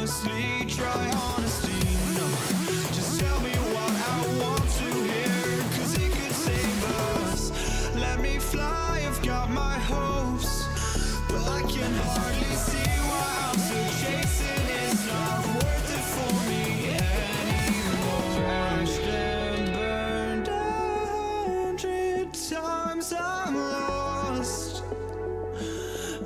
honestly try honesty. No, just tell me what I want to hear, 'cause it could save us. Let me fly, I've got my hopes, but I can hardly see why I'm still chasing. It's not worth it for me anymore. Crashed and burned 100 times, I'm lost.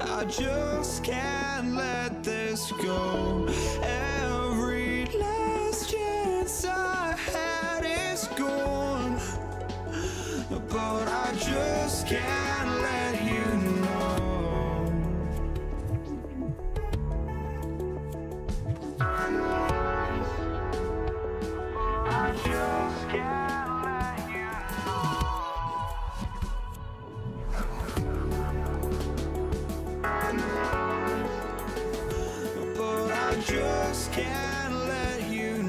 I just can't let this go. Every last chance I had is gone, but I just can't let you know. I just can't let you know. But I just can't let you know.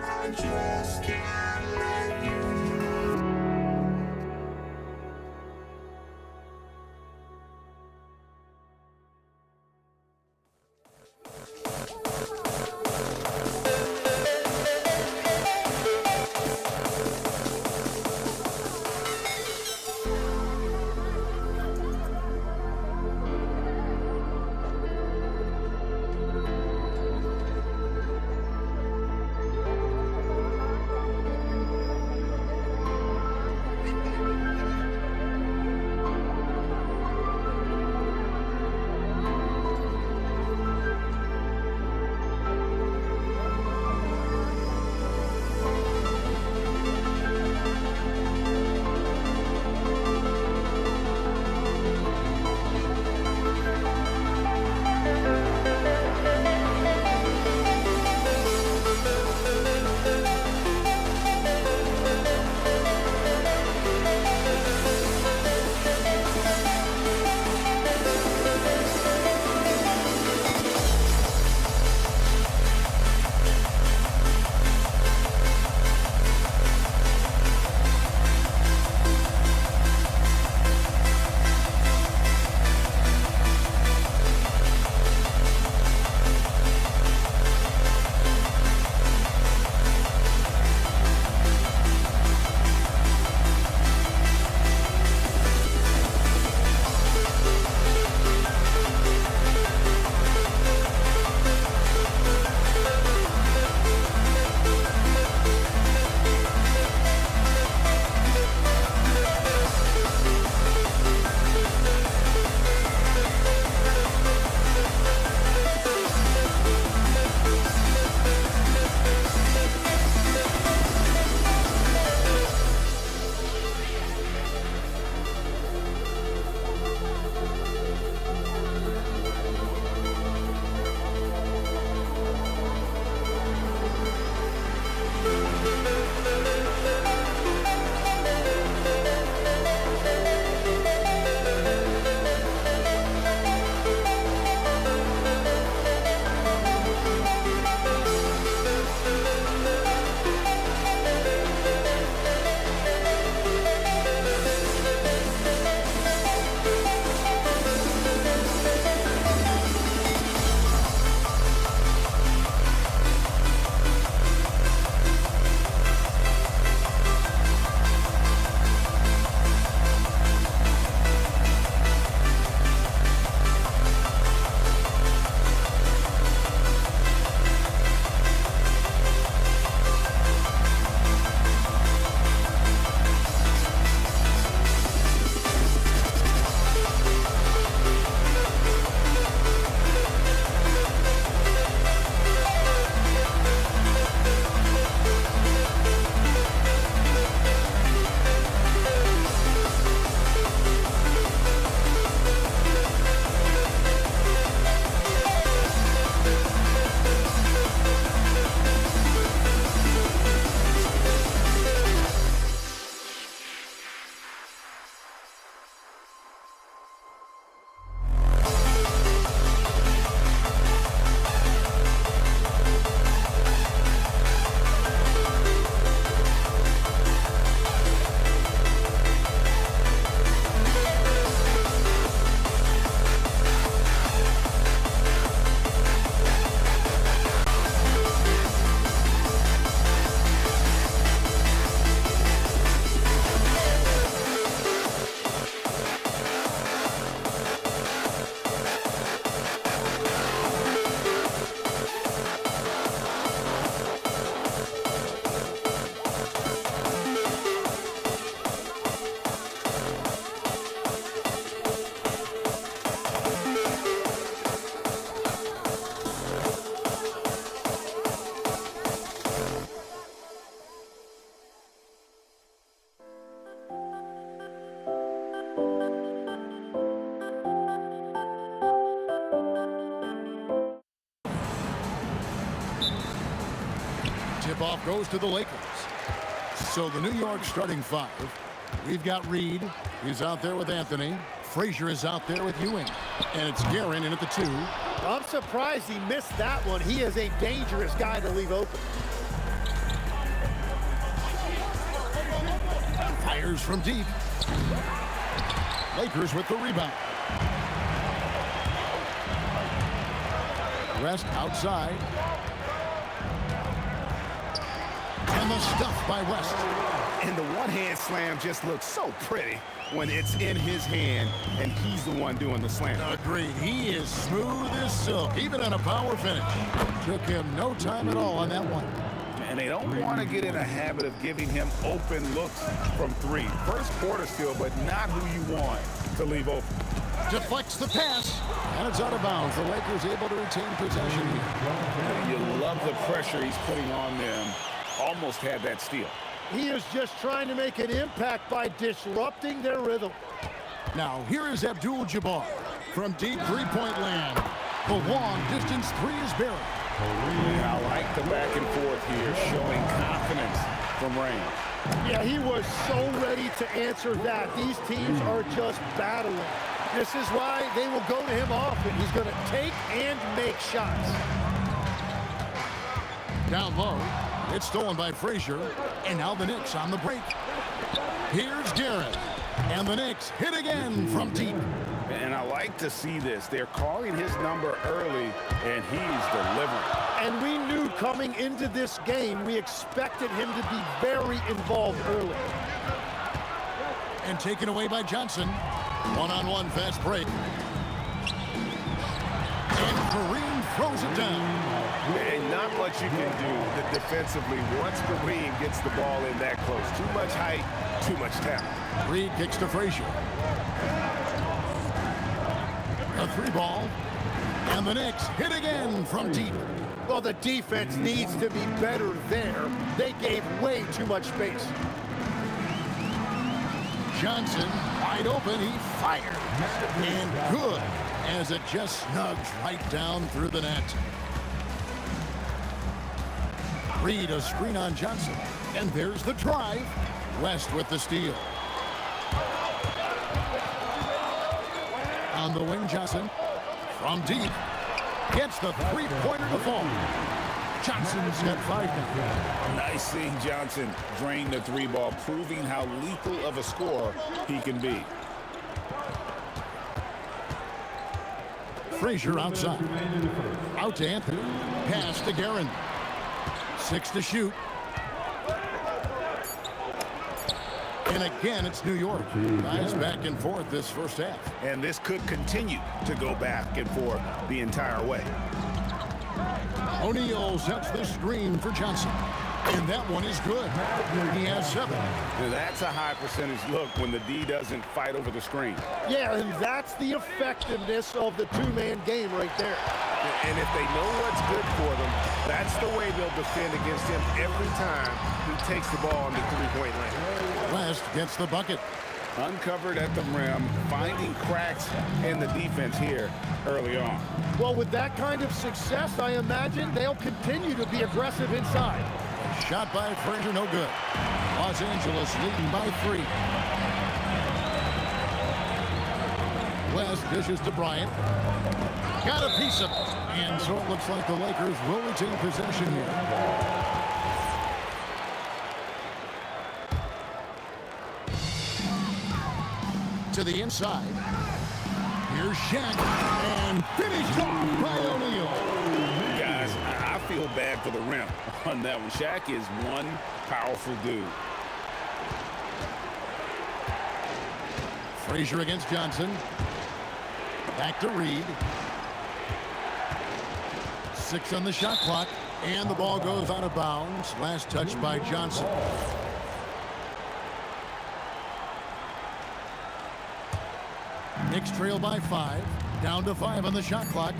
I just can't let you know. Tip-off goes to the Lakers. So the New York starting five. We've got Reed. He's out there with Anthony. Frazier is out there with Ewing. And it's Guerin in at the 2. I'm surprised he missed that one. He is a dangerous guy to leave open. Fires from deep. Lakers with the rebound. West outside. And the stuff by West. And the one-hand slam just looks so pretty when it's in his hand and he's the one doing the slam. Agreed. He is smooth as silk, even on a power finish. Took him no time at all on that one. And they don't want to get in a habit of giving him open looks from 3. First quarter still, but not who you want to leave open. Deflects the pass, and it's out of bounds. The Lakers able to retain possession here. You love the pressure he's putting on them. Almost had that steal. He is just trying to make an impact by disrupting their rhythm. Now, here is Abdul-Jabbar from deep three-point land. The long-distance 3 is buried. I like the back and forth here, showing confidence from Rain. Yeah, he was so ready to answer that. These teams are just battling. This is why they will go to him often. He's going to take and make shots. Down low, it's stolen by Frazier, and now the Knicks on the break. Here's Garrett, and the Knicks hit again from deep. And I like to see this. They're calling his number early, and he's delivering. And we knew coming into this game, we expected him to be very involved early. And taken away by Johnson. One-on-one fast break. And Kareem throws it down. And not much you can do defensively once Kareem gets the ball in that close. Too much height, too much talent. Reed kicks to Frazier. A 3-ball. And the Knicks hit again from deep. Well, the defense needs to be better there. They gave way too much space. Johnson, wide open, he fired. And good, as it just snugs right down through the net. Reed, a screen on Johnson. And there's the drive. West with the steal. On the wing, Johnson. From deep. Gets the three-pointer to fall. Johnson's got 5 now. Nice seeing Johnson drain the 3-ball, proving how lethal of a scorer he can be. Frazier outside. Out to Anthony. Pass to Guerin. 6 to shoot. And again, it's New York. Nice back and forth this first half. And this could continue to go back and forth the entire way. O'Neal sets the screen for Johnson. And that one is good. He has 7. Now that's a high percentage look when the D doesn't fight over the screen. Yeah, and that's the effectiveness of the 2-man game right there. And if they know what's good for them, that's the way they'll defend against him every time he takes the ball in the 3-point lane. West gets the bucket. Uncovered at the rim, finding cracks in the defense here early on. Well, with that kind of success, I imagine they'll continue to be aggressive inside. Shot by Frazier, no good. Los Angeles leading by 3. West dishes to Bryant. Got a piece of it. And so it looks like the Lakers will retain possession here. To the inside. Here's Shaq. And finished off by O'Neal. Guys, I feel bad for the rim on that one. Shaq is one powerful dude. Frazier against Johnson. Back to Reed. 6 on the shot clock. And the ball goes out of bounds. Last touch by Johnson. Knicks trail by 5. Down to 5 on the shot clock.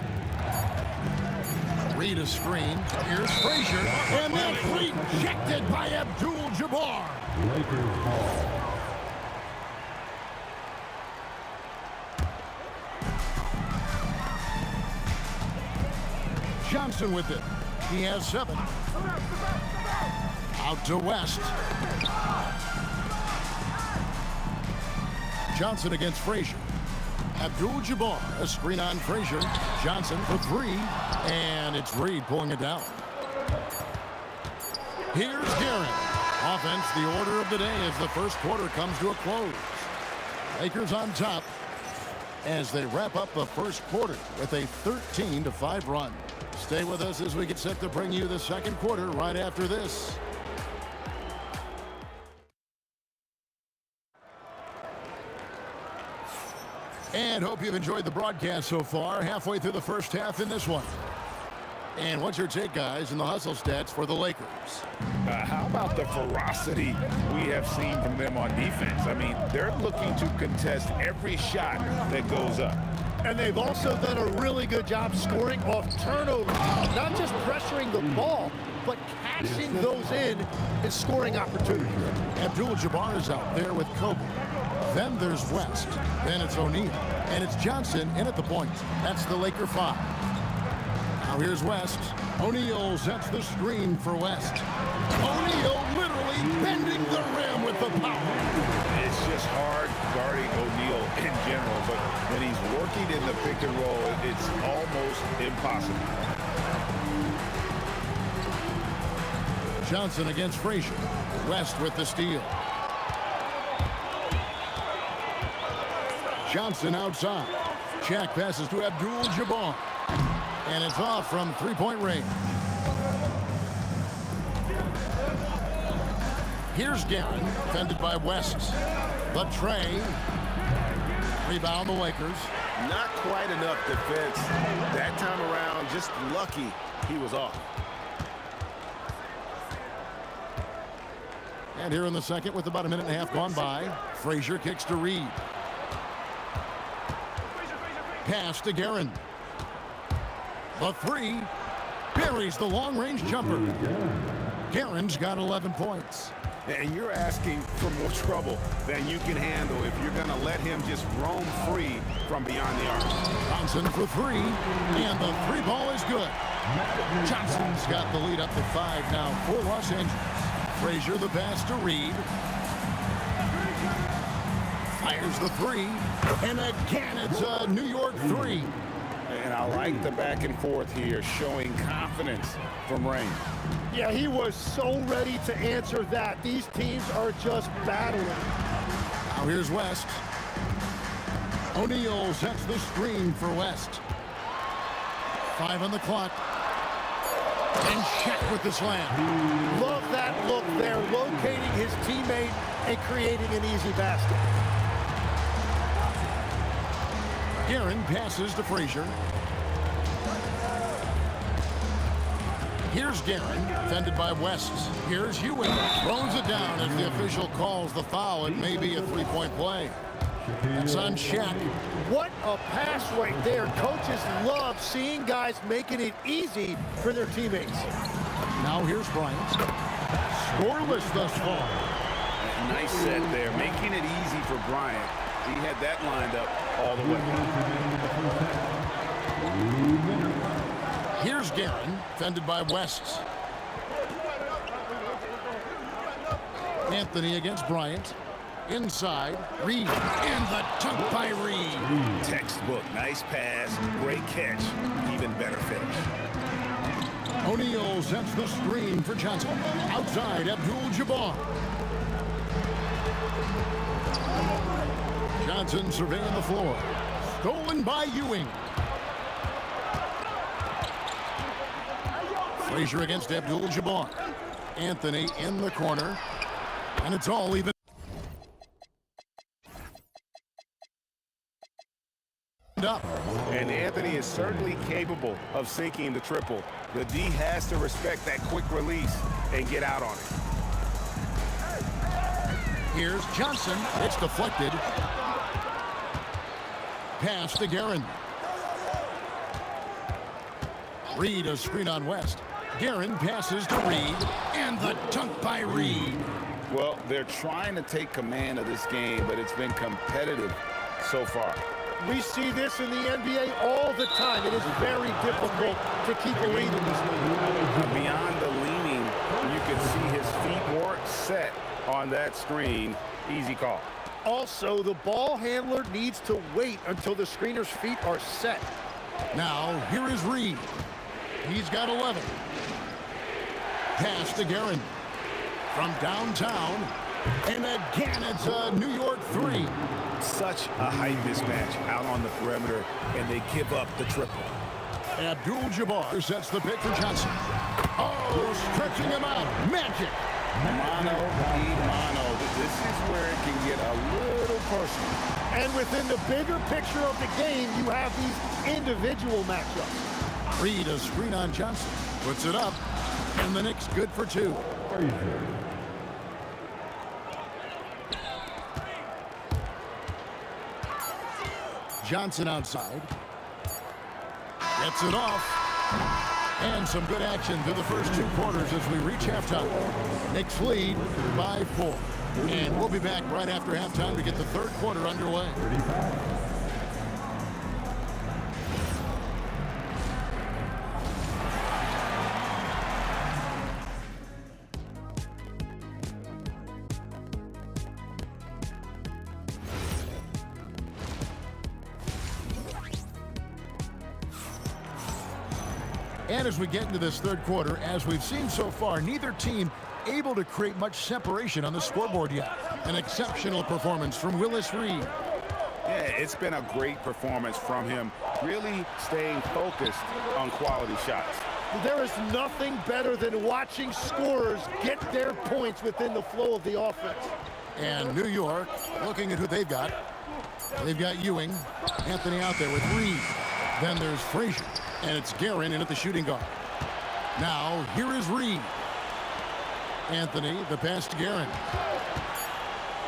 Reed a screen. Here's Frazier. And that's rejected by Abdul-Jabbar. Lakers ball. Johnson with it. He has 7. Out to West. Johnson against Frazier. Abdul-Jabbar, a screen on Frazier. Johnson for 3, and it's Reed pulling it down. Here's Guerin. Offense, the order of the day as the first quarter comes to a close. Lakers on top as they wrap up the first quarter with a 13-5 run. Stay with us as we get set to bring you the second quarter right after this. And hope you've enjoyed the broadcast so far. Halfway through the first half in this one. And what's your take, guys, in the hustle stats for the Lakers? How about the ferocity we have seen from them on defense? I mean, they're looking to contest every shot that goes up. And they've also done a really good job scoring off turnovers. Not just pressuring the ball, but cashing those in and scoring opportunities. Abdul-Jabbar is out there with Kobe. Then there's West. Then it's O'Neal. And it's Johnson in at the point. That's the Laker 5. Now here's West. O'Neal sets the screen for West. O'Neal literally bending the rim with the power. It's just hard guarding O'Neal in general, but when he's working in the pick and roll, it's almost impossible. Johnson against Frazier. West with the steal. Johnson outside. Jack passes to Abdul-Jabbar. And it's off from three-point range. Here's Guerin, defended by West. The tray. Rebound the Lakers. Not quite enough defense that time around. Just lucky he was off. And here in the second with about a minute and a half gone by, Frazier kicks to Reed. Pass to Guerin. The 3 buries the long-range jumper. Guerin's got 11 points. And you're asking for more trouble than you can handle if you're going to let him just roam free from beyond the arc. Johnson for 3, and the 3 ball is good. Johnson's got the lead up to 5 now for Los Angeles. Frazier the pass to Reed. Fires the 3, and again it's a New York 3. And I like the back and forth here, showing confidence from Rain. Yeah, he was so ready to answer that. These teams are just battling. Now here's West. O'Neal sets the screen for West. 5 on the clock. And Shaq with the slam. Love that look there, locating his teammate and creating an easy basket. Guerin passes to Frazier. Here's Guerin, defended by West. Here's Ewing. Throws it down as the official calls the foul. It may be a three-point play. It's on Shaq. What a pass right there. Coaches love seeing guys making it easy for their teammates. Now here's Bryant. Scoreless thus far. Nice set there, making it easy for Bryant. He had that lined up all the way. Here's Guerin, defended by West. Anthony against Bryant. Inside, Reed, and the dunk by Reed. Textbook, nice pass, great catch, even better finish. O'Neal sets the screen for Johnson. Outside, Abdul-Jabbar. Johnson surveying the floor. Stolen by Ewing. Frazier against Abdul-Jabbar. Anthony in the corner. And it's all even. Up. And Anthony is certainly capable of sinking the triple. The D has to respect that quick release and get out on it. Here's Johnson. It's deflected. Pass to Guerin. Reed a screen on West. Guerin passes to Reed. And the dunk by Reed. Well, they're trying to take command of this game, but it's been competitive so far. We see this in the NBA all the time. It is very difficult to keep a lead in this league. Beyond the leaning, you can see his feet weren't set on that screen. Easy call. Also, the ball handler needs to wait until the screener's feet are set. Now, here is Reed. He's got 11. Pass to Guerin. From downtown. And again, it's a New York 3. Such a height mismatch out on the perimeter, and they give up the triple. Abdul-Jabbar sets the pick for Johnson. Oh, stretching him out. Magic. Mano. This is where it can get a little personal. And within the bigger picture of the game, you have these individual matchups. Reed, a screen on Johnson. Puts it up. And the Knicks good for 2. Johnson outside. Gets it off. And some good action through the first 2 quarters as we reach halftime. Knicks lead by 4. And we'll be back right after halftime to get the third quarter underway. And as we get into this third quarter, as we've seen so far, neither team able to create much separation on the scoreboard yet. An exceptional performance from Willis Reed. Yeah, it's been a great performance from him, really staying focused on quality shots. There is nothing better than watching scorers get their points within the flow of the offense. And New York, looking at who they've got. They've got Ewing, Anthony out there with Reed. Then there's Frazier, and it's Guerin in at the shooting guard. Now, here is Reed. Anthony, the pass to Guerin.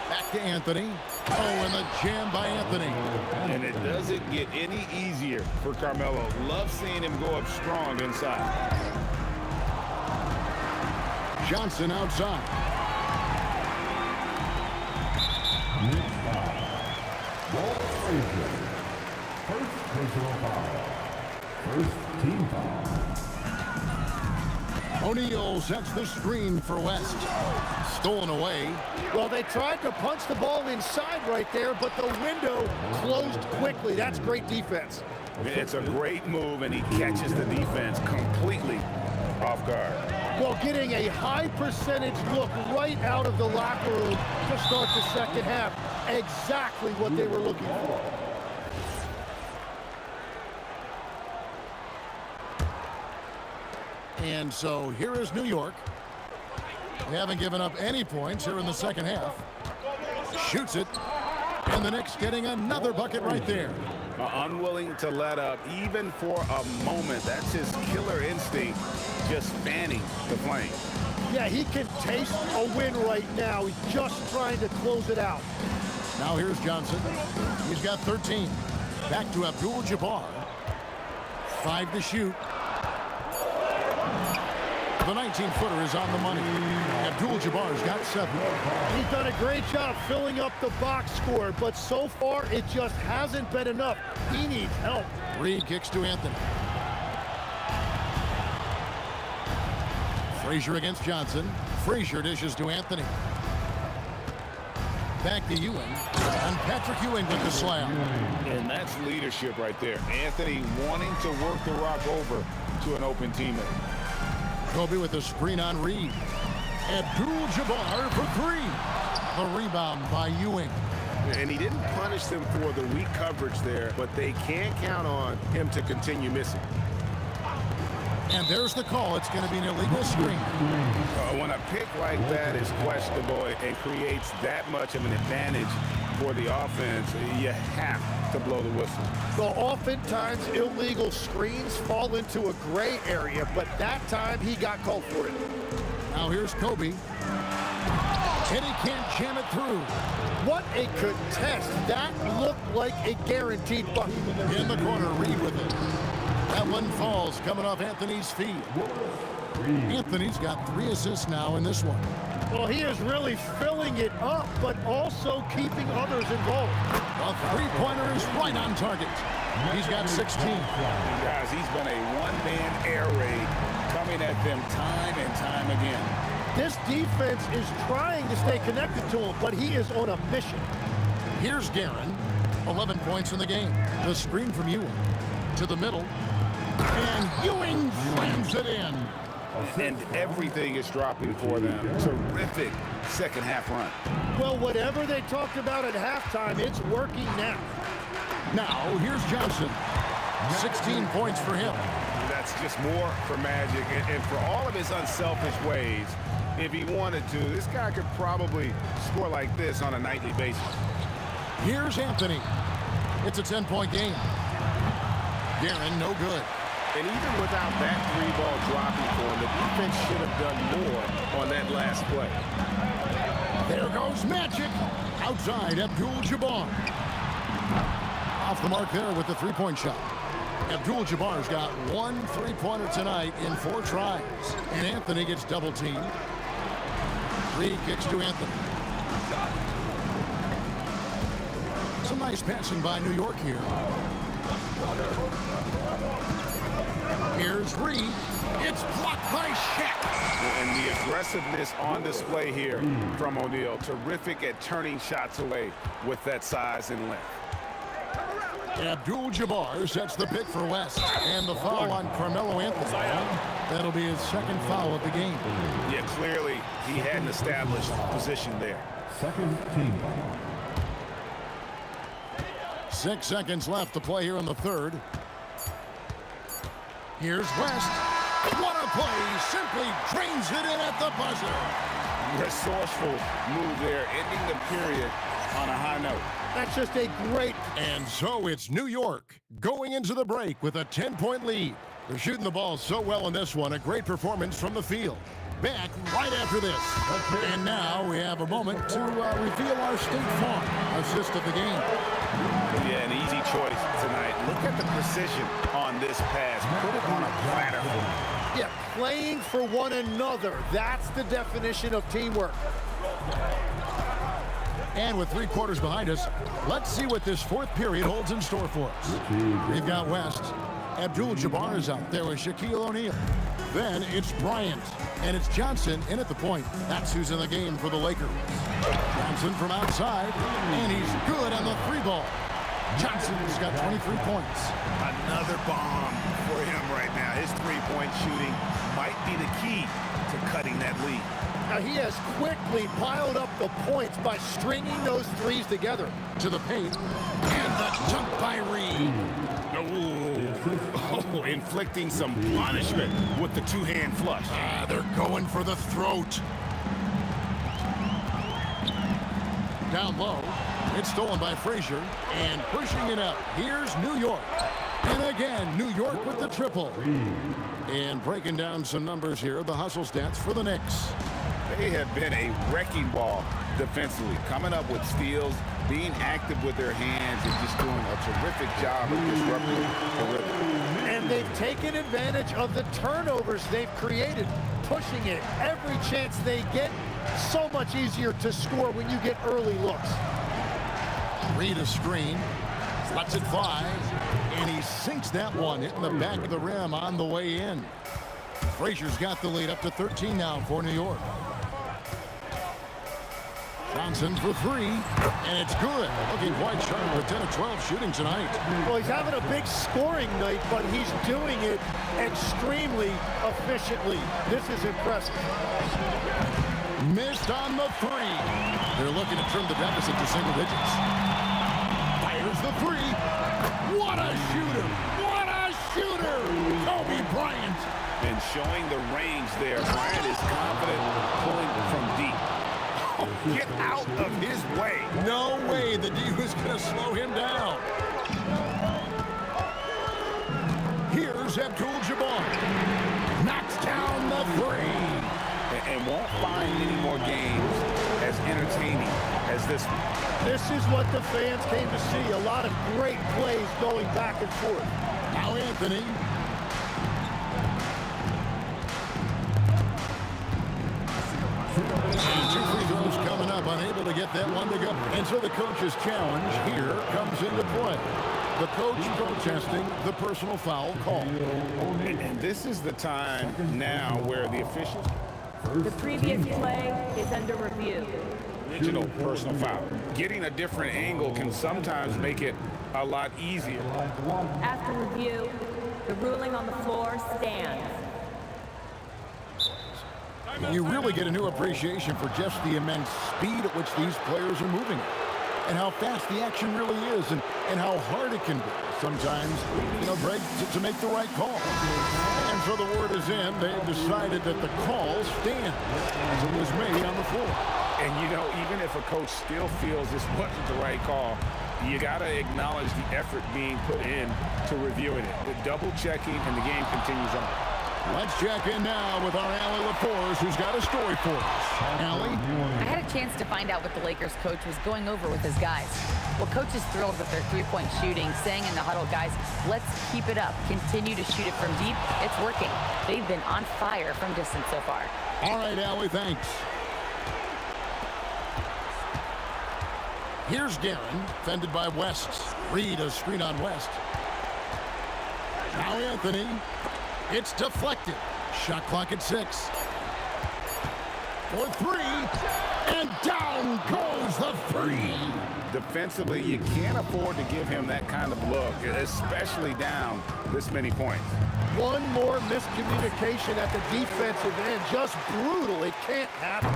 Back to Anthony. Oh, and the jam by Anthony. And it doesn't get any easier for Carmelo. Love seeing him go up strong inside. Johnson outside. First personal foul. First team foul. O'Neal sets the screen for West. Stolen away. Well, they tried to punch the ball inside right there, but the window closed quickly. That's great defense. It's a great move, and he catches the defense completely off guard. Well, getting a high percentage look right out of the locker room to start the second half. Exactly what they were looking for. And so here is New York. They haven't given up any points here in the second half. Shoots it. And the Knicks getting another bucket right there. Unwilling to let up, even for a moment. That's his killer instinct, just fanning the flame. Yeah, he can taste a win right now. He's just trying to close it out. Now here's Johnson. He's got 13. Back to Abdul-Jabbar. 5 to shoot. The 19-footer is on the money. Abdul-Jabbar's got 7. He's done a great job filling up the box score, but so far it just hasn't been enough. He needs help. Reed kicks to Anthony. Frazier against Johnson. Frazier dishes to Anthony. Back to Ewing. And Patrick Ewing with the slam. And that's leadership right there. Anthony wanting to work the rock over to an open teammate. Kobe with the screen on Reed. Abdul-Jabbar for 3. The rebound by Ewing. And he didn't punish them for the weak coverage there, but they can't count on him to continue missing. And there's the call. It's going to be an illegal screen. When a pick like that is questionable and creates that much of an advantage for the offense, you have to blow the whistle. Well, oftentimes illegal screens fall into a gray area, but that time he got called for it. Now here's Kobe. And he can't jam it through. What a contest. That looked like a guaranteed bucket. In the corner, Reed with it. That one falls coming off Anthony's feet. Anthony's got 3 assists now in this one. Well, he is really filling it up, but also keeping others involved. A three-pointer is right on target. He's got 16. Guys, he's been a one-man air raid coming at them time and time again. This defense is trying to stay connected to him, but he is on a mission. Here's Guerin, 11 points in the game. The screen from Ewing to the middle, and Ewing slams it in. And everything is dropping for them. Terrific second half run. Well, whatever they talked about at halftime, it's working now. Now, here's Johnson. 16 points for him. That's just more for Magic. And for all of his unselfish ways, if he wanted to, this guy could probably score like this on a nightly basis. Here's Anthony. It's a 10-point game. Guerin, no good. And even without that three-ball dropping for him, the defense should have done more on that last play. There goes Magic. Outside, Abdul-Jabbar. Off the mark there with the three-point shot. Abdul-Jabbar's got one three-pointer tonight in 4 tries. And Anthony gets double-teamed. 3 kicks to Anthony. Some nice passing by New York here. Here's Reed. It's blocked by Shaq. And the aggressiveness on display here from O'Neal. Terrific at turning shots away with that size and length. Abdul-Jabbar sets the pick for West. And the foul on Carmelo Anthony. That'll be his second foul of the game. Yeah, clearly he had an established position there. Second team foul. 6 seconds left to play here in the third. Here's West. What a play. Simply drains it in at the buzzer. Resourceful move there, ending the period on a high note. That's just a great... And so it's New York going into the break with a 10-point lead. They're shooting the ball so well in this one. A great performance from the field. Back right after this. And now we have a moment to reveal our State Farm assist of the game. Yeah, an easy choice tonight. Look at the precision on this pass. Put it on a platter. Yeah, playing for one another. That's the definition of teamwork. And with 3 quarters behind us, let's see what this 4th period holds in store for us. We've got West. Abdul-Jabbar is out there with Shaquille O'Neal. Then it's Bryant, and it's Johnson in at the point. That's who's in the game for the Lakers. Johnson from outside, and he's good on the 3-ball. Johnson's got 23 points. Another bomb for him right now. His three-point shooting might be the key to cutting that lead. Now, he has quickly piled up the points by stringing those threes together. To the paint, and the dunk by Reed. Oh, inflicting some punishment with the two-hand flush. They're going for the throat. Down low, it's stolen by Frazier, and pushing it up. Here's New York. And again, New York with the triple. And breaking down some numbers here, the hustle stats for the Knicks. They have been a wrecking ball defensively, coming up with steals, being active with their hands, and just doing a terrific job of disrupting the rhythm. And they've taken advantage of the turnovers they've created, pushing it every chance they get. So much easier to score when you get early looks. Reed a screen, lets it fly, and he sinks that one, hitting the back of the rim on the way in. Frazier's got the lead up to 13 now for New York. Johnson for 3, and it's good. Looking quite sharp with 10 of 12 shooting tonight. Well, he's having a big scoring night, but he's doing it extremely efficiently. This is impressive. Missed on the 3. They're looking to trim the deficit to single digits. Fires the 3. What a shooter! What a shooter! Kobe Bryant. And showing the range there. Bryant is confident pulling from deep. Get out of his way. No way the D was going to slow him down. Here's Abdul-Jabbar. Knocks down the 3. And won't find any more games as entertaining as this one. This is what the fans came to see. A lot of great plays going back and forth. Now Anthony. And get that one to go. And so the coach's challenge here comes into play. The coach protesting the personal foul call. And this is the time now where the officials... The previous play is under review. Original personal foul. Getting a different angle can sometimes make it a lot easier. After review, the ruling on the floor stands. You really get a new appreciation for just the immense speed at which these players are moving and how fast the action really is and how hard it can be sometimes, Greg, to make the right call. And so the word is in. They've decided that the call stands as it was made on the floor. And, even if a coach still feels this wasn't the right call, you got to acknowledge the effort being put in to reviewing it. The double checking, and the game continues on. Let's check in now with our Allie LaForce, who's got a story for us. Allie? I had a chance to find out what the Lakers coach was going over with his guys. Well, coach is thrilled with their three-point shooting, saying in the huddle, guys, let's keep it up. Continue to shoot it from deep. It's working. They've been on fire from distance so far. All right, Allie, thanks. Here's Guerin, fended by West. Reed, a screen on West. Now Anthony. It's deflected. Shot clock at 6. For 3. And down goes the three. Defensively, you can't afford to give him that kind of look, especially down this many points. One more miscommunication at the defensive end. Just brutal. It can't happen.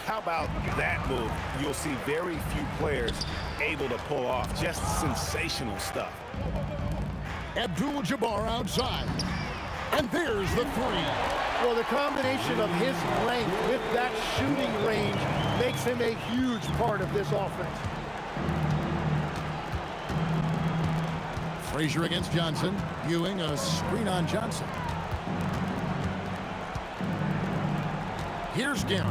How about that move? You'll see very few players able to pull off. Just sensational stuff. Abdul-Jabbar outside. And there's the three. Well, the combination of his length with that shooting range makes him a huge part of this offense. Frazier against Johnson. Ewing, a screen on Johnson. Here's Guerin.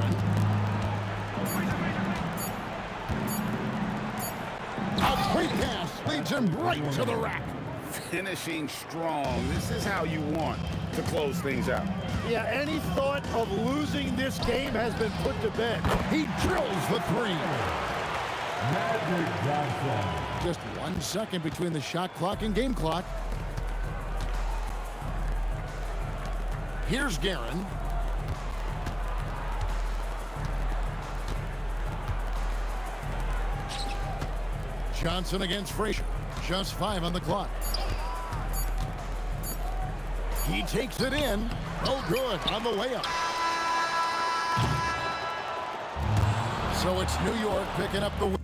A quick pass leads him right to the rack. Finishing strong. This is how you want to close things out. Yeah, any thought of losing this game has been put to bed. He drills the three. Magic Johnson. Just 1 second between the shot clock and game clock. Here's Guerin. Johnson against Frazier. Just 5 on the clock. He takes it in. Oh, good on the layup. So it's New York picking up the win.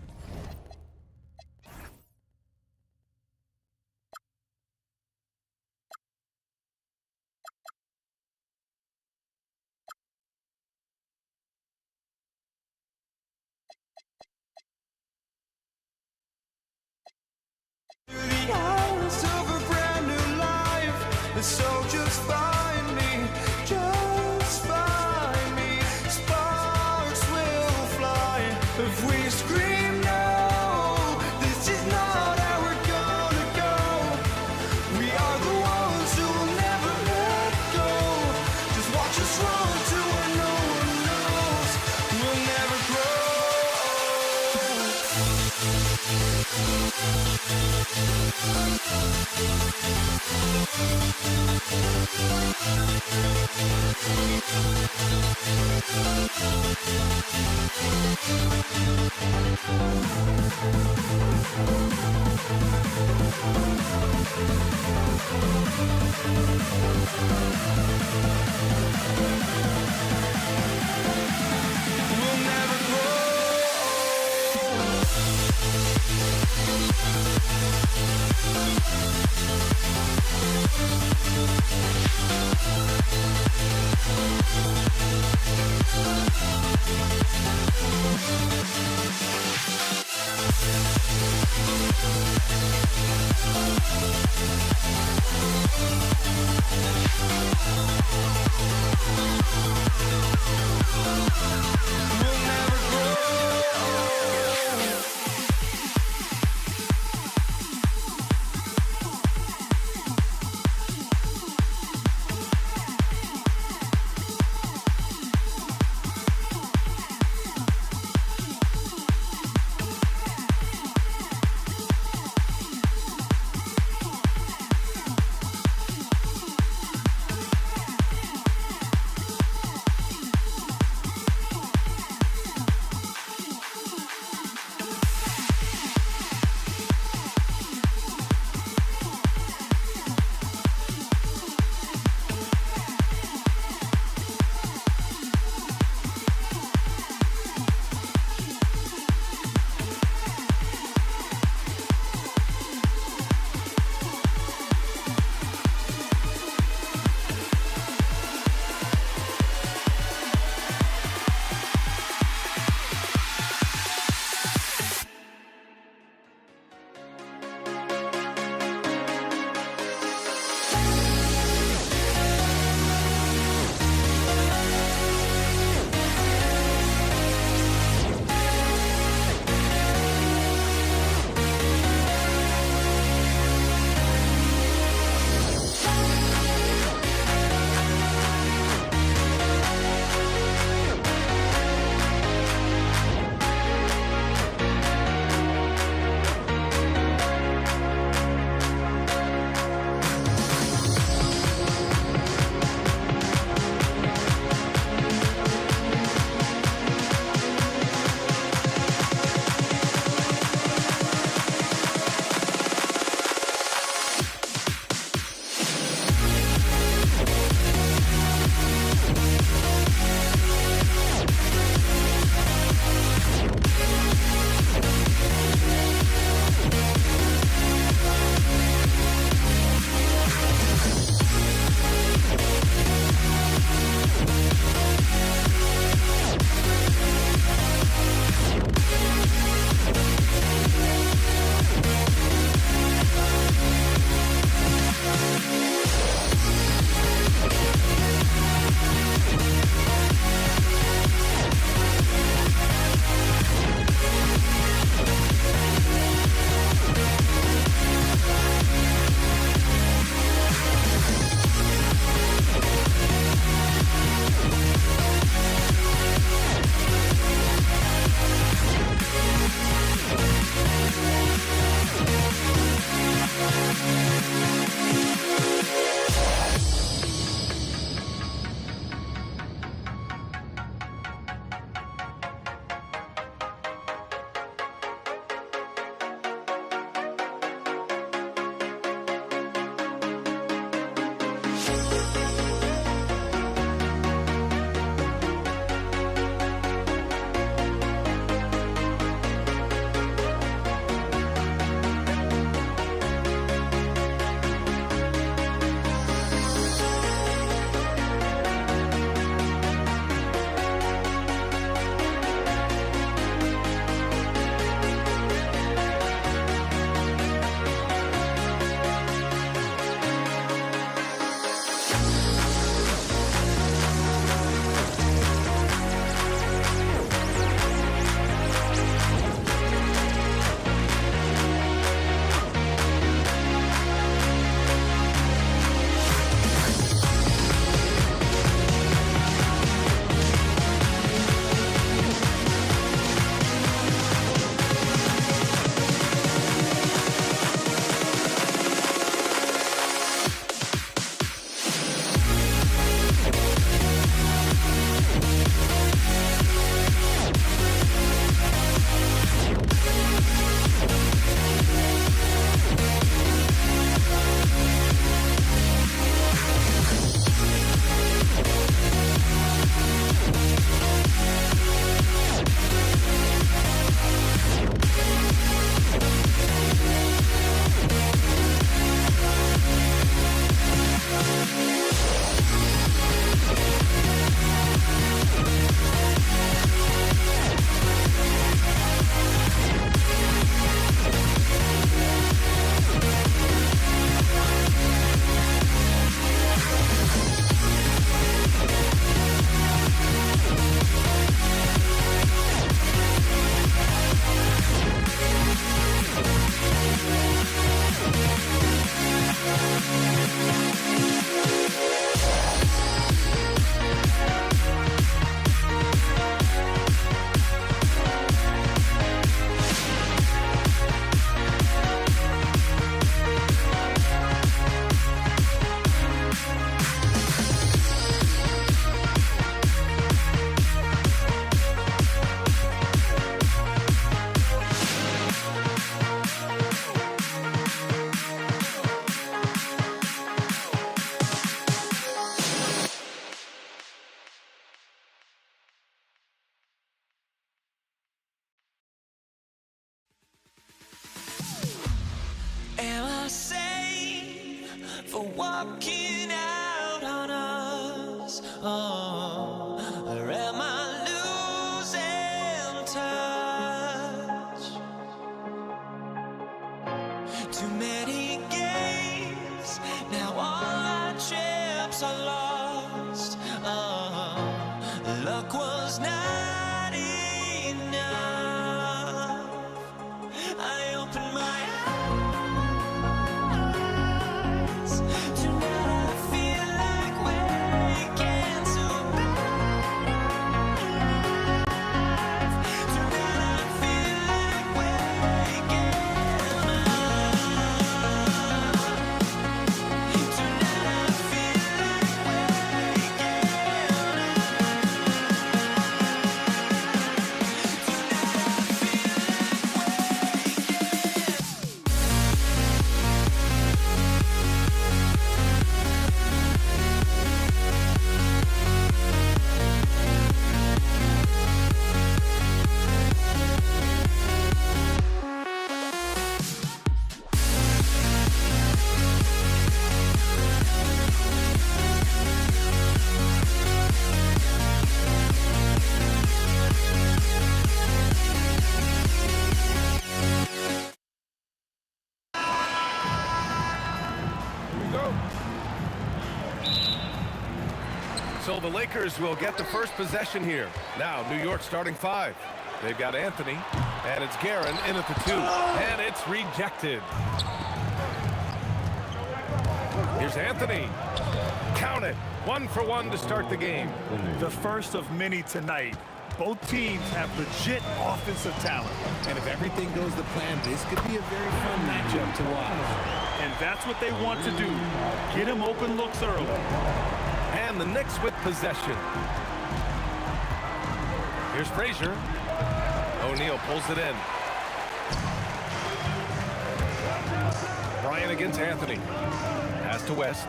The eyes of a brand new life, and so just find me, just find me. Sparks will fly if we scream no. This is not how we're gonna go. We are the ones who will never let go. Just watch us run to where no one knows. We'll never grow. We'll never grow. We'll never grow. walking out on us. Oh, or am I losing touch? Too many games, now all our chips are lost. Oh, luck was not enough. I opened my eyes. Tonight I feel like waking so bad. Tonight I feel like waking up. Tonight I feel like waking up. So the Lakers will get the first possession here. Now, New York starting 5. They've got Anthony, and it's Guerin in at the 2, and it's rejected. Here's Anthony. Count it. 1 for 1 to start the game. The first of many tonight. Both teams have legit offensive talent. And if everything goes to plan, this could be a very fun matchup to watch. And that's what they want to do. Get him open looks early. And the Knicks with possession. Here's Frazier. O'Neal pulls it in. Bryant against Anthony. Pass to West.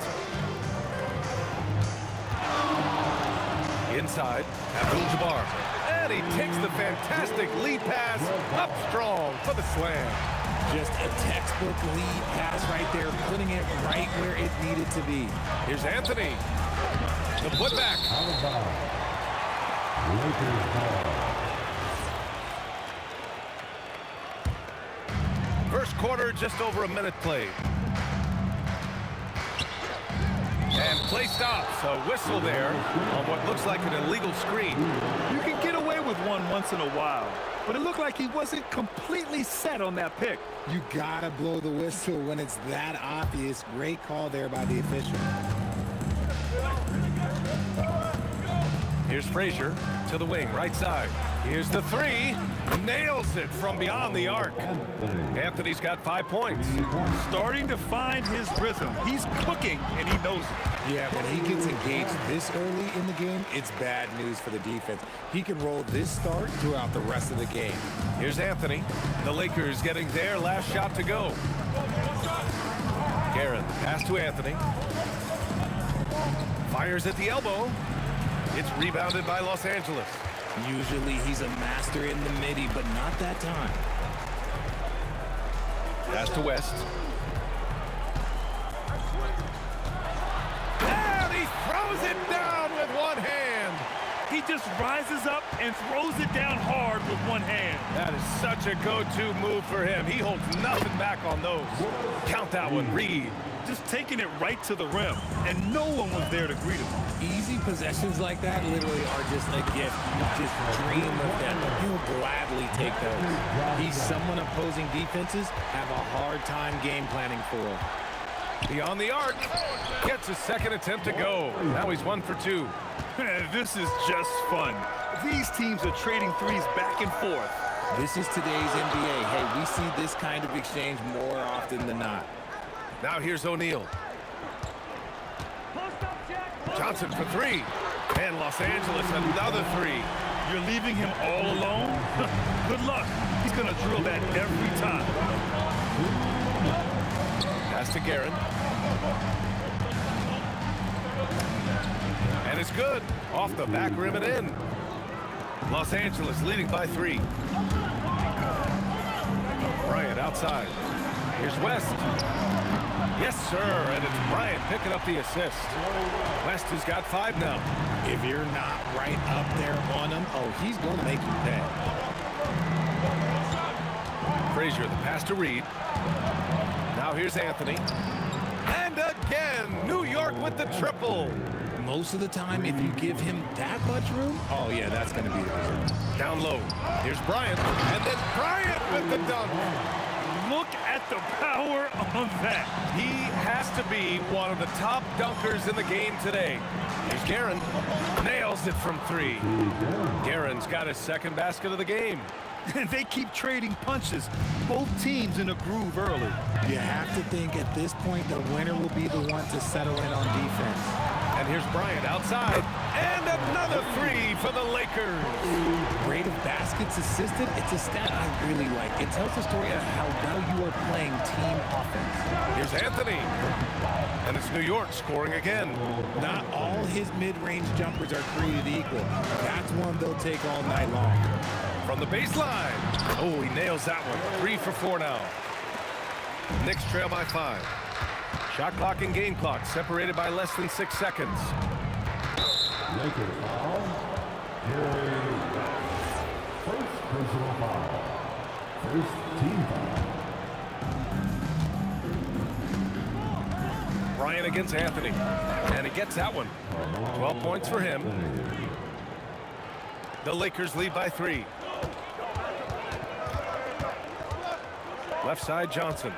Inside, Abdul-Jabbar. And he takes the fantastic lead pass up strong for the slam. Just a textbook lead pass right there, putting it right where it needed to be. Here's Anthony. The putback. First quarter, just over a minute played. And play stops. A whistle there on what looks like an illegal screen. You can get away with one once in a while, but it looked like he wasn't completely set on that pick. You gotta blow the whistle when it's that obvious. Great call there by the official. Here's Frazier to the wing, right side. Here's the 3. Nails it from beyond the arc. Anthony's got 5 points. Starting to find his rhythm. He's cooking, and he knows it. Yeah, when he gets engaged this early in the game, it's bad news for the defense. He can roll this start throughout the rest of the game. Here's Anthony. The Lakers getting their last shot to go. Guerin, pass to Anthony. Fires at the elbow. It's rebounded by Los Angeles. Usually he's a master in the midi, but not that time. Pass to West. And he throws it down with one hand. He just rises up and throws it down hard with one hand. That is such a go-to move for him. He holds nothing back on those. Count that one, Reed. Just taking it right to the rim, and no one was there to greet him. Easy possessions like that literally are just a gift. You just dream of them. He'll gladly take those. He's someone opposing defenses have a hard time game planning for. Beyond the arc. Gets a second attempt to go. Now he's 1 for 2. This is just fun. These teams are trading threes back and forth. This is today's NBA. Hey, we see this kind of exchange more often than not. Now here's O'Neal. Johnson for 3. And Los Angeles another 3. You're leaving him all alone? Good luck. He's going to drill that every time. Pass to Guerin. And it's good. Off the back rim and in. Los Angeles leading by 3. Bryant outside. Here's West. Yes, sir, and it's Bryant picking up the assist. West has got 5 now. If you're not right up there on him, oh, he's going to make you pay. Frazier, the pass to Reed. Now here's Anthony. And again, New York with the triple. Most of the time, if you give him that much room, oh, yeah, that's going to be the result. Down low. Here's Bryant. And then Bryant with the dunk. Look at the power on that. He has to be one of the top dunkers in the game today. Here's Guerin. Nails it from 3. Guerin's got his second basket of the game. And they keep trading punches. Both teams in a groove early. You have to think at this point the winner will be the one to settle in on defense. And here's Bryant outside. And another 3 for the Lakers. Rate of baskets assisted, it's a stat I really like. It tells the story of how well you are playing team offense. Here's Anthony. And it's New York scoring again. Not all his mid-range jumpers are created equal. That's one they'll take all night long. From the baseline. Oh, he nails that one. 3 for 4 now. Knicks trail by 5. Shot clock and game clock separated by less than 6 seconds. Lakers foul. First personal foul. First team foul. Bryant against Anthony. And he gets that one. 12 points for him. The Lakers lead by 3. Left side, Johnson.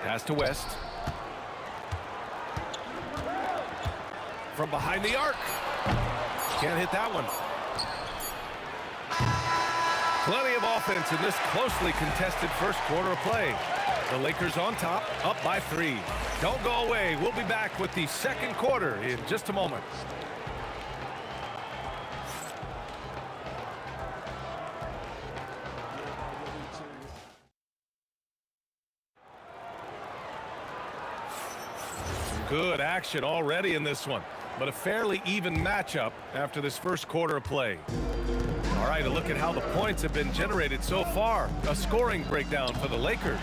Pass to West. From behind the arc. Can't hit that one. Plenty of offense in this closely contested first quarter of play. The Lakers on top, up by 3. Don't go away. We'll be back with the second quarter in just a moment. Good action already in this one, but a fairly even matchup after this first quarter of play. All right, a look at how the points have been generated so far. A scoring breakdown for the Lakers.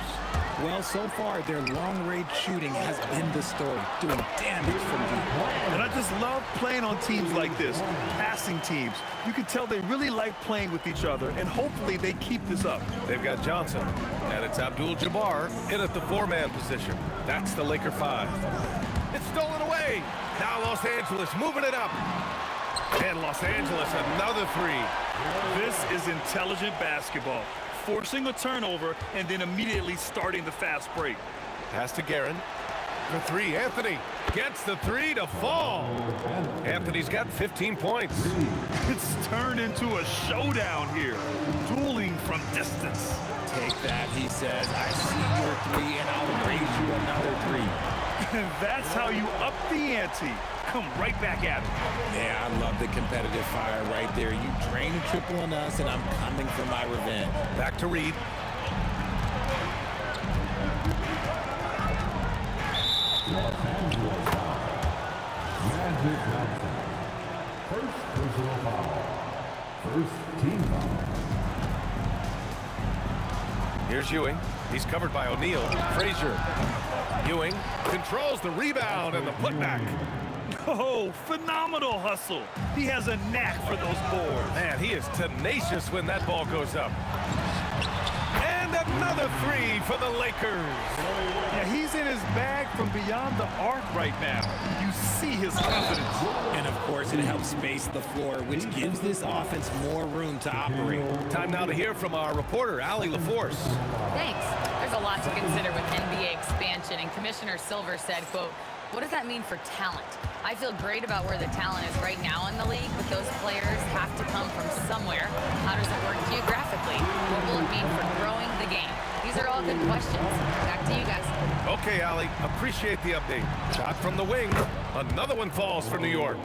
Well, so far, their long-range shooting has been the story, doing damage from deep. And I just love playing on teams like this, passing teams. You can tell they really like playing with each other, and hopefully they keep this up. They've got Johnson, and it's Abdul-Jabbar in at the 4-man position. That's the Laker 5. It's stolen away. Now Los Angeles moving it up. And Los Angeles another 3. This is intelligent basketball. Forcing a turnover and then immediately starting the fast break. Pass to Guerin. For 3, Anthony gets the 3 to fall. Anthony's got 15 points. It's turned into a showdown here. Dueling from distance. Take that, he says. I see your 3 and I'll raise you another 3. And that's how you up the ante. Come right back at it. Yeah, I love the competitive fire right there. You drain a triple on us, and I'm coming for my revenge. Back to Reed. Los Angeles foul. Magic Johnson. First personal foul. First team foul. Here's Ewing. He's covered by O'Neal. Frazier. Ewing controls the rebound and the putback. Oh, phenomenal hustle. He has a knack for those boards. Man, he is tenacious when that ball goes up. And another 3 for the Lakers. Yeah, he's in his bag from beyond the arc right now. You see his confidence. And, of course, it helps space the floor, which gives this offense more room to operate. Time now to hear from our reporter, Allie LaForce. Thanks. There's a lot to consider with NBA expansion, and Commissioner Silver said, quote, "What does that mean for talent? I feel great about where the talent is right now in the league, but those players have to come from somewhere. How does it work geographically? What will it mean for growing the game?" These are all good questions. Back to you guys. Okay, Allie, appreciate the update. Shot from the wing. Another one falls for New York.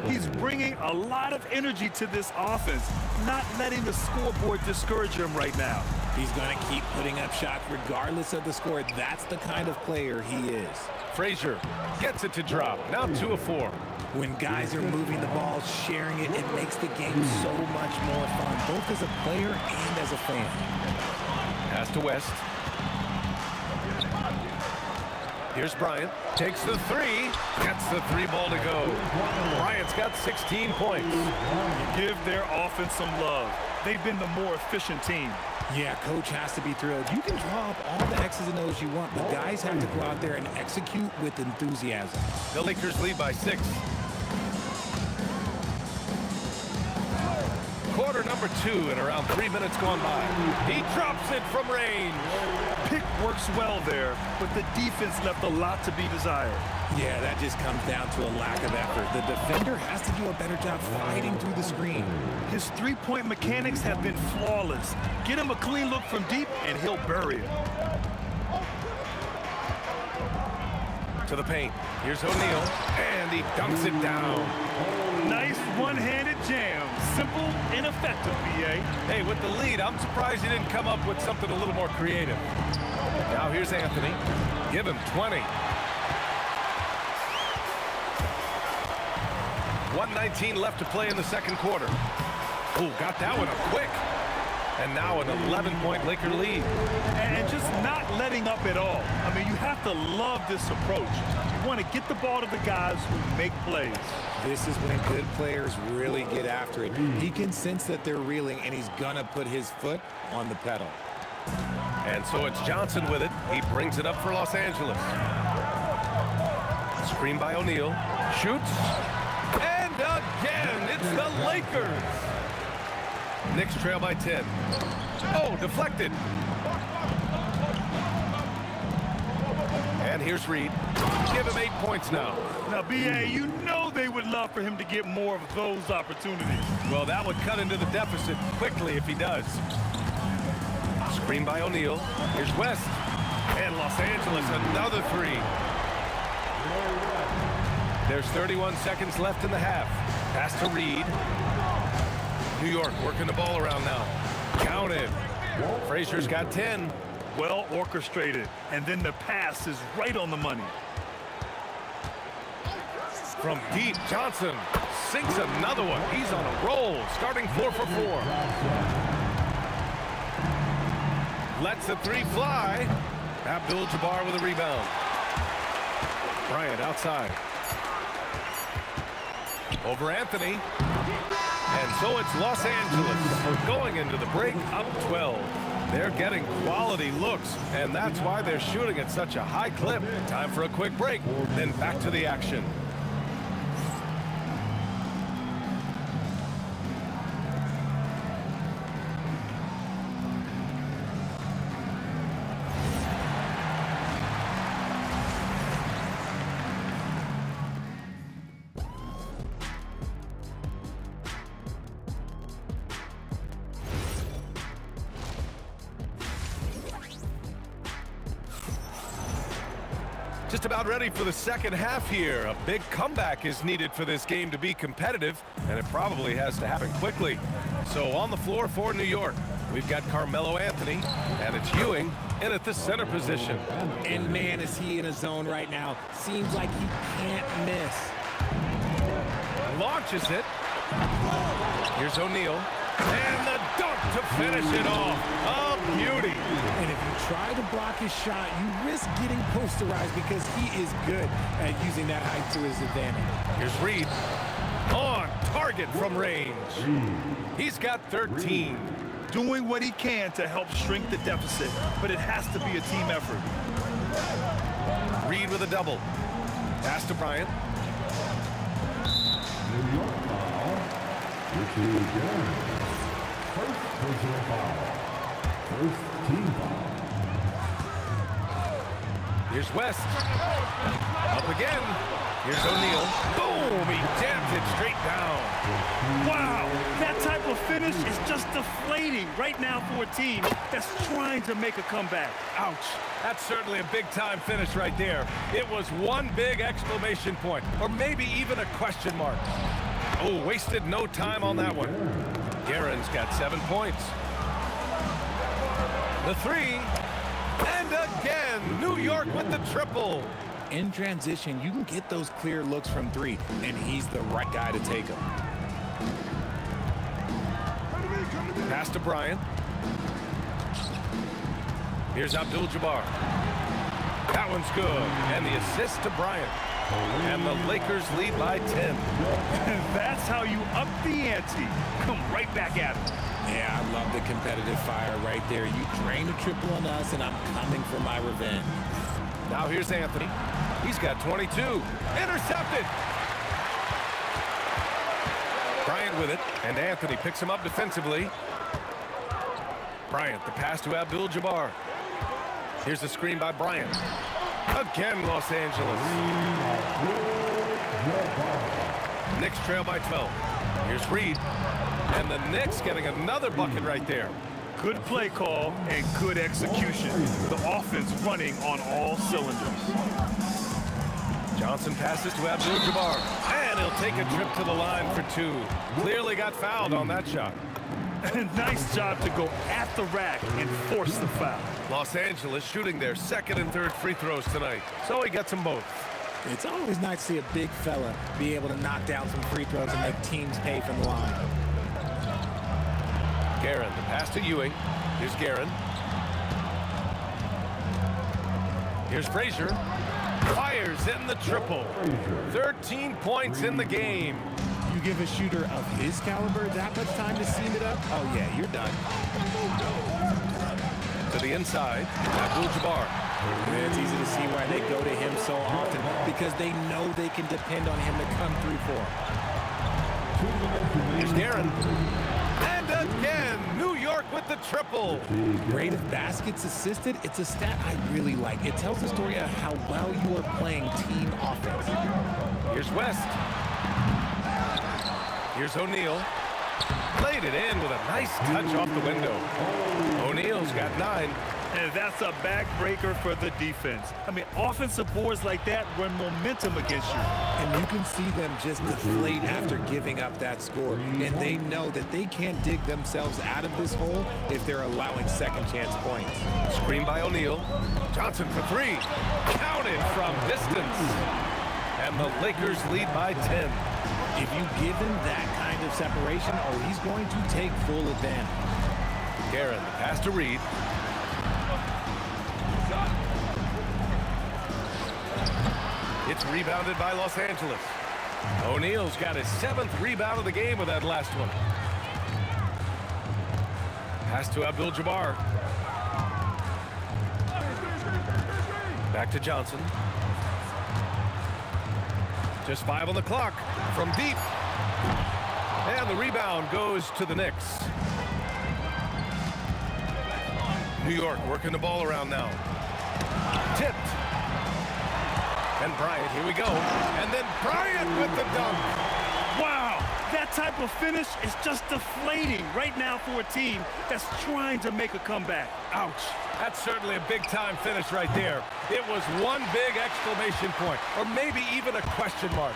He's bringing a lot of energy to this offense, not letting the scoreboard discourage him right now. He's going to keep putting up shots regardless of the score. That's the kind of player he is. Frazier gets it to drop. Now 2 of 4. When guys are moving the ball, sharing it, it makes the game so much more fun, both as a player and as a fan. Pass to West. Here's Bryant. Takes the three. Gets the three ball to go. Bryant's got 16 points. Give their offense some love. They've been the more efficient team. Yeah, coach has to be thrilled. You can draw up all the X's and O's you want, but guys have to go out there and execute with enthusiasm. The Lakers lead by 6. Quarter number 2 and around 3 minutes gone by. He drops it from range. Pick works well there, but the defense left a lot to be desired. Yeah, that just comes down to a lack of effort. The defender has to do a better job fighting through the screen. His three-point mechanics have been flawless. Get him a clean look from deep, and he'll bury it. To the paint. Here's O'Neal, and he dunks it down. Nice one-handed jam. Simple and effective, B.A. Hey, with the lead, I'm surprised he didn't come up with something a little more creative. Now here's Anthony. Give him 20. 1:19 left to play in the second quarter. Oh, got that one up quick. And now an 11-point Laker lead. And just not letting up at all. I mean, you have to love this approach. You want to get the ball to the guys who make plays. This is when good players really get after it. He can sense that they're reeling, and he's going to put his foot on the pedal. And so it's Johnson with it. He brings it up for Los Angeles. Screen by O'Neal. Shoots. And again, it's the Lakers. Knicks trail by 10. Oh, deflected. And here's Reed. Give him 8 points now. Now, B.A., you know they would love for him to get more of those opportunities. Well, that would cut into the deficit quickly if he does. Screen by O'Neal. Here's West. And Los Angeles, another three. There's 31 seconds left in the half. Pass to Reed. New York working the ball around now. Counted. Frazier's got 10. Well orchestrated. And then the pass is right on the money. From deep, Johnson sinks another one. He's on a roll, starting 4 for 4. Lets the three fly. Abdul-Jabbar with a rebound. Bryant outside. Over Anthony. And so it's Los Angeles going into the break up 12. They're getting quality looks, and that's why they're shooting at such a high clip. Time for a quick break, then back to the action. Just about ready for the second half here. A big comeback is needed for this game to be competitive, and it probably has to happen quickly. So on the floor for New York, we've got Carmelo Anthony, and it's Ewing in at the center position. And man, is he in a zone right now. Seems like he can't miss. Launches it. Here's O'Neal. And the dunk to finish it off. A beauty. And if you try to block his shot, you risk getting posterized because he is good at using that height to his advantage. Here's Reed. On target from range. He's got 13. Doing what he can to help shrink the deficit, but it has to be a team effort. Reed with a double. Pass to Bryant. New York foul. Richie Jones. First personal foul. First team foul. Here's West. Up again. Here's O'Neal. Boom! He jams it straight down. Wow! That type of finish is just deflating right now for a team that's trying to make a comeback. Ouch. That's certainly a big-time finish right there. It was one big exclamation point, or maybe even a question mark. Oh, wasted no time on that one. Guerin's got 7 points. The three. And again, New York with the triple. In transition, you can get those clear looks from three, and he's the right guy to take them. Pass to Bryant. Here's Abdul-Jabbar. That one's good. And the assist to Bryant. And the Lakers lead by 10. That's how you up the ante. Come right back at it. Yeah, I love the competitive fire right there. You drained a triple on us, and I'm coming for my revenge. Now here's Anthony. He's got 22. Intercepted. Bryant with it, and Anthony picks him up defensively. Bryant, the pass to Abdul-Jabbar. Here's the screen by Bryant. Again, Los Angeles. Knicks trail by 12. Here's Reed. And the Knicks getting another bucket right there. Good play call and good execution. The offense running on all cylinders. Johnson passes to Abdul-Jabbar. And he'll take a trip to the line for two. Clearly got fouled on that shot. Nice job to go at the rack and force the foul. Los Angeles shooting their second and third free throws tonight. So he gets them both. It's always nice to see a big fella be able to knock down some free throws and make teams pay from the line. Guerin, the pass to Ewing. Here's Guerin. Here's Frazier. Fires in the triple. 13 points in the game. You give a shooter of his caliber that much time to seam it up, oh yeah, you're done. To the inside, Abdul-Jabbar. It's easy to see why they go to him so often, because they know they can depend on him to come through for them. Here's Guerin. And again, New York with the triple. Rate of baskets assisted, it's a stat I really like. It tells the story of how well you are playing team offense. Here's West. Here's O'Neal. Played it in with a nice touch off the window. O'Neal's got 9. And that's a backbreaker for the defense. I mean, offensive boards like that run momentum against you. And you can see them just deflate after giving up that score. And they know that they can't dig themselves out of this hole if they're allowing second chance points. Screen by O'Neal. Johnson for 3. Counted from distance. And the Lakers lead by 10. If you give him that kind of separation, oh, he's going to take full advantage. Guerin, the pass to Reed. It's rebounded by Los Angeles. O'Neal's got his 7th rebound of the game with that last one. Pass to Abdul-Jabbar. Back to Johnson. Just 5 on the clock from deep. And the rebound goes to the Knicks. New York working the ball around now. Tipped. And Bryant, here we go. And then Bryant with the dunk. Wow, that type of finish is just deflating right now for a team that's trying to make a comeback. Ouch. That's certainly a big-time finish right there. It was one big exclamation point, or maybe even a question mark.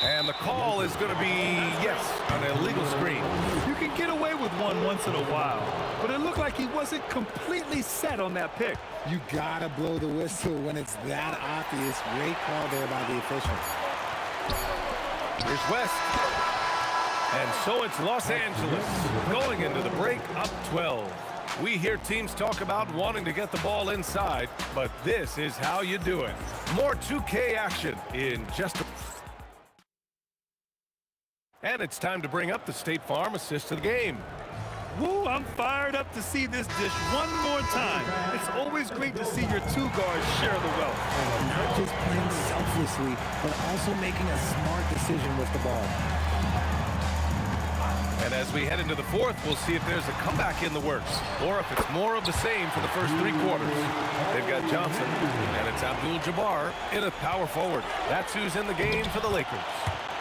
And the call is going to be, yes, an illegal screen. You can get away with one once in a while, but it looked like he wasn't completely set on that pick. You gotta blow the whistle when it's that obvious. Great call there by the officials. Here's West. And so it's Los Angeles going into the break up 12. We hear teams talk about wanting to get the ball inside, but this is how you do it. More 2K action in just a... And it's time to bring up the State Farm assist of the game. Woo, I'm fired up to see this dish one more time. It's always great to see your two guards share the wealth. Not just playing selflessly, but also making a smart decision with the ball. And as we head into the fourth, we'll see if there's a comeback in the works, or if it's more of the same for the first 3 quarters. They've got Johnson, and it's Abdul-Jabbar in a power forward. That's who's in the game for the Lakers.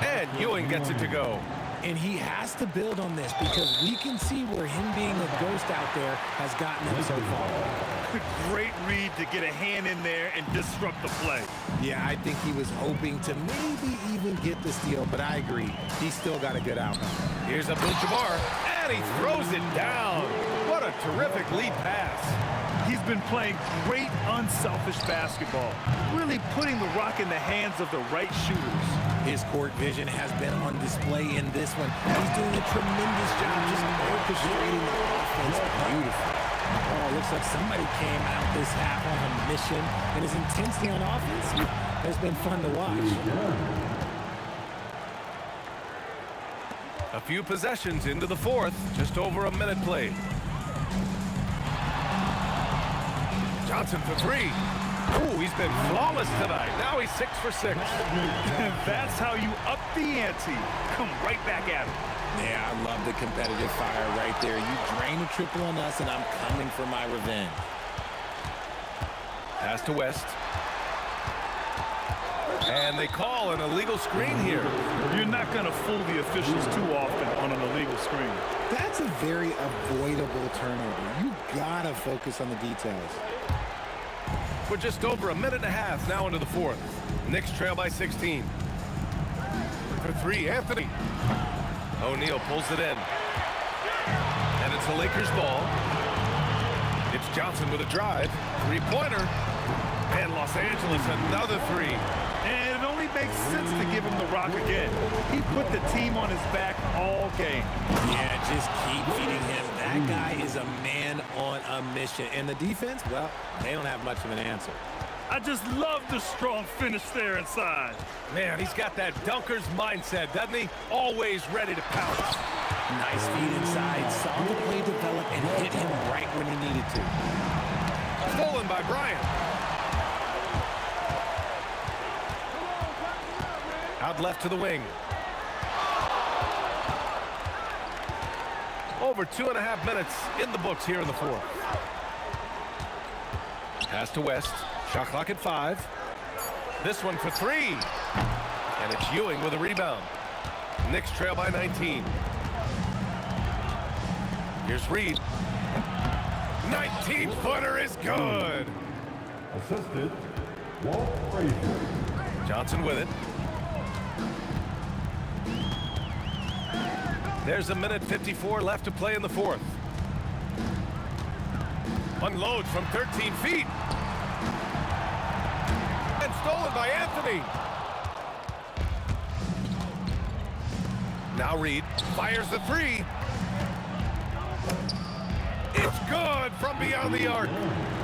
And Ewing gets it to go. And he has to build on this because we can see where him being a ghost out there has gotten him so far. Great read to get a hand in there and disrupt the play. Yeah, I think he was hoping to maybe even get the steal, but I agree. He's still got a good outcome. Here's Abdul-Jabbar, and he throws it down. What a terrific lead pass. He's been playing great, unselfish basketball, really putting the rock in the hands of the right shooters. His court vision has been on display in this one. He's doing a tremendous job just orchestrating the offense beautifully. Oh, looks like somebody came out this half on a mission, and his intensity on offense has been fun to watch. A few possessions into the fourth, just over a minute played. Johnson for three. Ooh, he's been flawless tonight. Now he's 6 for 6. That's how you up the ante. Come right back at him. Yeah, I love the competitive fire right there. You drain a triple on us, and I'm coming for my revenge. Pass to West. And they call an illegal screen here. You're not going to fool the officials too often on an illegal screen. That's a very avoidable turnover. You gotta focus on the details. We're just over a minute and a half now into the fourth. Knicks trail by 16. For three, Anthony. O'Neal pulls it in. And it's the Lakers ball. It's Johnson with a drive. Three-pointer. And Los Angeles another three. And it only makes sense to give him the rock again. He put the team on his back all game. Yeah, just keep feeding him. That guy is a man on a mission. And the defense, well, they don't have much of an answer. I just love the strong finish there inside. Man, he's got that dunker's mindset, doesn't he? Always ready to pounce. Nice feed inside. Saw the play develop and hit him right when he needed to. Stolen by Bryant. Out left to the wing. Over 2.5 minutes in the books here in the fourth. Pass to West. Shot clock at 5. This one for three. And it's Ewing with a rebound. Knicks trail by 19. Here's Reed. 19-footer is good. Assisted, Walt Frazier. Johnson with it. There's a minute 54 left to play in the fourth. Unload from 13 feet. And stolen by Anthony. Now Reed fires the three. It's good from beyond the arc.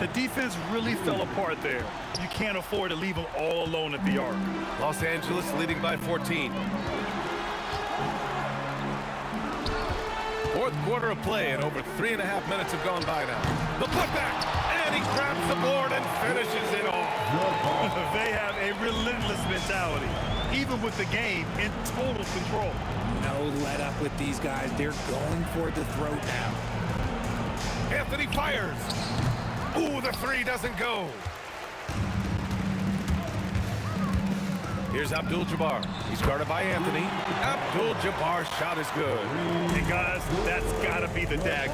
The defense really fell apart there. You can't afford to leave them all alone at the arc. Los Angeles leading by 14. Fourth quarter of play, and over 3.5 minutes have gone by now. The putback, and he grabs the board and finishes it off. They have a relentless mentality, even with the game in total control. No let up with these guys. They're going for the throat now. Anthony fires. Ooh, the three doesn't go. Here's Abdul-Jabbar. He's guarded by Anthony. Abdul-Jabbar's shot is good. Hey, guys, that's got to be the dagger.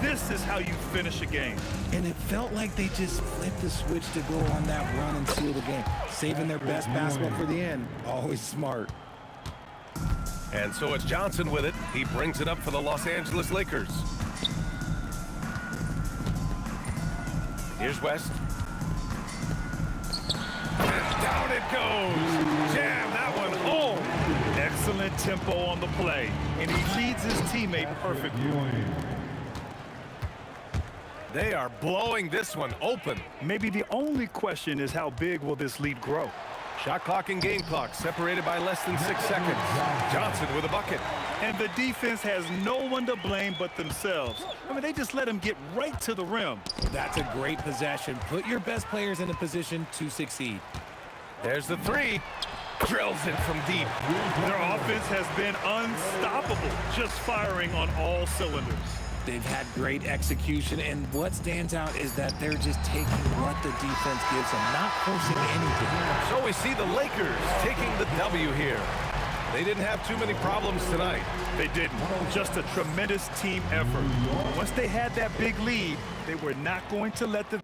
This is how you finish a game. And it felt like they just flipped the switch to go on that run and seal the game. Saving their best basketball for the end. Always smart. And so it's Johnson with it. He brings it up for the Los Angeles Lakers. Here's West. And down it goes. Jam that one home. Excellent tempo on the play, and he leads his teammate perfectly. They are blowing this one open. Maybe the only question is how big will this lead grow? Shot clock and game clock separated by less than 6 seconds. Johnson with a bucket. And the defense has no one to blame but themselves. I mean, they just let him get right to the rim. That's a great possession. Put your best players in a position to succeed. There's the three. Drills it from deep. Their offense has been unstoppable, just firing on all cylinders. They've had great execution, and what stands out is that they're just taking what the defense gives them, not forcing anything. So we see the Lakers taking the W here. They didn't have too many problems tonight. They didn't. Just a tremendous team effort. Once they had that big lead, they were not going to let the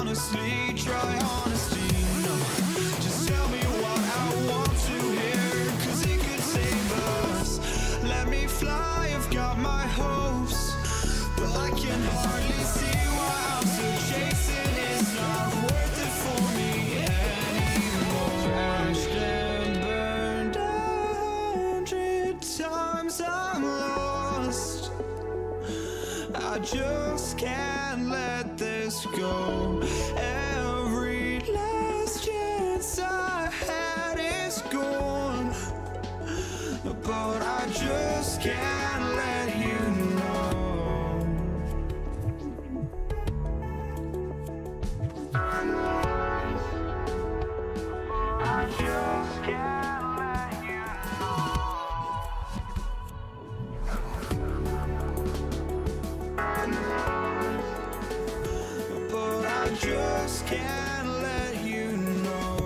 honestly, try honesty. No, just tell me what I want to hear, 'cause it could save us. Let me fly, I've got my hopes, but I can hardly see why I'm still chasing. It's not worth it for me anymore. Crashed and burned 100 times, I'm lost. I just can't let this go. Every last chance I had is gone, but I just can't let you know. I just can't let you know. But I just can't let you know.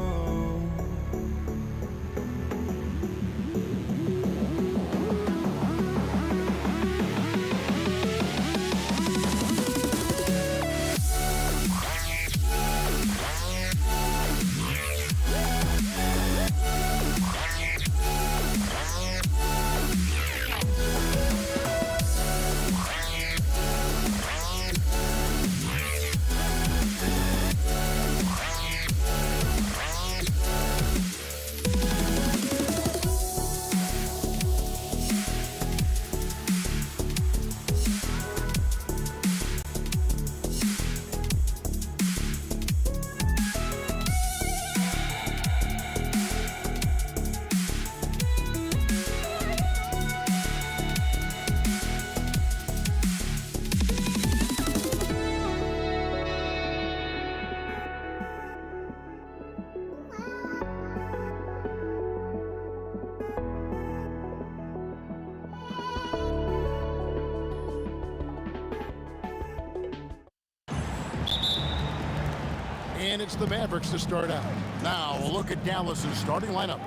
And it's the Mavericks to start out. Now, we'll look at Dallas's starting lineup.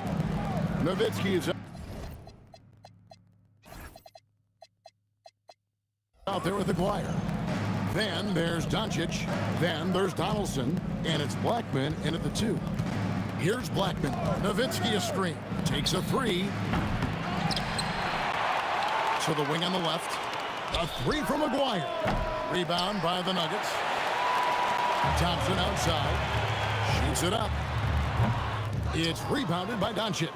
Nowitzki is out there with Aguirre. Then there's Doncic. Then there's Donaldson. And it's Blackman in at the 2. Here's Blackman. Nowitzki a screen. Takes a 3. To the wing on the left. A 3 from Aguirre. Rebound by the Nuggets. Thompson outside. Shoots it up. It's rebounded by Doncic.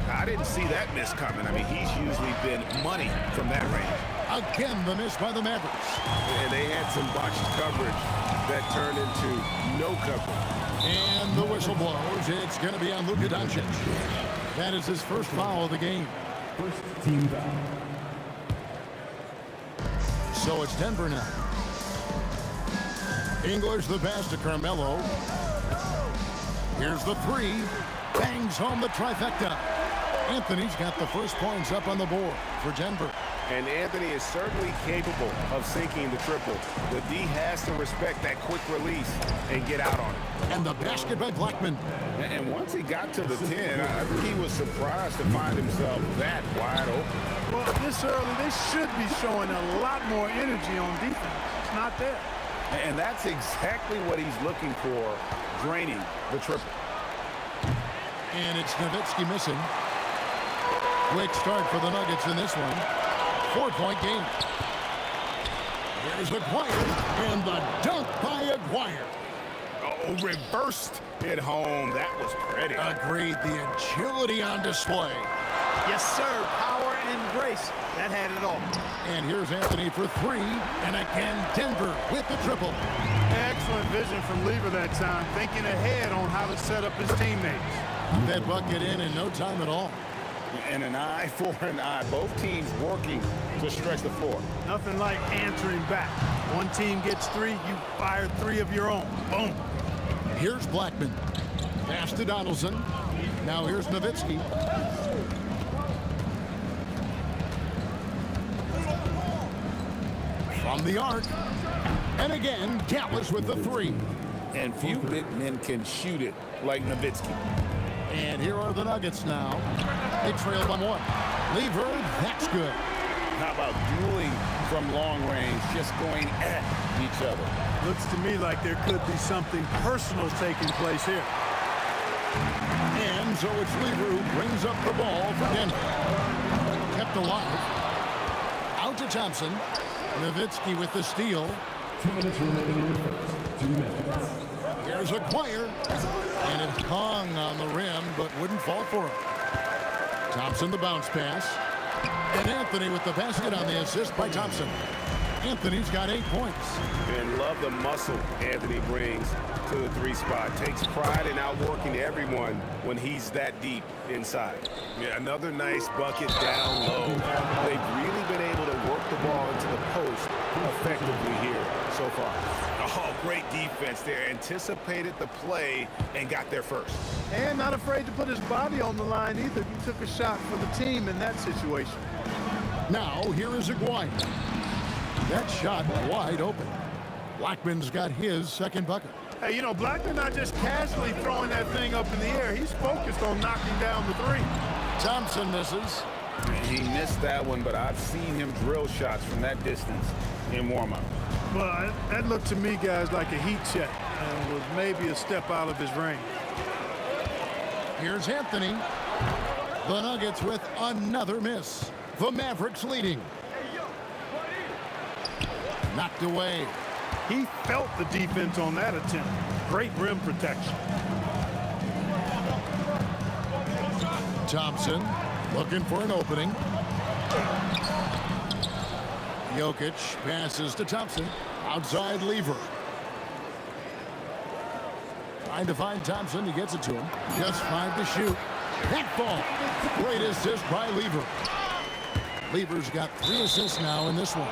I didn't see that miss coming. I mean, he's usually been money from that range. Again, the miss by the Mavericks. And they had some botched coverage that turned into no coverage. And the whistle blows. It's going to be on Luka Doncic. That is his first foul of the game. First team foul. So it's Denver now. English the pass to Carmelo. Here's the 3. Bangs home the trifecta. Anthony's got the first points up on the board for Denver. And Anthony is certainly capable of sinking the triple. The D has to respect that quick release and get out on it. And the basket by Blackman. And once he got to the 10, I think he was surprised to find himself that wide open. Well, this early, they should be showing a lot more energy on defense. It's not there. And that's exactly what he's looking for, draining the triple. And it's Nowitzki missing. Quick start for the Nuggets in this one. 4-point game. Here's Aguirre, and the dunk by Aguirre. Oh, reversed it home. That was pretty. Agreed. The agility on display. Yes, sir. Power and grace. That had it all. And here's Anthony for 3. And again, Denver with the triple. Excellent vision from Lever that time, thinking ahead on how to set up his teammates. That bucket in no time at all. And an eye for an eye. Both teams working to stretch the floor. Nothing like answering back. One team gets 3, you fire 3 of your own. Boom. Here's Blackman. Pass to Donaldson. Now here's Nowitzki. From the arc. And again, Dallas with the 3. And few big men can shoot it like Nowitzki. And here are the Nuggets now. They trail by 1. Lever, that's good. How about dueling from long range, just going at each other? Looks to me like there could be something personal taking place here. And so it's Lever who brings up the ball for Denver. Kept alive. Out to Thompson. Nowitzki with the steal. 2 minutes remaining. 2 minutes. Here's a Acquire. And it hung on the rim, but wouldn't fall for him. Thompson the bounce pass. And Anthony with the basket on the assist by Thompson. Anthony's got 8 points. And love the muscle Anthony brings to the 3 spot. Takes pride in outworking everyone when he's that deep inside. Yeah, another nice bucket down low. They've really been able to work the ball into the post effectively here so far. Oh, great defense there. Anticipated the play and got there first. And not afraid to put his body on the line either. He took a shot for the team in that situation. Now, here is Aguirre. That shot wide open. Blackman's got his second bucket. Hey, you know, Blackman not just casually throwing that thing up in the air. He's focused on knocking down the 3. Thompson misses. He missed that one, but I've seen him drill shots from that distance in warm-up. Well, that looked to me, guys, like a heat check and was maybe a step out of his range. Here's Anthony. The Nuggets with another miss. The Mavericks leading. Knocked away. He felt the defense on that attempt. Great rim protection. Thompson looking for an opening. Jokic passes to Thompson. Outside Lever. Trying to find Thompson. He gets it to him. Just 5 to shoot. That ball. Great assist by Lever. Lever's got 3 assists now in this one.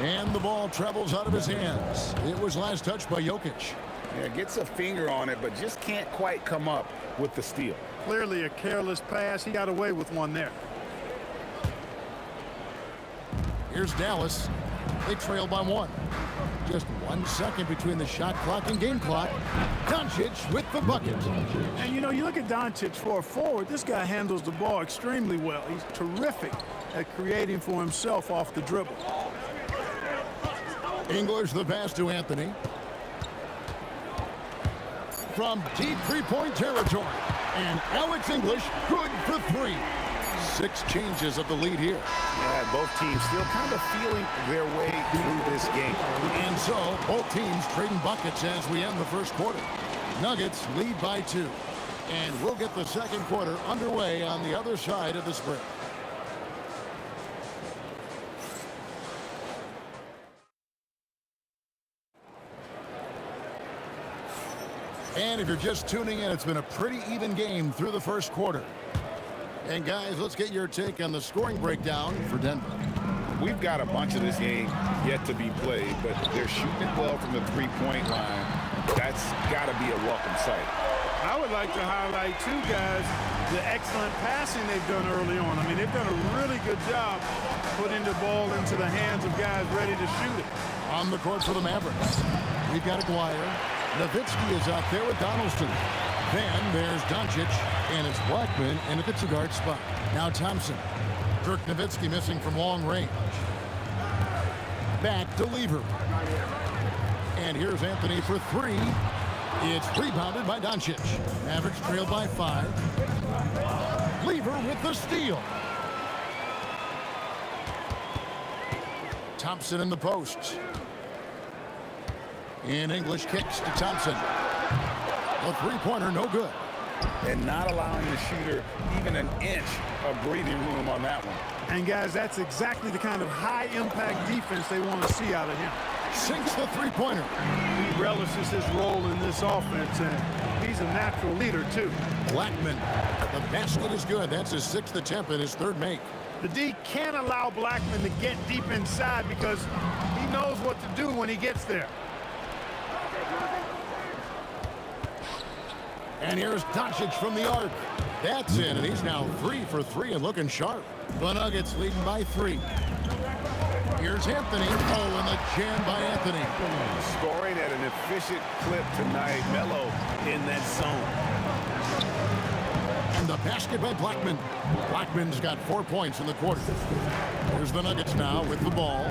And the ball travels out of his hands. It was last touched by Jokic. Yeah, gets a finger on it, but just can't quite come up with the steal. Clearly a careless pass. He got away with one there. Here's Dallas. They trail by 1. Just 1 second between the shot clock and game clock. Doncic with the bucket. And, you know, you look at Doncic for a forward. This guy handles the ball extremely well. He's terrific at creating for himself off the dribble. English the pass to Anthony. From deep 3-point territory. And Alex English good for 3. 6 changes of the lead here. Yeah, both teams still kind of feeling their way through this game. And so both teams trading buckets as we end the first quarter. Nuggets lead by 2. And we'll get the second quarter underway on the other side of this break. And if you're just tuning in, it's been a pretty even game through the first quarter. And guys, let's get your take on the scoring breakdown for Denver. We've got a bunch of this game yet to be played, but they're shooting it well from the 3-point line. That's got to be a welcome sight. I would like to highlight, too, guys, the excellent passing they've done early on. I mean, they've done a really good job putting the ball into the hands of guys ready to shoot it. On the court for the Mavericks, we've got Aguirre. Nowitzki is out there with Donaldson. Then there's Doncic, and it's Blackman in at the guard spot. Now Thompson. Dirk Nowitzki missing from long range. Back to Lever. And here's Anthony for 3. It's rebounded by Doncic. Mavericks trail by 5. Lever with the steal. Thompson in the post. In English kicks to Thompson. A 3-pointer, no good. And not allowing the shooter even an inch of breathing room on that one. And, guys, that's exactly the kind of high-impact defense they want to see out of him. Sinks the 3-pointer. He relishes his role in this offense, and he's a natural leader, too. Blackman. The basket is good. That's his 6th attempt and his 3rd make. The D can't allow Blackman to get deep inside because he knows what to do when he gets there. And here's Doncic from the arc. That's in, and he's now 3 for 3 and looking sharp. The Nuggets leading by 3. Here's Anthony. Oh, and the jam by Anthony. Scoring at an efficient clip tonight. Melo in that zone. And the basket by Blackman. Blackman's got 4 points in the quarter. Here's the Nuggets now with the ball.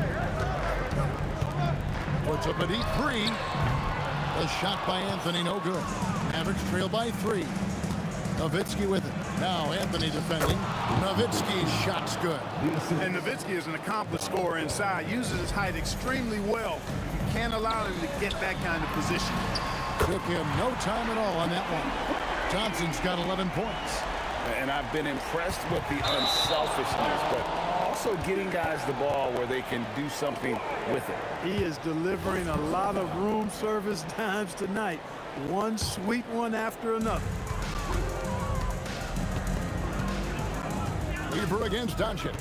Puts up a deep three. A shot by Anthony, no good. Mavericks trail by 3. Nowitzki with it. Now Anthony defending. Nowitzki's shot's good. And Nowitzki is an accomplished scorer inside. Uses his height extremely well. You can't allow him to get that kind of position. Took him no time at all on that one. Johnson's got 11 points. And I've been impressed with the unselfishness, but also getting guys the ball where they can do something with it. He is delivering a lot of room service times tonight. One sweet one after another. Weaver against Doncic.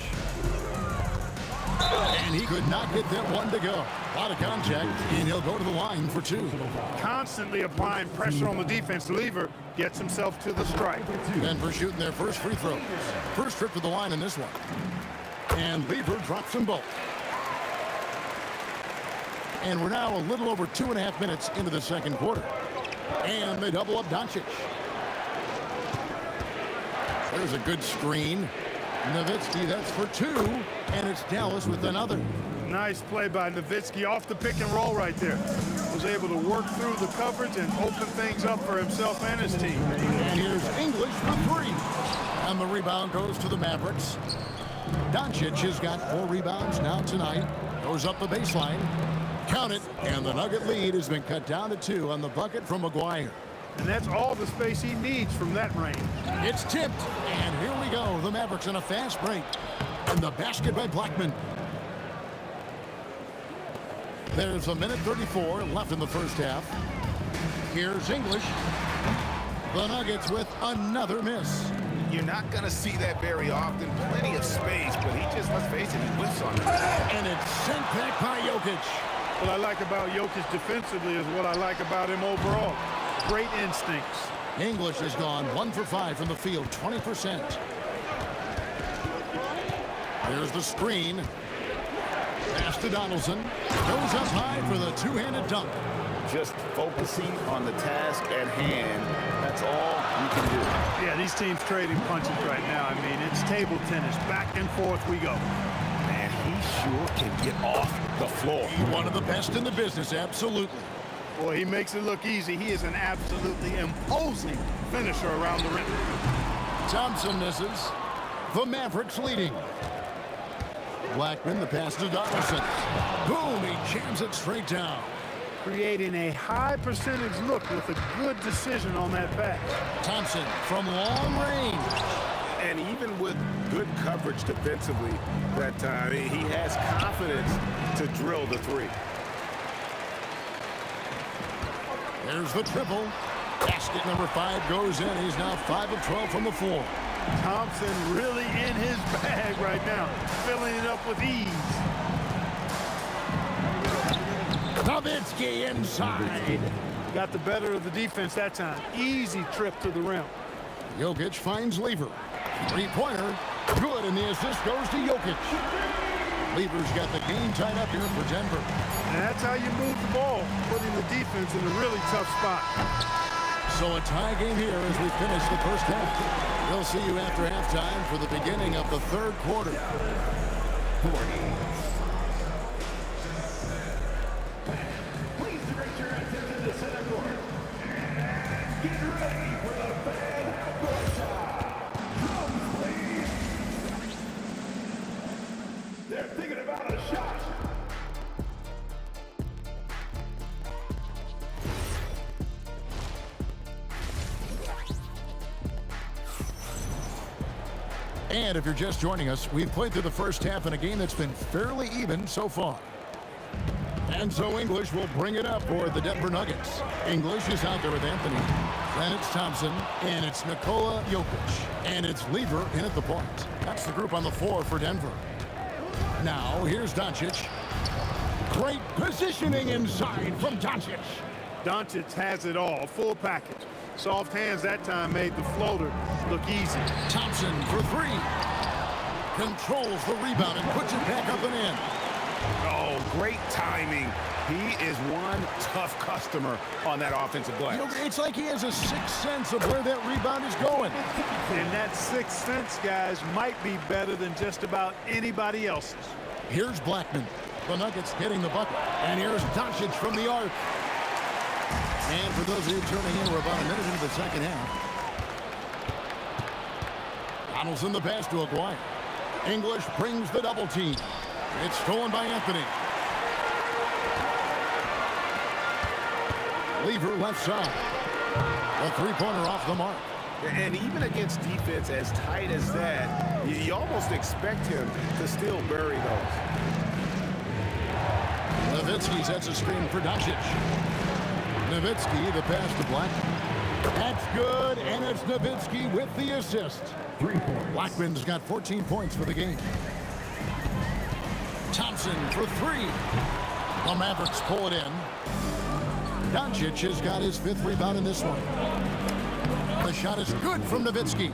And he could not get that one to go. A lot of contact, and he'll go to the line for 2. Constantly applying pressure on the defense. Lever gets himself to the strike. Denver shooting their first free throws. First trip to the line in this one. And Lever drops them both. And we're now a little over 2.5 minutes into the second quarter. And they double up Doncic. There's a good screen. Nowitzki, that's for 2. And it's Dallas with another. Nice play by Nowitzki off the pick and roll right there. Was able to work through the coverage and open things up for himself and his team. And here's English for 3. And the rebound goes to the Mavericks. Doncic has got 4 rebounds now tonight. Goes up the baseline. Count it. And the Nugget lead has been cut down to 2 on the bucket from McGuire. And that's all the space he needs from that range. It's tipped. And here we go. The Mavericks in a fast break. And the basket by Blackman. There's a minute 34 left in the first half. Here's English. The Nuggets with another miss. You're not going to see that very often. Plenty of space, but he just, let's face it, he whiffs on it. And it's sent back by Jokic. What I like about Jokic defensively is what I like about him overall. Great instincts. English has gone 1 for 5 from the field, 20%. There's the screen. Pass to Donaldson. Goes up high for the two-handed dunk. Just focusing on the task at hand. That's all you can do. Yeah, these teams trading punches right now. I mean, it's table tennis. Back and forth we go. Man, he sure can get off the floor. One of the best in the business, absolutely. Boy, he makes it look easy. He is an absolutely imposing finisher around the rim. Thompson misses. The Mavericks leading. Blackman, the pass to Donaldson. Boom, he jams it straight down. Creating a high percentage look with a good decision on that pass. Thompson from long range. And even with good coverage defensively that time, he has confidence to drill the 3. There's the triple. Basket number 5 goes in. He's now 5 of 12 from the floor. Thompson really in his bag right now, filling it up with ease. Nowitzki inside. Got the better of the defense that time. Easy trip to the rim. Jokic finds Lever. Three-pointer. Good, and the assist goes to Jokic. Lever's got the game tied up here for Denver. And that's how you move the ball, putting the defense in a really tough spot. So a tie game here as we finish the first half. We'll see you after halftime for the beginning of the third quarter. Please direct your attention to the center court. Get ready for the fan Barca. Drums, please. They're thinking about a shot. And if you're just joining us, we've played through the first half in a game that's been fairly even so far. And so English will bring it up for the Denver Nuggets. English is out there with Anthony. Then it's Thompson, and it's Nikola Jokic. And it's Lever in at the point. That's the group on the floor for Denver. Now, here's Doncic. Great positioning inside from Doncic. Doncic has it all, full package. Soft hands that time made the floater look easy. Thompson for 3. Controls the rebound and puts it back up and in. Oh, great timing. He is one tough customer on that offensive glass. You know, it's like he has a sixth sense of where that rebound is going. And that sixth sense, guys, might be better than just about anybody else's. Here's Blackman. The Nuggets getting the bucket. And here's Doncic from the arc. And for those of you turning in, we're about a minute into the second half. Donaldson the pass to Aguirre. English brings the double team. It's stolen by Anthony. Lever left side. A three-pointer off the mark. And even against defense as tight as that, you almost expect him to still bury those. Nowitzki sets a screen for Doncic. Nowitzki, the pass to Black. That's good, and it's Nowitzki with the assist. 3 points. Blackman's got 14 points for the game. Thompson for three. The Mavericks pull it in. Doncic has got his 5th rebound in this one. The shot is good from Nowitzki.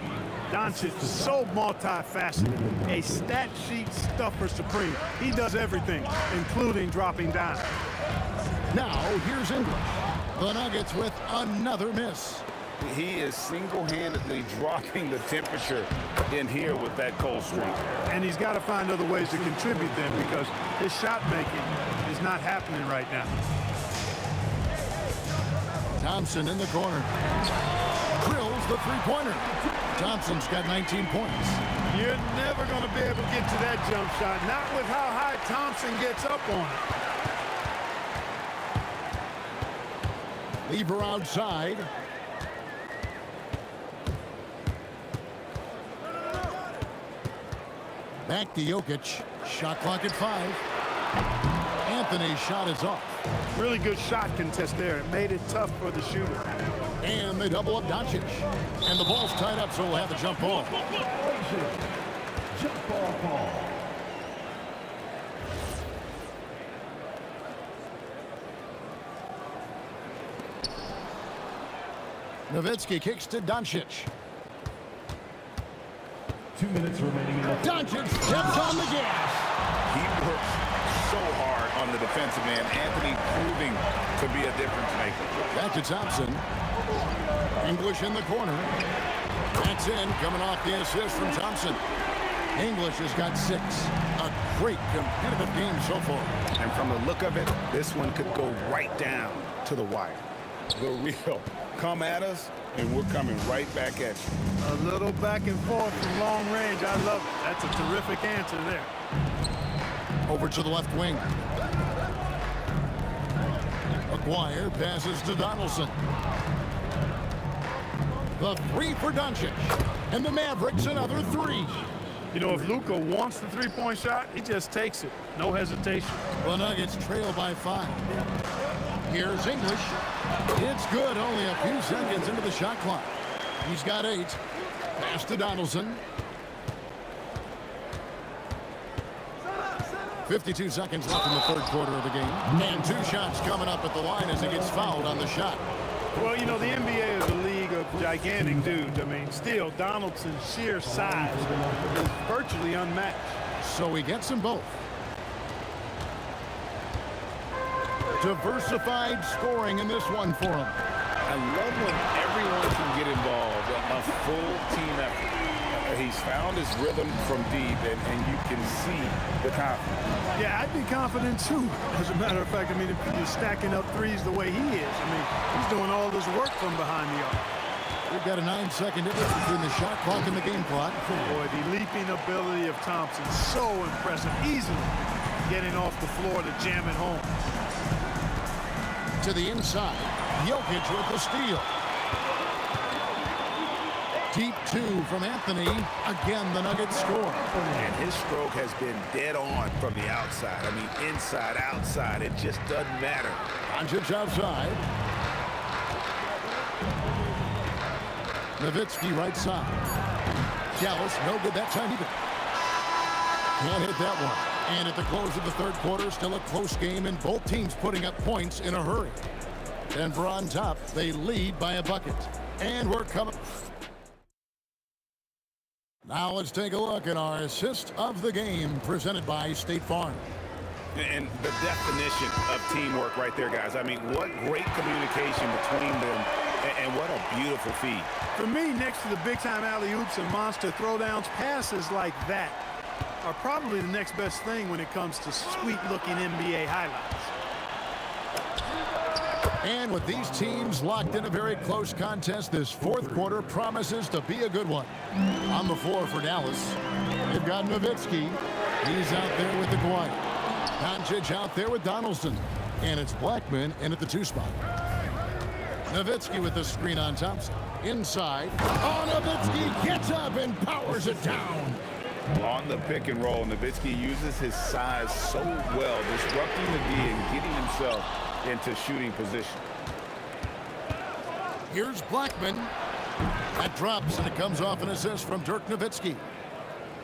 Doncic is so multifaceted, a stat sheet stuffer supreme. He does everything, including dropping down. Now, here's English. The Nuggets with another miss. He is single-handedly dropping the temperature in here with that cold streak. And he's got to find other ways to contribute then, because his shot making is not happening right now. Thompson in the corner. Drills the three-pointer. Thompson's got 19 points. You're never going to be able to get to that jump shot, not with how high Thompson gets up on it. Lever outside. Back to Jokic. Shot clock at 5. Anthony's shot is off. Really good shot contest there. It made it tough for the shooter. And they double up Doncic. And the ball's tied up, so we'll have a jump ball. Jump ball call. Nowitzki kicks to Doncic. 2 minutes remaining in the Doncic steps on the gas. He works so hard on the defensive end. Anthony proving to be a difference maker. Back to Thompson. English in the corner. That's in, coming off the assist from Thompson. English has got 6. A great competitive game so far. And from the look of it, this one could go right down to the wire. The real come at us, and we're coming right back at you. A little back and forth from long range. I love it. That's a terrific answer there. Over to the left wing. Aguirre passes to Donaldson. The three for Doncic. And the Mavericks another 3. You know, if Luka wants the three-point shot, he just takes it. No hesitation. The Nuggets trail by 5. Here's English. It's good, only a few seconds into the shot clock. He's got 8. Pass to Donaldson. 52 seconds left in the third quarter of the game. And 2 shots coming up at the line as he gets fouled on the shot. Well, you know, the NBA is a league of gigantic dudes. I mean, still, Donaldson's sheer size is virtually unmatched. So he gets them both. Diversified scoring in this one for him. I love when everyone can get involved, a full team effort. He's found his rhythm from deep, and you can see the confidence. Yeah, I'd be confident too. As a matter of fact, I mean, if he's stacking up threes the way he is, I mean, he's doing all this work from behind the arc. We've got a 9-second difference between the shot clock and the game clock. Boy, the leaping ability of Thompson, so impressive. Easily getting off the floor to jam it home. To the inside, Jokic with the steal. Deep 2 from Anthony. Again, the Nuggets score. And his stroke has been dead on from the outside. I mean, inside, outside, it just doesn't matter. Doncic outside. Nowitzki right side. Dallas, no good that time either. Can't hit that one. And at the close of the third quarter, still a close game, and both teams putting up points in a hurry. Denver on top. They lead by a bucket. And we're coming. Now let's take a look at our assist of the game presented by State Farm. And the definition of teamwork right there, guys. I mean, what great communication between them, and what a beautiful feed. For me, next to the big-time alley-oops and monster throwdowns, passes like that are probably the next best thing when it comes to sweet-looking NBA highlights. And with these teams locked in a very close contest, this fourth quarter promises to be a good one. On the floor for Dallas, they've got Nowitzki. He's out there with the Kawhi. Doncic out there with Donaldson. And it's Blackman in at the 2 spot. Nowitzki with the screen on Thompson. Inside. Oh, Nowitzki gets up and powers it down. On the pick and roll, Nowitzki uses his size so well, disrupting the D and getting himself into shooting position. Here's Blackman. That drops, and it comes off an assist from Dirk Nowitzki.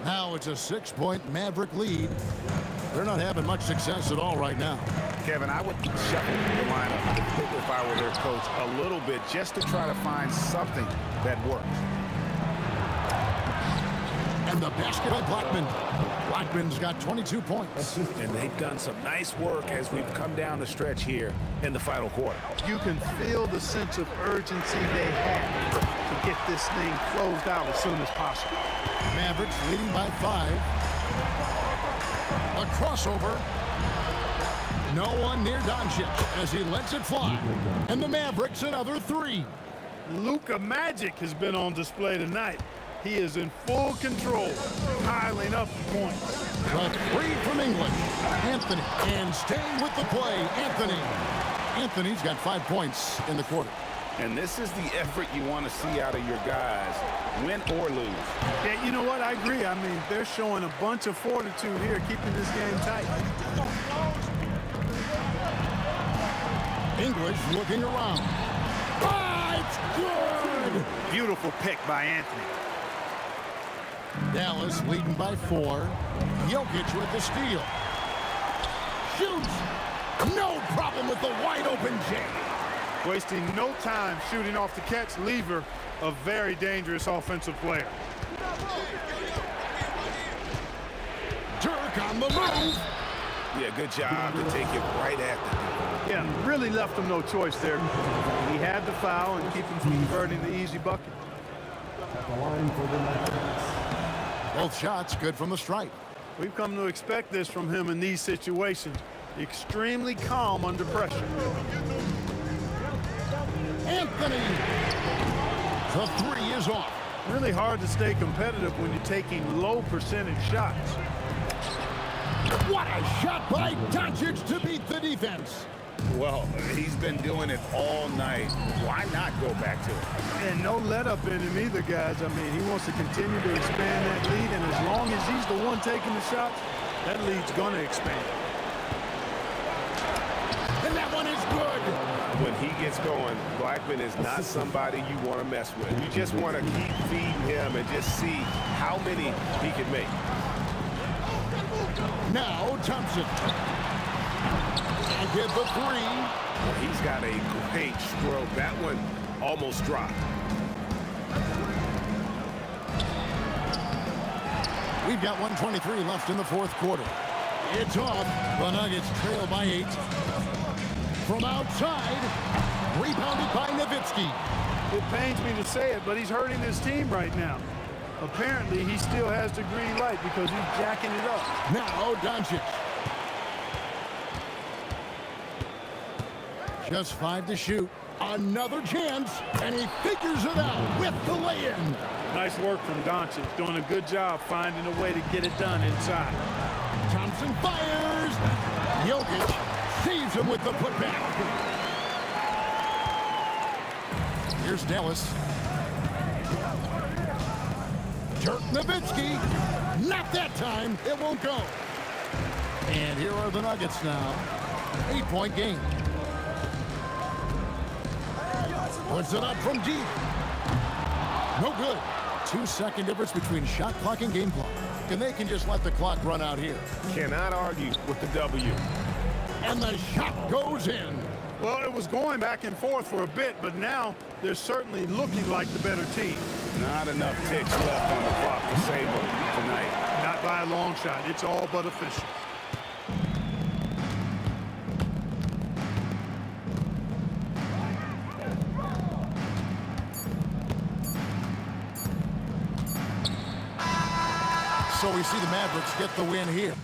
Now it's a 6-point Maverick lead. They're not having much success at all right now. Kevin, I would shuffle the lineup if I were their coach a little bit just to try to find something that works. And the basket by Blackman. Blackman's got 22 points. And they've done some nice work as we've come down the stretch here in the final quarter. You can feel the sense of urgency they have to get this thing closed out as soon as possible. Mavericks leading by 5. A crossover. No one near Doncic as he lets it fly. And the Mavericks another 3. Luka Magic has been on display tonight. He is in full control, piling up points. The 3 from English. Anthony. And staying with the play, Anthony. Anthony's got 5 points in the quarter. And this is the effort you want to see out of your guys, win or lose. Yeah, you know what? I agree. I mean, they're showing a bunch of fortitude here, keeping this game tight. English looking around. It's good! Beautiful pick by Anthony. Dallas leading by 4. Jokic with the steal. Shoots! No problem with the wide open J. Wasting no time shooting off the catch. Lever, a very dangerous offensive player. Dirk on the move. Yeah, good job to take it right at the Yeah, really left him no choice there. He had the foul and keep him from converting the easy bucket. Both shots good from the stripe. We've come to expect this from him in these situations. Extremely calm under pressure. Anthony. The 3 is off. Really hard to stay competitive when you're taking low percentage shots. What a shot by Doncic to beat the defense. Well, he's been doing it all night. Why not go back to it? And no let up in him either, guys. I mean, he wants to continue to expand that lead, and as long as he's the one taking the shots, that lead's going to expand. And that one is good. When he gets going, Blackman is not somebody you want to mess with. You just want to keep feeding him and just see how many he can make. Now Thompson. And give the 3. Well, he's got a great stroke. That one almost dropped. We've got 1:23 left in the fourth quarter. It's off. The Nuggets trail by 8. From outside, rebounded by Nowitzki. It pains me to say it, but he's hurting his team right now. Apparently, he still has the green light because he's jacking it up. Now Doncic. Just 5 to shoot. Another chance, and he figures it out with the lay-in. Nice work from Doncic, doing a good job finding a way to get it done inside. Thompson fires. Jokic saves him with the putback. Here's Dallas. Dirk Nowitzki. Not that time. It won't go. And here are the Nuggets now. 8-point game. Puts it up from deep. No good. 2-second difference between shot clock and game clock. And they can just let the clock run out here. Cannot argue with the W. And the shot goes in. Well, it was going back and forth for a bit, but now they're certainly looking like the better team. Not enough ticks left on the clock to save them tonight. Not by a long shot. It's all but official. So we see the Mavericks get the win here.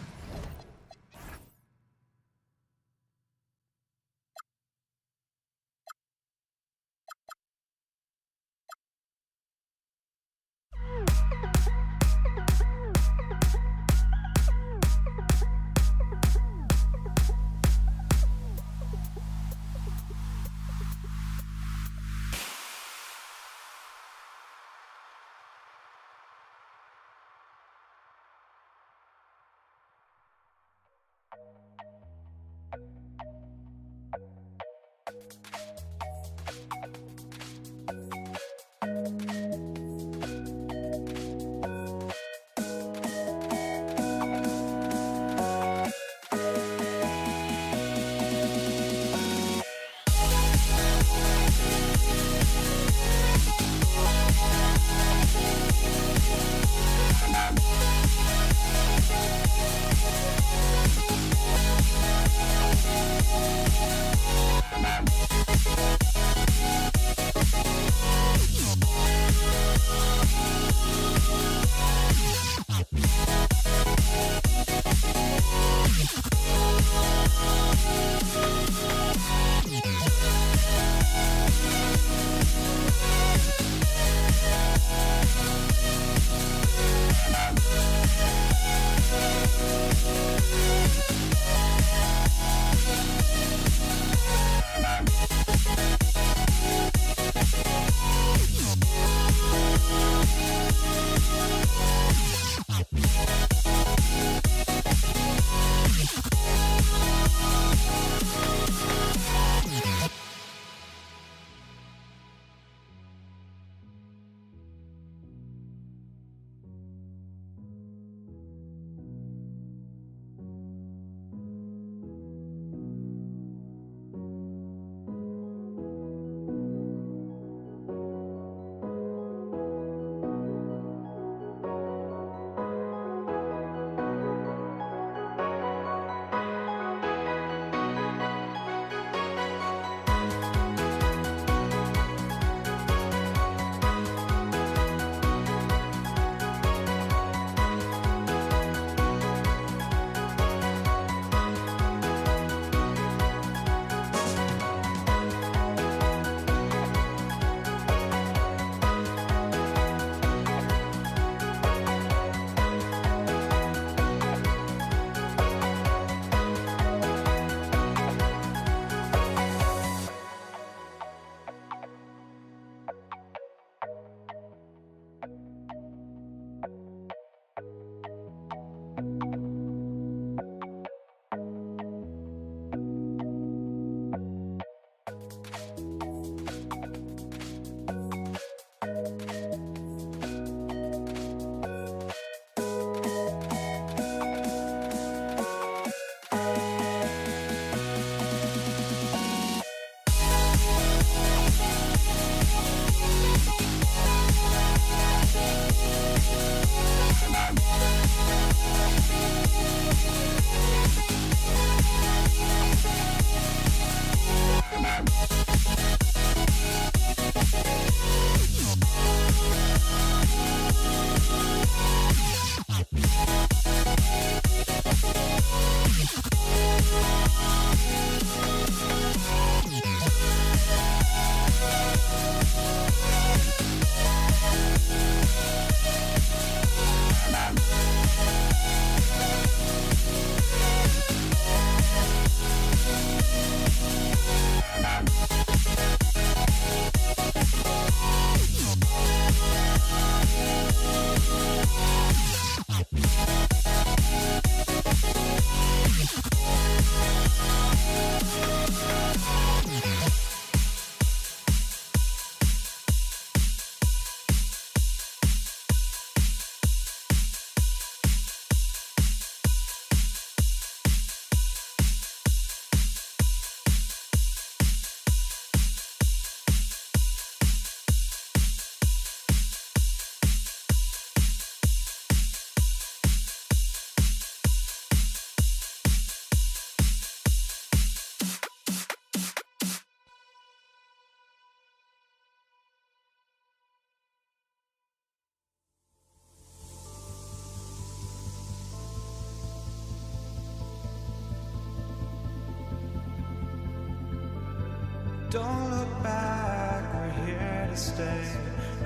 Don't look back, we're here to stay.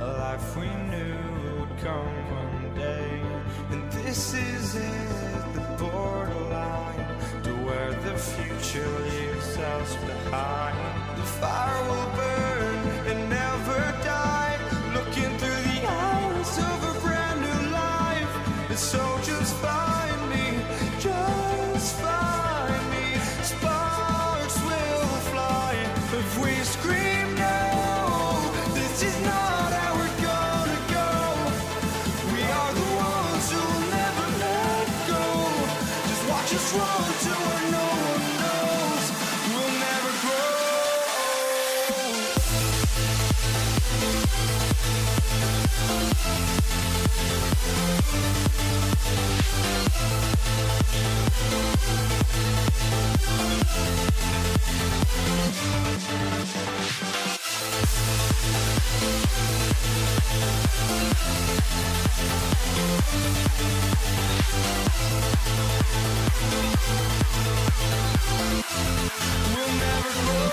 A life we knew would come one day. And this is it, the borderline to where the future leaves us behind. The fire will burn and never die, looking through the eyes of a brand new life. And so just find me, just find me. Sparks will fly if we scream no. This is not how we're gonna go. We are the ones who will never let go. Just watch us run to where no one knows. We'll never grow. We'll never grow.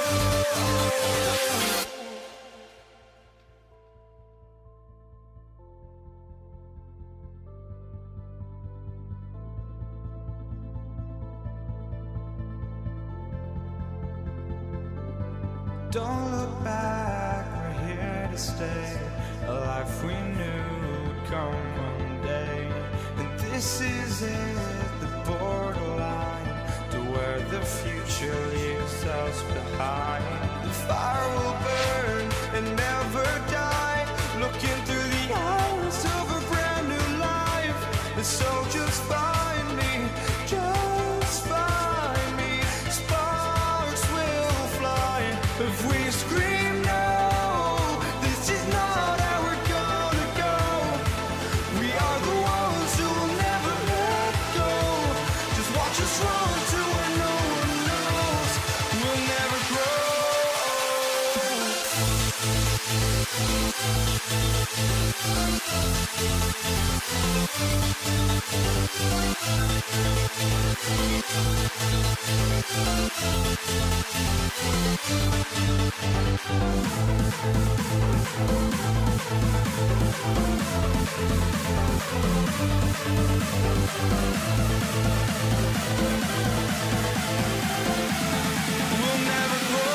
Don't look back, we're here to stay. A life we knew would come one day. And this is it, the borderline to where the future leaves us behind. The fire will burn and never die, looking through the eyes of a brand new life. And so just find me, just find me. Sparks will fly if we scream no. This is not how we're gonna go. We are the ones who will never let go. Just watch us run to where no one knows. We'll never grow. We'll never grow. We'll never grow.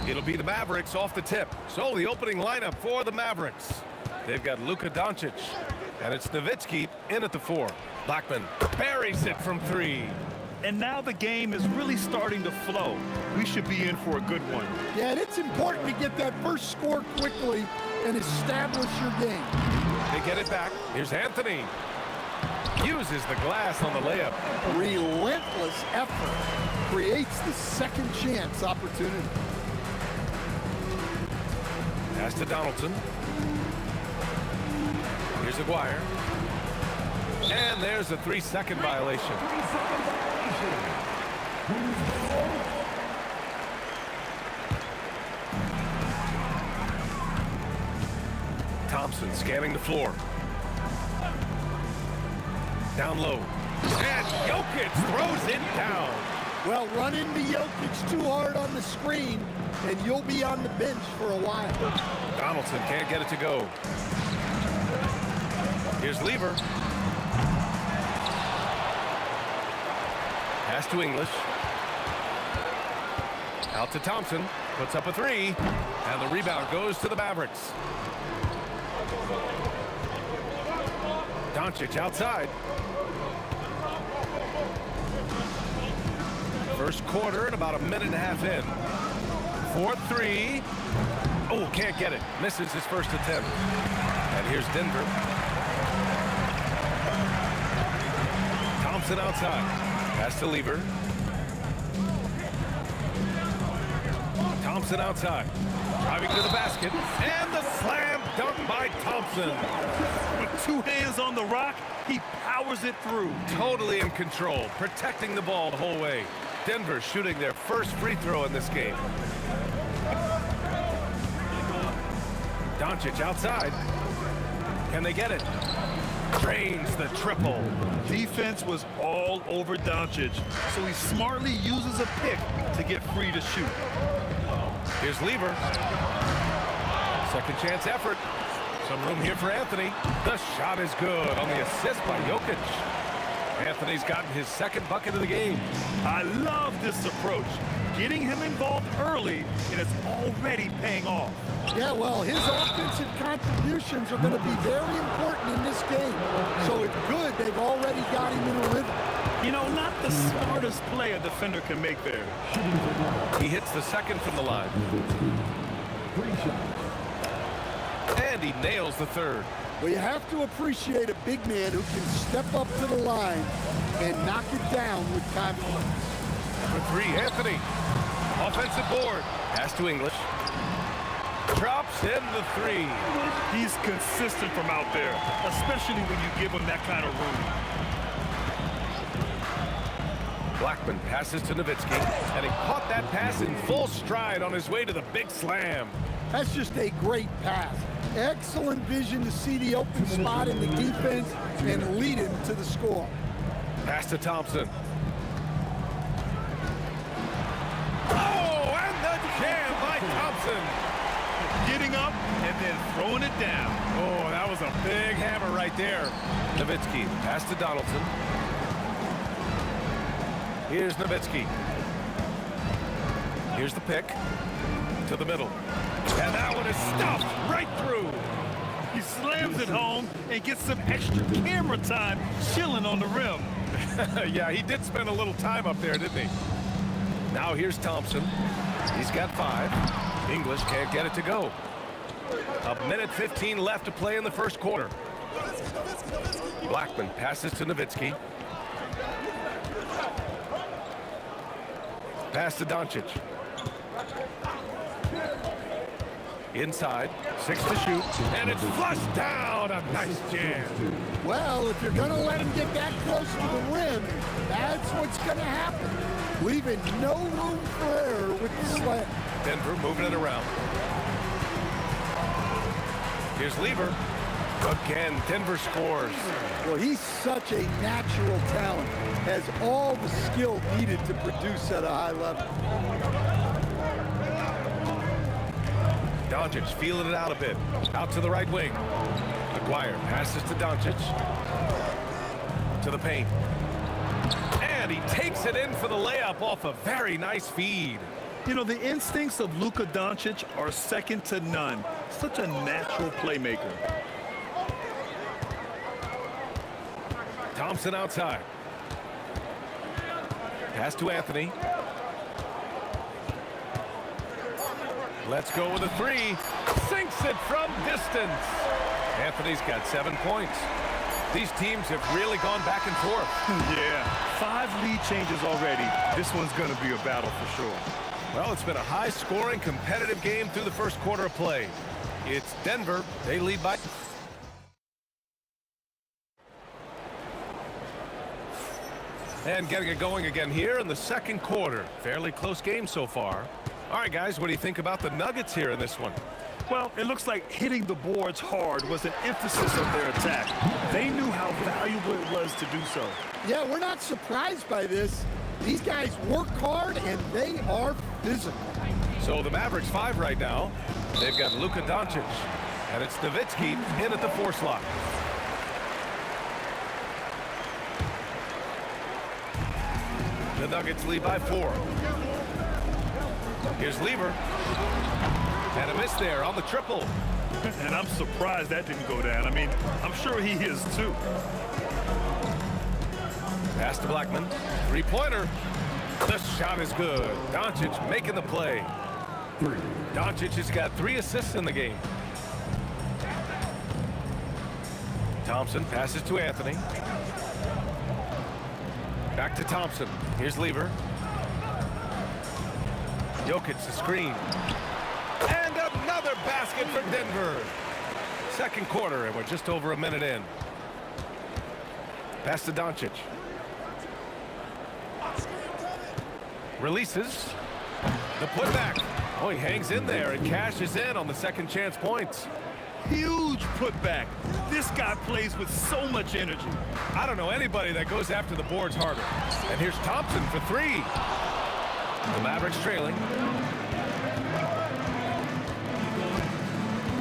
It'll be the Mavericks off the tip. So the opening lineup for the Mavericks. They've got Luka Doncic, and it's Nowitzki in at the 4. Blackman buries it from 3. And now the game is really starting to flow. We should be in for a good one. Yeah, and it's important to get that first score quickly and establish your game. They get it back. Here's Anthony. Uses the glass on the layup. Relentless effort creates the second chance opportunity. Pass to Donaldson. Here's Aguirre. And there's a 3-second violation. Thompson scanning the floor. Down low. And Jokic throws it down. Well, run into Jokic too hard on the screen, and you'll be on the bench for a while. Donaldson can't get it to go. Here's Lever. Pass to English. Out to Thompson. Puts up a three. And the rebound goes to the Mavericks. Doncic outside. First quarter and about a minute and a half in. 4-3. Oh, can't get it. Misses his first attempt. And here's Denver. Thompson outside. Pass to Lever. Thompson outside. Driving to the basket. And the slam dunk by Thompson. With two hands on the rock, he powers it through. Totally in control. Protecting the ball the whole way. Denver shooting their first free throw in this game. Doncic outside. Can they get it? Drains the triple. Defense was all over Doncic, so he smartly uses a pick to get free to shoot. Here's Lever. Second chance effort. Some room here for Anthony. The shot is good on the assist by Jokic. Anthony's gotten his second bucket of the game. I love this approach. Getting him involved early, and it's already paying off. Yeah, well, his offensive contributions are going to be very important in this game. So it's good they've already got him in a rhythm. You know, not the smartest play a defender can make there. He hits the second from the line. And he nails the third. Well, you have to appreciate a big man who can step up to the line and knock it down with confidence. For three, Anthony. Offensive board. Pass to English. Drops in the three. He's consistent from out there, especially when you give him that kind of room. Blackman passes to Nowitzki, and he caught that pass in full stride on his way to the big slam. That's just a great pass. Excellent vision to see the open spot in the defense and lead him to the score. Pass to Thompson. Oh, and the jam by Thompson. Getting up and then throwing it down. Oh, that was a big hammer right there. Nowitzki, pass to Donaldson. Here's Nowitzki. Here's the pick. To the middle. And that one is stuffed right through. He slams it home and gets some extra camera time chilling on the rim. Yeah, he did spend a little time up there, didn't he? Now here's Thompson. He's got 5. English can't get it to go. A minute 15 left to play in the first quarter. Blackman passes to Nowitzki. Pass to Doncic. Inside, 6 to shoot, and it's flushed down. A nice jam. Well, if you're going to let him get that close to the rim, that's what's going to happen. Leaving no room for error with the slam. Denver moving it around. Here's Lever. Again, Denver scores. Well, he's such a natural talent. Has all the skill needed to produce at a high level. Doncic feeling it out a bit. Out to the right wing. McGuire passes to Doncic. To the paint. And he takes it in for the layup off a very nice feed. You know, the instincts of Luka Doncic are second to none. Such a natural playmaker. Thompson outside. Pass to Anthony. Let's go with a 3. Sinks it from distance. Anthony's got 7 points. These teams have really gone back and forth. Yeah, 5 lead changes already. This one's going to be a battle for sure. Well, it's been a high-scoring, competitive game through the first quarter of play. It's Denver. They lead by... And getting it going again here in the second quarter. Fairly close game so far. All right, guys, what do you think about the Nuggets here in this one? Well, it looks like hitting the boards hard was an emphasis of their attack. They knew how valuable it was to do so. Yeah, we're not surprised by this. These guys work hard, and they are physical. So the Mavericks 5 right now. They've got Luka Doncic, and it's Nowitzki in at the 4 slot. The Nuggets lead by 4. Here's Lever. And a miss there on the triple. And I'm surprised that didn't go down. I mean, I'm sure he is too. Pass to Blackman. Three-pointer. The shot is good. Doncic making the play. Doncic has got 3 assists in the game. Thompson passes to Anthony. Back to Thompson. Here's Lever. Jokic the screen. And another basket for Denver. Second quarter, and we're just over a minute in. Pass to Doncic. Releases. The putback. Oh, he hangs in there and cashes in on the second chance points. Huge putback. This guy plays with so much energy. I don't know anybody that goes after the boards harder. And here's Thompson for 3. The Mavericks trailing.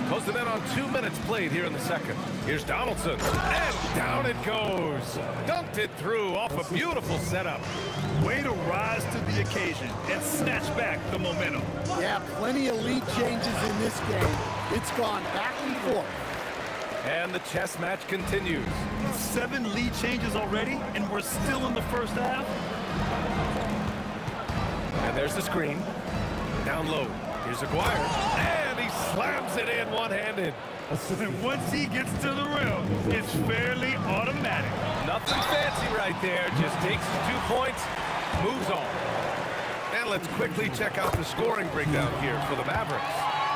Closing in on 2 minutes played here in the second. Here's Donaldson. And down it goes. Dunked it through off a beautiful setup. Way to rise to the occasion and snatch back the momentum. Yeah, plenty of lead changes in this game. It's gone back and forth. And the chess match continues. 7 lead changes already, and we're still in the first half. And there's the screen. Down low. Here's Aguirre. And he slams it in one-handed. And once he gets to the rim, it's fairly automatic. Nothing fancy right there. Just takes 2 points, moves on. And let's quickly check out the scoring breakdown here for the Mavericks.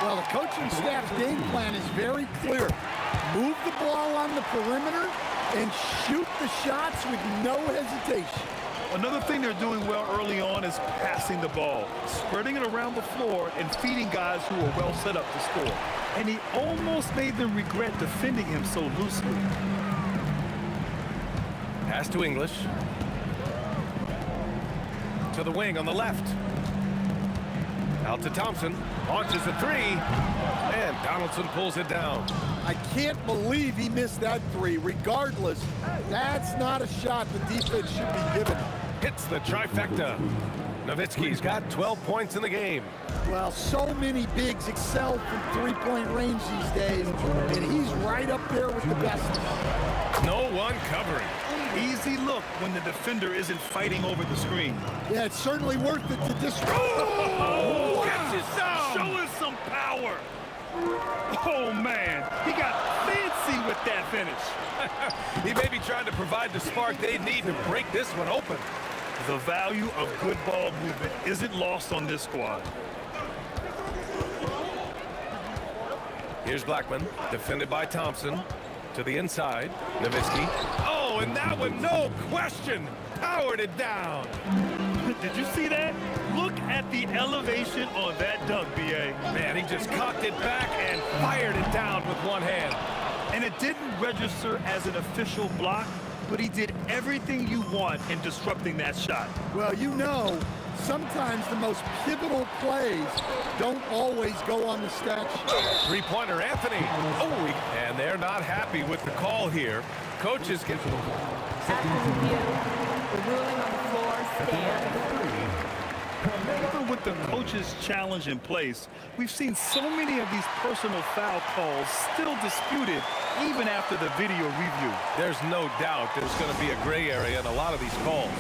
Well, the coaching staff's game plan is very clear. Move the ball on the perimeter and shoot the shots with no hesitation. Another thing they're doing well early on is passing the ball, spreading it around the floor and feeding guys who are well set up to score. And he almost made them regret defending him so loosely. Pass to English. To the wing on the left. Out to Thompson. Launches a 3. And Donaldson pulls it down. I can't believe he missed that 3. Regardless, that's not a shot the defense should be giving. Hits the trifecta. Nowitzki's got 12 points in the game. Well, so many bigs excel from three-point range these days, and he's right up there with the best. No one covering. Easy look when the defender isn't fighting over the screen. Yeah, it's certainly worth it to disrupt. Oh, wow. Show us some power. Oh, man. He got fancy with that finish. He may be trying to provide the spark they need to break this one open. The value of good ball movement isn't lost on this squad. Here's Blackman, defended by Thompson. To the inside, Nowitzki. Oh, and that one, no question, powered it down. Did you see that? Look at the elevation on that dunk, B.A. Man, he just cocked it back and fired it down with one hand. And it didn't register as an official block, but he did everything you want in disrupting that shot. Well, you know, sometimes the most pivotal plays don't always go on the stat sheet. Three-pointer, Anthony. Oh, and they're not happy with the call here. Coaches get... After review, the ruling on the floor stands. Even with the coach's challenge in place, we've seen so many of these personal foul calls still disputed even after the video review. There's no doubt there's going to be a gray area in a lot of these calls.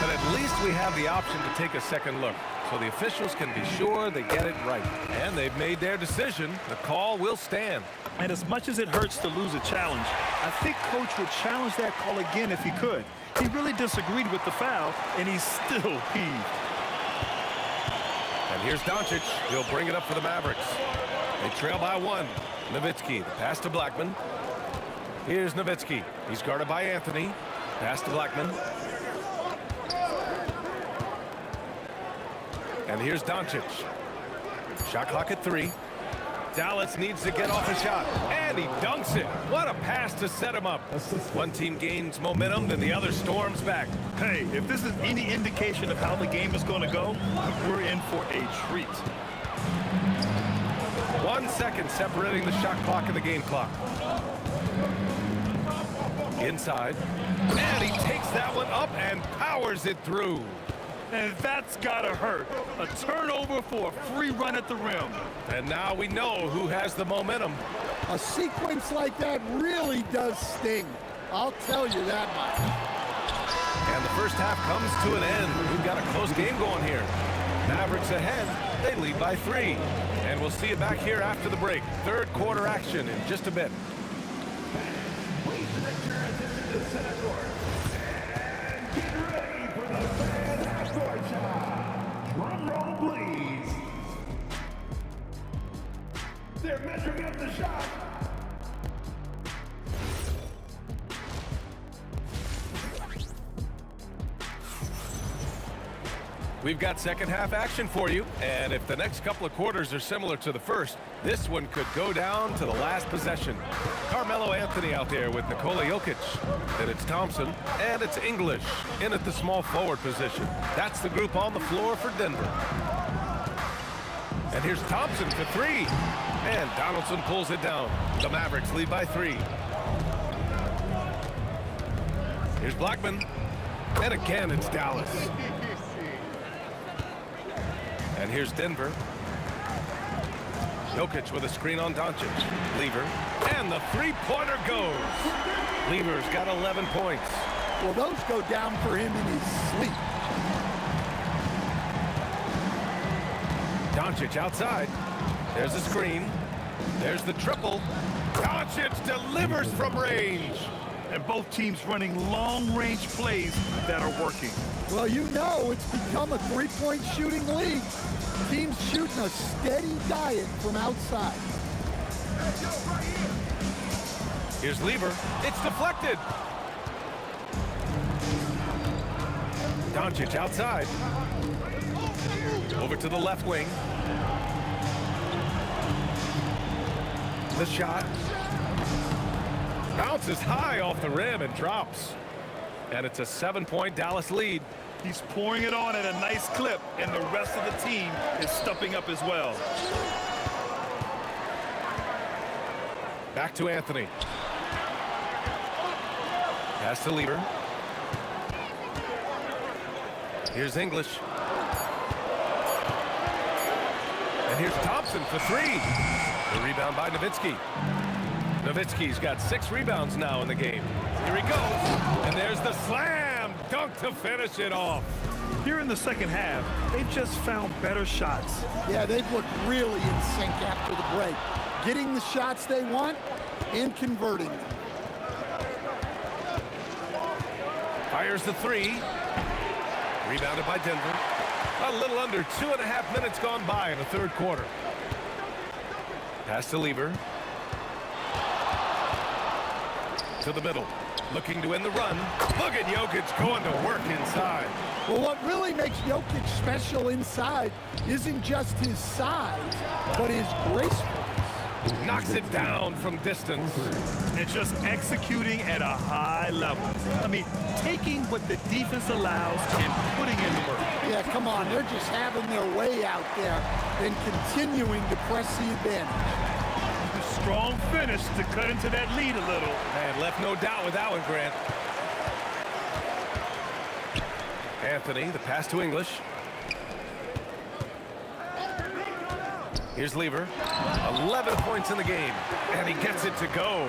But at least we have the option to take a second look, so the officials can be sure they get it right. And they've made their decision. The call will stand. And as much as it hurts to lose a challenge, I think Coach would challenge that call again if he could. He really disagreed with the foul, and he's still peeved. And here's Doncic. He'll bring it up for the Mavericks. They trail by 1. Nowitzki, the pass to Blackman. Here's Nowitzki. He's guarded by Anthony. Pass to Blackman. And here's Doncic. Shot clock at 3. Dallas needs to get off a shot, and he dunks it. What a pass to set him up. One team gains momentum, then the other storms back. Hey, if this is any indication of how the game is going to go, we're in for a treat. 1 second separating the shot clock and the game clock. Inside, and he takes that one up and powers it through. And that's gotta hurt. A turnover for a free run at the rim. And now we know who has the momentum. A sequence like that really does sting. I'll tell you that much. And the first half comes to an end. We've got a close game going here. Mavericks ahead. They lead by 3. And we'll see you back here after the break. Third quarter action in just a bit. Please direct your attention to center court. And get ready for the fan half-court shot. Drum roll, please. They're measuring up the shot. We've got second half action for you, and if the next couple of quarters are similar to the first, this one could go down to the last possession. Carmelo Anthony out there with Nikola Jokic, and it's Thompson, and it's English in at the small forward position. That's the group on the floor for Denver. And here's Thompson for 3, and Donaldson pulls it down. The Mavericks lead by 3. Here's Blackman, and again it's Dallas. And here's Denver. Jokic with a screen on Doncic. Lever. And the three-pointer goes. Lever's got 11 points. Well, those go down for him in his sleep. Doncic outside. There's a screen. There's the triple. Doncic delivers from range. And both teams running long-range plays that are working. Well, you know it's become a three-point shooting league. Teams shooting a steady diet from outside. Here's Lever. It's deflected. Doncic outside. Over to the left wing. The shot. Bounces high off the rim and drops. And it's a 7-point Dallas lead. He's pouring it on at a nice clip, and the rest of the team is stepping up as well. Back to Anthony. Pass to Lever. Here's English. And here's Thompson for 3. The rebound by Nowitzki. Nowitzki's got 6 rebounds now in the game. Here he goes. And there's the slam dunk to finish it off. Here in the second half, they've just found better shots. Yeah, they've looked really in sync after the break. Getting the shots they want and converting them. Fires the 3. Rebounded by Denver. A little under 2.5 minutes gone by in the third quarter. Pass to Lever. To the middle. Looking to win the run. Look at Jokic going to work inside. Well, what really makes Jokic special inside isn't just his size, but his gracefulness. Knocks it down from distance. And just executing at a high level. I mean, taking what the defense allows and putting in the work. Yeah, come on. They're just having their way out there and continuing to press the advantage. Strong finish to cut into that lead a little. And left no doubt with that one, Grant. Anthony, the pass to English. Here's Lever. 11 points in the game. And he gets it to go.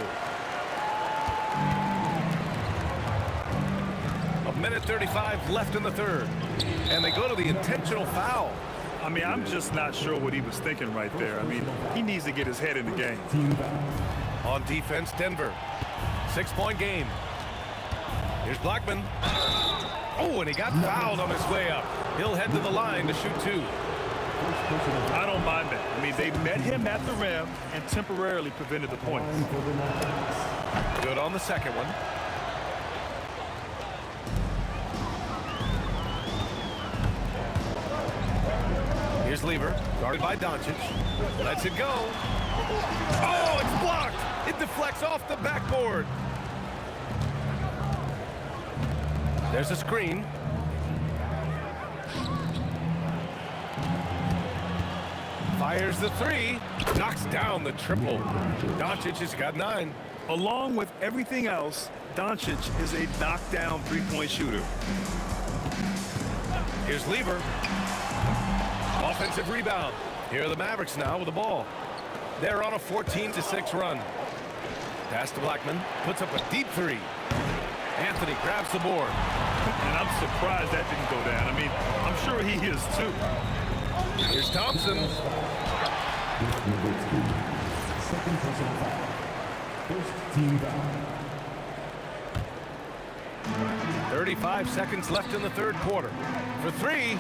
1:35 left in the third. And they go to the intentional foul. I mean, I'm just not sure what he was thinking right there. I mean, he needs to get his head in the game. On defense, Denver. 6-point game. Here's Blackman. Oh, and he got fouled on his way up. He'll head to the line to shoot 2. I don't mind that. I mean, they met him at the rim and temporarily prevented the points. Good on the second one. Here's Lever, guarded by Doncic. Lets it go. Oh, it's blocked. It deflects off the backboard. There's a screen. Fires the three. Knocks down the triple. Doncic has got 9. Along with everything else, Doncic is a knockdown three-point shooter. Here's Lever. Offensive rebound. Here are the Mavericks now with the ball. They're on a 14-6 run. Pass to Blackman. Puts up a deep three. Anthony grabs the board. And I'm surprised that didn't go down. I mean, I'm sure he is too. Here's Thompson. Second personal foul. First team foul. 35 seconds left in the third quarter. For 3.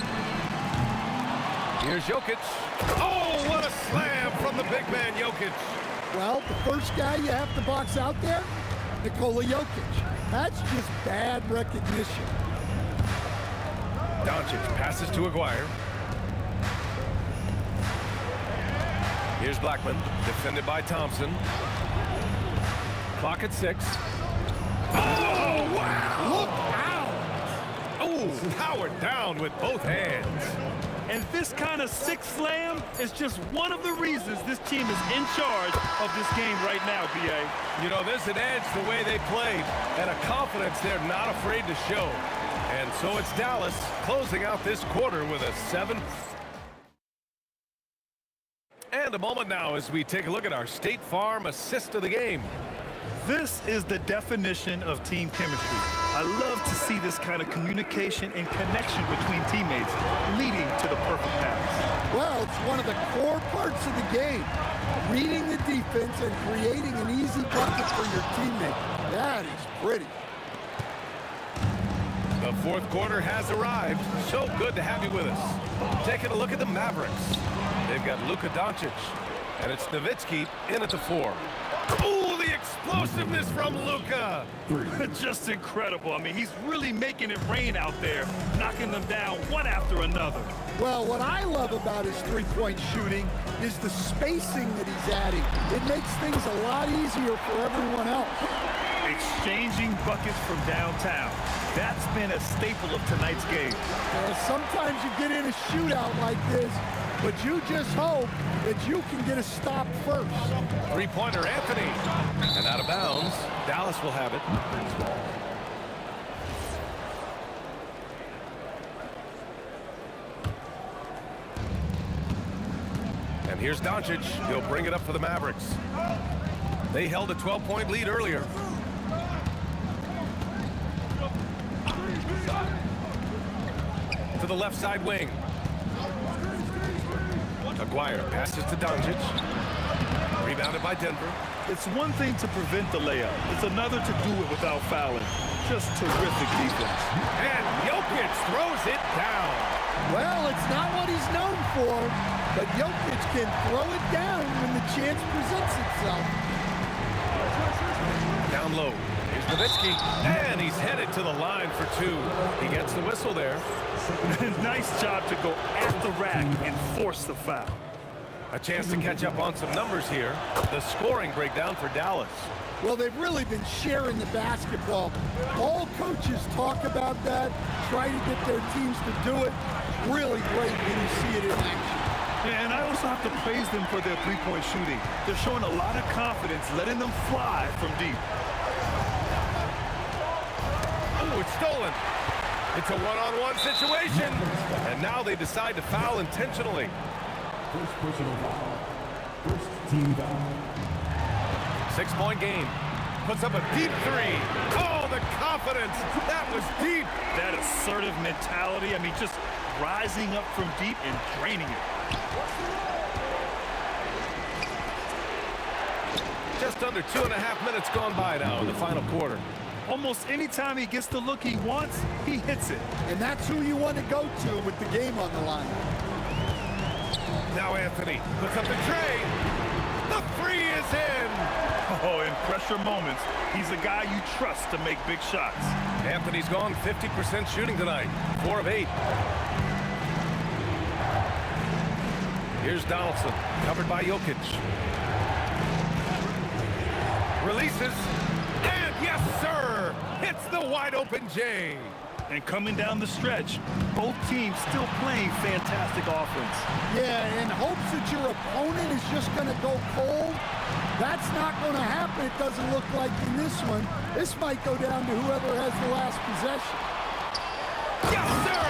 Here's Jokic. Oh, what a slam from the big man, Jokic. Well, the first guy you have to box out there, Nikola Jokic. That's just bad recognition. Doncic passes to Aguirre. Here's Blackman, defended by Thompson. Clock at 6. Oh, wow! Look out! Oh, powered down with both hands. And this kind of sick slam is just one of the reasons this team is in charge of this game right now, B.A. You know, there's an edge the way they played and a confidence they're not afraid to show. And so it's Dallas closing out this quarter with a 7. And a moment now as we take a look at our State Farm assist of the game. This is the definition of team chemistry. I love to see this kind of communication and connection between teammates leading to the perfect pass. Well, it's one of the core parts of the game. Reading the defense and creating an easy bucket for your teammate. That is pretty. The fourth quarter has arrived. So good to have you with us. Taking a look at the Mavericks. They've got Luka Doncic, and it's Nowitzki in at the 4. Oh, the explosiveness from Luka. Just incredible. I mean, he's really making it rain out there, knocking them down one after another. Well, what I love about his three-point shooting is the spacing that he's adding. It makes things a lot easier for everyone else. Exchanging buckets from downtown. That's been a staple of tonight's game. Sometimes you get in a shootout like this, but you just hope that you can get a stop first. Three-pointer, Anthony. And out of bounds. Dallas will have it. And here's Doncic. He'll bring it up for the Mavericks. They held a 12-point lead earlier. To the left side wing. Aguirre passes to Doncic. Rebounded by Denver. It's one thing to prevent the layup. It's another to do it without fouling. Just terrific defense. And Jokic throws it down. Well, it's not what he's known for, but Jokic can throw it down when the chance presents itself. Down low. Here's Nowitzki. And he's headed to the line for 2. He gets the whistle there. Nice job to go at the rack and force the foul. A chance to catch up on some numbers here. The scoring breakdown for Dallas. Well, they've really been sharing the basketball. All coaches talk about that, try to get their teams to do it. Really great when you see it in action. And I also have to praise them for their three-point shooting. They're showing a lot of confidence, letting them fly from deep. Oh, it's stolen. It's a one-on-one situation. And now they decide to foul intentionally. First personal foul. First team foul. 6-point game. Puts up a deep 3. Oh, the confidence. That was deep. That assertive mentality. I mean, just rising up from deep and draining it. Just under 2.5 minutes gone by now in the final quarter. Almost any time he gets the look he wants, he hits it. And that's who you want to go to with the game on the line. Now Anthony puts up the tray. The 3 is in. Oh, in pressure moments, he's a guy you trust to make big shots. Anthony's gone 50% shooting tonight. 4 of 8. Here's Donaldson, covered by Jokic. Releases. And yes, sir. Hits the wide open J. And coming down the stretch, both teams still playing fantastic offense. Yeah, in hopes that your opponent is just going to go cold, that's not going to happen. It doesn't look like in this one. This might go down to whoever has the last possession. Yes, sir!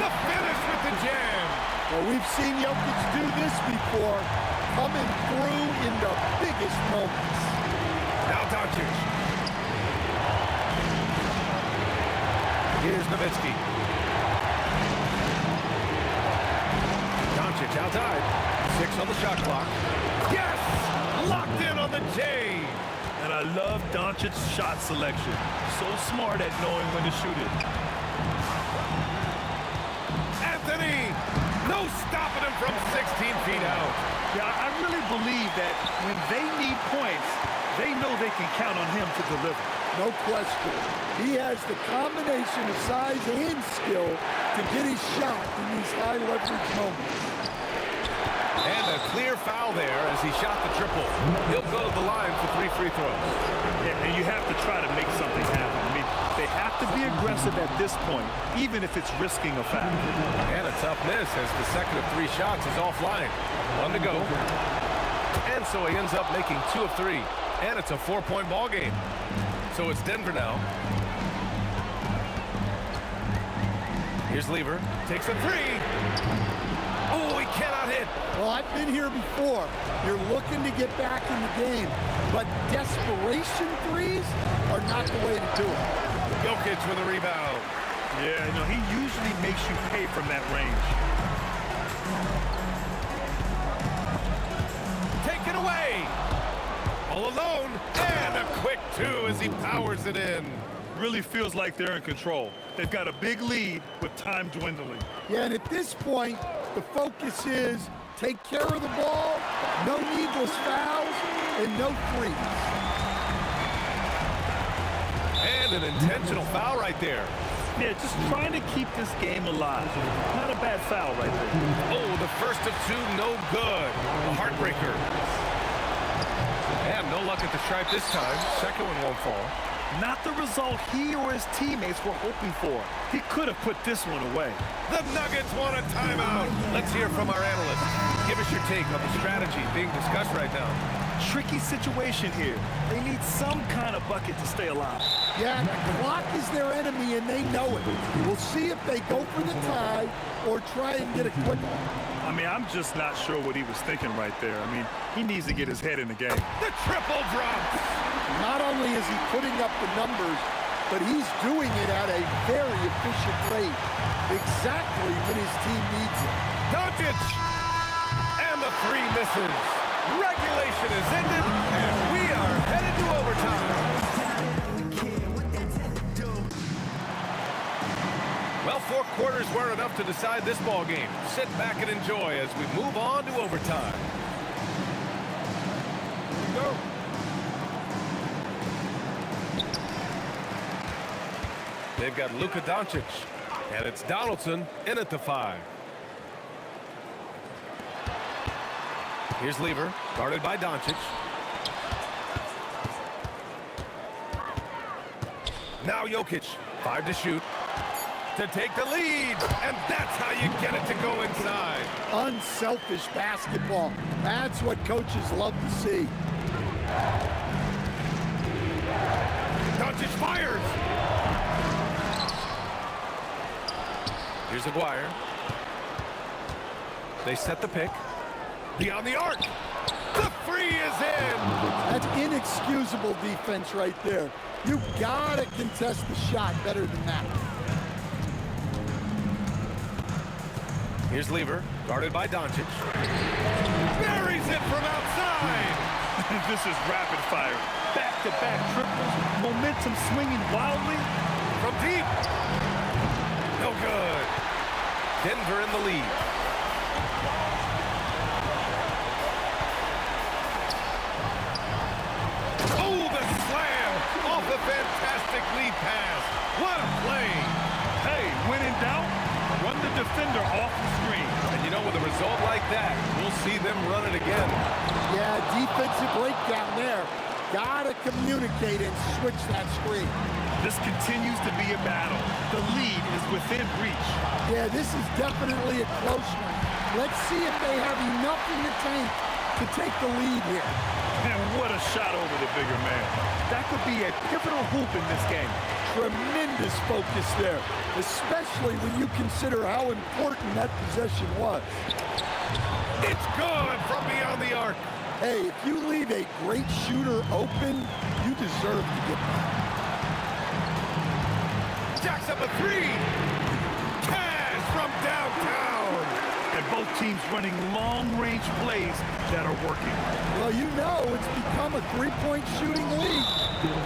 The finish with the jam. Well, we've seen Jokic do this before, coming through in the biggest moments. Now Doncic. Here's Nowitzki. Doncic outside. 6 on the shot clock. Yes! Locked in on the J. And I love Doncic's shot selection. So smart at knowing when to shoot it. Anthony! No stopping him from 16 feet out. Yeah, I really believe that when they need points, they know they can count on him to deliver. No question. He has the combination of size and skill to get his shot in these high leverage moments. And a clear foul there as he shot the triple. He'll go to the line for 3 free throws. Yeah, and you have to try to make something happen. I mean, they have to be aggressive at this point, even if it's risking a foul. And a tough miss as the second of 3 shots is offline. 1 to go. And so he ends up making 2 of 3. And it's a 4-point ball game. So it's Denver now. Here's Lever. Takes a 3. Oh, he cannot hit. Well, I've been here before. You're looking to get back in the game, but desperation threes are not the way to do it. Jokic with a rebound. Yeah, you know, he usually makes you pay from that range. Take it away. All alone. And a quick 2 as he powers it in. Really feels like they're in control. They've got a big lead with time dwindling. Yeah, and at this point, the focus is take care of the ball, no needless fouls, and no threes. And an intentional foul right there. Yeah, just trying to keep this game alive. Not a bad foul right there. Oh, the first of 2, no good. A heartbreaker. And no luck at the stripe this time. Second one won't fall. Not the result he or his teammates were hoping for. He could have put this one away. The Nuggets want a timeout. Let's hear from our analyst. Give us your take on the strategy being discussed right now. Tricky situation here. They need some kind of bucket to stay alive. Yeah, the clock is their enemy, and they know it. We'll see if they go for the tie or try and get a quick one. I mean, I'm just not sure what he was thinking right there. I mean, he needs to get his head in the game. The triple drop. Not only is he putting up the numbers, but he's doing it at a very efficient rate, exactly when his team needs it. Doncic! And the 3 misses. Regulation is ended, and we are headed to overtime. Well, 4 quarters weren't enough to decide this ball game. Sit back and enjoy as we move on to overtime. Go. They've got Luka Doncic, and it's Donaldson in at the 5. Here's Lever, guarded by Doncic. Now Jokic, 5 to shoot, to take the lead, and that's how you get it to go inside. Unselfish basketball. That's what coaches love to see. Doncic fires. Here's Aguirre. They set the pick. Beyond the arc. The 3 is in. That's inexcusable defense right there. You gotta contest the shot better than that. Here's Lever, guarded by Doncic. Buries it from outside. This is rapid fire. Back-to-back triples. Momentum swinging wildly. From deep. No good. Denver in the lead. Oh, the slam off a fantastic lead pass. What a play. Hey, when in doubt, run the defender off the screen. And you know, with a result like that, we'll see them run it again. Yeah, defensive breakdown there. Gotta communicate and switch that screen. This continues to be a battle. The lead is within reach. Yeah, this is definitely a close one. Let's see if they have enough in the tank to take the lead here. And what a shot over the bigger man. That could be a pivotal hoop in this game. Tremendous focus there, especially when you consider how important that possession was. It's good from beyond the arc. Hey, if you leave a great shooter open, you deserve to get that. Jacks up a three. Cash from downtown. And both teams running long-range plays that are working. Well, you know it's become a three-point shooting league.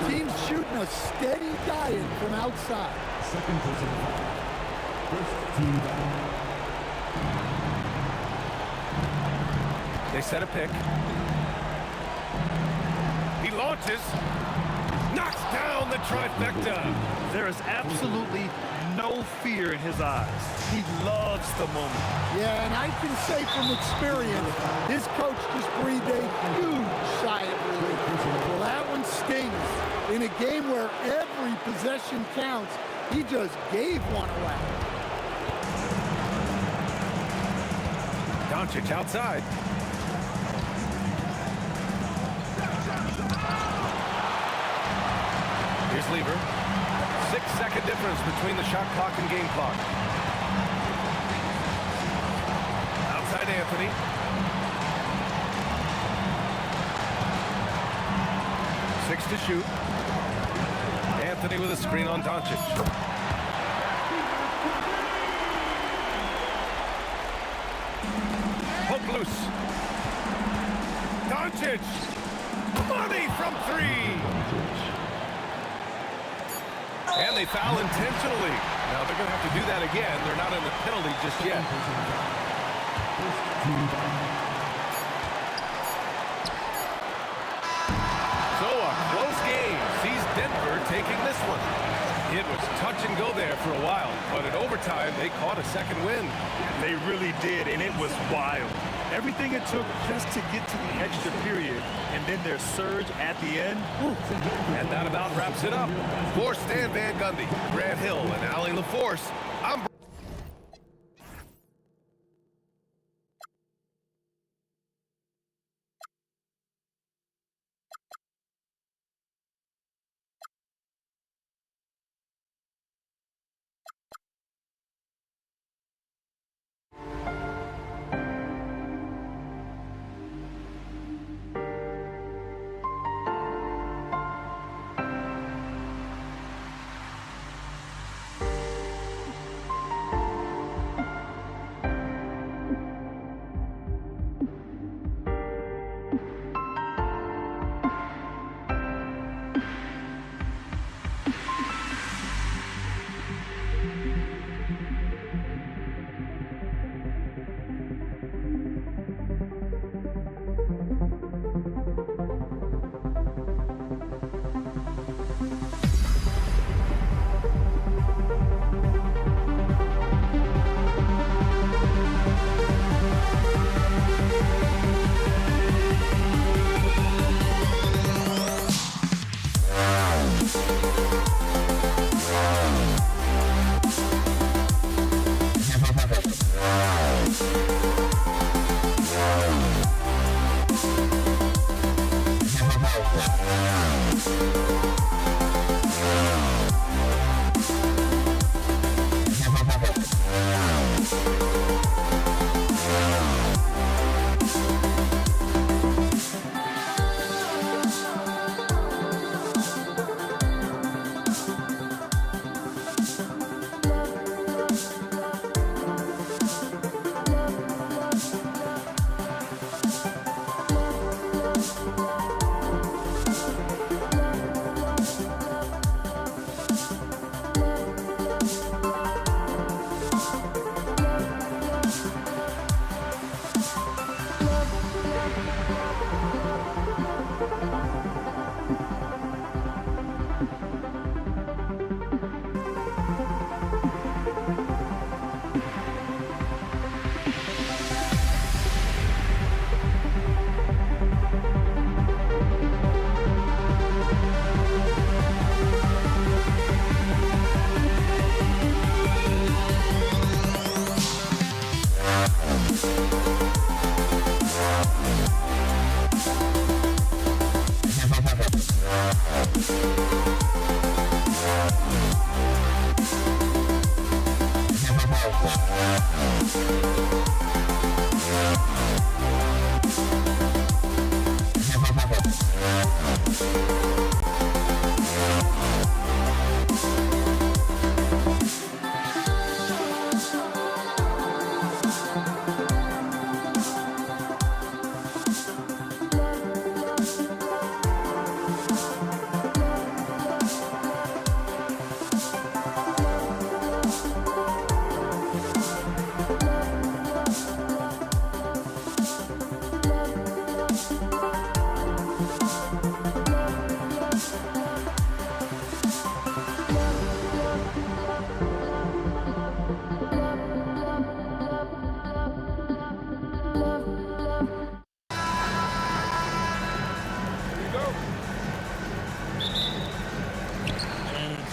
Teams shooting a steady diet from outside. Second personal foul. First team foul. They set a pick. He launches. Knocks down the trifecta. There is absolutely no fear in his eyes. He loves the moment. Yeah, and I can say from experience, his coach just breathed a huge sigh of relief. Well, that one stings. In a game where every possession counts, he just gave one away. Doncic outside. Here's Lever. 6-second difference between the shot clock and game clock. Outside Anthony. Six to shoot. Anthony with a screen on Doncic. Hook loose. Doncic. Money from three. And they foul intentionally. Now they're going to have to do that again. They're not in the penalty just yet. So a close game sees Denver taking this one. It was touch and go there for a while, but in overtime they caught a second win. They really did, and it was wild. Everything it took just to get to the extra period, and then their surge at the end. And that about wraps it up. For Stan Van Gundy, Grant Hill, and Allie LaForce, I'm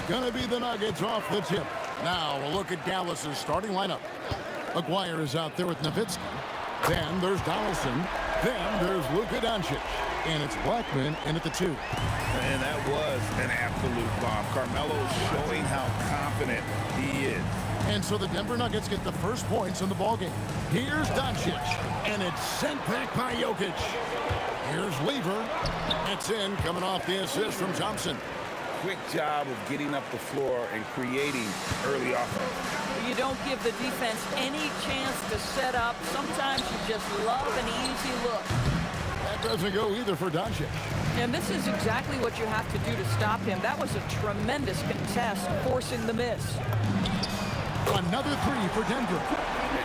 Going to be the Nuggets off the tip. Now we'll look at Dallas's starting lineup. McGuire is out there with Nowitzki. Then there's Donaldson. Then there's Luka Doncic. And it's Blackman in at the 2. And that was an absolute bomb. Carmelo's showing how confident he is. And so the Denver Nuggets get the first points in the ballgame. Here's Doncic. And it's sent back by Jokic. Here's Lever. It's in, coming off the assist from Thompson. Quick job of getting up the floor and creating early offense. You don't give the defense any chance to set up. Sometimes you just love an easy look. That doesn't go either for Doncic. And this is exactly what you have to do to stop him. That was a tremendous contest, forcing the miss. Another 3 for Denver.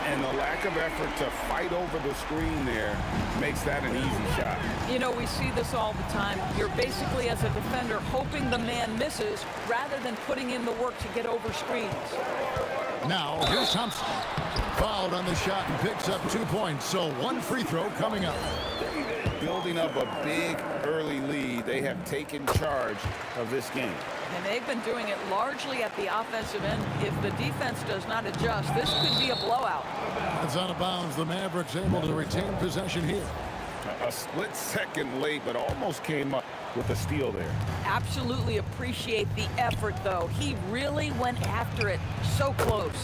And the lack of effort to fight over the screen there makes that an easy shot. You know, we see this all the time. You're basically, as a defender, hoping the man misses rather than putting in the work to get over screens. Now, here's Thompson. Fouled on the shot and picks up 2 points. So 1 free throw coming up. Building up a big early lead, they have taken charge of this game. And they've been doing it largely at the offensive end. If the defense does not adjust, this could be a blowout. That's out of bounds. The Mavericks able to retain possession here. A split second late, but almost came up with a steal there. Absolutely appreciate the effort, though. He really went after it. So close.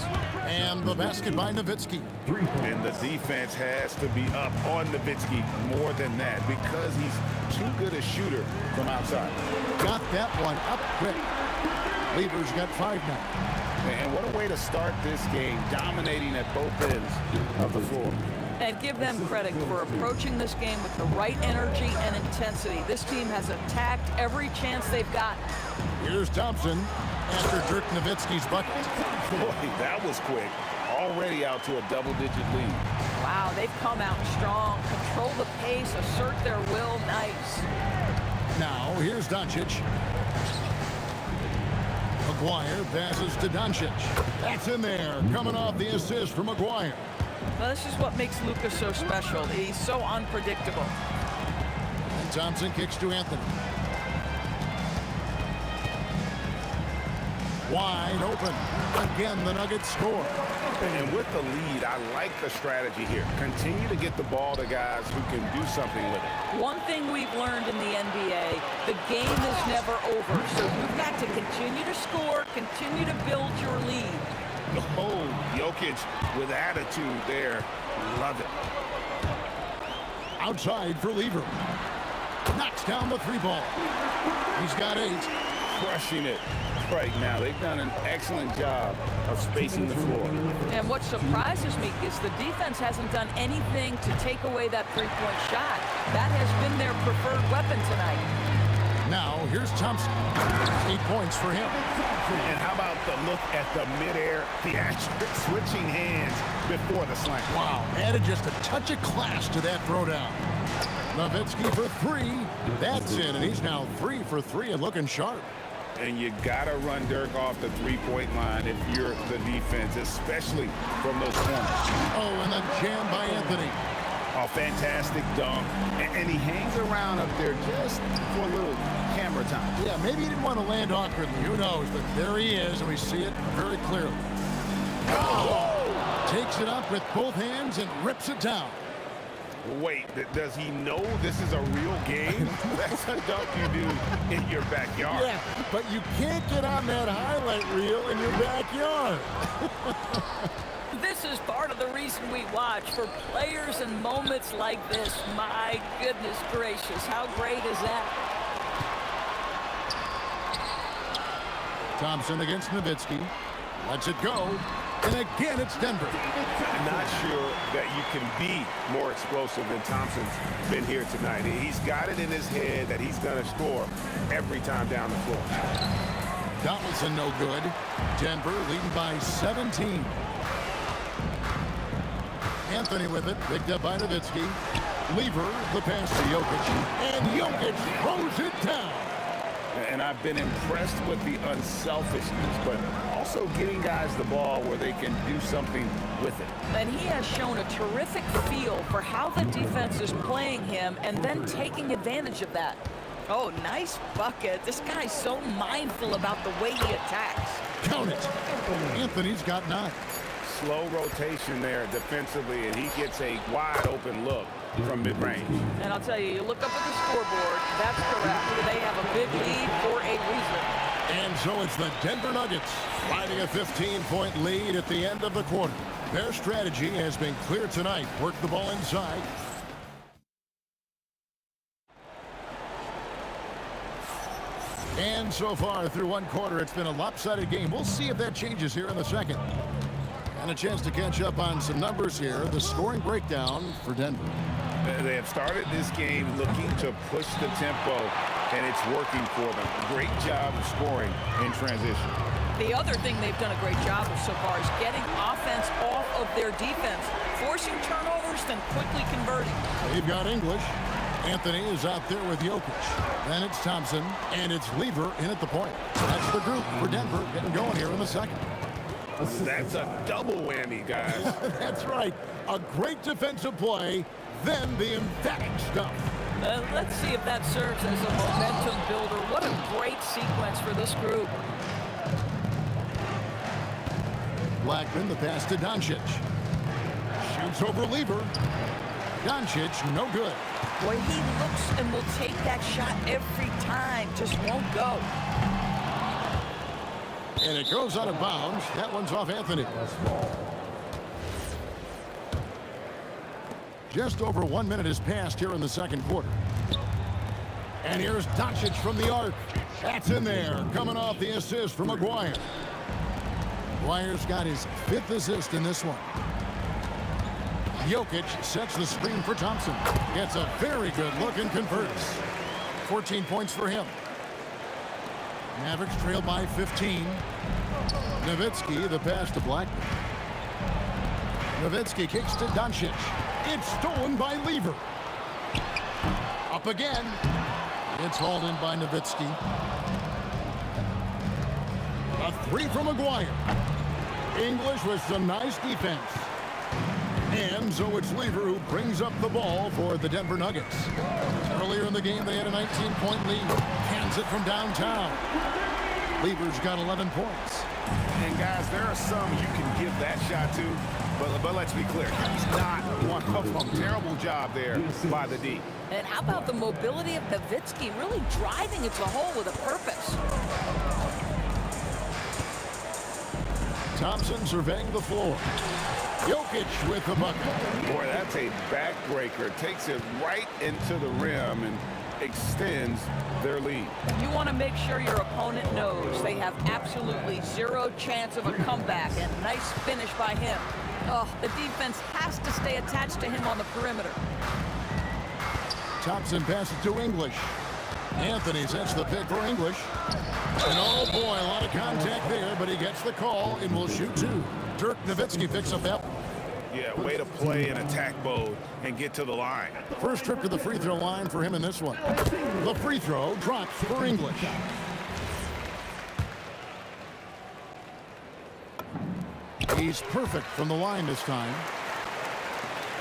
And the basket by Nowitzki. And the defense has to be up on Nowitzki more than that because he's too good a shooter from outside. Got that one up quick. Lever's got 5 now. And what a way to start this game, dominating at both ends of the floor. And give them credit for approaching this game with the right energy and intensity. This team has attacked every chance they've got. Here's Thompson after Dirk Nowitzki's bucket. Boy, that was quick. Already out to a double-digit lead. Wow, they've come out strong. Control the pace, assert their will. Nice. Now, here's Doncic. McGuire passes to Doncic. That's in there. Coming off the assist from McGuire. Well, this is what makes Luka so special. He's so unpredictable. And Thompson kicks to Anthony. Wide open. Again, the Nuggets score. And with the lead, I like the strategy here. Continue to get the ball to guys who can do something with it. One thing we've learned in the NBA, the game is never over. So you've got to continue to score, continue to build your lead. Oh, Jokic with attitude there. Love it. Outside for Lever. Knocks down the 3 ball. He's got 8. Crushing it right now. They've done an excellent job of spacing the floor. And what surprises me is the defense hasn't done anything to take away that 3-point shot. That has been their preferred weapon tonight. Now, here's Thompson. 8 points for him. And how about the look at the midair theatrics, switching hands before the slam. Wow, added just a touch of class to that throwdown. Nowitzki for 3. That's in, and he's now 3 for 3 and looking sharp. And you got to run Dirk off the 3-point line if you're the defense, especially from those corners. Oh, and the jam by Anthony. A fantastic dunk. And he hangs around up there just for a little camera time. Yeah, maybe he didn't want to land awkwardly. Who knows? But there he is, and we see it very clearly. Oh! Takes it up with both hands and rips it down. Wait, does he know this is a real game? That's a dunk you do in your backyard. Yeah, but you can't get on that highlight reel in your backyard. This this is part of the reason we watch. For players and moments like this, my goodness gracious, how great is that? Thompson against Nowitzki. Lets it go. And again, it's Denver. Not sure that you can be more explosive than Thompson's been here tonight. He's got it in his head that he's going to score every time down the floor. Donaldson no good. Denver leading by 17. Anthony with it. Picked up by Nowitzki. Lever, the pass to Jokic. And Jokic throws it down. And I've been impressed with the unselfishness, but also getting guys the ball where they can do something with it. And he has shown a terrific feel for how the defense is playing him and then taking advantage of that. Oh, nice bucket. This guy's so mindful about the way he attacks. Count it. Anthony's got 9. Slow rotation there defensively, and he gets a wide open look from mid-range. And I'll tell you, you look up at the scoreboard, that's correct. They have a big lead for a reason. And so it's the Denver Nuggets finding a 15-point lead at the end of the quarter. Their strategy has been clear tonight. Work the ball inside. And so far through one quarter, it's been a lopsided game. We'll see if that changes here in the second. And a chance to catch up on some numbers here. The scoring breakdown for Denver. They have started this game looking to push the tempo, and it's working for them. Great job of scoring in transition. The other thing they've done a great job of so far is getting offense off of their defense, forcing turnovers, then quickly converting. They've got English. Anthony is out there with Jokic. Then it's Thompson, and it's Lever in at the point. That's the group for Denver getting going here in the second. That's a double whammy, guys. That's right. A great defensive play, then the emphatic stuff. Let's see if that serves as a momentum builder. What a great sequence for this group. Blackman, the pass to Doncic. Shoots over Lever. Doncic, no good. Boy, he looks and will take that shot every time. Just won't go. And it goes out of bounds. That one's off Anthony. Just over 1 minute has passed here in the second quarter. And here's Doncic from the arc. That's in there, coming off the assist from McGuire. McGuire's got his 5th assist in this one. Jokic sets the screen for Thompson. Gets a very good look and converts. 14 points for him. Mavericks trail by 15. Nowitzki, the pass to Blackman. Nowitzki kicks to Doncic. It's stolen by Lever. Up again. It's hauled in by Nowitzki. A 3 from McGuire. English with some nice defense. And so it's Lever who brings up the ball for the Denver Nuggets. Earlier in the game, they had a 19-point lead. Hands it from downtown. Lever's got 11 points. And guys, there are some you can give that shot to, but let's be clear, he's not one of them. Terrible job there by the D. And how about the mobility of Nowitzki, really driving it to the hole with a purpose. Thompson surveying the floor. Jokic with the bucket. Boy, that's a backbreaker. Takes it right into the rim and extends their lead. You want to make sure your opponent knows they have absolutely zero chance of a comeback. And nice finish by him. Oh, the defense has to stay attached to him on the perimeter. Thompson passes to English. Anthony sets the pick for English. And oh boy, a lot of contact there, but he gets the call and will shoot 2. Dirk Nowitzki picks up that. Yeah, way to play in attack mode and get to the line. First trip to the free throw line for him in this one. The free throw drops for English. He's perfect from the line this time.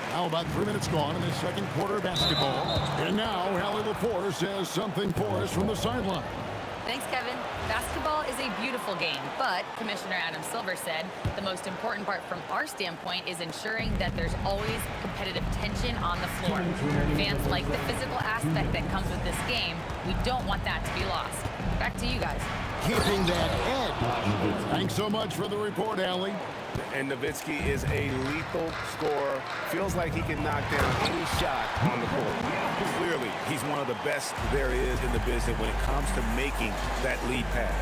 Now about 3 minutes gone in the second quarter of basketball. And now Hallie LaForce says something for us from the sideline. Thanks, Kevin. Basketball is a beautiful game, but Commissioner Adam Silver said the most important part from our standpoint is ensuring that there's always competitive tension on the floor. Fans like the physical aspect that comes with this game. We don't want that to be lost. Back to you guys. Keeping that edge. Thanks so much for the report, Allie. And Nowitzki is a lethal scorer. Feels like he can knock down any shot on the court. Clearly, he's one of the best there is in the business when it comes to making that lead pass.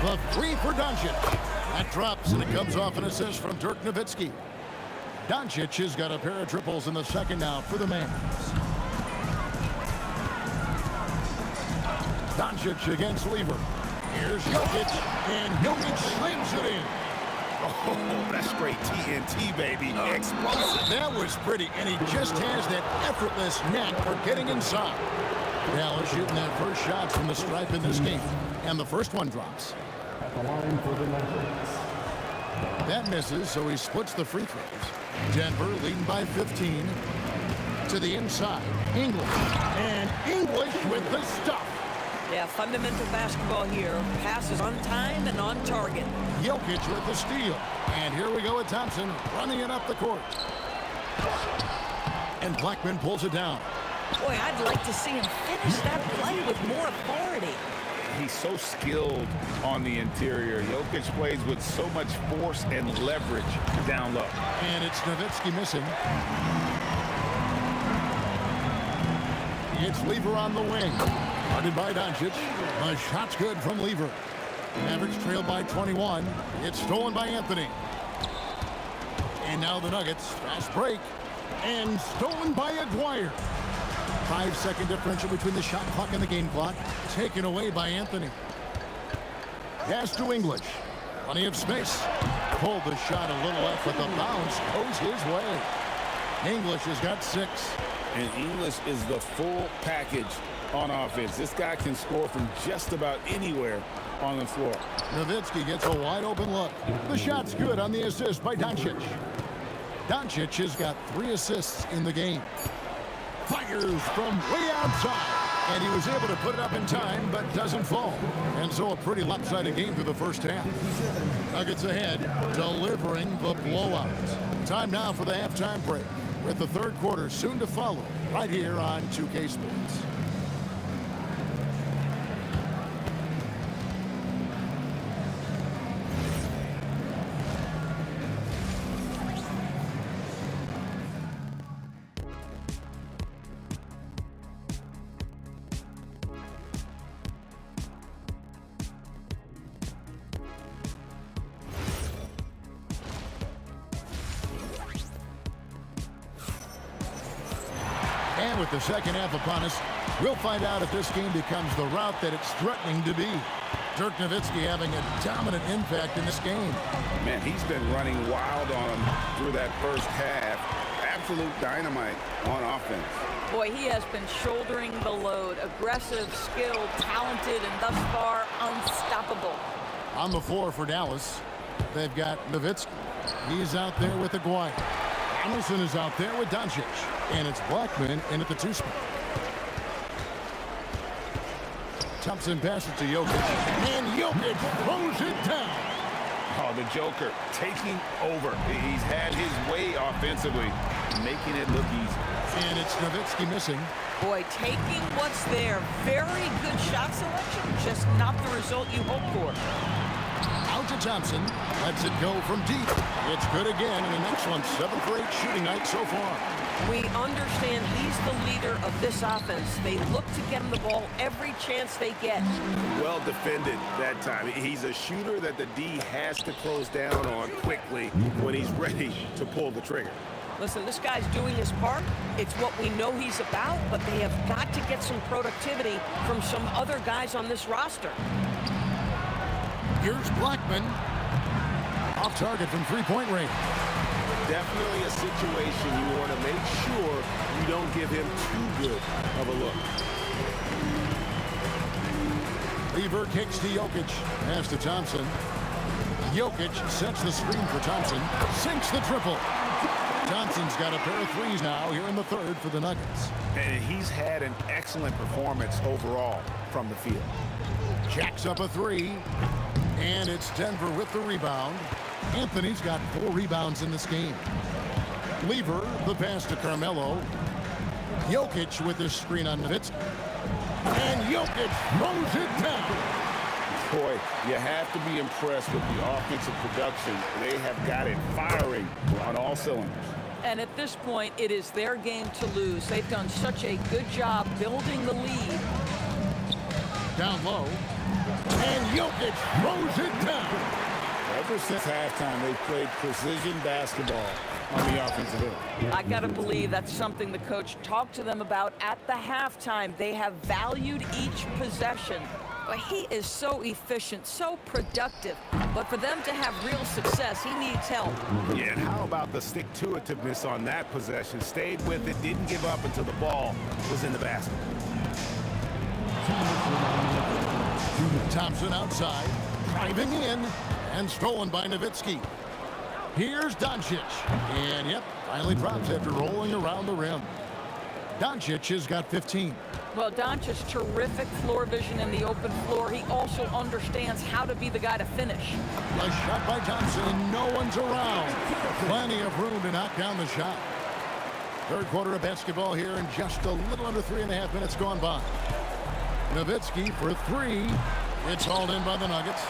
The three for Doncic. That drops, and it comes off an assist from Dirk Nowitzki. Doncic has got a pair of triples in the second now for the Mavs. Doncic against Lever. Here's Jokic, and Jokic slams it in. Oh, that's straight TNT, baby. Explosive. That was pretty, and he just has that effortless knack for getting inside. Dallas shooting that first shot from the stripe in this game, and the first one drops. At the line for the Mavericks. That misses, so he splits the free throws. Denver leading by 15. To the inside, English. And English with the stuff. Yeah, fundamental basketball here. Passes on time and on target. Jokic with the steal. And here we go with Thompson running it up the court. And Blackman pulls it down. Boy, I'd like to see him finish that play with more authority. He's so skilled on the interior. Jokic plays with so much force and leverage down low. And it's Nowitzki missing. It's Lever on the wing. Guarded by Doncic. The shot's good from Lever. Mavericks trail by 21. It's stolen by Anthony. And now the Nuggets. Fast break. And stolen by Aguirre. 5-second differential between the shot clock and the game clock. Taken away by Anthony. Pass to English. Plenty of space. Pulled the shot a little left, but the bounce goes his way. English has got 6. And English is the full package on offense. This guy can score from just about anywhere on the floor. Nowitzki gets a wide open look. The shot's good on the assist by Doncic. Doncic has got 3 assists in the game. Fires from way outside. And he was able to put it up in time, but doesn't fall. And so a pretty lopsided game through the first half. Nuggets ahead, delivering the blowout. Time now for the halftime break, with the third quarter soon to follow, right here on 2K Sports. And with the second half upon us, we'll find out if this game becomes the route that it's threatening to be. Dirk Nowitzki having a dominant impact in this game. Man, he's been running wild on him through that first half. Absolute dynamite on offense. Boy, he has been shouldering the load. Aggressive, skilled, talented, and thus far unstoppable. On the floor for Dallas, they've got Nowitzki. He's out there with Aguirre. Emerson is out there with Doncic. And it's Blackman in at the 2 spot. Thompson passes to Jokic. And Jokic throws it down. Oh, the Joker taking over. He's had his way offensively, making it look easy. And it's Nowitzki missing. Boy, taking what's there. Very good shot selection, just not the result you hope for. Out to Thompson. Lets it go from deep. It's good again, and an excellent 7 for 8 shooting night so far. We understand he's the leader of this offense. They look to get him the ball every chance they get. Well defended that time. He's a shooter that the D has to close down on quickly when he's ready to pull the trigger. Listen, this guy's doing his part. It's what we know he's about, but they have got to get some productivity from some other guys on this roster. Here's Blackman. Off target from three-point range. Definitely a situation you want to make sure you don't give him too good of a look. Lever kicks to Jokic. Pass to Thompson. Jokic sets the screen for Thompson. Sinks the triple. Thompson's got a pair of threes now here in the third for the Nuggets. And he's had an excellent performance overall from the field. Jacks up a 3. And it's Denver with the rebound. Anthony's got 4 rebounds in this game. Lever, the pass to Carmelo. Jokic with his screen on Nowitzki. And Jokic throws it down. Boy, you have to be impressed with the offensive production. They have got it firing on all cylinders. And at this point, it is their game to lose. They've done such a good job building the lead. Down low. And Jokic throws it down. Ever since halftime, they've played precision basketball on the offensive end. I got to believe that's something the coach talked to them about at the halftime. They have valued each possession. But he is so efficient, so productive. But for them to have real success, he needs help. Yeah, and how about the stick-to-itiveness on that possession? Stayed with it, didn't give up until the ball was in the basket. Thompson outside, driving in, and stolen by Nowitzki. Here's Doncic. And, yep, finally drops after rolling around the rim. Doncic has got 15. Well, Doncic's terrific floor vision in the open floor. He also understands how to be the guy to finish. A shot by Johnson, and no one's around. Plenty of room to knock down the shot. Third quarter of basketball here, and just a little under 3.5 minutes gone by. Nowitzki for three. It's hauled in by the Nuggets.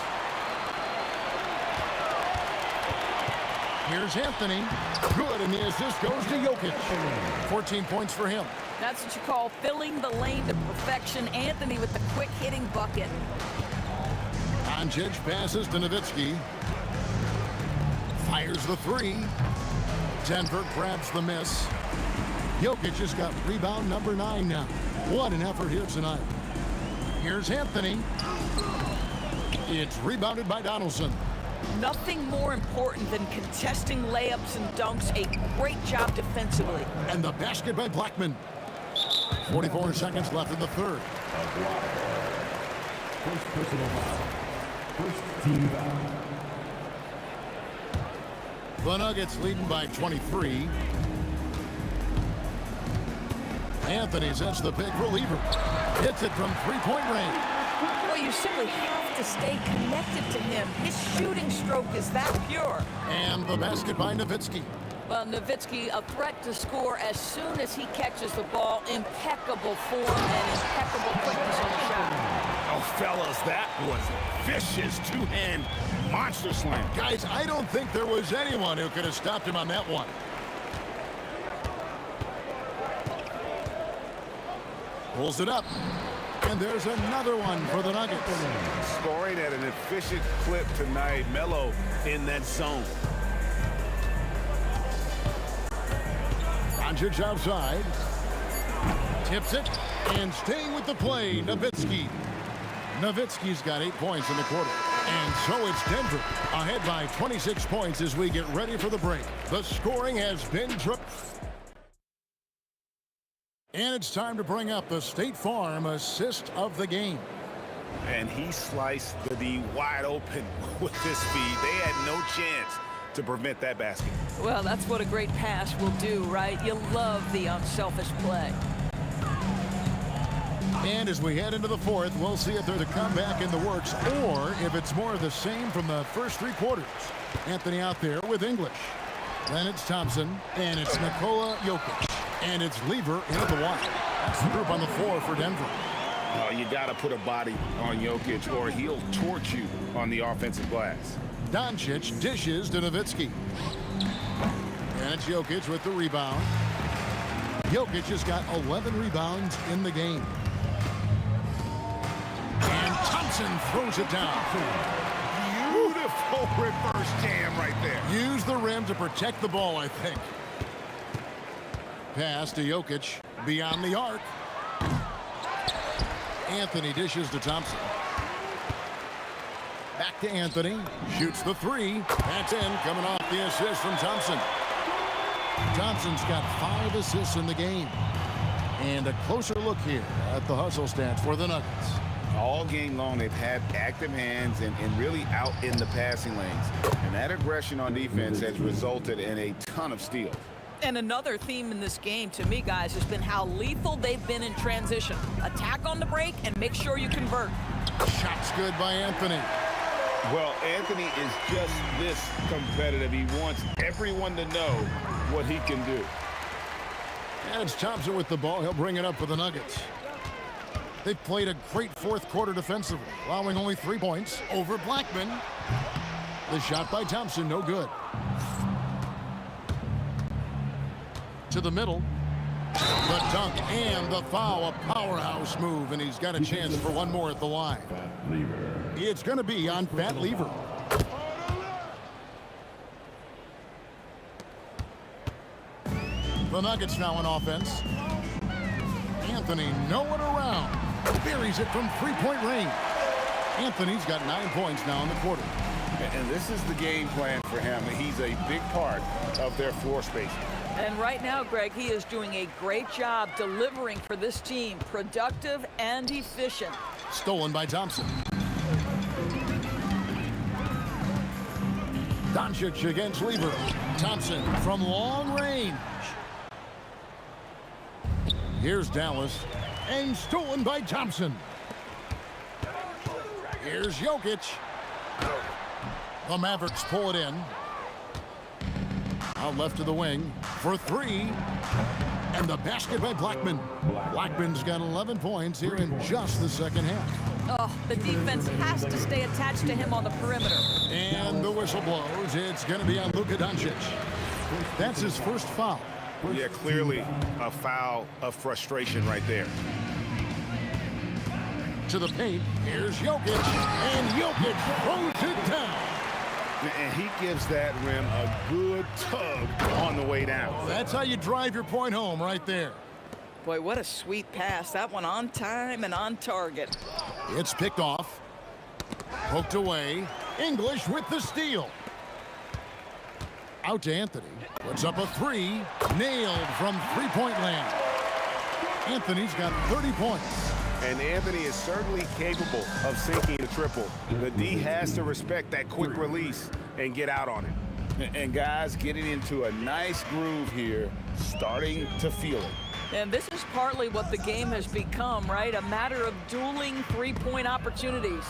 Here's Anthony. Good, and the assist goes to Jokic. 14 points for him. That's what you call filling the lane to perfection. Anthony with the quick hitting bucket. Doncic passes to Nowitzki. Fires the three. Denver grabs the miss. Jokic has got rebound number 9 now. What an effort here tonight. Here's Anthony. It's rebounded by Donaldson. Nothing more important than contesting layups and dunks. A great job defensively. And the basket by Blackman. 44 seconds left in the third. First personal foul. First team foul. The Nuggets leading by 23. Anthony sets the pick reliever. Hits it from three-point range. Well, you simply have to stay connected to him. His shooting stroke is that pure. And the basket by Nowitzki. Well, Nowitzki, a threat to score as soon as he catches the ball. Impeccable form and impeccable quickness on the shot. Oh, fellas, that was vicious two-hand monster slam. Guys, I don't think there was anyone who could have stopped him on that one. Pulls it up. And there's another one for the Nuggets. Scoring at an efficient clip tonight. Melo in that zone. Doncic outside. Tips it. And staying with the play, Nowitzki. Nowitzki's got 8 points in the quarter. And so it's Denver ahead by 26 points as we get ready for the break. The scoring has been and it's time to bring up the State Farm assist of the game. And he sliced the D wide open with his speed. They had no chance to prevent that basket. Well, that's what a great pass will do, right? You love the unselfish play. And as we head into the fourth, we'll see if there's a comeback in the works or if it's more of the same from the first 3 quarters. Anthony out there with English. Then it's Thompson, and it's Nikola Jokic. And it's Lever into the one. That's the group on the floor for Denver. You got to put a body on Jokic or he'll torch you on the offensive glass. Doncic dishes to Nowitzki. And it's Jokic with the rebound. Jokic has got 11 rebounds in the game. And Thompson throws it down. Beautiful reverse jam right there. Use the rim to protect the ball, I think. Pass to Jokic beyond the arc. Anthony dishes to Thompson. Back to Anthony. Shoots the three. That's in. Coming off the assist from Thompson. Thompson's got 5 assists in the game. And a closer look here at the hustle stats for the Nuggets. All game long, they've had active hands and really out in the passing lanes. And that aggression on defense has resulted in a ton of steals. And another theme in this game, to me, guys, has been how lethal they've been in transition. Attack on the break and make sure you convert. Shots good by Anthony. Well, Anthony is just this competitive. He wants everyone to know what he can do. And it's Thompson with the ball. He'll bring it up for the Nuggets. They've played a great fourth quarter defensively, allowing only 3 points over Blackman. The shot by Thompson, no good. To the middle. The dunk and the foul, a powerhouse move, and he's got a chance for one more at the line. It's going to be on Fat Lever. The Nuggets now on offense. Anthony nowhere around. Buries it from three-point range. Anthony's got 9 points now in the quarter. And this is the game plan for him. He's a big part of their floor space. And right now, Greg, he is doing a great job delivering for this team. Productive and efficient. Stolen by Thompson. Doncic against Lever. Thompson from long range. Here's Dallas. And stolen by Thompson. Here's Jokic. The Mavericks pull it in. Out left to the wing for 3. And the basket by Blackman. Blackman's got 11 points here in just the second half. Oh, the defense has to stay attached to him on the perimeter. And the whistle blows. It's going to be on Luka Doncic. That's his first foul. Yeah, clearly a foul of frustration right there. To the paint. Here's Jokic. And Jokic throws it down. And he gives that rim a good tug on the way down. That's how you drive your point home right there. Boy, what a sweet pass. That one on time and on target. It's picked off. Poked away. English with the steal. Out to Anthony. Puts up a 3. Nailed from three-point land. Anthony's got 30 points. And Anthony is certainly capable of sinking the triple. The D has to respect that quick release and get out on it. And guys, getting into a nice groove here, starting to feel it. And this is partly what the game has become, right? A matter of dueling three-point opportunities.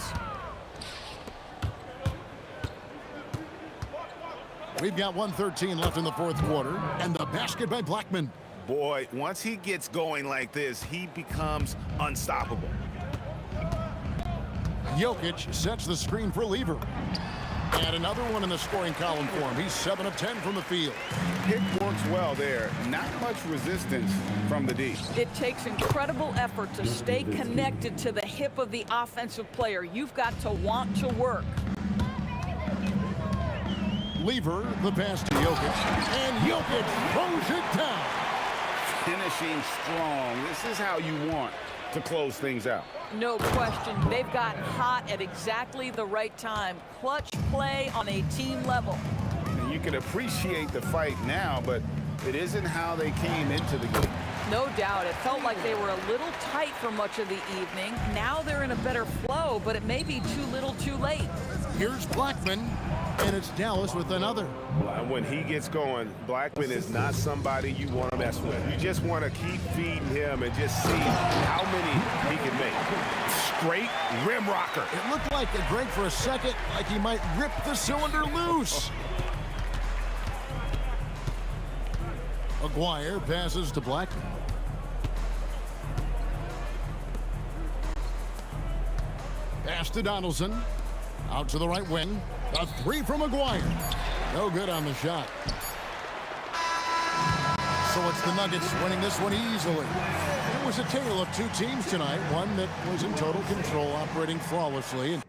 We've got 1:13 left in the fourth quarter. And the basket by Blackman. Boy, once he gets going like this, he becomes unstoppable. Jokic sets the screen for Lever. And another one in the scoring column for him. He's 7 of 10 from the field. Pick works well there. Not much resistance from the D. It takes incredible effort to stay connected to the hip of the offensive player. You've got to want to work. Lever, the pass to Jokic. And Jokic throws it down. Finishing strong. This is how you want to close things out. No question. They've gotten hot at exactly the right time. Clutch play on a team level. And you can appreciate the fight now, but it isn't how they came into the game. No doubt. It felt like they were a little tight for much of the evening. Now they're in a better flow, but it may be too little too late. Here's Blackman, and it's Dallas with another. When he gets going, Blackman is not somebody you want to mess with. You just want to keep feeding him and just see how many he can make. Straight rim rocker. It looked like it, Greg, for a second, like he might rip the cylinder loose. Aguirre passes to Blackman. Pass to Donaldson. Out to the right wing. A 3 from Aguirre. No good on the shot. So it's the Nuggets winning this one easily. It was a tale of two teams tonight. One that was in total control, operating flawlessly.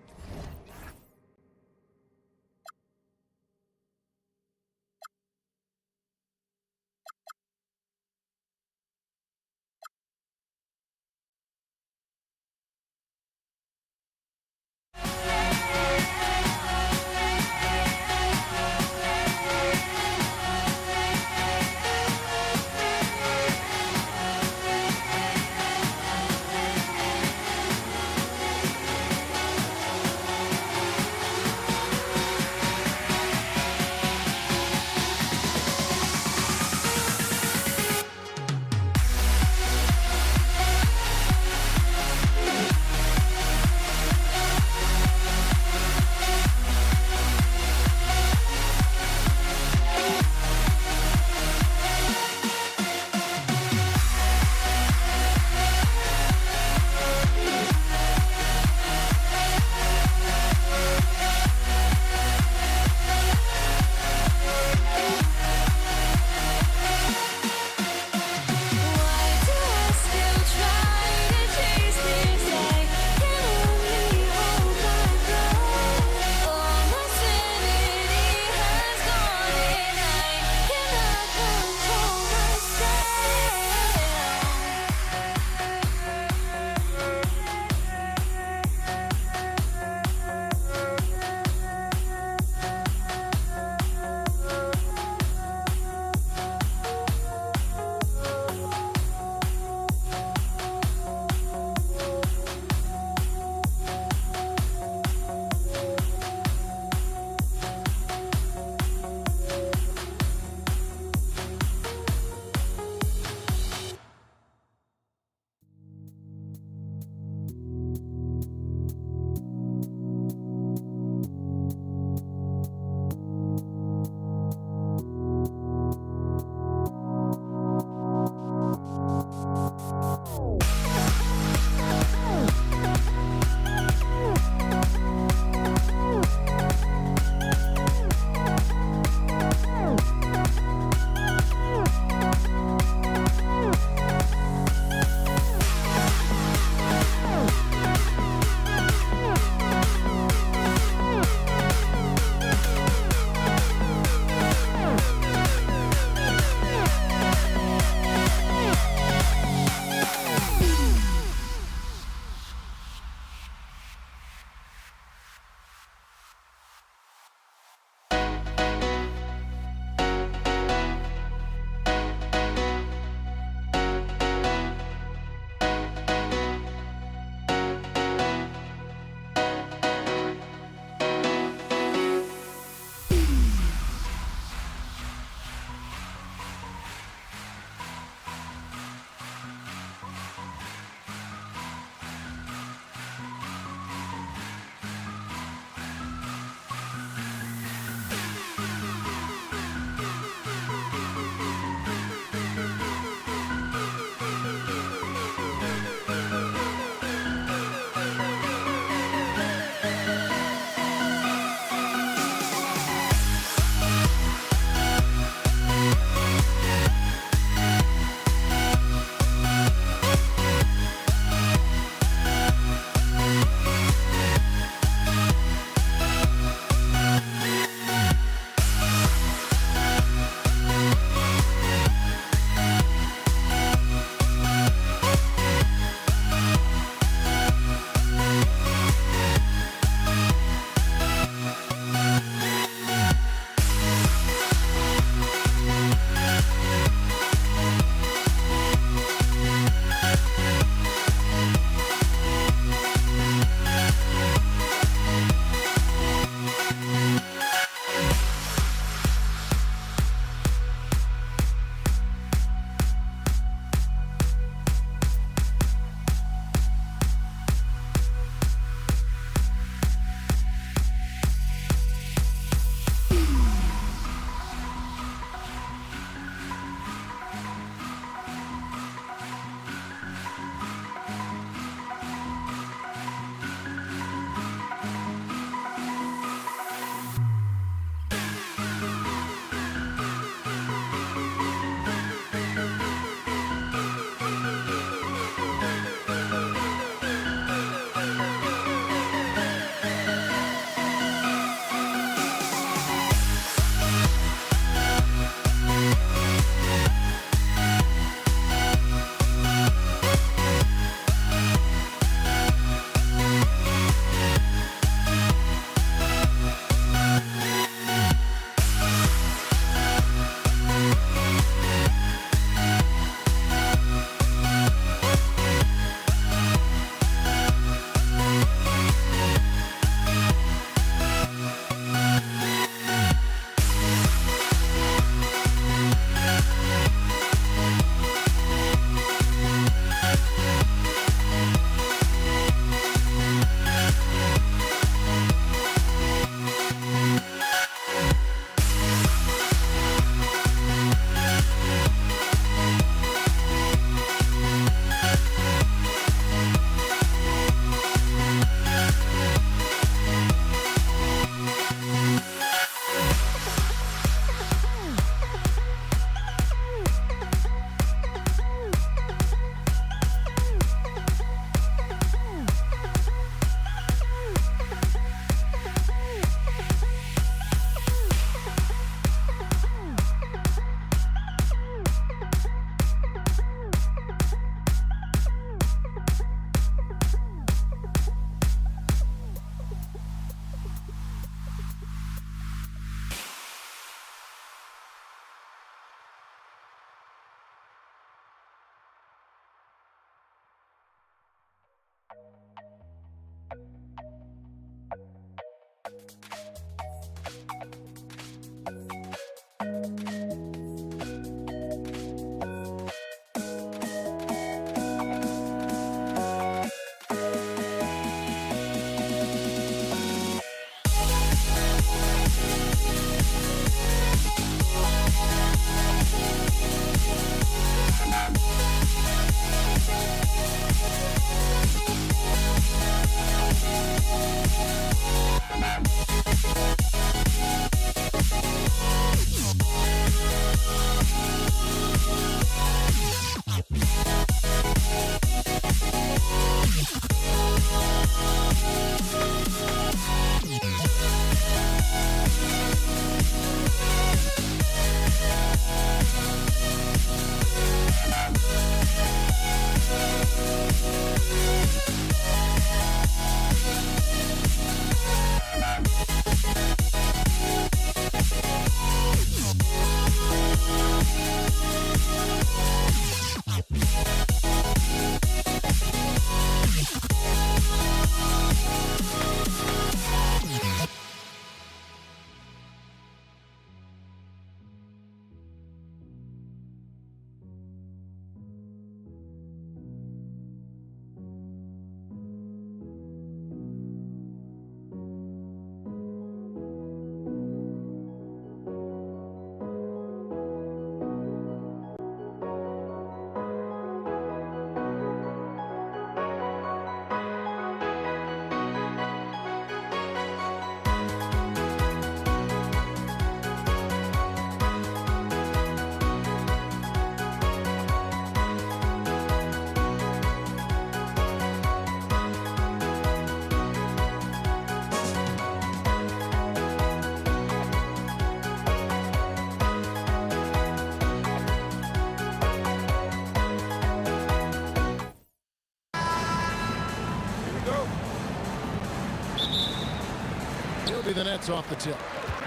Barry the Nets off the tip.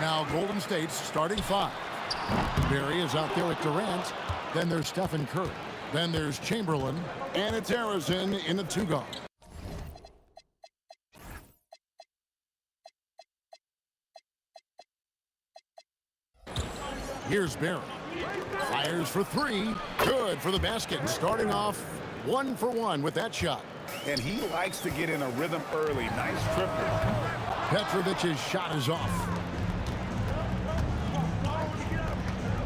Now Golden State's starting 5. Barry is out there with Durant. Then there's Stephen Curry. Then there's Chamberlain. And it's Harrison in the 2-guard. Here's Barry. Fires for 3. Good for the basket. Starting off 1 for 1 with that shot. And he likes to get in a rhythm early. Nice triple. Petrovic's shot is off.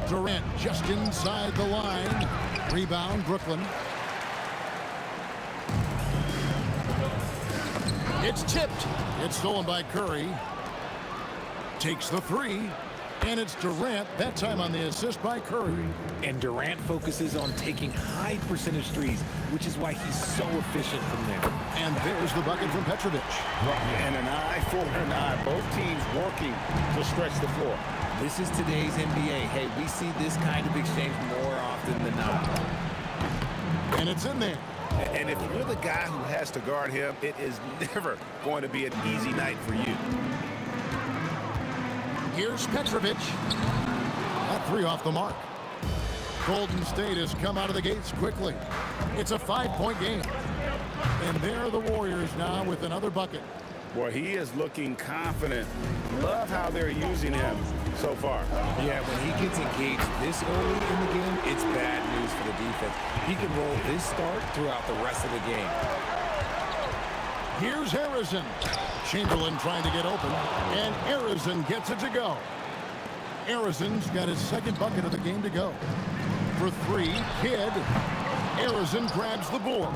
Durant just inside the line. Rebound, Brooklyn. It's tipped. It's stolen by Curry. Takes the 3. And it's Durant, that time on the assist by Curry. And Durant focuses on taking high percentage threes, which is why he's so efficient from there. And there's the bucket from Petrovic. And an eye for an eye. Both teams working to stretch the floor. This is today's NBA. Hey, we see this kind of exchange more often than not. And it's in there. And if you're the guy who has to guard him, it is never going to be an easy night for you. Here's Petrovic. That 3 off the mark. Golden State has come out of the gates quickly. It's a 5-point game. And there are the Warriors now with another bucket. Boy, he is looking confident. Love how they're using him so far. Yeah, when he gets engaged this early in the game, it's bad news for the defense. He can roll this start throughout the rest of the game. Here's Harrison. Chamberlain trying to get open, and Harrison gets it to go. Harrison's got his 2nd bucket of the game to go. For 3, Kidd. Harrison grabs the board.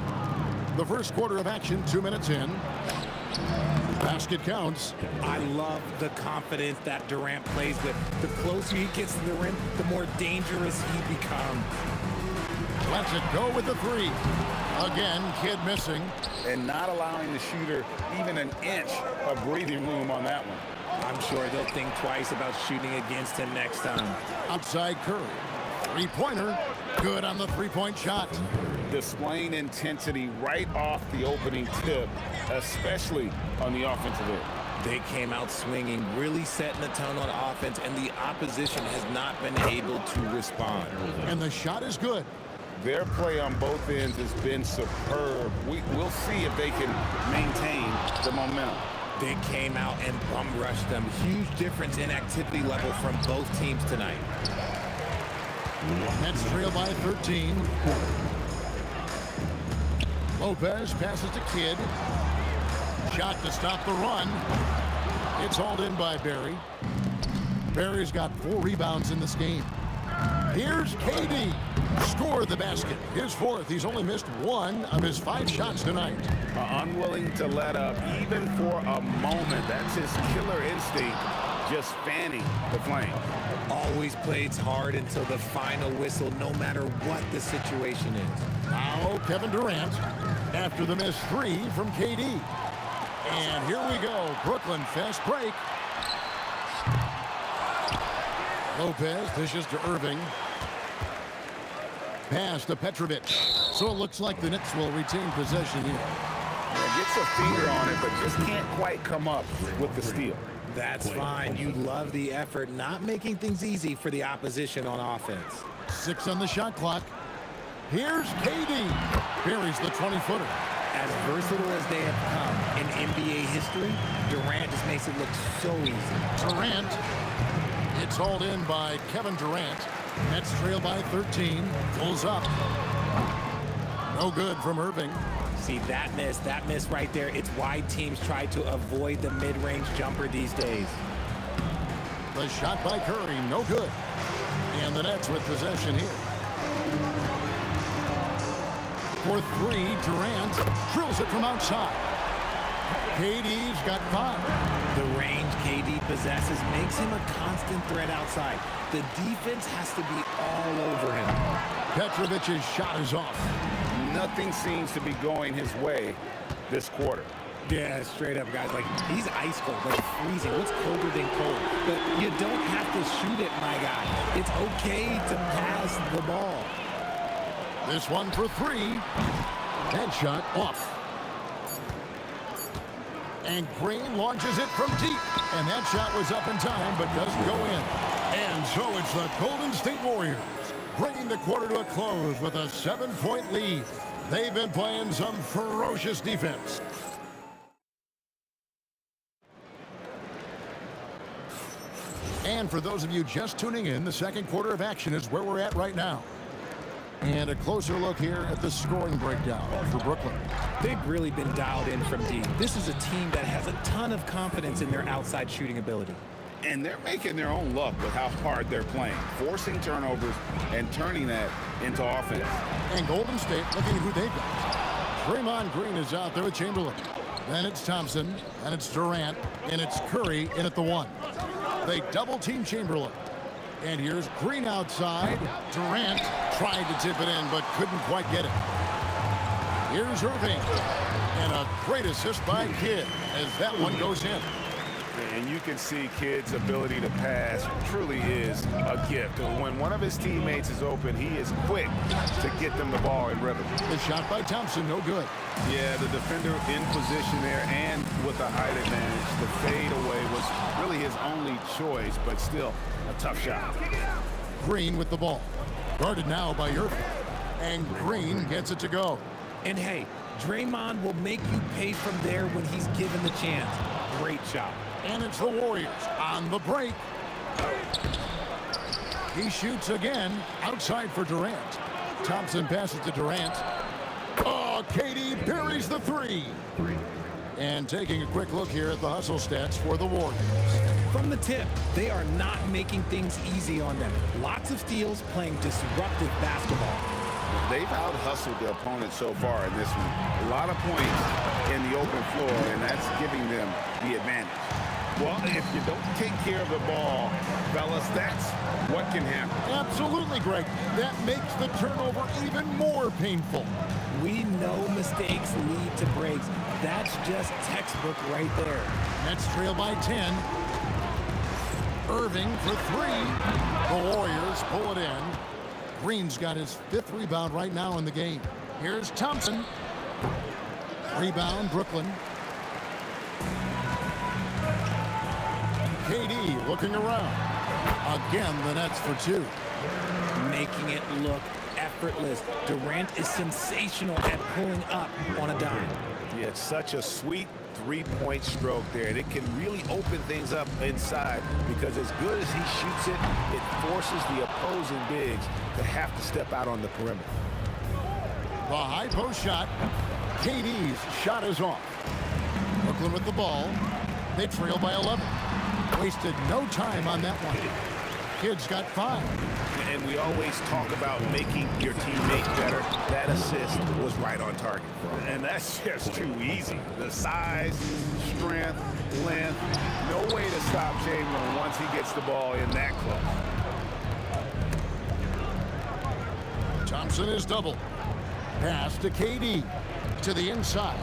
The first quarter of action, 2 minutes in. Basket counts. I love the confidence that Durant plays with. The closer he gets to the rim, the more dangerous he becomes. Lets it go with the 3. Again, Kidd missing. And not allowing the shooter even an inch of breathing room on that one. I'm sure they'll think twice about shooting against him next time. Outside Curry. 3-pointer. Good on the 3-point shot. Displaying intensity right off the opening tip, especially on the offensive end. They came out swinging, really setting the tone on offense, and the opposition has not been able to respond. And the shot is good. Their play on both ends has been superb. We'll see if they can maintain the momentum. They came out and bum rushed them. Huge difference in activity level from both teams tonight. Nets trail by 13. Lopez passes to Kidd. Shot to stop the run. It's hauled in by Barry. Barry's got 4 rebounds in this game. Here's KD. Scored the basket. His 4th. He's only missed 1 of his 5 shots tonight. Unwilling to let up even for a moment. That's his killer instinct, just fanning the flame. Always plays hard until the final whistle, no matter what the situation is. Now Kevin Durant after the missed 3 from KD. And here we go. Brooklyn fast break. Lopez dishes to Irving. Pass to Petrovic. So it looks like the Knicks will retain possession here. Yeah, gets a finger on it, but just can't quite come up with the steal. That's fine. You love the effort, not making things easy for the opposition on offense. 6 on the shot clock. Here's KD. Buries the 20-footer. As versatile as they have come in NBA history, Durant just makes it look so easy. Durant. It's hauled in by Kevin Durant. Nets trail by 13. Pulls up. No good from Irving. See, that miss right there, it's why teams try to avoid the mid-range jumper these days. The shot by Curry, no good. And the Nets with possession here. For 3, Durant drills it from outside. KD's got 5. The range KD possesses makes him a constant threat outside. The defense has to be all over him. Petrovic's shot is off. Nothing seems to be going his way this quarter. Yeah, straight up, guys. Like, he's ice cold, like freezing. What's colder than cold? But you don't have to shoot it, my guy. It's okay to pass the ball. This one for 3. That shot off. And Green launches it from deep. And that shot was up in time, but doesn't go in. And so it's the Golden State Warriors bringing the quarter to a close with a 7-point lead. They've been playing some ferocious defense. And for those of you just tuning in, the second quarter of action is where we're at right now. And a closer look here at the scoring breakdown for Brooklyn. They've really been dialed in from deep. This is a team that has a ton of confidence in their outside shooting ability. And they're making their own luck with how hard they're playing, forcing turnovers and turning that into offense. And Golden State looking at who they've got. Draymond Green is out there with Chamberlain. Then it's Thompson, and it's Durant, and it's Curry in at the 1. They double-team Chamberlain. And here's Green outside. Durant tried to tip it in, but couldn't quite get it. Here's Irving. And a great assist by Kidd as that one goes in. And you can see Kidd's ability to pass truly is a gift. When one of his teammates is open, he is quick to get them the ball in rhythm. The shot by Thompson, no good. Yeah, the defender in position there and with the height advantage. The fade away was really his only choice, but still a tough shot. Green with the ball. Guarded now by Irving. And Green gets it to go. And hey, Draymond will make you pay from there when he's given the chance. Great job. And it's the Warriors on the break. He shoots again outside for Durant. Thompson passes to Durant. Oh, KD buries the 3. And taking a quick look here at the hustle stats for the Warriors. From the tip, they are not making things easy on them. Lots of steals, playing disruptive basketball. They've out-hustled the opponent so far in this one. A lot of points in the open floor, and that's giving them the advantage. Well, if you don't take care of the ball, fellas, that's what can happen. Absolutely, Greg. That makes the turnover even more painful. We know mistakes lead to breaks. That's just textbook right there. Nets trail by 10. Irving for 3. The Warriors pull it in. Green's got his 5th rebound right now in the game. Here's Thompson. Rebound, Brooklyn. KD looking around. Again, the Nets for 2. Making it look effortless. Durant is sensational at pulling up on a dime. Yeah, it's such a sweet 3-point stroke there, and it can really open things up inside because as good as he shoots it, it forces the opposing bigs to have to step out on the perimeter. The high post shot. KD's shot is off. Brooklyn with the ball. They trail by 11. Wasted no time on that one. Kidd's got 5. And we always talk about making your teammate better. That assist was right on target. And that's just too easy. The size, strength, length, no way to stop Chamberlain once he gets the ball in that close. Thompson is double. Pass to KD. To the inside.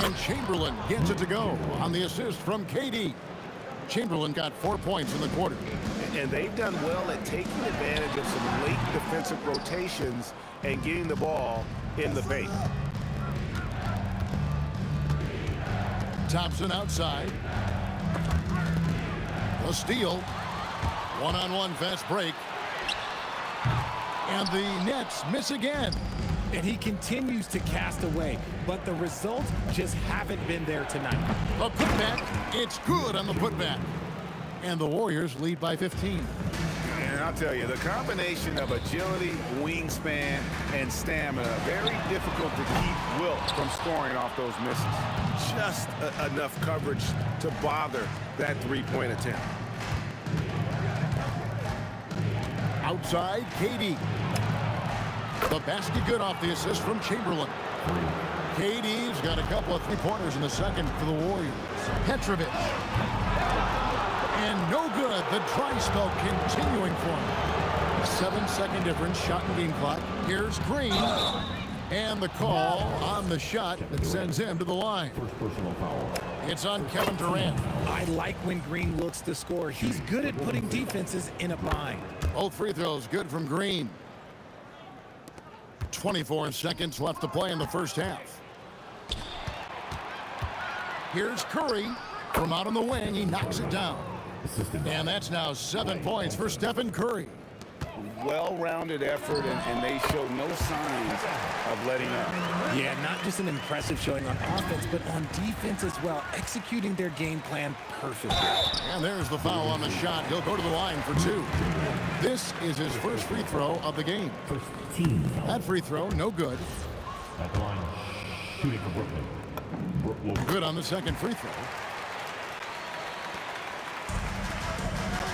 And Chamberlain gets it to go on the assist from KD. Chamberlain got 4 points in the quarter. And they've done well at taking advantage of some late defensive rotations and getting the ball in the paint. Thompson outside. The steal. One-on-one fast break. And the Nets miss again. And he continues to cast away, but the results just haven't been there tonight. A putback. It's good on the putback. And the Warriors lead by 15. And I'll tell you, the combination of agility, wingspan, and stamina, very difficult to keep Wilt from scoring off those misses. Just enough coverage to bother that 3-point attempt. Outside, KD. The basket good off the assist from Chamberlain. KD's got a couple of 3-pointers in the second for the Warriors. Petrovic. And no good. The dry spell continuing for him. 7-second difference, shot and game clock. Here's Green. And the call on the shot that sends him to the line. It's on Kevin Durant. I like when Green looks to score. He's good at putting defenses in a bind. Both free throws good from Green. 24 seconds left to play in the first half. Here's Curry. From out on the wing, he knocks it down. And that's now 7 points for Stephen Curry. Well-rounded effort, and they show no signs of letting up. Yeah, not just an impressive showing on offense, but on defense as well, executing their game plan perfectly. And there's the foul on the shot. He'll go to the line for 2. This is his first free throw of the game. That free throw, no good. At the line, shooting for Brooklyn. Good on the second free throw.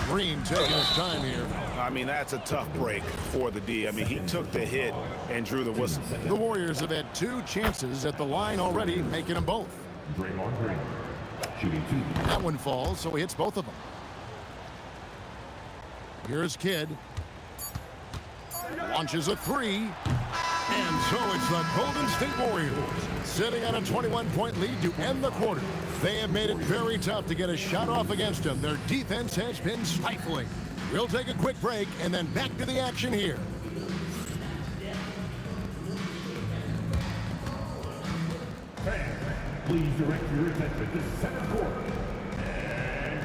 Green taking his time here. I mean, that's a tough break for the D. I mean, he took the hit and drew the whistle. The Warriors have had 2 chances at the line already, making them both. Draymond Green, shooting 2. That one falls, so he hits both of them. Here's Kidd. Launches a 3. And so it's the Golden State Warriors sitting on a 21-point lead to end the quarter. They have made it very tough to get a shot off against them. Their defense has been stifling. We'll take a quick break and then back to the action here. Fans, please direct your attention to center court. And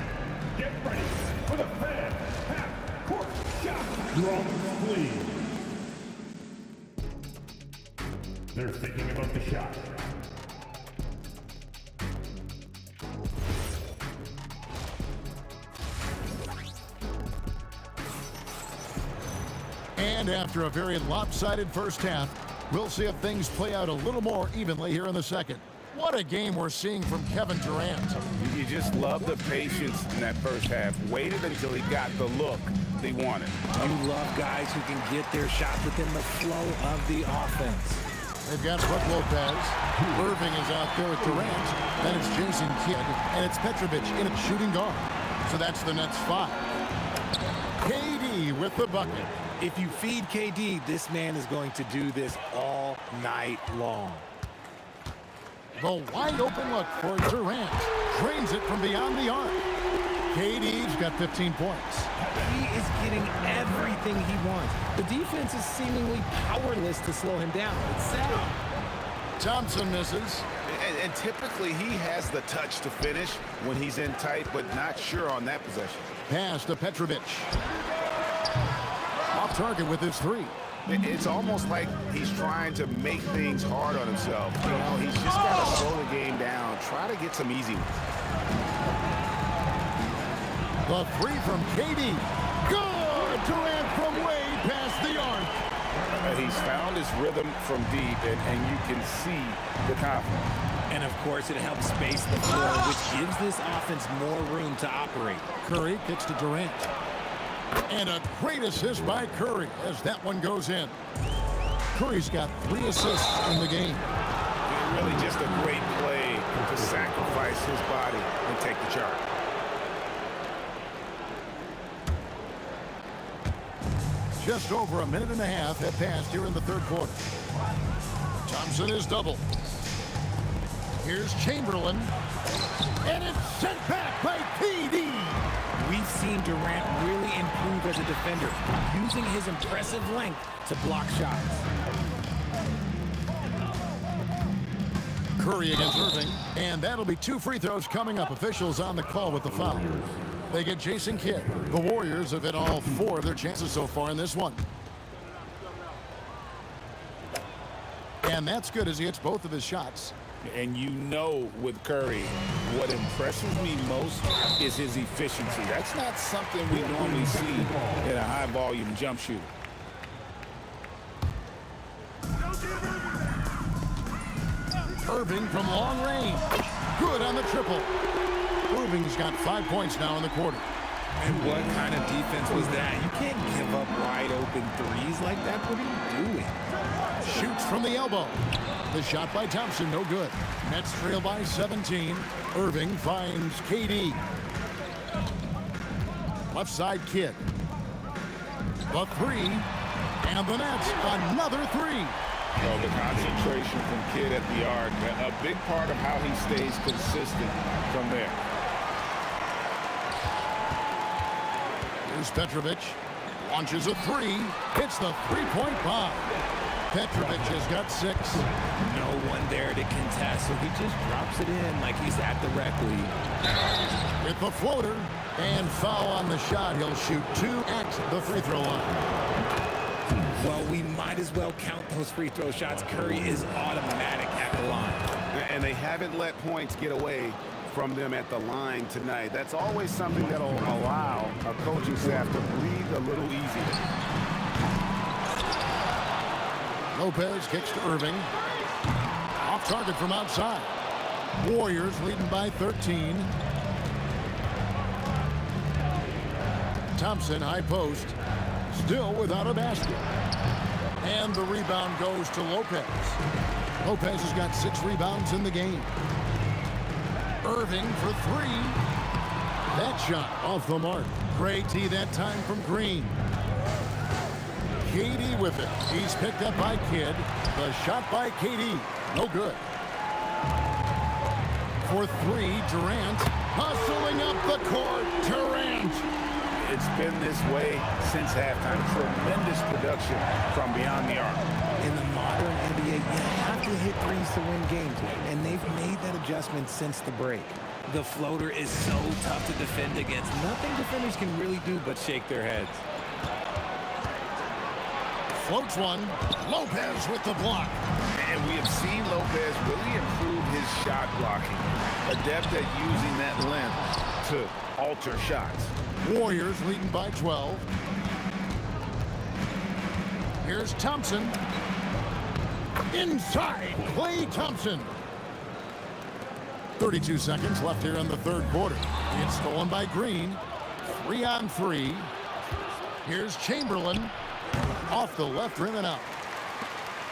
get ready for the fan half-court shot. Drums, please. They're thinking about the shot. And after a very lopsided first half, we'll see if things play out a little more evenly here in the second. What a game we're seeing from Kevin Durant. You just love the patience in that first half. Waited until he got the look they wanted. You love guys who can get their shot within the flow of the offense. They've got Brook Lopez. Irving is out there with Durant. Then it's Jason Kidd. And it's Petrovic in at shooting guard. So that's the Nets 5. KD with the bucket. If you feed KD, this man is going to do this all night long. The wide open look for Durant. Drains it from beyond the arc. KD's got 15 points. He is getting everything he wants. The defense is seemingly powerless to slow him down. It's sad. Thompson misses. And typically he has the touch to finish when he's in tight, but not sure on that possession. Pass to Petrovic. Off target with his 3. It's almost like he's trying to make things hard on himself. You know, he's just got to slow the game down, try to get some easy ones. The 3 from KD. Good! Durant from way past the arc. He's found his rhythm from deep, and you can see the confidence. And, of course, it helps space the floor, which gives this offense more room to operate. Curry kicks to Durant. And a great assist by Curry as that one goes in. Curry's got 3 assists in the game. Really just a great play to sacrifice his body and take the charge. Just over a minute and a half have passed here in the third quarter. Thompson is doubled. Here's Chamberlain. And it's sent back by KD. We've seen Durant really improve as a defender, using his impressive length to block shots. Curry against Irving, and that'll be 2 free throws coming up. Officials on the call with the foul. They get Jason Kidd. The Warriors have hit all 4 of their chances so far in this one. And that's good as he hits both of his shots. And you know with Curry, what impresses me most is his efficiency. That's not something we normally see in a high-volume jump shooter. Irving from long range. Good on the triple. Irving's got 5 points now in the quarter. And what kind of defense was that? You can't give up wide open threes like that. What are you doing? Shoots from the elbow. The shot by Thompson, no good. Nets trail by 17. Irving finds KD. Left side Kidd. The 3. And the Nets, another 3. Well, the concentration from Kidd at the arc, a big part of how he stays consistent from there. Here's Petrovic. Launches a 3. Hits the 3-point bomb. Petrovic has got 6. No one there to contest, so he just drops it in like he's at the rec league. With the floater and foul on the shot. He'll shoot 2 at the free throw line. Well, we might as well count those free throw shots. Curry is automatic at the line. And they haven't let points get away from them at the line tonight. That's always something that'll allow a coaching staff to breathe a little easier. Lopez kicks to Irving. Off target from outside. Warriors leading by 13. Thompson, high post. Still without a basket. And the rebound goes to Lopez. Lopez has got 6 rebounds in the game. Irving for 3. That shot off the mark. Great tee that time from Green. KD with it. He's picked up by Kidd. The shot by KD. No good. For 3, Durant. Hustling up the court. Durant. It's been this way since halftime. Tremendous production from beyond the arc. In the modern NBA, you have to hit threes to win games, and they've made that adjustment since the break. The floater is so tough to defend against. Nothing defenders can really do but shake their heads. Floats one. Lopez with the block. And we have seen Lopez really improve his shot blocking. Adept at using that length to alter shots. Warriors leading by 12. Here's Thompson. Inside, Klay Thompson. 32 seconds left here in the third quarter. It's stolen by Green. 3 on 3. Here's Chamberlain. Off the left rim and out.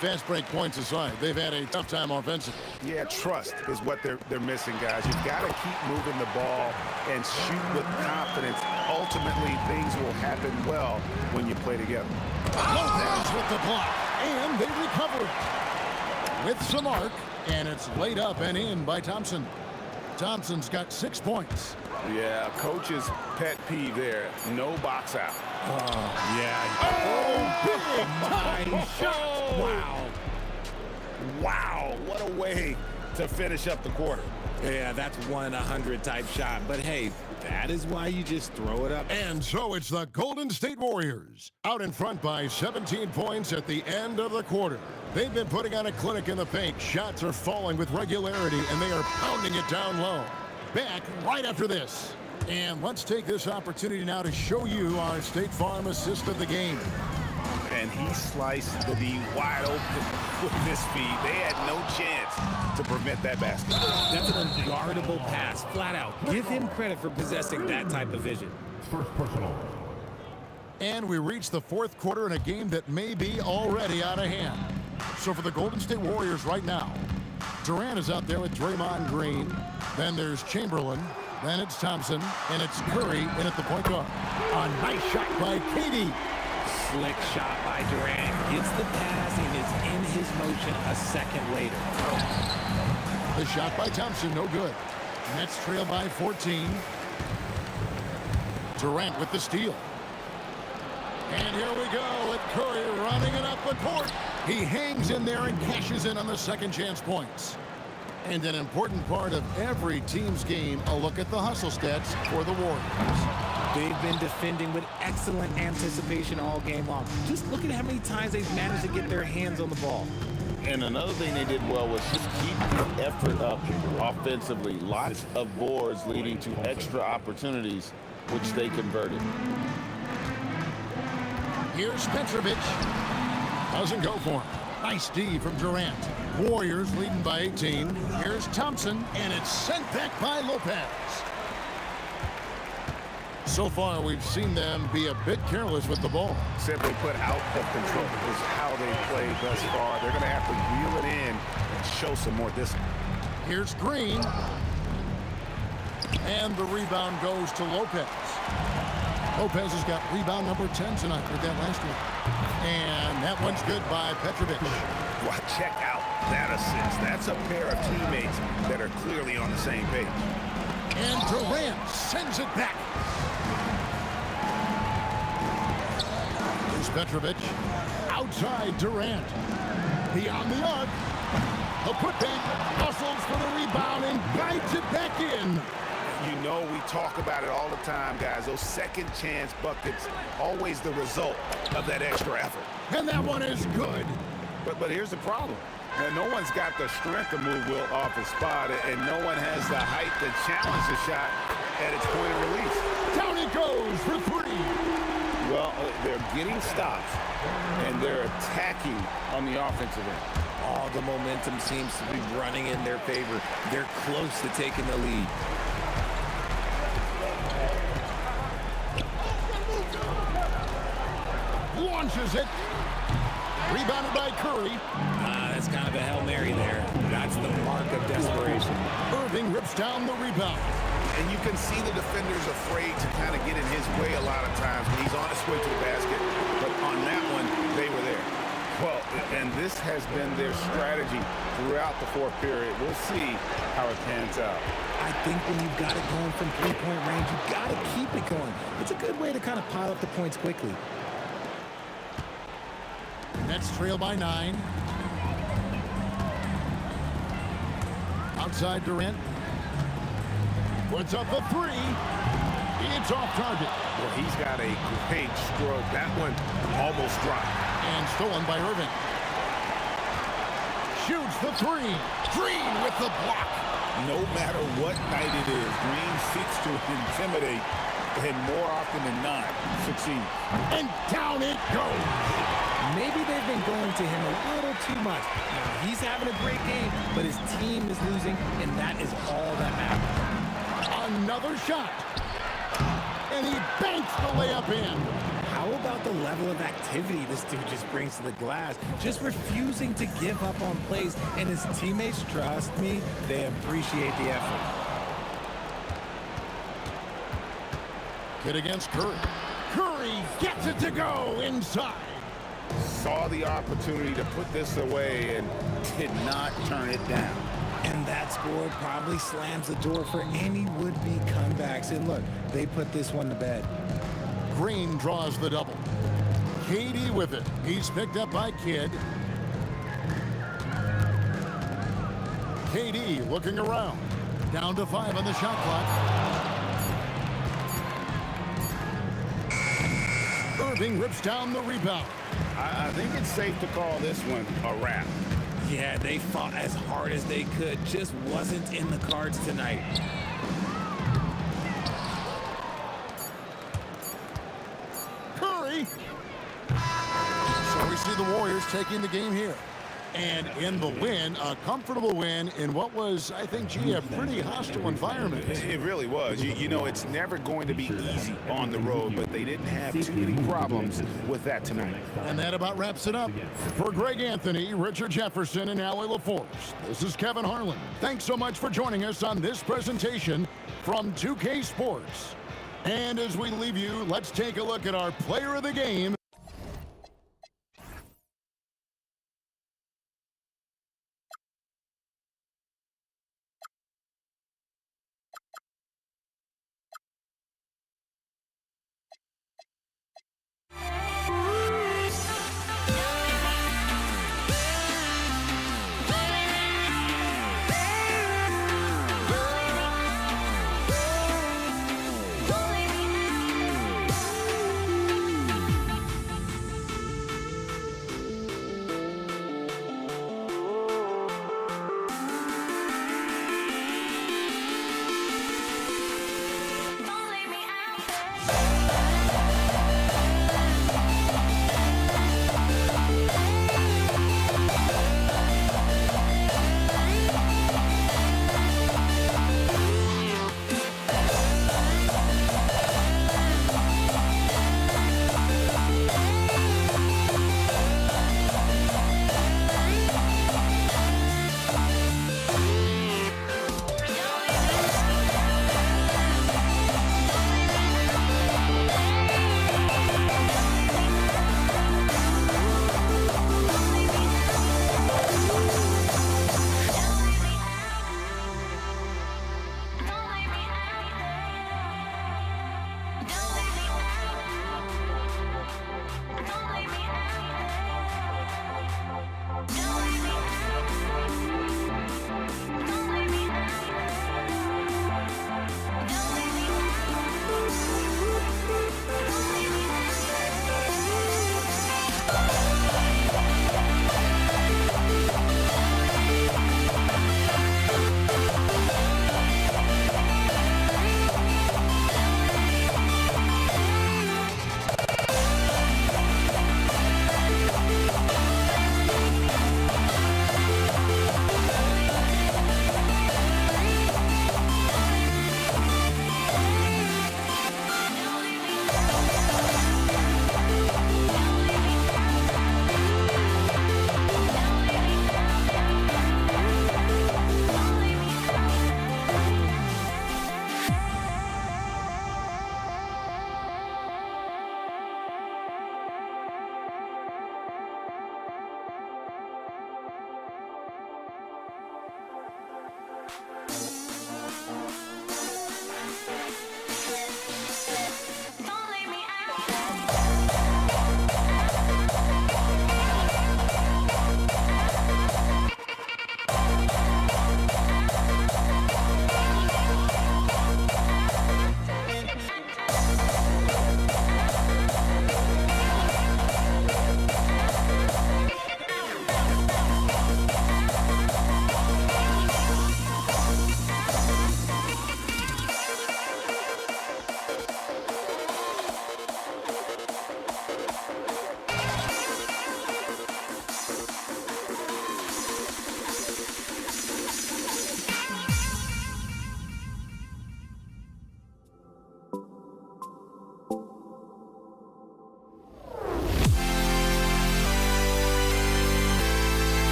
Fast break points aside, they've had a tough time offensively. Yeah, trust is what they're missing, guys. You've got to keep moving the ball and shoot with confidence. Ultimately, things will happen well when you play together. Lopez with the block, and they recover it with some arc, and it's laid up and in by Thompson. Thompson's got 6 points. Yeah, coach's pet peeve there. No box out. Yeah. Oh, big time shot. Wow. Wow, what a way to finish up the quarter. Yeah, that's 1 in 100 type shot. But hey, that is why you just throw it up. And so it's the Golden State Warriors out in front by 17 points at the end of the quarter. They've been putting on a clinic in the paint. Shots are falling with regularity, and they are pounding it down low. Back right after this. And let's take this opportunity now to show you our State Farm assist of the game. And he sliced the D wide open with his feet. They had no chance to prevent that basket. That's an unguardable pass, flat out. Give him credit for possessing that type of vision. First personal. And we reach the fourth quarter in a game that may be already out of hand. So for the Golden State Warriors right now, Durant is out there with Draymond Green. Then there's Chamberlain. Then it's Thompson. And it's Curry in at the point guard. A nice shot by KD. Slick shot by Durant. Gets the pass and is in his motion a second later. The shot by Thompson, no good. Nets trail by 14. Durant with the steal. And here we go with Curry running it up the court. He hangs in there and cashes in on the second chance points. And an important part of every team's game, a look at the hustle stats for the Warriors. They've been defending with excellent anticipation all game long. Just look at how many times they've managed to get their hands on the ball. And another thing they did well was just keep the effort up offensively. Lots of boards leading to extra opportunities, which they converted. Here's Petrovic. Doesn't go for him. Nice D from Durant. Warriors leading by 18. Here's Thompson, and it's sent back by Lopez. So far, we've seen them be a bit careless with the ball. Simply put, out of control is how they played thus far. They're going to have to reel it in and show some more discipline. Here's Green. And the rebound goes to Lopez. Lopez has got rebound number 10 tonight. Heard that last week. And that one's good by Petrovic. Well, check out that assist. That's a pair of teammates that are clearly on the same page. And Durant sends it back. Here's Petrovic. Outside Durant. Beyond the arc. A putback. Hustles for the rebound and guides it back in. You know we talk about it all the time, guys. Those second chance buckets, always the result of that extra effort. And that one is good. But here's the problem. Now, no one's got the strength to move Wilt off his spot, and no one has the height to challenge the shot at its point of release. Down it goes for three. Well, they're getting stops, and they're attacking on the offensive end. All the momentum seems to be running in their favor. They're close to taking the lead. Launches it. Rebounded by Curry. That's kind of a Hail Mary there. That's the mark of desperation. Irving rips down the rebound. And you can see the defender's afraid to kind of get in his way a lot of times when he's on his way to the basket. But on that one, they were there. Well, and this has been their strategy throughout the fourth period. We'll see how it pans out. I think when you've got it going from three-point range, you've got to keep it going. It's a good way to kind of pile up the points quickly. Nets trail by 9. Outside Durant. Puts up the three. It's off target. Well, he's got a great stroke. That one almost dropped. And stolen by Irving. Shoots the three. Green with the block. No matter what night it is, Green seeks to intimidate, and more often than not, succeeds. And down it goes. Maybe they've been going to him a little too much. Now, he's having a great game, but his team is losing, and that is all that matters. Another shot. And he banks the layup in. How about the level of activity this dude just brings to the glass? Just refusing to give up on plays, and his teammates, trust me, they appreciate the effort. Hit against Curry. Curry gets it to go inside. Saw the opportunity to put this away and did not turn it down. And that score probably slams the door for any would-be comebacks. And look, they put this one to bed. Green draws the double. KD with it. He's picked up by Kidd. KD looking around. Down to 5 on the shot clock. Irving rips down the rebound. I think it's safe to call this one a wrap. Yeah, they fought as hard as they could. Just wasn't in the cards tonight. Curry. So we see the Warriors taking the game here. And in the win, a comfortable win in what was, I think, gee, a pretty hostile environment. It really was. You know, it's never going to be easy on the road, but they didn't have too many problems with that tonight. And that about wraps it up. For Greg Anthony, Richard Jefferson, and Allie LaForce, this is Kevin Harlan. Thanks so much for joining us on this presentation from 2K Sports. And as we leave you, let's take a look at our player of the game.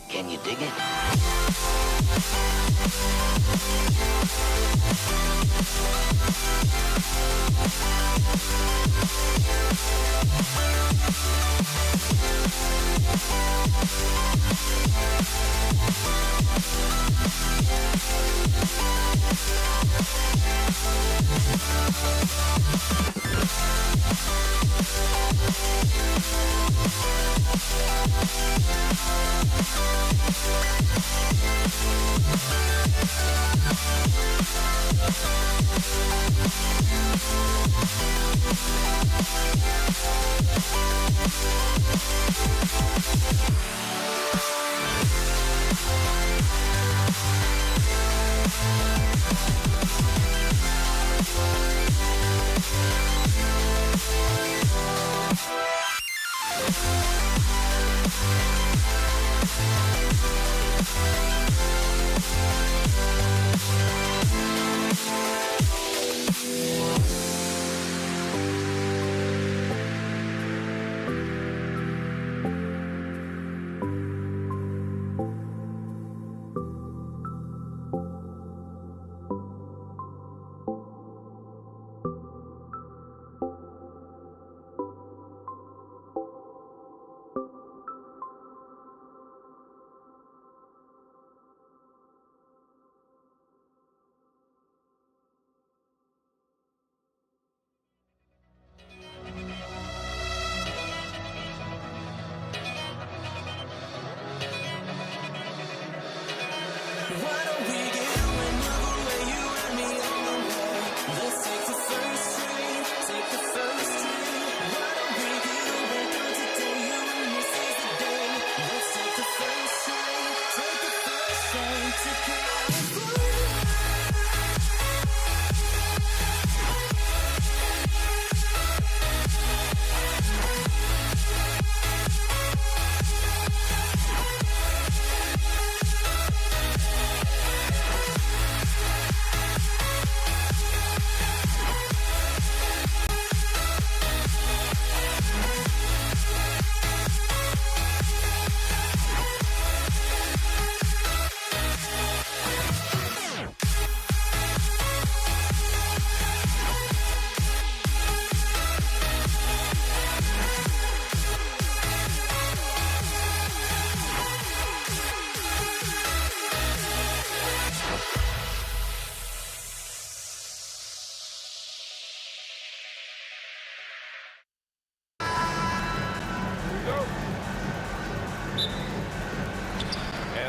Can you dig it?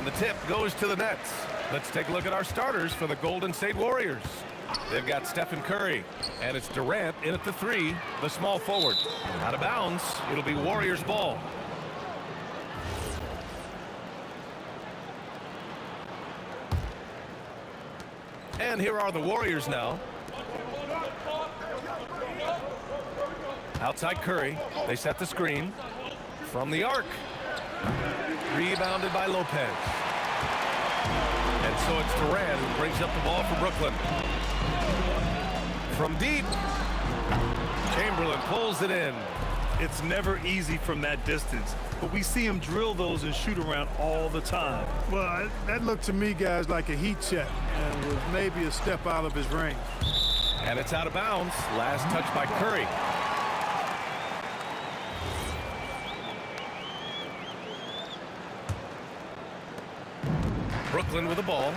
And the tip goes to the Nets. Let's take a look at our starters for the Golden State Warriors. They've got Stephen Curry, and it's Durant in at the 3, the small forward. Out of bounds, it'll be Warriors ball. And here are the Warriors now. Outside Curry, they set the screen. From the arc. Rebounded by Lopez. And so it's Durant who brings up the ball for Brooklyn. From deep, Chamberlain pulls it in. It's never easy from that distance, but we see him drill those and shoot around all the time. Well, that looked to me, guys, like a heat check, and was maybe a step out of his range. And it's out of bounds. Last touch by Curry. Brooklyn with the ball.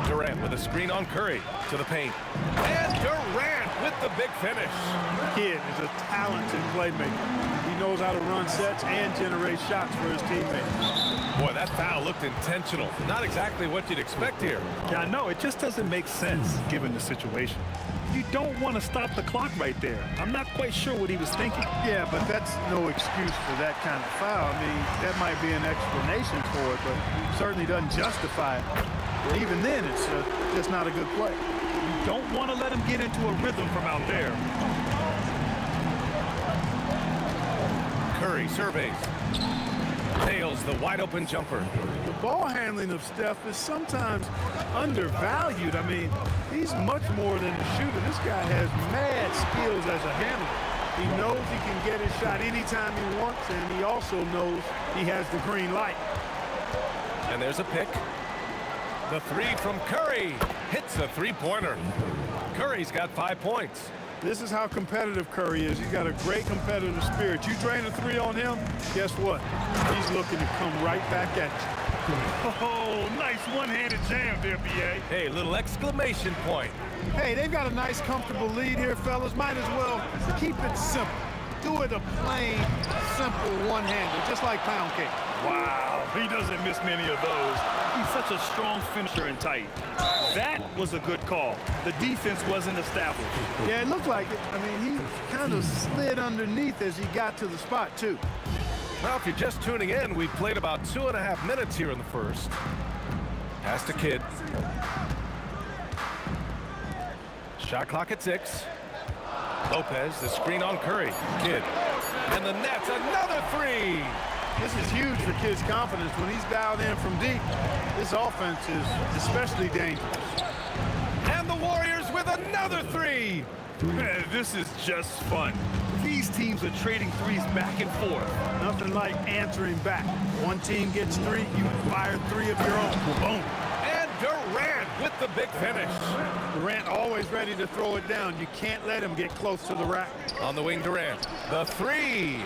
Durant with a screen on Curry to the paint. And Durant with the big finish. Kid is a talented playmaker. He knows how to run sets and generate shots for his teammates. Boy, that foul looked intentional. Not exactly what you'd expect here. Yeah, I know. It just doesn't make sense given the situation. You don't want to stop the clock right there. I'm not quite sure what he was thinking. Yeah, but that's no excuse for that kind of foul. I mean, that might be an explanation for it, but it certainly doesn't justify it. Even then, it's just not a good play. You don't want to let him get into a rhythm from out there. Curry surveys. Nails the wide open jumper. The ball handling of Steph is sometimes undervalued. I mean, he's much more than a shooter. This guy has mad skills as a handler. He knows he can get his shot anytime he wants, and he also knows he has the green light. And there's a pick. The three from Curry hits a three-pointer. Curry's got 5 points. This is how competitive Curry is. He's got a great competitive spirit. You drain a three on him, guess what? He's looking to come right back at you. Oh, nice one-handed jam there, B.A. Hey, little exclamation point. Hey, they've got a nice, comfortable lead here, fellas. Might as well keep it simple. Do it a plain, simple one-hander, just like pound cake. Wow, he doesn't miss many of those. He's such a strong finisher and tight. That was a good call. The defense wasn't established. Yeah, it looked like it. I mean, he kind of slid underneath as he got to the spot, too. Well, if you're just tuning in, we've played about 2.5 minutes here in the first. Pass to Kidd. Shot clock at 6. Lopez, the screen on Curry. Kidd. And the net's another three. This is huge for Kidd's confidence. When he's dialed in from deep, this offense is especially dangerous. And the Warriors with another three. Man, this is just fun. These teams are trading threes back and forth. Nothing like answering back. One team gets 3, you fire 3 of your own. Boom. And Durant with the big finish. Durant always ready to throw it down. You can't let him get close to the rack. On the wing, Durant. The three.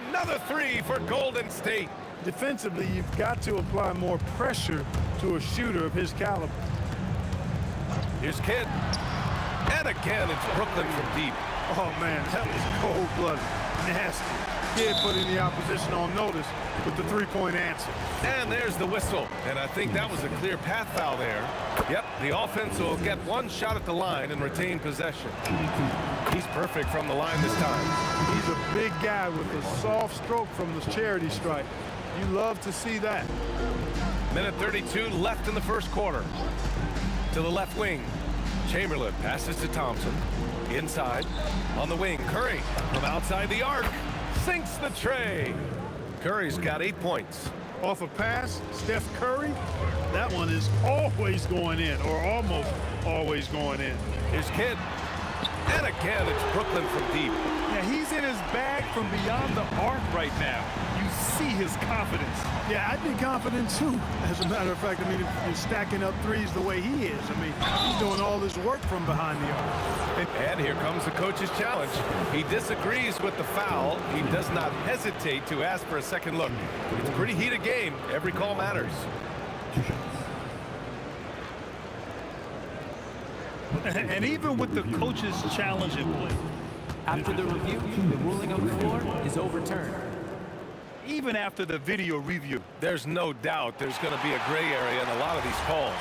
Another three for Golden State. Defensively, you've got to apply more pressure to a shooter of his caliber. Here's Kidd. And again, it's Brooklyn from deep. Oh, man, that was cold-blooded. Nasty. Kidd putting the opposition on notice with the three-point answer. And there's the whistle. And I think that was a clear path foul there. Yep, the offense will get one shot at the line and retain possession. He's perfect from the line this time. He's a big guy with a soft stroke from the charity stripe. You love to see that. Minute 32 left in the first quarter. To the left wing. Chamberlain passes to Thompson. Inside. On the wing, Curry from outside the arc. Sinks the tray. Curry's got 8 points. Off a pass, Steph Curry, that one is always going in, or almost always going in. Here's Kidd. And again, it's Brooklyn from deep. Yeah, he's in his bag from beyond the arc right now. You see his confidence. Yeah, I'd be confident too. As a matter of fact, I mean, if you're stacking up threes the way he is, I mean, he's doing all his work from behind the arc. And here comes the coach's challenge. He disagrees with the foul. He does not hesitate to ask for a second look. It's a pretty heated game. Every call matters. And even with the coach's challenge in play, after the review, the ruling on the floor is overturned. Even after the video review, there's no doubt there's going to be a gray area in a lot of these calls.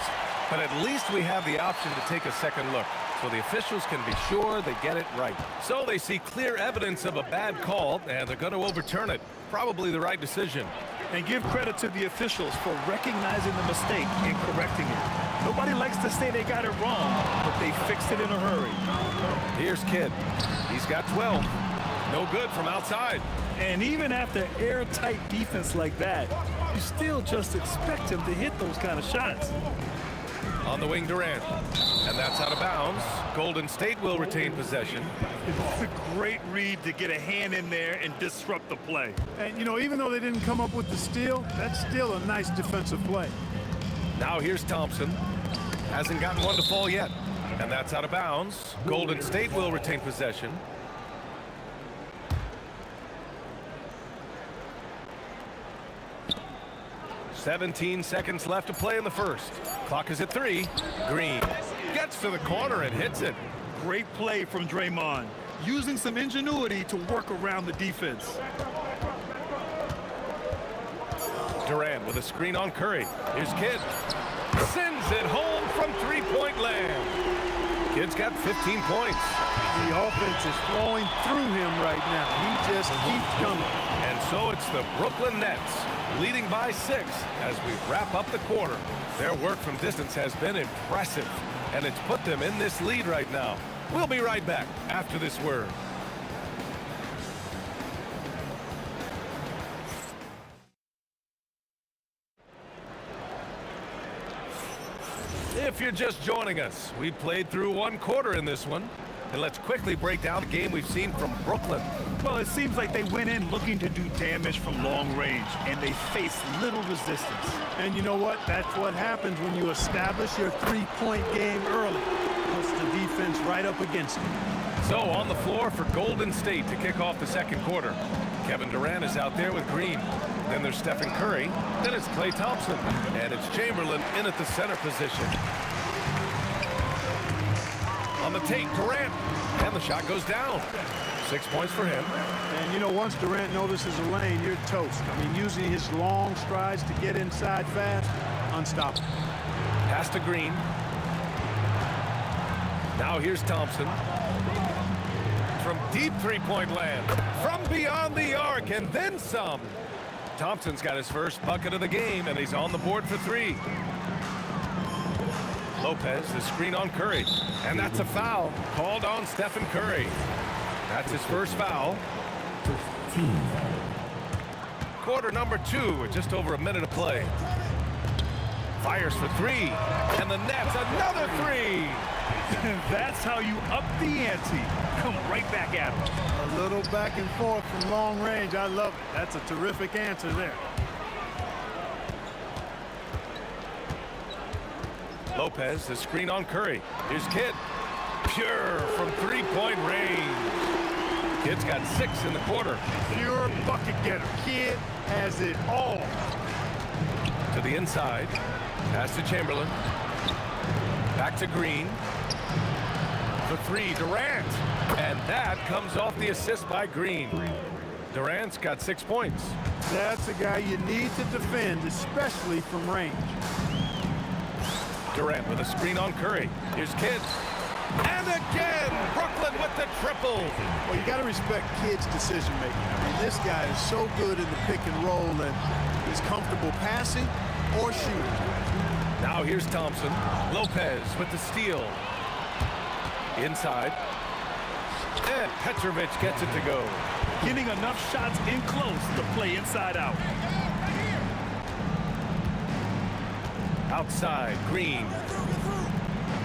But at least we have the option to take a second look, so the officials can be sure they get it right. So they see clear evidence of a bad call, and they're going to overturn it. Probably the right decision. And give credit to the officials for recognizing the mistake and correcting it. Nobody likes to say they got it wrong, but they fixed it in a hurry. Here's Kidd. He's got 12. No good from outside. And even after airtight defense like that, you still just expect him to hit those kind of shots. On the wing, Durant. And And that's out of bounds. Golden State will retain possession. It's a great read to get a hand in there and disrupt the play. And, you know, even though they didn't come up with the steal, that's still a nice defensive play. Now here's Thompson. Hasn't gotten one to fall yet. And that's out of bounds. Golden State will retain possession. "17 seconds left to play in the first. Clock is at 3. Green gets to the corner and hits it. Great play from Draymond, using some ingenuity to work around the defense. Durant with a screen on Curry. Here's Kidd. Sends it home from three-point land. Kidd's got 15 points. The offense is flowing through him right now. He just keeps coming. And so it's the Brooklyn Nets leading by 6 as we wrap up the quarter. Their work from distance has been impressive, and it's put them in this lead right now. We'll be right back after this word. If you're just joining us, we played through one quarter in this one. And let's quickly break down the game we've seen from Brooklyn. Well, it seems like they went in looking to do damage from long range, and they faced little resistance. And you know what? That's what happens when you establish your three-point game early. Puts the defense right up against you. So on the floor for Golden State to kick off the second quarter. Kevin Durant is out there with Green. Then there's Stephen Curry. Then it's Klay Thompson. And it's Chamberlain in at the center position. On the take, Durant. And the shot goes down. 6 points for him. And, you know, once Durant notices a lane, you're toast. I mean, using his long strides to get inside fast, unstoppable. Pass to Green. Now here's Thompson. From deep three-point land. From beyond the arc, and then some. Thompson's got his first bucket of the game, and he's on the board for 3. Lopez, the screen on Curry. And that's a foul called on Stephen Curry. That's his first foul. Quarter number 2 with just over a minute to play. Fires for 3. And the Nets, another 3. That's how you up the ante. Come right back at him. A little back and forth from long range. I love it. That's a terrific answer there. Lopez, the screen on Curry. Here's Kidd. Pure from three-point range. Kidd's got 6 in the quarter. Pure bucket getter. Kidd has it all. To the inside. Pass to Chamberlain. Back to Green. For 3, Durant. And that comes off the assist by Green. Durant's got 6 points. That's a guy you need to defend, especially from range. Durant with a screen on Curry. Here's Kidd. And again, Brooklyn with the triple. Well, you got to respect Kidd's decision-making. I mean, this guy is so good in the pick and roll that he's comfortable passing or shooting. Now here's Thompson. Lopez with the steal. Inside. And Petrovic gets it to go. Getting enough shots in close to play inside out. Outside, Green.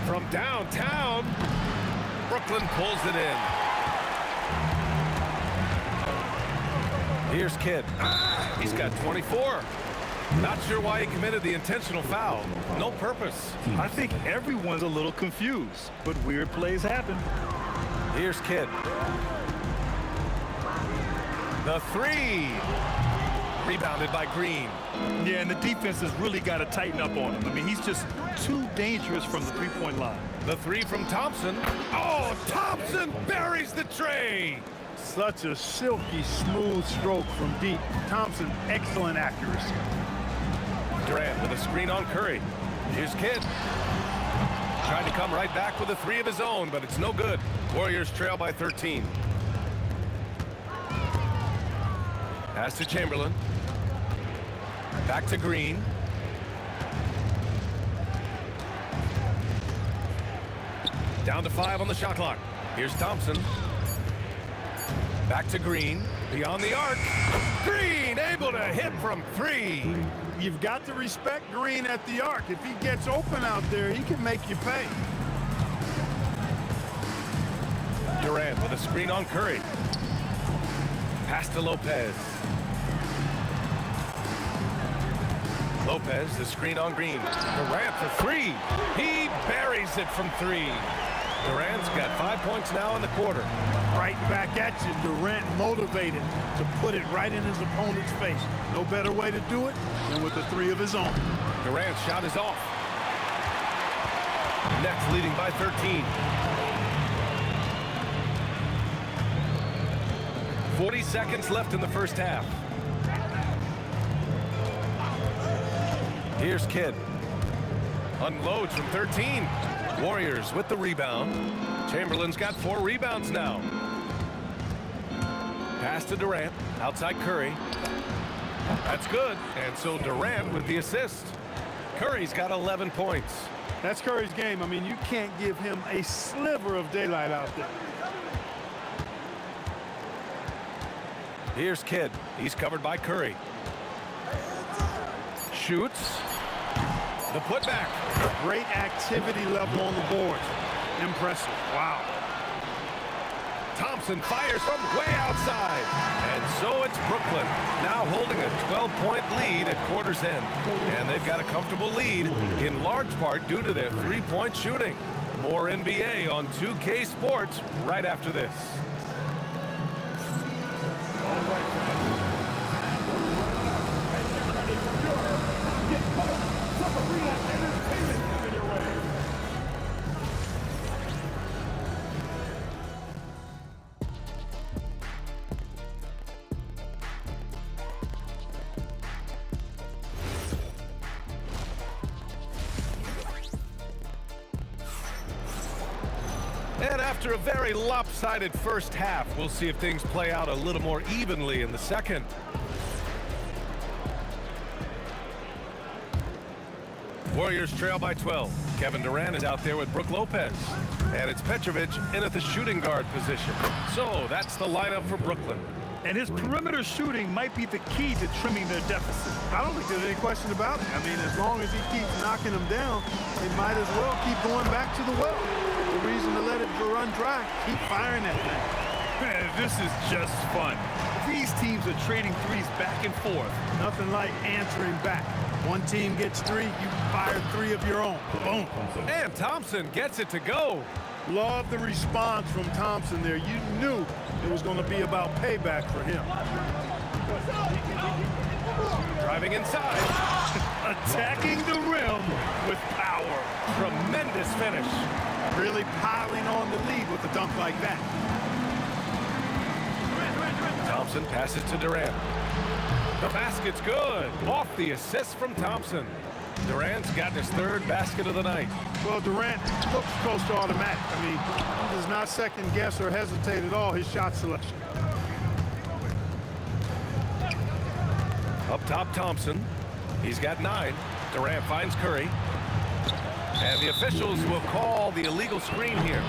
From downtown, Brooklyn pulls it in. Here's Kidd. He's got 24. Not sure why he committed the intentional foul. No purpose. I think everyone's a little confused, but weird plays happen. Here's Kidd. The 3. Rebounded by Green. Yeah, and the defense has really got to tighten up on him. I mean, he's just too dangerous from the three-point line. The 3 from Thompson. Oh, Thompson buries the tray. Such a silky, smooth stroke from deep. Thompson, excellent accuracy. Durant with a screen on Curry. Here's Kidd. Trying to come right back with a 3 of his own, but it's no good. Warriors trail by 13. Pass to Chamberlain. Back to Green. Down to 5 on the shot clock. Here's Thompson. Back to Green. Beyond the arc. Green able to hit from 3. You've got to respect Green at the arc. If he gets open out there, he can make you pay. Durant with a screen on Curry. Pass to Lopez. Lopez, the screen on Green. Durant for three. He buries it from three. Durant's got 5 points now in the quarter. Right back at you. Durant motivated to put it right in his opponent's face. No better way to do it than with the three of his own. Durant's shot is off. Nets leading by 13. 40 seconds left in the first half. Here's Kidd. Unloads from 13. Warriors with the rebound. Chamberlain's got 4 rebounds now. Pass to Durant. Outside Curry. That's good. And so Durant with the assist. Curry's got 11 points. That's Curry's game. I mean, you can't give him a sliver of daylight out there. Here's Kidd. He's covered by Curry. Shoots. The putback. Great activity level on the board. Impressive. Wow. Thompson fires from way outside. And so it's Brooklyn now holding a 12-point lead at quarter's end. And they've got a comfortable lead in large part due to their three-point shooting. More NBA on 2K Sports right after this. And after a very lopsided first half, we'll see if things play out a little more evenly in the second. Warriors trail by 12. Kevin Durant is out there with Brook Lopez. And it's Petrovic in at the shooting guard position. So that's the lineup for Brooklyn. And his perimeter shooting might be the key to trimming their deficit. I don't think there's any question about it. I mean, as long as he keeps knocking them down, they might as well keep going back to the well. The reason to let it run dry, keep firing that thing. Man, this is just fun. These teams are trading threes back and forth. Nothing like answering back. One team gets 3, you fire 3 of your own. Boom. And Thompson gets it to go. Love the response from Thompson there. You knew it was going to be about payback for him. Driving inside. Attacking the rim with power. Tremendous finish. Really piling on the lead with a dunk like that. Thompson passes to Durant. The basket's good. Off the assist from Thompson. Durant's got his 3rd basket of the night. Well, Durant looks close to automatic. I mean, he does not second guess or hesitate at all his shot selection. Up top, Thompson. He's got 9. Durant finds Curry. And the officials will call the illegal screen here.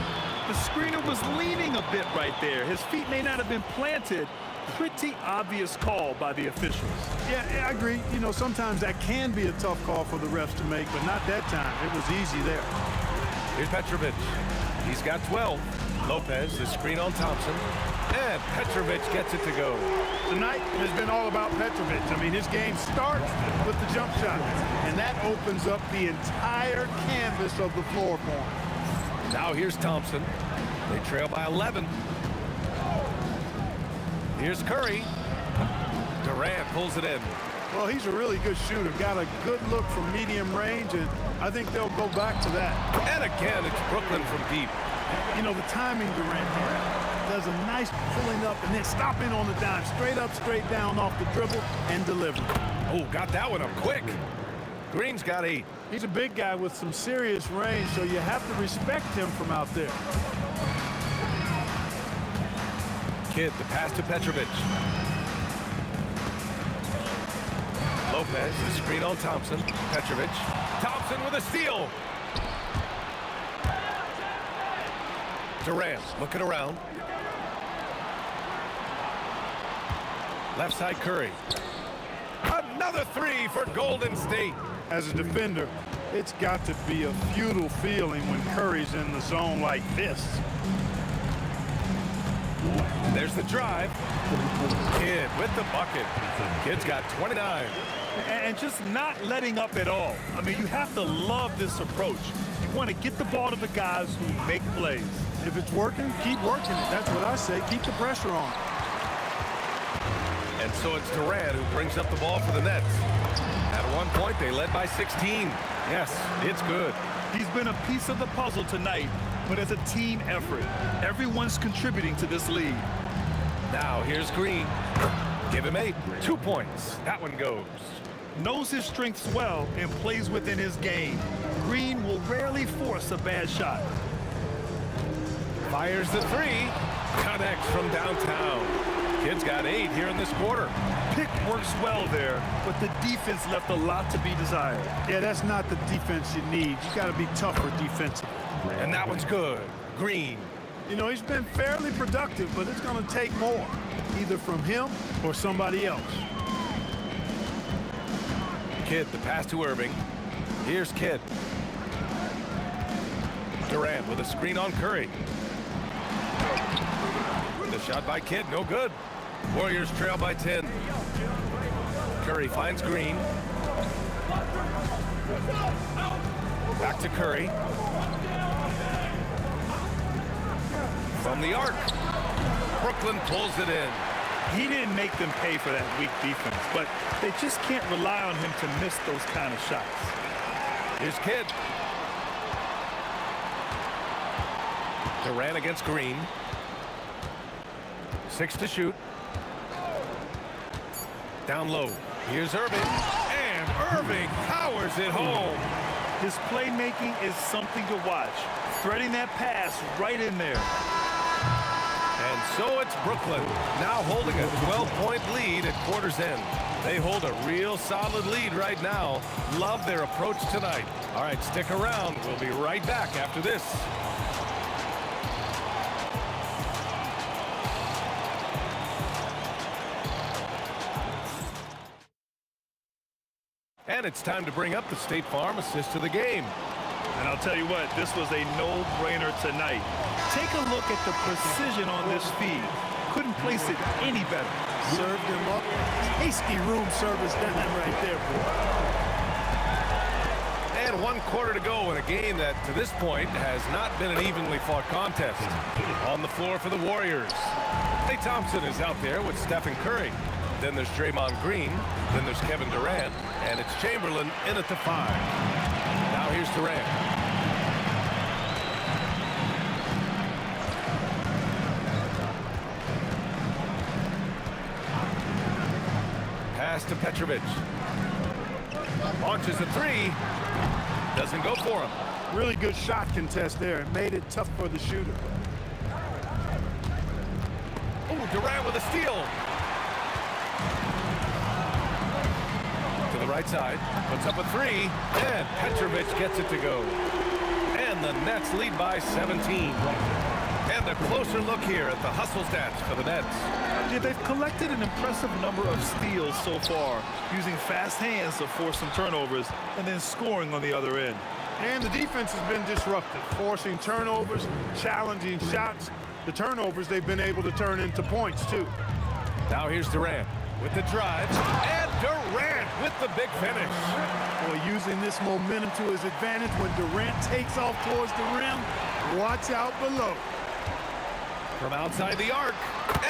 The screener was leaning a bit right there. His feet may not have been planted. Pretty obvious call by the officials. Yeah, I agree. You know, sometimes that can be a tough call for the refs to make, but not that time. It was easy there. Here's Petrovic. He's got 12. Lopez, the screen on Thompson. And Petrovic gets it to go. Tonight has been all about Petrovic. I mean, his game starts with the jump shot, and that opens up the entire canvas of the floor for him. Now here's Thompson. They trail by 11. Here's Curry. Durant pulls it in. Well, he's a really good shooter. Got a good look from medium range, and I think they'll go back to that. And again, it's Brooklyn from deep. You know, the timing Durant does a nice pulling up and then stopping on the dime. Straight up, straight down off the dribble and deliver. Oh, got that one up quick. Green's got 8. He's a big guy with some serious range, so you have to respect him from out there. Kidd, the pass to Petrovic. Lopez, the screen on Thompson. Petrovic. Thompson with a steal. Durant looking around. Left side Curry. Another 3 for Golden State. As a defender, it's got to be a futile feeling when Curry's in the zone like this. There's the drive. Kidd with the bucket. Kidd's got 29. And just not letting up at all. I mean, you have to love this approach. You want to get the ball to the guys who make plays. If it's working, keep working it. That's what I say. Keep the pressure on. And so it's Durant who brings up the ball for the Nets. At one point, they led by 16. Yes, it's good. He's been a piece of the puzzle tonight, but as a team effort, everyone's contributing to this lead. Now here's Green. Give him 8. 2 points. That one goes. Knows his strengths well and plays within his game. Green will rarely force a bad shot. Fires the 3. Connects from downtown. Kidd's got 8 here in this quarter. Pick works well there, but the defense left a lot to be desired. Yeah, that's not the defense you need. You got to be tougher defensively. And that one's good. Green. You know, he's been fairly productive, but it's going to take more, either from him or somebody else. Kidd, the pass to Irving. Here's Kidd. Durant with a screen on Curry. The shot by Kidd, no good. Warriors trail by 10. Curry finds Green. Back to Curry. From the arc. Brooklyn pulls it in. He didn't make them pay for that weak defense, but they just can't rely on him to miss those kind of shots. Here's Kidd. Durant against Green. 6 to shoot. Down low. Here's Irving. And Irving powers it home. His playmaking is something to watch. Threading that pass right in there. And so it's Brooklyn, now holding a 12-point lead at quarter's end. They hold a real solid lead right now. Love their approach tonight. All right, stick around. We'll be right back after this. And it's time to bring up the State Farm assist to the game. And I'll tell you what, this was a no-brainer tonight. Take a look at the precision on this feed. Couldn't place it any better. Served him up. Tasty room service down right there, boy. And 1 quarter to go in a game that, to this point, has not been an evenly fought contest. On the floor for the Warriors. Klay Thompson is out there with Stephen Curry. Then there's Draymond Green. Then there's Kevin Durant. And it's Chamberlain in at the 5. Now here's Durant. Pass to Petrovic. Launches a 3. Doesn't go for him. Really good shot contest there. It made it tough for the shooter. Oh, Durant with a steal. To the right side. Puts up a 3. And Petrovic gets it to go. And the Nets lead by 17. And a closer look here at the hustle stats for the Nets. Yeah, they've collected an impressive number of steals so far, using fast hands to force some turnovers and then scoring on the other end. And the defense has been disruptive, forcing turnovers, challenging shots. The turnovers they've been able to turn into points, too. Now here's Durant with the drive. And Durant with the big finish. Boy, using this momentum to his advantage when Durant takes off towards the rim. Watch out below. From outside the arc.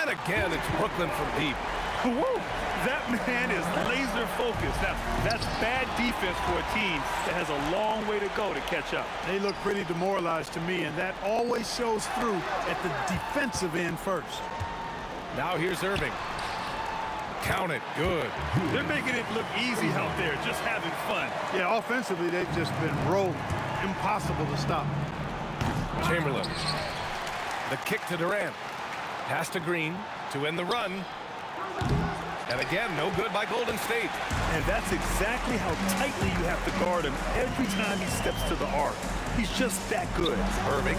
And again, it's Brooklyn from deep. Woo! That man is laser focused. Now, that's bad defense for a team that has a long way to go to catch up. They look pretty demoralized to me, and that always shows through at the defensive end first. Now here's Irving. Count it. Good. They're making it look easy out there, just having fun. Yeah, offensively, they've just been rolling. Impossible to stop. Chamberlain. The kick to Durant. Pass to Green to end the run. And again, no good by Golden State. And that's exactly how tightly you have to guard him every time he steps to the arc. He's just that good. Irving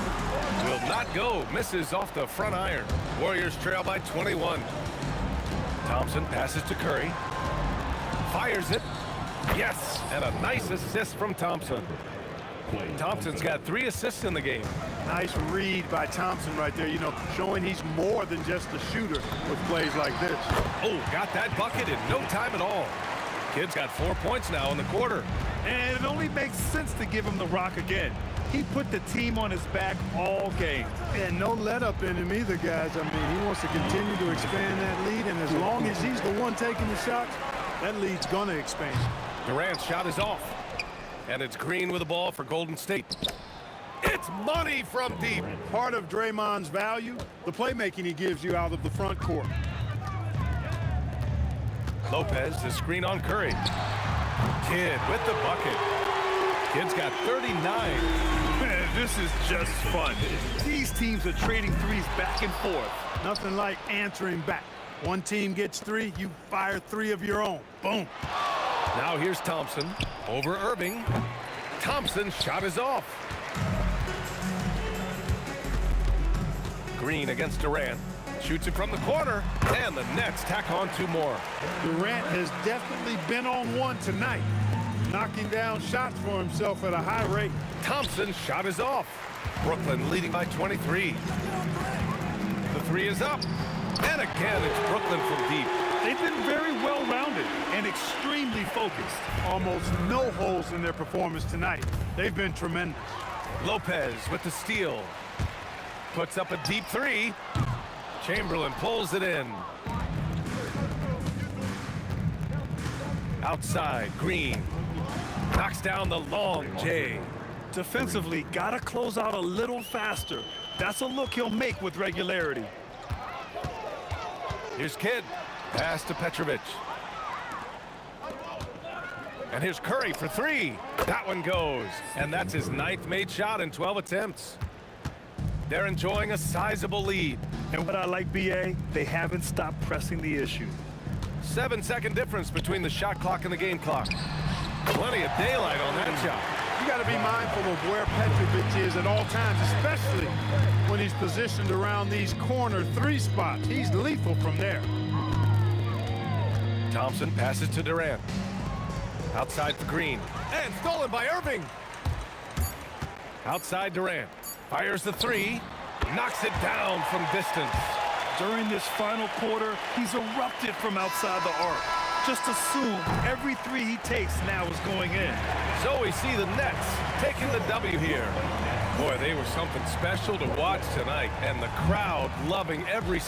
will not go. Misses off the front iron. Warriors trail by 21. Thompson passes to Curry. Fires it. Yes, and a nice assist from Thompson. play. Thompson's got 3 assists in the game. Nice read by Thompson right there, showing he's more than just a shooter with plays like this. Oh, got that bucket in no time at all. Kid's got 4 points now in the quarter. And it only makes sense to give him the rock again. He put the team on his back all game. And no let up in him either, guys. I mean, he wants to continue to expand that lead, and as long as he's the one taking the shots, that lead's gonna expand. Durant's shot is off. And it's Green with the ball for Golden State. It's money from deep. Part of Draymond's value, the playmaking he gives you out of the front court. Lopez, the screen on Curry. Kidd with the bucket. Kid's got 39. Man, this is just fun. These teams are trading threes back and forth. Nothing like answering back. One team gets 3, you fire 3 of your own. Boom. Now here's Thompson over Irving. Thompson's shot is off. Green against Durant. Shoots it from the corner, and the Nets tack on 2 more. Durant has definitely been on one tonight, knocking down shots for himself at a high rate. Thompson's shot is off. Brooklyn leading by 23. The 3 is up. And again, it's Brooklyn from deep. They've been very well-rounded and extremely focused. Almost no holes in their performance tonight. They've been tremendous. Lopez with the steal. Puts up a deep 3. Chamberlain pulls it in. Outside, Green. Knocks down the long J. Defensively, gotta close out a little faster. That's a look he'll make with regularity. Here's Kidd. Pass to Petrovic. And here's Curry for 3. That one goes. And that's his 9th made shot in 12 attempts. They're enjoying a sizable lead. And what I like, BA, they haven't stopped pressing the issue. 7-second difference between the shot clock and the game clock. Plenty of daylight on that shot. You got to be mindful of where Petrovic is at all times, especially when he's positioned around these corner 3 spots. He's lethal from there. Thompson passes to Durant. Outside for Green. And stolen by Irving. Outside Durant. Fires the 3. Knocks it down from distance. During this final quarter, he's erupted from outside the arc. Just assume every 3 he takes now is going in. So we see the Nets taking the W here. Boy, they were something special to watch tonight, and the crowd loving every...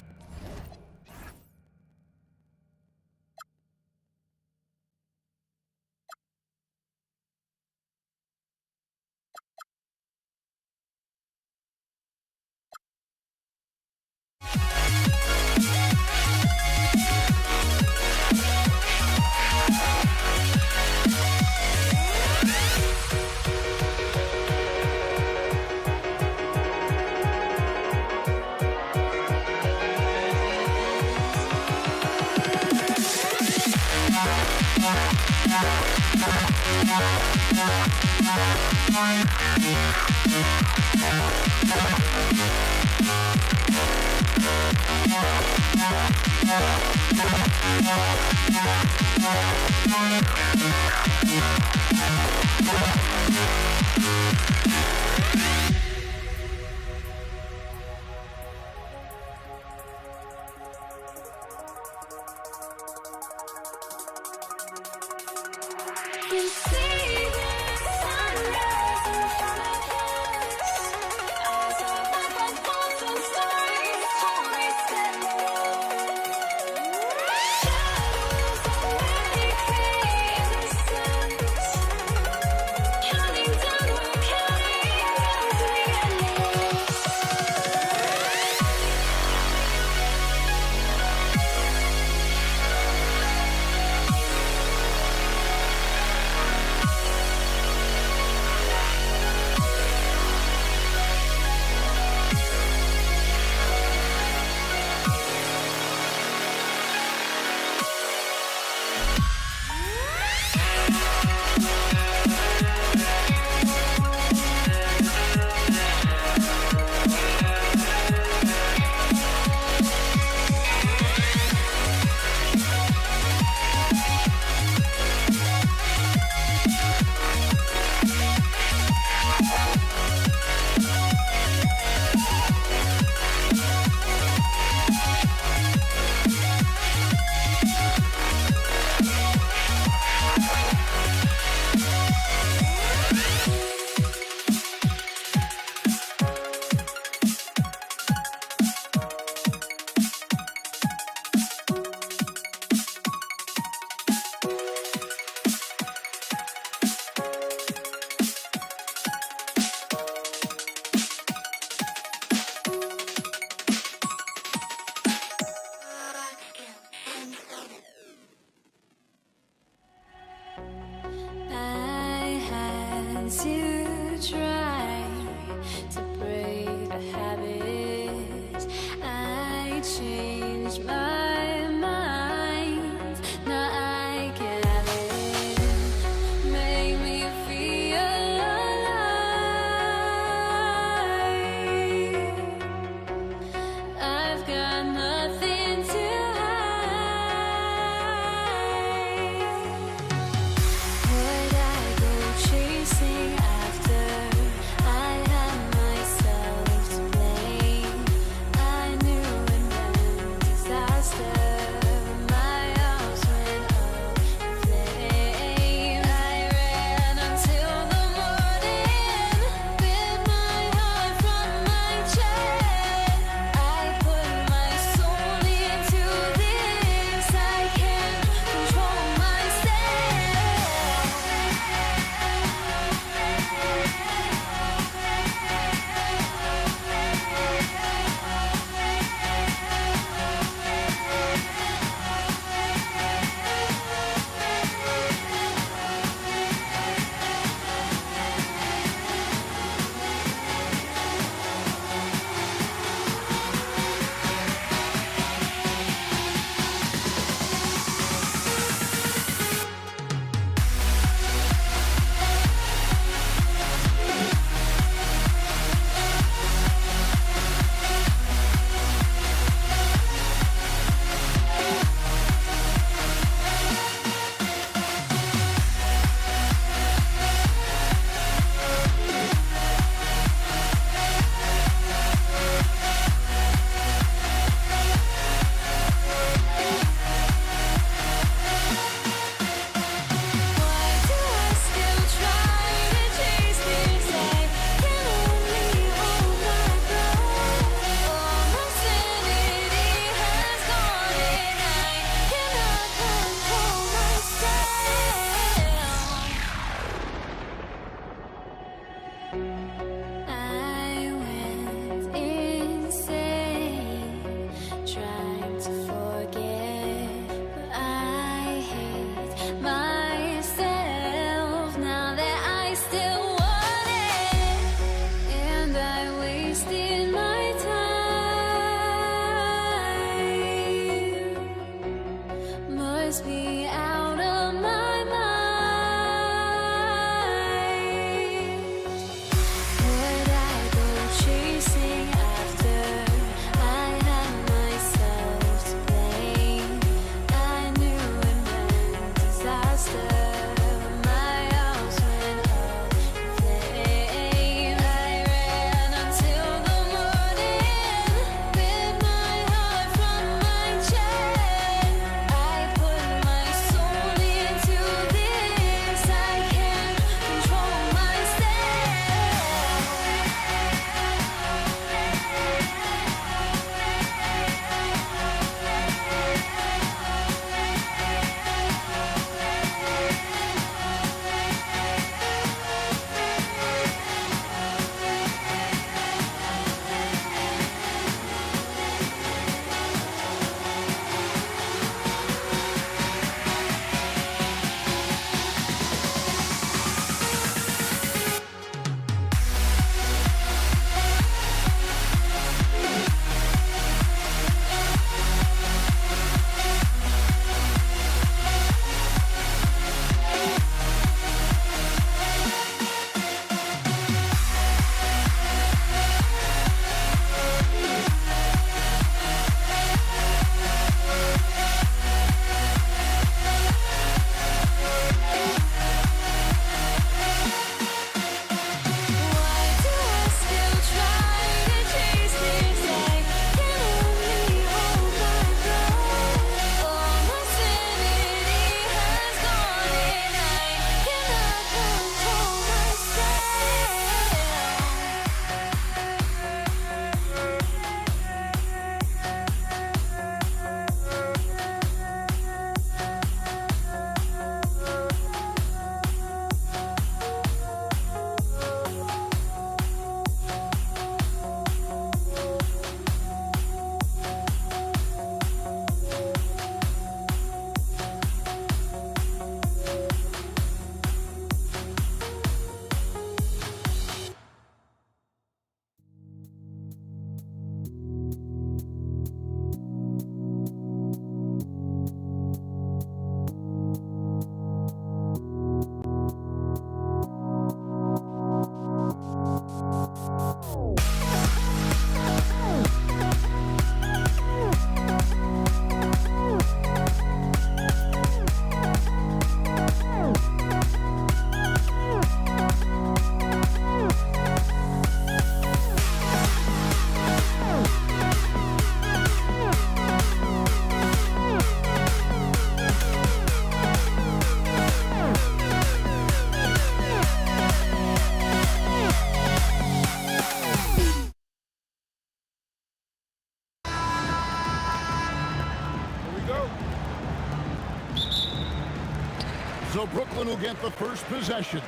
So Brooklyn will get the first possession.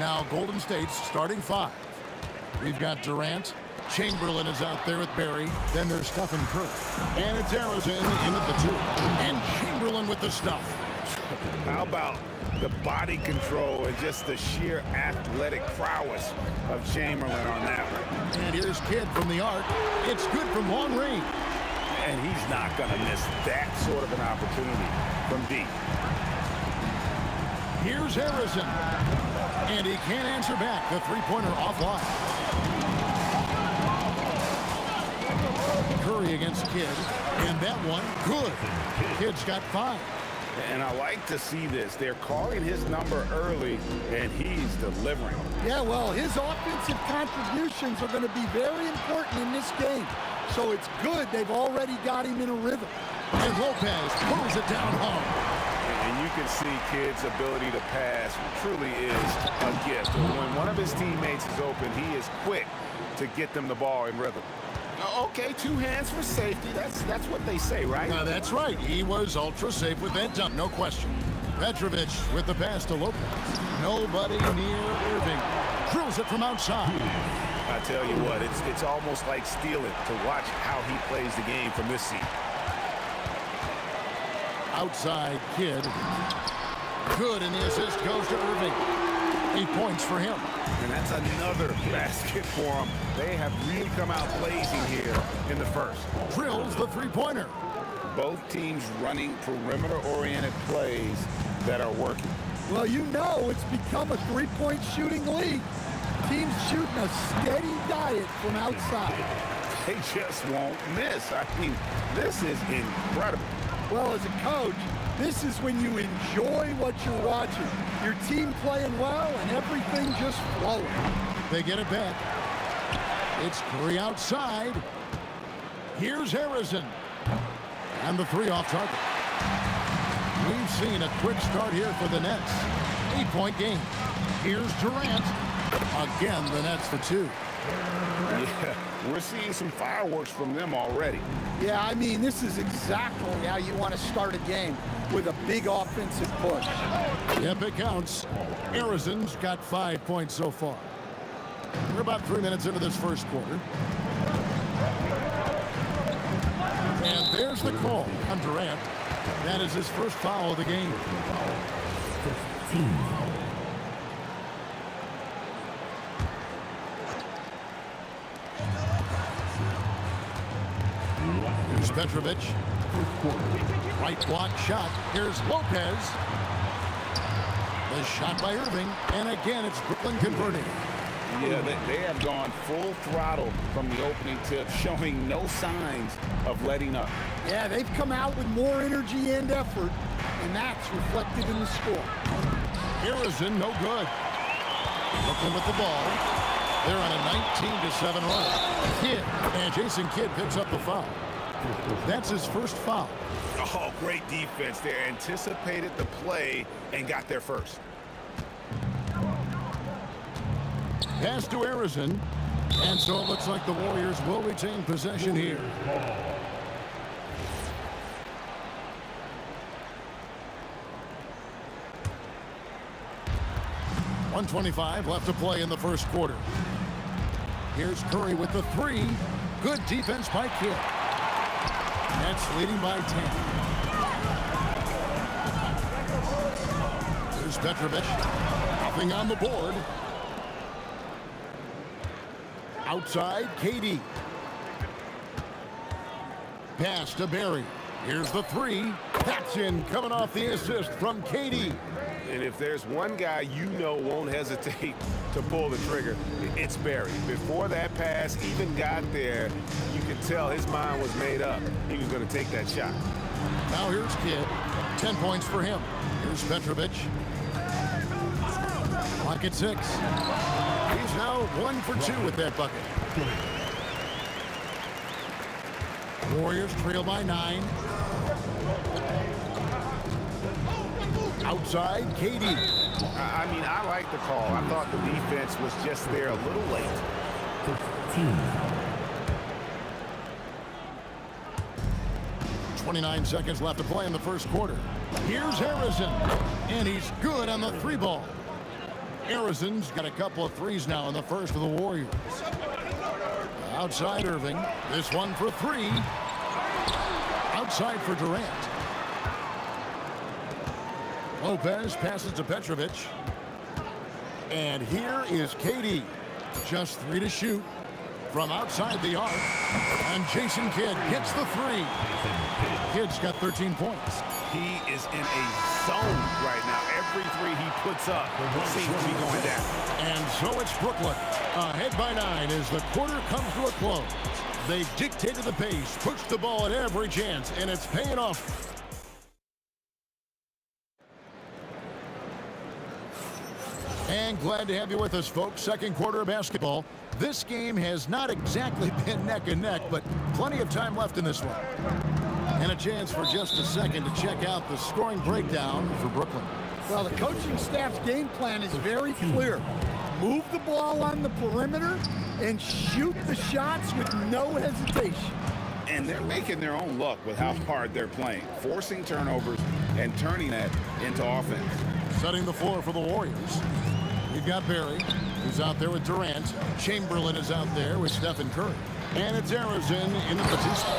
Now Golden State's starting 5. We've got Durant. Chamberlain is out there with Barry. Then there's Stephen Curry. And it's Arizona in at the 2. And Chamberlain with the stuff. How about the body control and just the sheer athletic prowess of Chamberlain on that one? And here's Kidd from the arc. It's good from long range. And he's not going to miss that sort of an opportunity from deep. Here's Harrison. And he can't answer back. The three-pointer offline. Curry against Kidd. And that one, good. Kidd's got 5. And I like to see this. They're calling his number early, and he's delivering. Yeah, well, his offensive contributions are going to be very important in this game. So it's good they've already got him in a rhythm. And Lopez pulls it down home. And you can see Kidd's ability to pass truly is a gift. When one of his teammates is open, he is quick to get them the ball in rhythm. Okay, 2 hands for safety. That's what they say, right? That's right. He was ultra safe with that dunk, no question. Petrovic with the pass to Lopez. Nobody near Irving. Drills it from outside. I tell you what, it's almost like stealing to watch how he plays the game from this seat. Outside Kidd. Good, and the assist goes to Irving. 8 points for him. And that's another basket for them. They have really come out blazing here in the first. Drills the three-pointer. Both teams running perimeter-oriented plays that are working. Well, you know it's become a three-point shooting league. Teams shooting a steady diet from outside. They just won't miss. I mean, this is incredible. Well, as a coach, this is when you enjoy what you're watching. Your team playing well and everything just flowing. They get it back. It's Curry outside. Here's Harrison. And the 3 off target. We've seen a quick start here for the Nets. 8-point game. Here's Durant. Again, the Nets for 2. Yeah, we're seeing some fireworks from them already. Yeah, I mean, this is exactly how you want to start a game, with a big offensive push. Yep, it counts. Arizona's got 5 points so far. We're about 3 minutes into this first quarter. And there's the call on Durant. That is his first foul of the game. 15. Here's Petrovic. Right block shot. Here's Lopez. The shot by Irving. And again, it's Brooklyn converting. Yeah, they have gone full throttle from the opening tip, showing no signs of letting up. Yeah, they've come out with more energy and effort, and that's reflected in the score. Harrison, no good. Brooklyn with the ball. They're on a 19-7 run. Kidd, and Jason Kidd picks up the foul. That's his first foul. Oh, great defense. They anticipated the play and got there first. Pass to Arizona. And so it looks like the Warriors will retain possession here. .125 left to play in the first quarter. Here's Curry with the 3. Good defense by Kidd. Nets leading by 10. Here's Petrovic. Nothing on the board. Outside, KD. Pass to Barry. Here's the 3. That's in, coming off the assist from KD. And if there's one guy you know won't hesitate to pull the trigger, it's Barry. Before that pass even got there, you could tell his mind was made up. He was going to take that shot. Now here's Kidd. 10 points for him. Here's Petrovic. Clock at 6. He's now 1 for 2 with that bucket. Warriors trail by 9. Outside, KD. I mean, I like the call. I thought the defense was just there a little late. 15. 29 seconds left to play in the first quarter. Here's Harrison, and he's good on the three ball. Harrison's got a couple of threes now in the first for the Warriors. Outside Irving. This one for three. Outside for Durant. Lopez passes to Petrovic. And here is KD. Just 3 to shoot from outside the arc. And Jason Kidd gets the three. Kidd's got 13 points. He is in a zone right now. Every three he puts up seems to be going down. And so it's Brooklyn, ahead by 9 as the quarter comes to a close. They've dictated the pace, pushed the ball at every chance, and it's paying off. And glad to have you with us, folks. Second quarter of basketball. This game has not exactly been neck and neck, but plenty of time left in this one. And a chance for just a second to check out the scoring breakdown for Brooklyn. Well, the coaching staff's game plan is very clear. Move the ball on the perimeter and shoot the shots with no hesitation. And they're making their own luck with how hard they're playing, forcing turnovers and turning that into offense. Setting the floor for the Warriors. We've got Barry, who's out there with Durant. Chamberlain is out there with Stephen Curry. And it's Harrison in the Batista.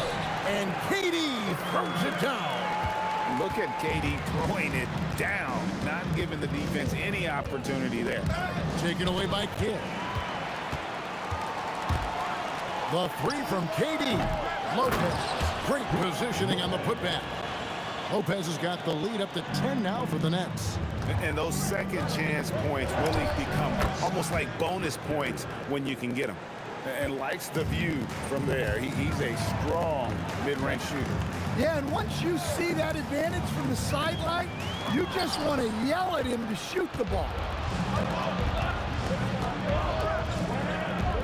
And KD throws it down. Look at KD throwing it down, not giving the defense any opportunity there. Taken away by Kidd. The three from KD. Lopez. Great positioning on the putback. Lopez has got the lead up to 10 now for the Nets. And those second chance points really become almost like bonus points when you can get them. And likes the view from there. He's a strong mid-range shooter. Yeah, and once you see that advantage from the sideline, you just want to yell at him to shoot the ball.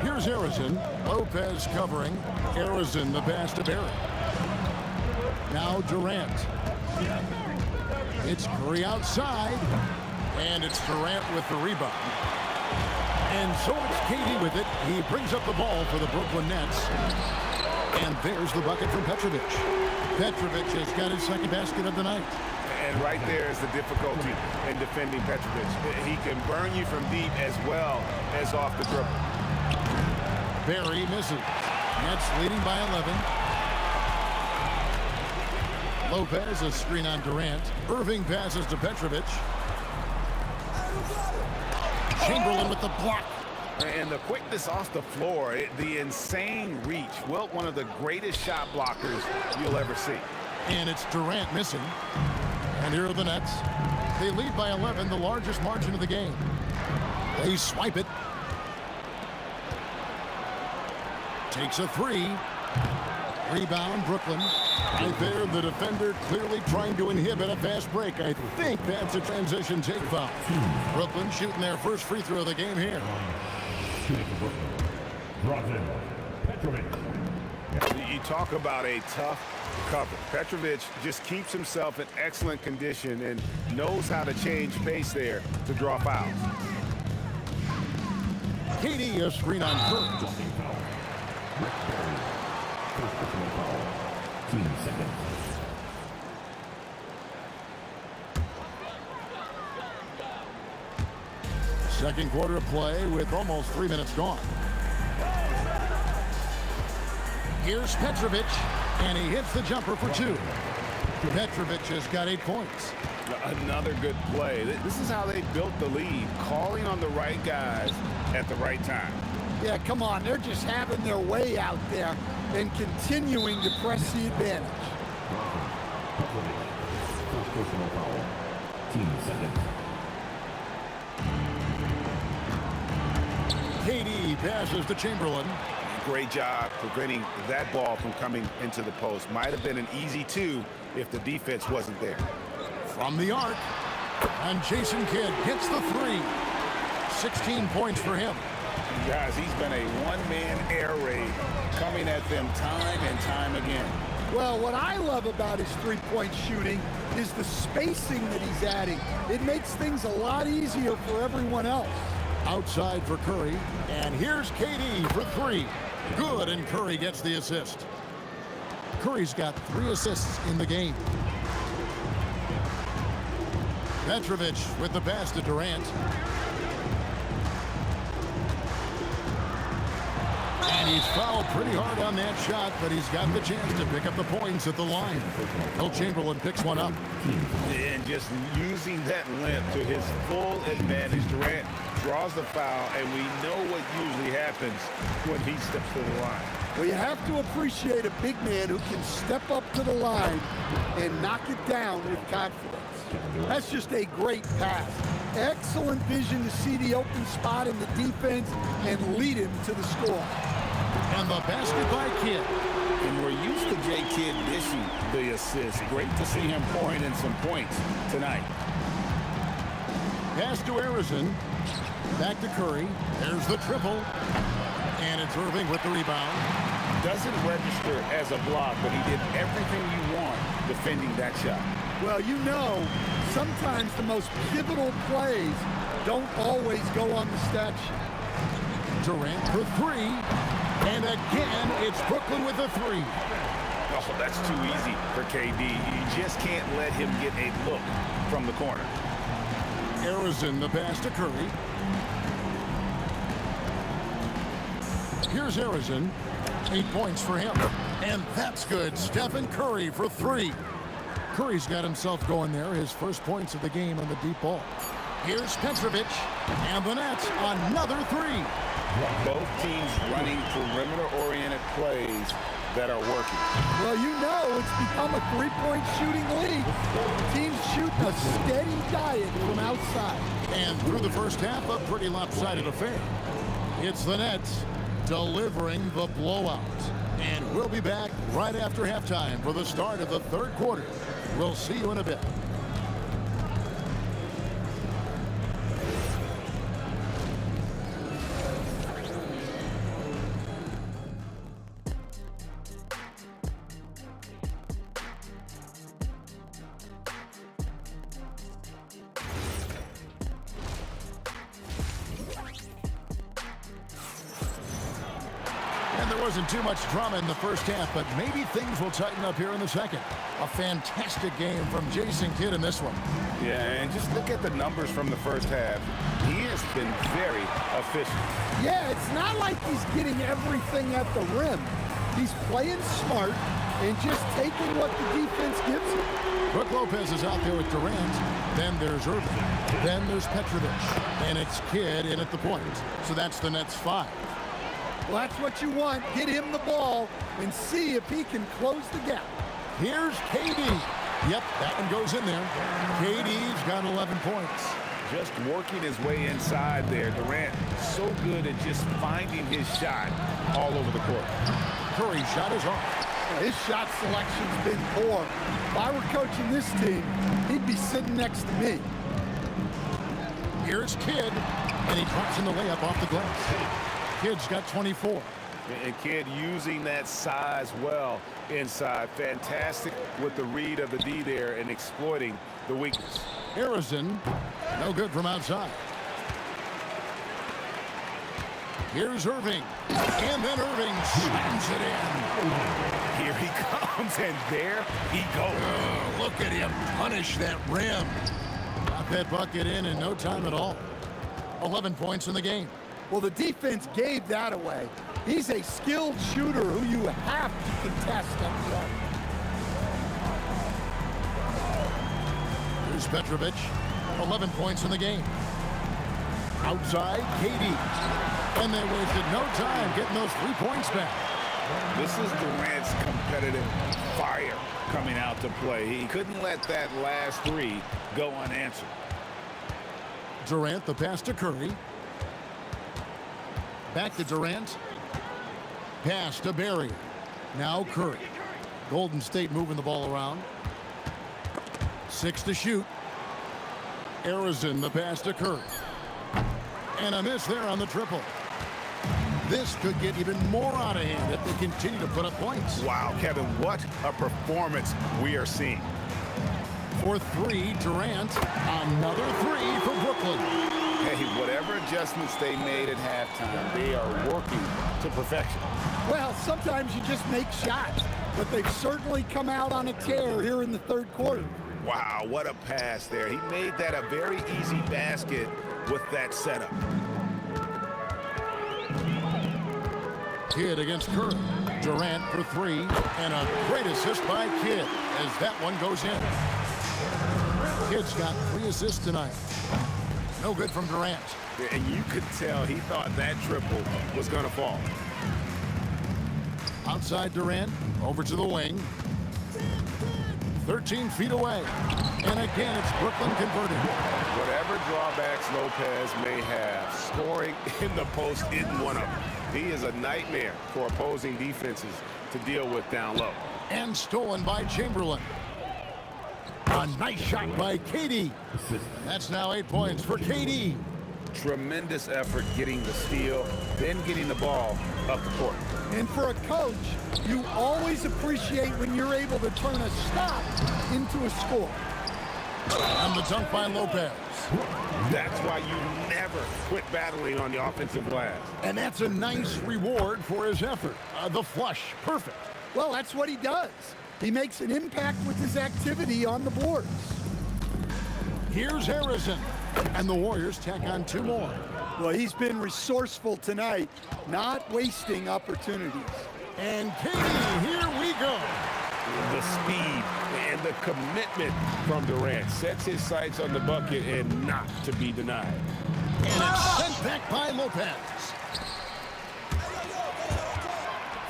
Here's Harrison. Lopez covering. Harrison the pass to Barry. Now Durant. It's Curry outside. And it's Durant with the rebound. And so it's KD with it. He brings up the ball for the Brooklyn Nets. And there's the bucket from Petrovic. Petrovic has got his second basket of the night. And right there is the difficulty in defending Petrovic. He can burn you from deep as well as off the dribble. Barry misses. Nets leading by 11. Lopez, a screen on Durant. Irving passes to Petrovic. Chamberlain with the block. And the quickness off the floor, the insane reach. Well, one of the greatest shot blockers you'll ever see. And it's Durant missing. And here are the Nets. They lead by 11, the largest margin of the game. They swipe it. Takes a three. Rebound, Brooklyn. Right there, the defender clearly trying to inhibit a fast break. I think that's a transition take foul. Brooklyn shooting their first free throw of the game here. You talk about a tough cover. Petrovic just keeps himself in excellent condition and knows how to change pace there to draw fouls. KD, a screen on Curry. Second quarter of play with almost 3 minutes gone. Here's Petrovic, and he hits the jumper for two. Petrovic has got 8 points. Another good play. This is how they built the lead, calling on the right guys at the right time. Yeah, come on. They're just having their way out there and continuing to press the advantage. KD passes to Chamberlain. Great job preventing that ball from coming into the post. Might have been an easy two if the defense wasn't there. From the arc, and Jason Kidd hits the three. 16 points for him. Guys, he's been a one-man air raid coming at them time and time again. Well, what I love about his three-point shooting is the spacing that he's adding. It makes things a lot easier for everyone else. Outside for Curry, and here's KD for three. Good, and Curry gets the assist. Curry's got 3 assists in the game. Petrovic with the pass to Durant. And he's fouled pretty hard on that shot, but he's got the chance to pick up the points at the line. Will Chamberlain picks one up. And just using that length to his full advantage. Durant draws the foul, and we know what usually happens when he steps to the line. Well, you have to appreciate a big man who can step up to the line and knock it down with confidence. That's just a great pass. Excellent vision to see the open spot in the defense and lead him to the score. And the basket by Kidd. And we're used to J. Kidd dishing the assist. Great to see him pouring in some points tonight. Pass to Harrison. Back to Curry. There's the triple. And it's Irving with the rebound. Doesn't register as a block, but he did everything you want defending that shot. Well, you know, sometimes the most pivotal plays don't always go on the stat sheet. Durant for 3. And again, it's Brooklyn with a 3. Oh, that's too easy for KD. You just can't let him get a look from the corner. Harrison, the pass to Curry. Here's Harrison. 8 points for him. And that's good. Stephen Curry for 3. Curry's got himself going there. His first points of the game on the deep ball. Here's Petrovic. And the Nets, another 3. Both teams running perimeter-oriented plays that are working. Well, you know it's become a three-point shooting league. Teams shoot a steady diet from outside. And through the first half, a pretty lopsided affair. It's the Nets delivering the blowout. And we'll be back right after halftime for the start of the third quarter. We'll see you in a bit. Wasn't too much drama in the first half, but maybe things will tighten up here in the second. A fantastic game from Jason Kidd in this one. Yeah, and just look at the numbers from the first half. He has been very efficient. Yeah, it's not like he's getting everything at the rim. He's playing smart and just taking what the defense gives him. Brook Lopez is out there with Durant. Then there's Irving. Then there's Petrovic. And it's Kidd in at the point. So that's the Nets 5. Well, that's what you want. Get him the ball and see if he can close the gap. Here's KD. Yep, that one goes in there. KD's got 11 points. Just working his way inside there. Durant so good at just finding his shot all over the court. Curry's shot is off. His shot selection's been poor. If I were coaching this team, he'd be sitting next to me. Here's Kidd, and he drops in the layup off the glass. Kidd's got 24. And Kidd using that size well inside. Fantastic with the read of the D there and exploiting the weakness. Harrison, no good from outside. Here's Irving. And then Irving slams it in. Here he comes, and there he goes. Oh, look at him punish that rim. Got that bucket in no time at all. 11 points in the game. Well, the defense gave that away. He's a skilled shooter who you have to contest up the arc. Here's Petrovic. 11 points in the game. Outside, KD. And they wasted no time getting those 3 points back. This is Durant's competitive fire coming out to play. He couldn't let that last 3 go unanswered. Durant, the pass to Curry. Back to Durant. Pass to Barry. Now Curry. Golden State moving the ball around. 6 to shoot. Harrison, the pass to Curry. And a miss there on the triple. This could get even more out of hand if they continue to put up points. Wow, Kevin, what a performance we are seeing. For 3, Durant. Another 3 for Brooklyn. Hey, whatever adjustments they made at halftime, they are working to perfection. Well, sometimes you just make shots. but they've certainly come out on a tear here in the third quarter. Wow, what a pass there. He made that a very easy basket with that setup. Kidd against Curry. Durant for three, and a great assist by Kidd as that one goes in. Kidd's got 3 assists tonight. No good from Durant. And you could tell he thought that triple was going to fall. Outside Durant, over to the wing. 13 feet away. And again, it's Brooklyn converting. Whatever drawbacks Lopez may have, scoring in the post isn't one of them. He is a nightmare for opposing defenses to deal with down low. And stolen by Chamberlain. A nice shot by KD. That's now 8 points for KD. Tremendous effort getting the steal, then getting the ball up the court. And for a coach, you always appreciate when you're able to turn a stop into a score. And the dunk by Lopez. That's why you never quit battling on the offensive glass. And that's a nice reward for his effort. The flush, perfect. Well, that's what he does. He makes an impact with his activity on the boards. Here's Harrison. And the Warriors tack on 2 more. Well, he's been resourceful tonight, not wasting opportunities. And KD, here we go. The speed and the commitment from Durant sets his sights on the bucket and not to be denied. And it's sent back by Lopez.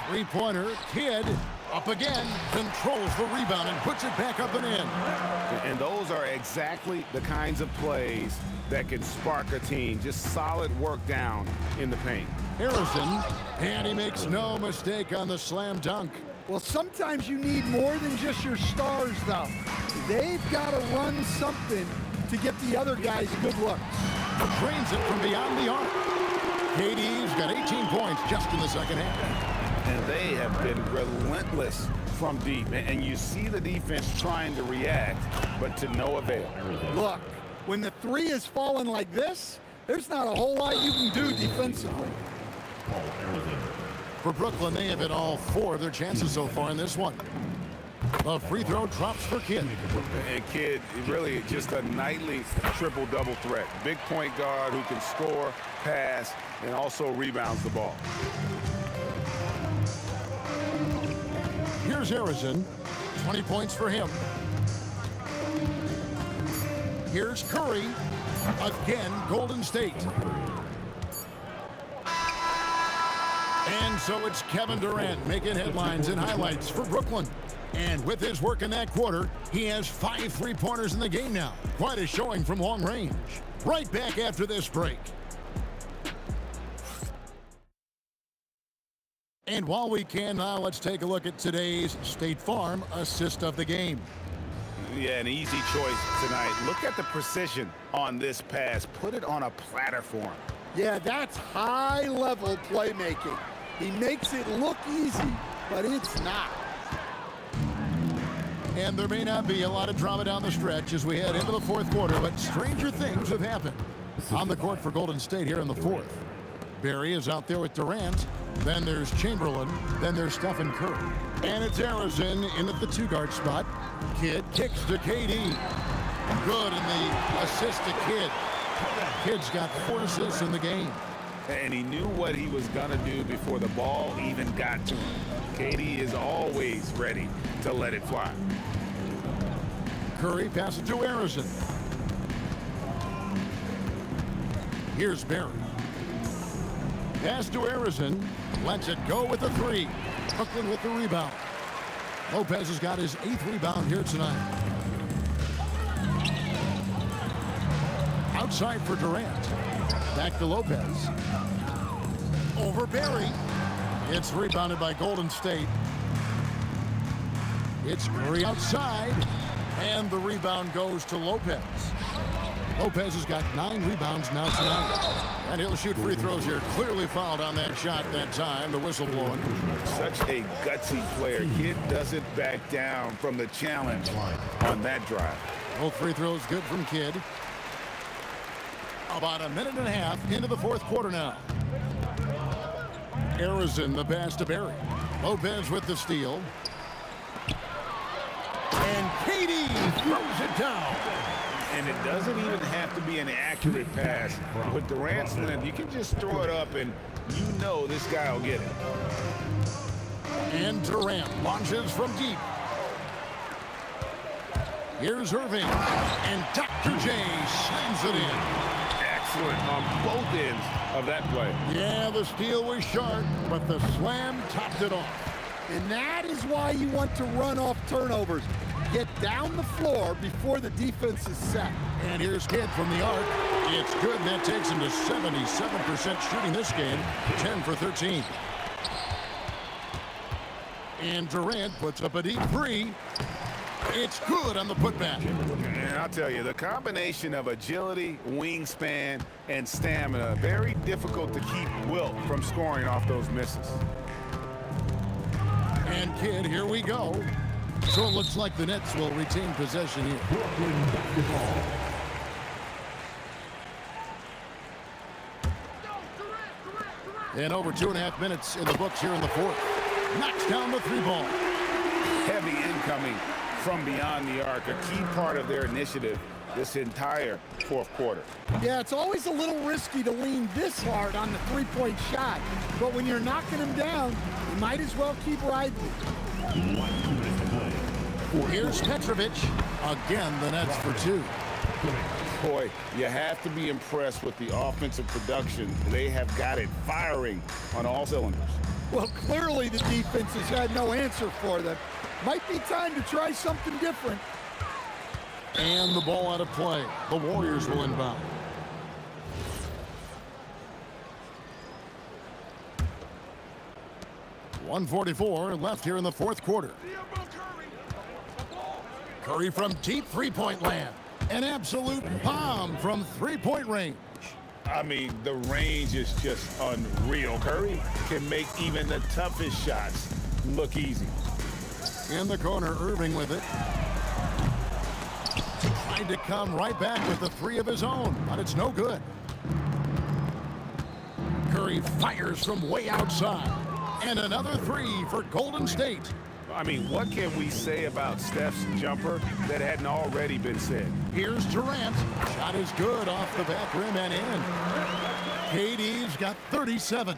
3-pointer, Kidd up again, controls the rebound and puts it back up and in. And those are exactly the kinds of plays that can spark a team. Just solid work down in the paint. Harrison, and he makes no mistake on the slam dunk. Well, sometimes you need more than just your stars, though. They've got to run something to get the other guys good looks. Drains it from beyond the arc. KD's got 18 points just in the second half. And they have been relentless from deep. And you see the defense trying to react, but to no avail. Look, when the 3 is falling like this, there's not a whole lot you can do defensively. For Brooklyn, they have hit all 4 of their chances so far in this one. The free throw drops for Kidd. And Kidd, really just a nightly triple-double threat. Big point guard who can score, pass, and also rebounds the ball. Here's Harrison. 20 points for him. Here's Curry. Again, Golden State. And so it's Kevin Durant making headlines and highlights for Brooklyn. And with his work in that quarter, he has 5 3-pointers in the game now. Quite a showing from long range. Right back after this break. And while we can now, let's take a look at today's State Farm assist of the game. Yeah, an easy choice tonight. Look at the precision on this pass. Put it on a platter for him. Yeah, that's high-level playmaking. He makes it look easy, but it's not. And there may not be a lot of drama down the stretch as we head into the fourth quarter, but stranger things have happened. On the court for Golden State here in the fourth. Barry is out there with Durant. Then there's Chamberlain. Then there's Stephen Curry. And it's Harrison in at the 2-guard spot. Kidd kicks to KD. Good in the assist to Kidd. Kidd's got 4 assists in the game. And he knew what he was going to do before the ball even got to him. KD is always ready to let it fly. Curry passes to Harrison. Here's Barry. Pass to Harrison. Lets it go with the 3. Brooklyn with the rebound. Lopez has got his 8th rebound here tonight. Outside for Durant. Back to Lopez. Over Barry. It's rebounded by Golden State. It's Curry outside. And the rebound goes to Lopez. Lopez has got 9 rebounds now tonight. And he'll shoot free throws here. Clearly fouled on that shot that time. The whistle blowing. Such a gutsy player. Kidd doesn't back down from the challenge on that drive. Both free throws good from Kidd. About a minute and a half into the fourth quarter now. Harrison the pass to Barry. Lopez with the steal. throws it down. And it doesn't even have to be an accurate pass. With Durant's length, you can just throw it up and you know this guy will get it. And Durant launches from deep. Here's Irving. And Dr. J slams it in. Excellent on both ends of that play. Yeah, the steal was sharp, but the slam topped it off. And that is why you want to run off turnovers. Get down the floor before the defense is set. And here's Kidd from the arc. It's good, and that takes him to 77% shooting this game, 10 for 13. And Durant puts up a deep three. It's good on the putback. And I'll tell you, the combination of agility, wingspan, and stamina, very difficult to keep Wilt from scoring off those misses. And Kidd, here we go. So it looks like the Nets will retain possession here. Brooklyn basketball. And over 2.5 minutes in the books here in the fourth. Knocks down the three ball. Heavy incoming from beyond the arc, a key part of their initiative this entire fourth quarter. Yeah, it's always a little risky to lean this hard on the three-point shot. But when you're knocking them down, you might as well keep riding. Here's Petrovic. Again, the Nets for two. Boy, you have to be impressed with the offensive production. They have got it firing on all cylinders. Well, clearly the defense has had no answer for them. Might be time to try something different. And the ball out of play. The Warriors will inbound. .144 left here in the fourth quarter. Curry from deep three-point land. An absolute bomb from three-point range. I mean, the range is just unreal. Curry can make even the toughest shots look easy. In the corner, Irving with it. Tried to come right back with the three of his own, but it's no good. Curry fires from way outside. And another three for Golden State. I mean, what can we say about Steph's jumper that hadn't already been said? Here's Durant. Shot is good off the back rim and in. KD's got 37.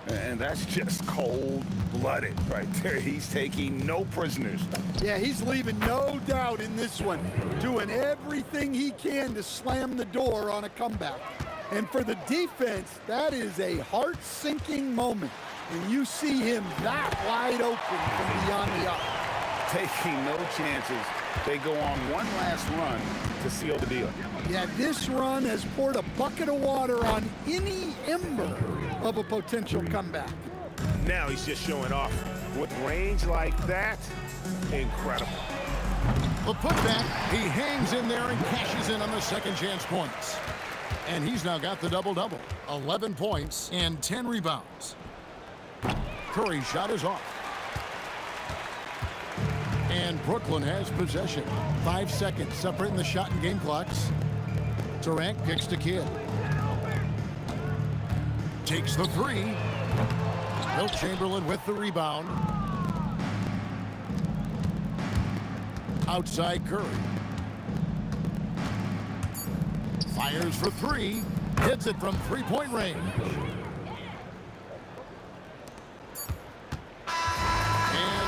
And that's just cold-blooded right there. He's taking no prisoners. Yeah, he's leaving no doubt in this one. Doing everything he can to slam the door on a comeback. And for the defense, that is a heart-sinking moment. And you see him that wide open from beyond the arc. Taking no chances. They go on one last run to seal the deal. Yeah, this run has poured a bucket of water on any ember of a potential comeback. Now he's just showing off. With range like that, incredible. The putback, he hangs in there and cashes in on the second chance points. And he's now got the double-double. 11 points and 10 rebounds. Curry's shot is off. And Brooklyn has possession. 5 seconds separating the shot and game clocks. Durant kicks to Kidd. Takes the three. Wilt Chamberlain with the rebound. Outside Curry. Fires for three. Hits it from three-point range.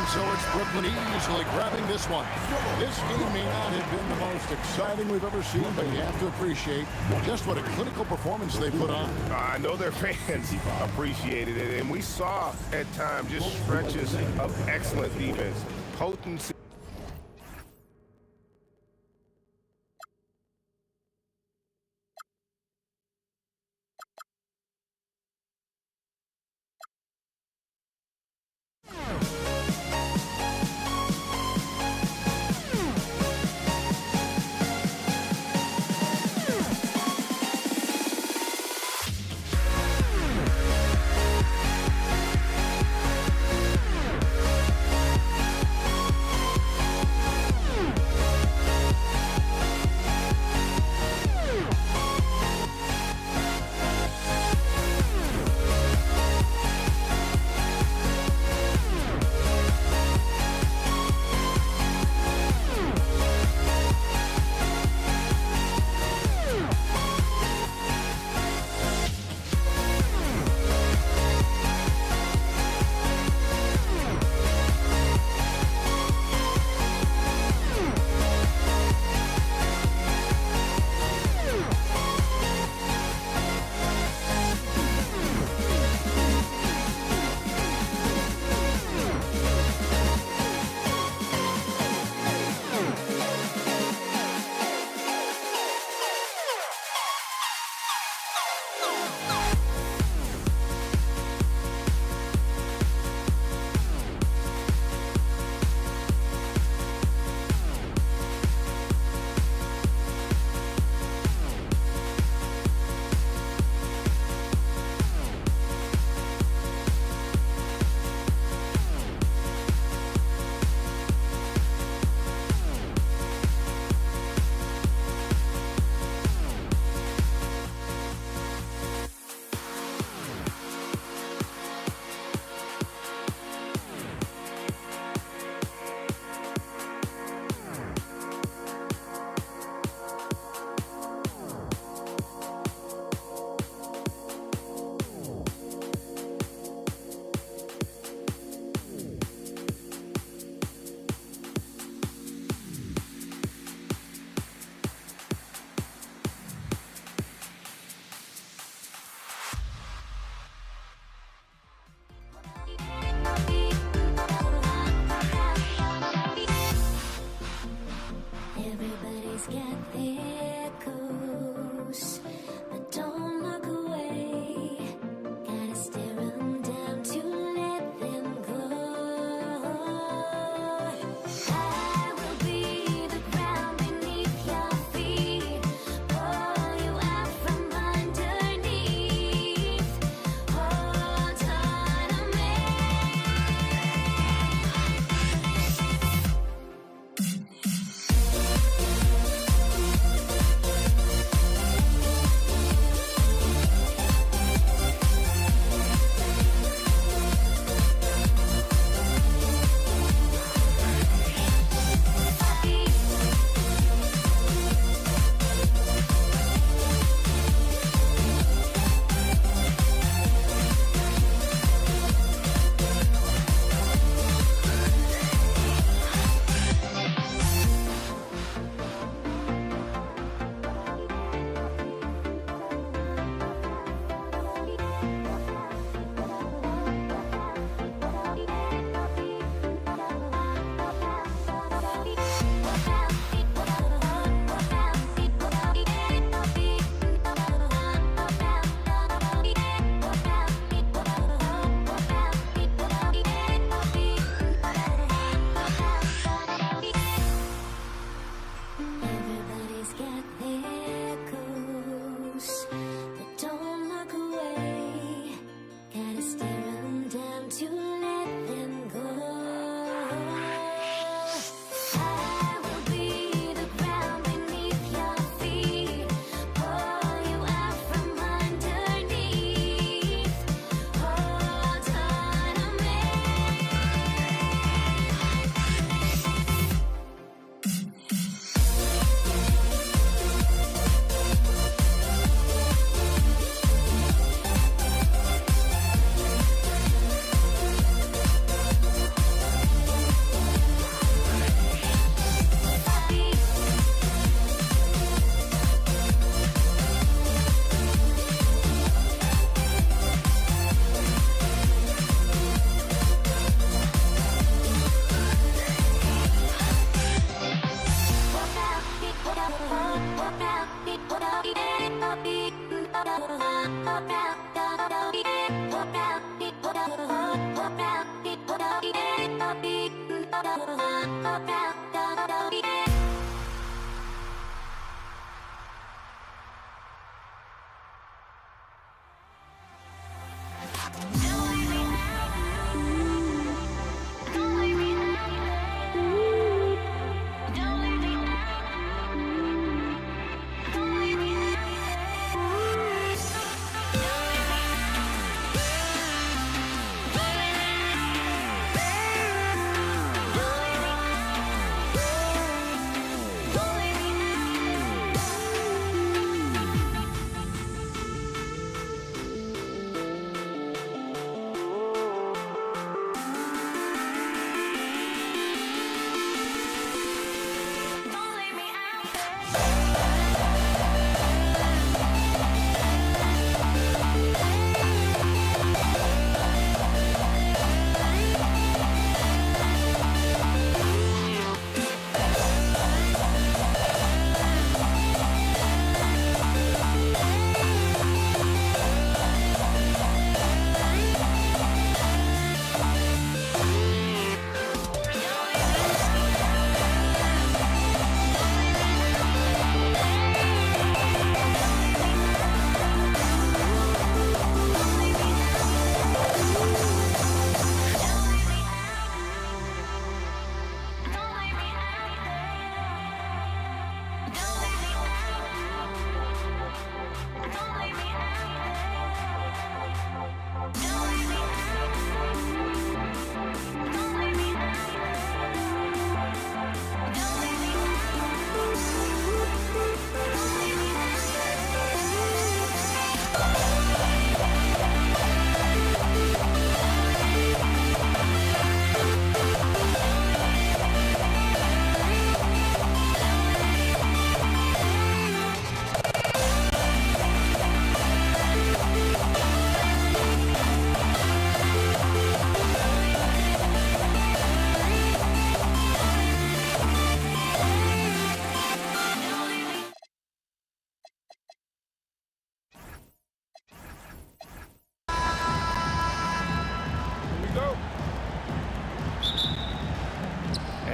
So it's Brooklyn easily grabbing this one. This game may not have been the most exciting we've ever seen, but you have to appreciate just what a clinical performance they put on. I know their fans appreciated it, and we saw at times just stretches of excellent defense. Potency.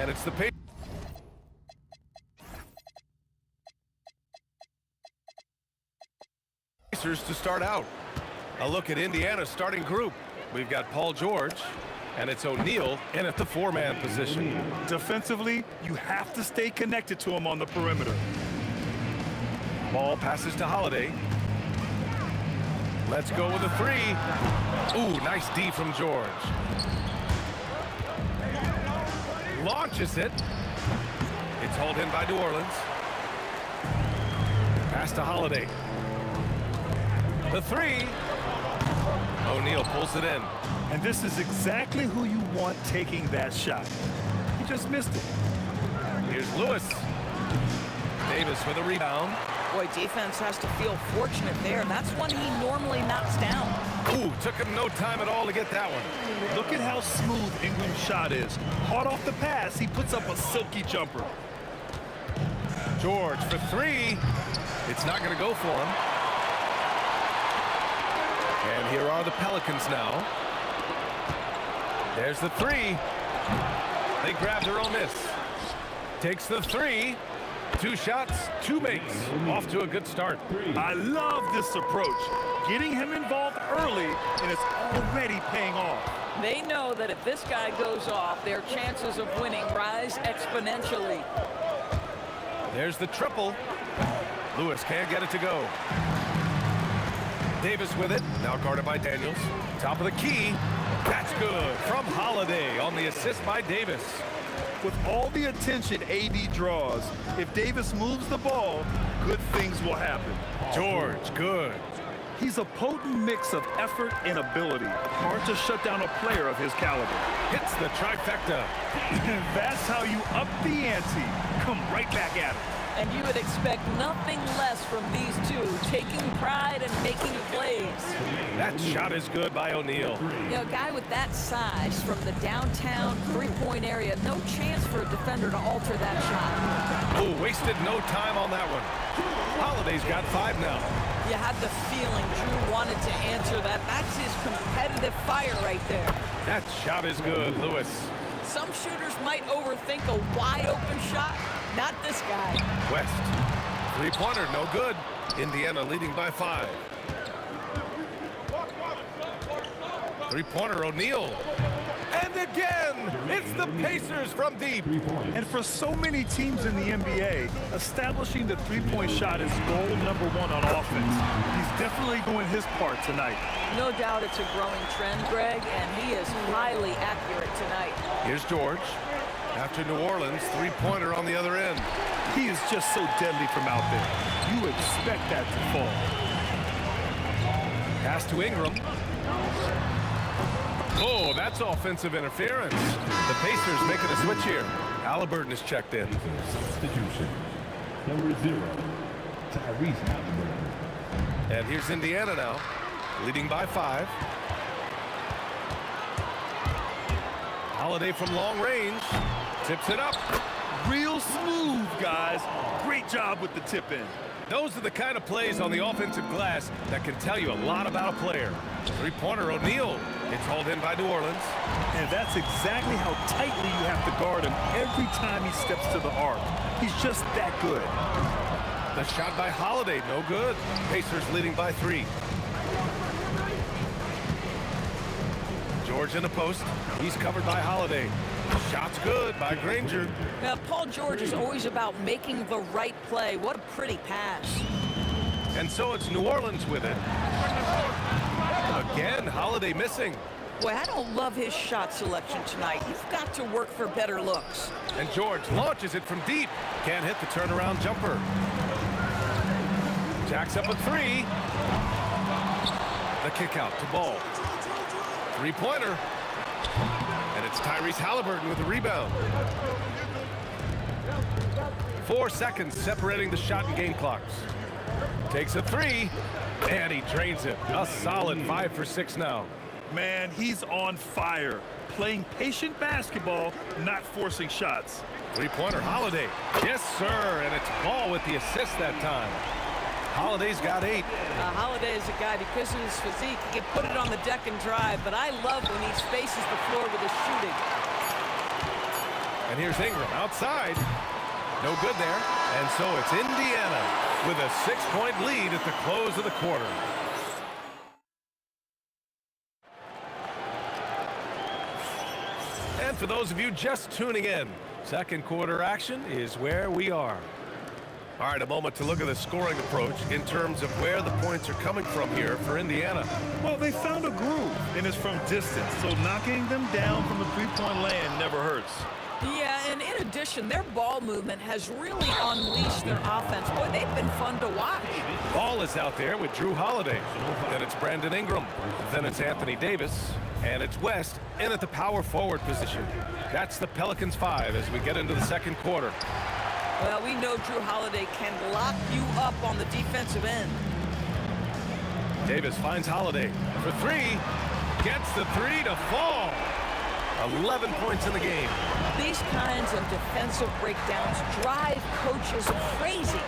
And it's the Pacers to start out. A look at Indiana's starting group. We've got Paul George, and it's O'Neal in at the four-man position. Defensively, you have to stay connected to him on the perimeter. Ball passes to Holiday. Let's go with a three. Ooh, nice D from George. Launches it. It's hauled in by New Orleans. Pass to Holiday. The three. O'Neal pulls it in. And this is exactly who you want taking that shot. He just missed it. Here's Lewis. Davis with a rebound. Boy, defense has to feel fortunate there. That's one he normally knocks down. Ooh, took him no time at all to get that one. Look at how smooth Ingram's shot is. Hard off the pass, he puts up a silky jumper. George for three. It's not going to go for him. And here are the Pelicans now. There's the three. They grab their own miss. Takes the three. 2 shots, 2 makes. Off to a good start. I love this approach. Getting him involved early, and it's already paying off. They know that if this guy goes off, their chances of winning rise exponentially. There's the triple. Lewis can't get it to go. Davis with it, now guarded by Daniels. Top of the key. That's good from Holiday on the assist by Davis. With all the attention AD draws, if Davis moves the ball, good things will happen. George, good. He's a potent mix of effort and ability. Hard to shut down a player of his caliber. Hits the trifecta. That's how you up the ante. Come right back at him. And you would expect nothing less from these two, taking pride and making plays. That shot is good by O'Neal. You know, a guy with that size from the downtown three-point area, no chance for a defender to alter that shot. Oh, wasted no time on that one. Holiday's got 5 now. You had the feeling Drew wanted to answer that. That's his competitive fire right there. That shot is good, Lewis. Some shooters might overthink a wide-open shot. Not this guy. West. Three-pointer, no good. Indiana leading by 5. Three-pointer, O'Neal. And again, it's the Pacers from deep. And for so many teams in the NBA, establishing the three-point shot is goal number 1 on offense. He's definitely doing his part tonight. No doubt it's a growing trend, Greg, and he is highly accurate tonight. Here's George. After New Orleans, three-pointer on the other end. He is just so deadly from out there. You expect that to fall. Pass to Ingram. Oh, that's offensive interference. The Pacers making a switch here. Halliburton is checked in. Substitution. Number 0, Tyrese Halliburton. And here's Indiana now, leading by 5. Holiday from long range. Tips it up. Real smooth, guys. Great job with the tip in. Those are the kind of plays on the offensive glass that can tell you a lot about a player. Three-pointer, O'Neal. It's hauled in by New Orleans. And that's exactly how tightly you have to guard him every time he steps to the arc. He's just that good. The shot by Holiday, no good. Pacers leading by 3. George in the post. He's covered by Holiday. Shot's good by Granger. Now, Paul George is always about making the right play. What a pretty pass. And so it's New Orleans with it. Again, Holiday missing. Boy, I don't love his shot selection tonight. You've got to work for better looks. And George launches it from deep. Can't hit the turnaround jumper. Jacks up a 3. The kick out to Ball. Three-pointer. And it's Tyrese Halliburton with the rebound. 4 seconds separating the shot and game clocks. Takes a 3, and he drains it. A solid 5 for 6 now. Man, he's on fire. Playing patient basketball, not forcing shots. Three-pointer, Holiday. Yes, sir, and it's Ball with the assist that time. Holiday's got 8. Holiday is a guy, because of his physique, he can put it on the deck and drive, but I love when he spaces the floor with his shooting. And here's Ingram outside. No good there. And so it's Indiana with a 6-point lead at the close of the quarter. And for those of you just tuning in, second quarter action is where we are. All right, a moment to look at the scoring approach in terms of where the points are coming from here for Indiana. Well, they found a groove, and it's from distance, so knocking them down from the three-point land never hurts. Yeah, and in addition, their ball movement has really unleashed their offense. Boy, they've been fun to watch. Ball is out there with Drew Holiday. Then it's Brandon Ingram. Then it's Anthony Davis. And it's West in at the power forward position. That's the Pelicans 5 as we get into the second quarter. Well, we know Drew Holiday can lock you up on the defensive end. Davis finds Holiday for 3. Gets the 3 to fall. 11 points in the game. These kinds of defensive breakdowns drive coaches crazy.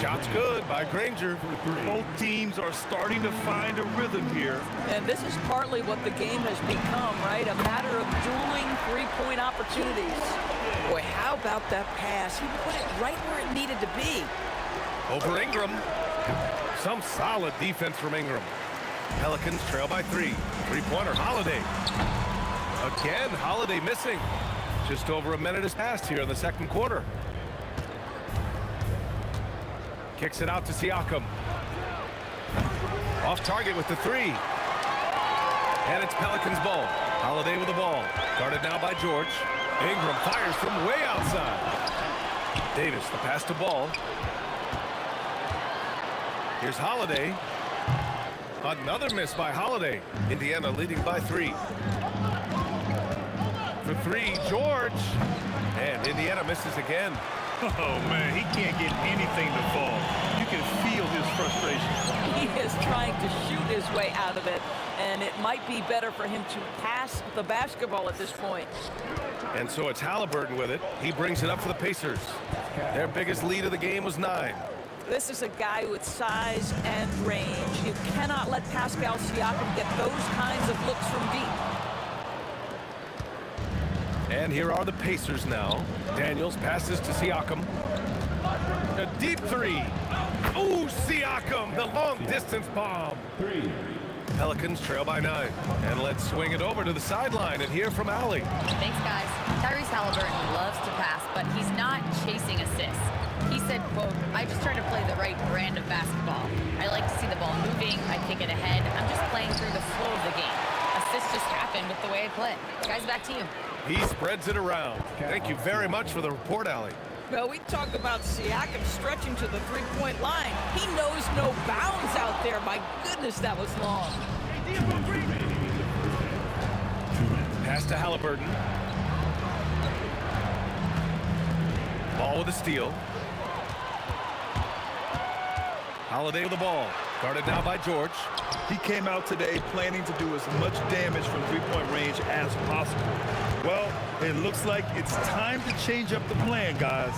Shot's good by Granger. Both teams are starting to find a rhythm here. And this is partly what the game has become, right? A matter of dueling three-point opportunities. Boy, how about that pass? He put it right where it needed to be. Over Ingram. Some solid defense from Ingram. Pelicans trail by 3. Three-pointer, Holiday. Again, Holiday missing. Just over a minute has passed here in the second quarter. Kicks it out to Siakam. Off target with the 3. And it's Pelicans ball. Holiday with the ball. Guarded now by George. Ingram fires from way outside. Davis, the pass to Ball. Here's Holiday. Another miss by Holiday. Indiana leading by 3. For 3, George. And Indiana misses again. Oh, man, he can't get anything to fall. You can feel his frustration. He is trying to shoot his way out of it, and it might be better for him to pass the basketball at this point. And so it's Halliburton with it. He brings it up for the Pacers. Their biggest lead of the game was 9. This is a guy with size and range. You cannot let Pascal Siakam get those kinds of looks from deep. And here are the Pacers now. Daniels passes to Siakam. A deep three. Ooh, Siakam, the long-distance bomb. Pelicans trail by 9. And let's swing it over to the sideline and hear from Allie. Thanks, guys. Tyrese Halliburton loves to pass, but he's not chasing assists. He said, quote, I just try to play the right brand of basketball. I like to see the ball moving. I kick it ahead. I'm just playing through the flow of the game. Assists just happen with the way I play. Guys, back to you. He spreads it around. Thank you very much for the report, Allie. Well, we talk about Siakam stretching to the three-point line. He knows no bounds out there. My goodness, that was long. Pass to Halliburton. Ball with a steal. Holiday with the ball. Guarded now by George. He came out today planning to do as much damage from three-point range as possible. Well, it looks like it's time to change up the plan, guys.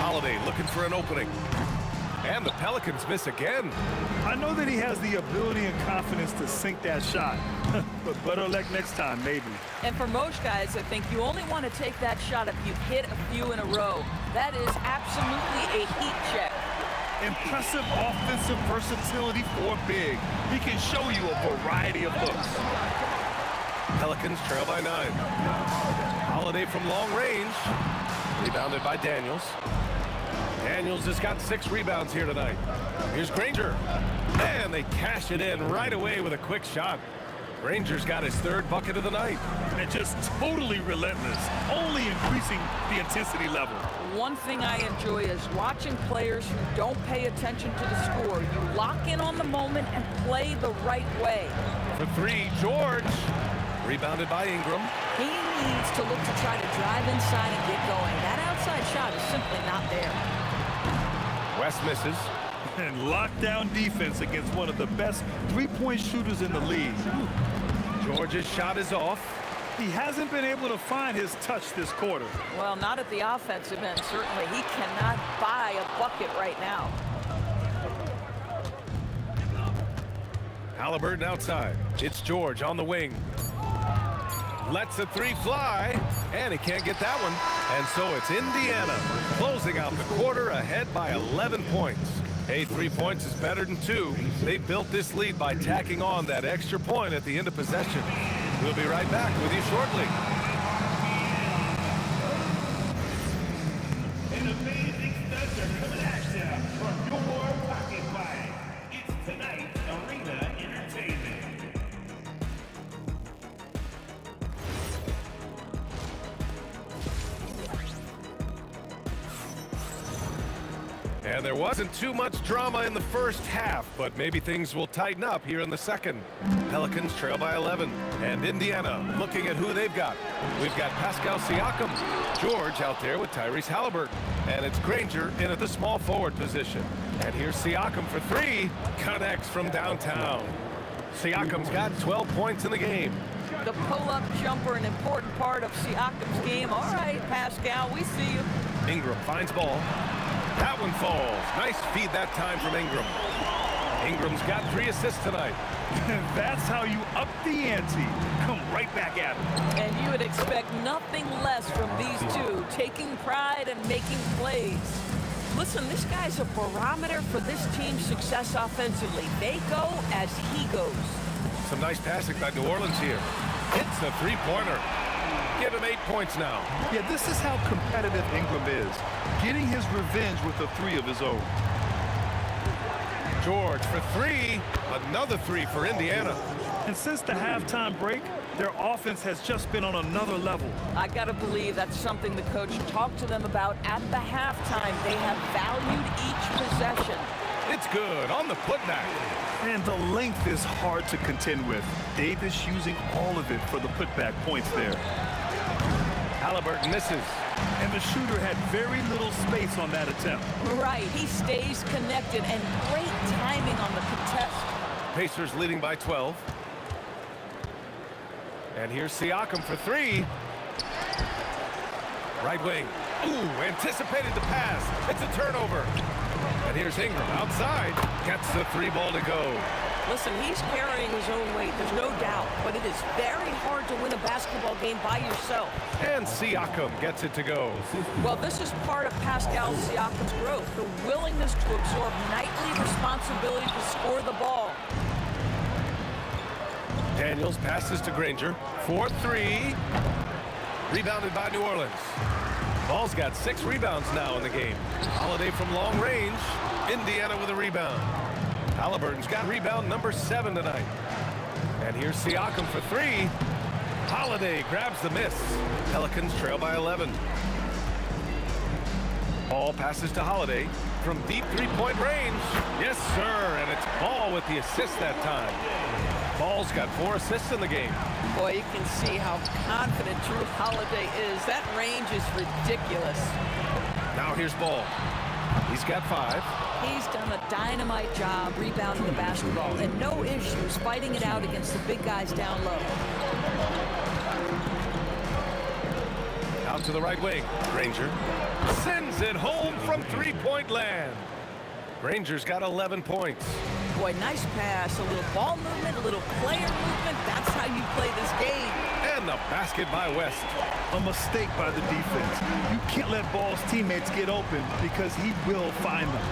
Holiday looking for an opening. And the Pelicans miss again. I know that he has the ability and confidence to sink that shot. But better luck next time, maybe. And for most guys, I think you only want to take that shot if you hit a few in a row. That is absolutely a heat check. Impressive offensive versatility for big. He can show you a variety of looks. Pelicans trail by 9. Holiday from long range. Rebounded by Daniels. Daniels has got 6 rebounds here tonight. Here's Granger. And they cash it in right away with a quick shot. Granger's got his 3rd bucket of the night. And just totally relentless, only increasing the intensity level. One thing I enjoy is watching players who don't pay attention to the score. You lock in on the moment and play the right way. For 3, George. Rebounded by Ingram. He needs to look to try to drive inside and get going. That outside shot is simply not there. West misses. And lockdown defense against one of the best three-point shooters in the league. George's shot is off. He hasn't been able to find his touch this quarter. Well, not at the offensive end, certainly. He cannot buy a bucket right now. Halliburton outside. It's George on the wing. Lets the 3 fly, and he can't get that one. And so it's Indiana closing out the quarter ahead by 11 points. Hey, 3 points is better than 2. They built this lead by tacking on that extra point at the end of possession. We'll be right back with you shortly. An amazing stunts are coming at you from your pocket fight. It's tonight's Arena Entertainment. And there wasn't too much drama in the first half, but maybe things will tighten up here in the second. Pelicans trail by 11, and Indiana looking at who they've got. We've got Pascal Siakam, George out there with Tyrese Halliburton, and it's Granger in at the small forward position. And here's Siakam for 3, connects from downtown. Siakam's got 12 points in the game. The pull-up jumper, an important part of Siakam's game. All right, Pascal, we see you. Ingram finds ball. That one falls. Nice feed that time from Ingram. Ingram's got 3 assists tonight. That's how you up the ante. Come right back at him. And you would expect nothing less from these two, taking pride and making plays. Listen, this guy's a barometer for this team's success offensively. They go as he goes. Some nice passing by New Orleans here. Hits a 3-pointer. Give him 8 points now. Yeah, this is how competitive Ingram is. Getting his revenge with a 3 of his own. George for 3. Another 3 for Indiana. And since the halftime break, their offense has just been on another level. I gotta believe that's something the coach talked to them about at the halftime. They have valued each possession. It's good on the putback. And the length is hard to contend with. Davis using all of it for the putback points there. Halliburton misses. And the shooter had very little space on that attempt. Right, he stays connected and great timing on the contest. Pacers leading by 12. And here's Siakam for 3. Right wing. Ooh, anticipated the pass. It's a turnover. And here's Ingram outside. Gets the 3 ball to go. Listen, he's carrying his own weight, there's no doubt, but it is very hard to win a basketball game by yourself. And Siakam gets it to go. Well, this is part of Pascal Siakam's growth, the willingness to absorb nightly responsibility to score the ball. Daniels passes to Granger. 4-3. Rebounded by New Orleans. Ball's got 6 rebounds now in the game. Holiday from long range. Indiana with a rebound. Halliburton's got rebound number 7 tonight. And here's Siakam for 3. Holiday grabs the miss. Pelicans trail by 11. Ball passes to Holiday from deep three-point range. Yes, sir, and it's Ball with the assist that time. Ball's got 4 assists in the game. Boy, you can see how confident Drew Holiday is. That range is ridiculous. Now here's Ball. He's got 5. He's done a dynamite job rebounding the basketball and no issues fighting it out against the big guys down low. Out to the right wing. Granger sends it home from three-point land. Granger's got 11 points. Boy, nice pass, a little ball movement, a little player movement. That's how you play this game. And the basket by West. A mistake by the defense. You can't let Ball's teammates get open because he will find them.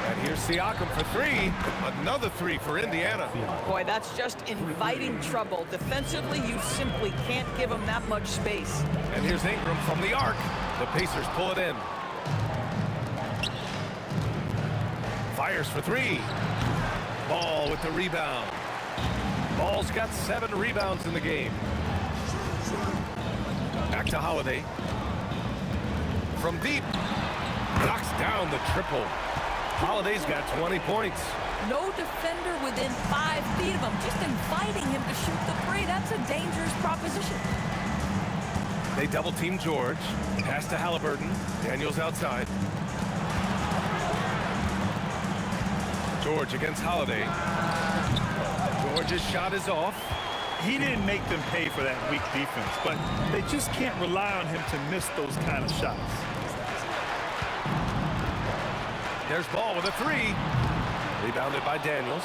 And here's Siakam for 3. Another 3 for Indiana. Boy, that's just inviting trouble. Defensively, you simply can't give him that much space. And here's Ingram from the arc. The Pacers pull it in. Fires for 3. Ball with the rebound. Ball's got 7 rebounds in the game. Back to Holiday. From deep. Knocks down the triple. Holiday's got 20 points. No defender within 5 feet of him, just inviting him to shoot the 3. That's a dangerous proposition. They double team George. Pass to Halliburton. Daniels outside. George against Holiday. George's shot is off. He didn't make them pay for that weak defense, but they just can't rely on him to miss those kind of shots. There's Ball with a 3. Rebounded by Daniels.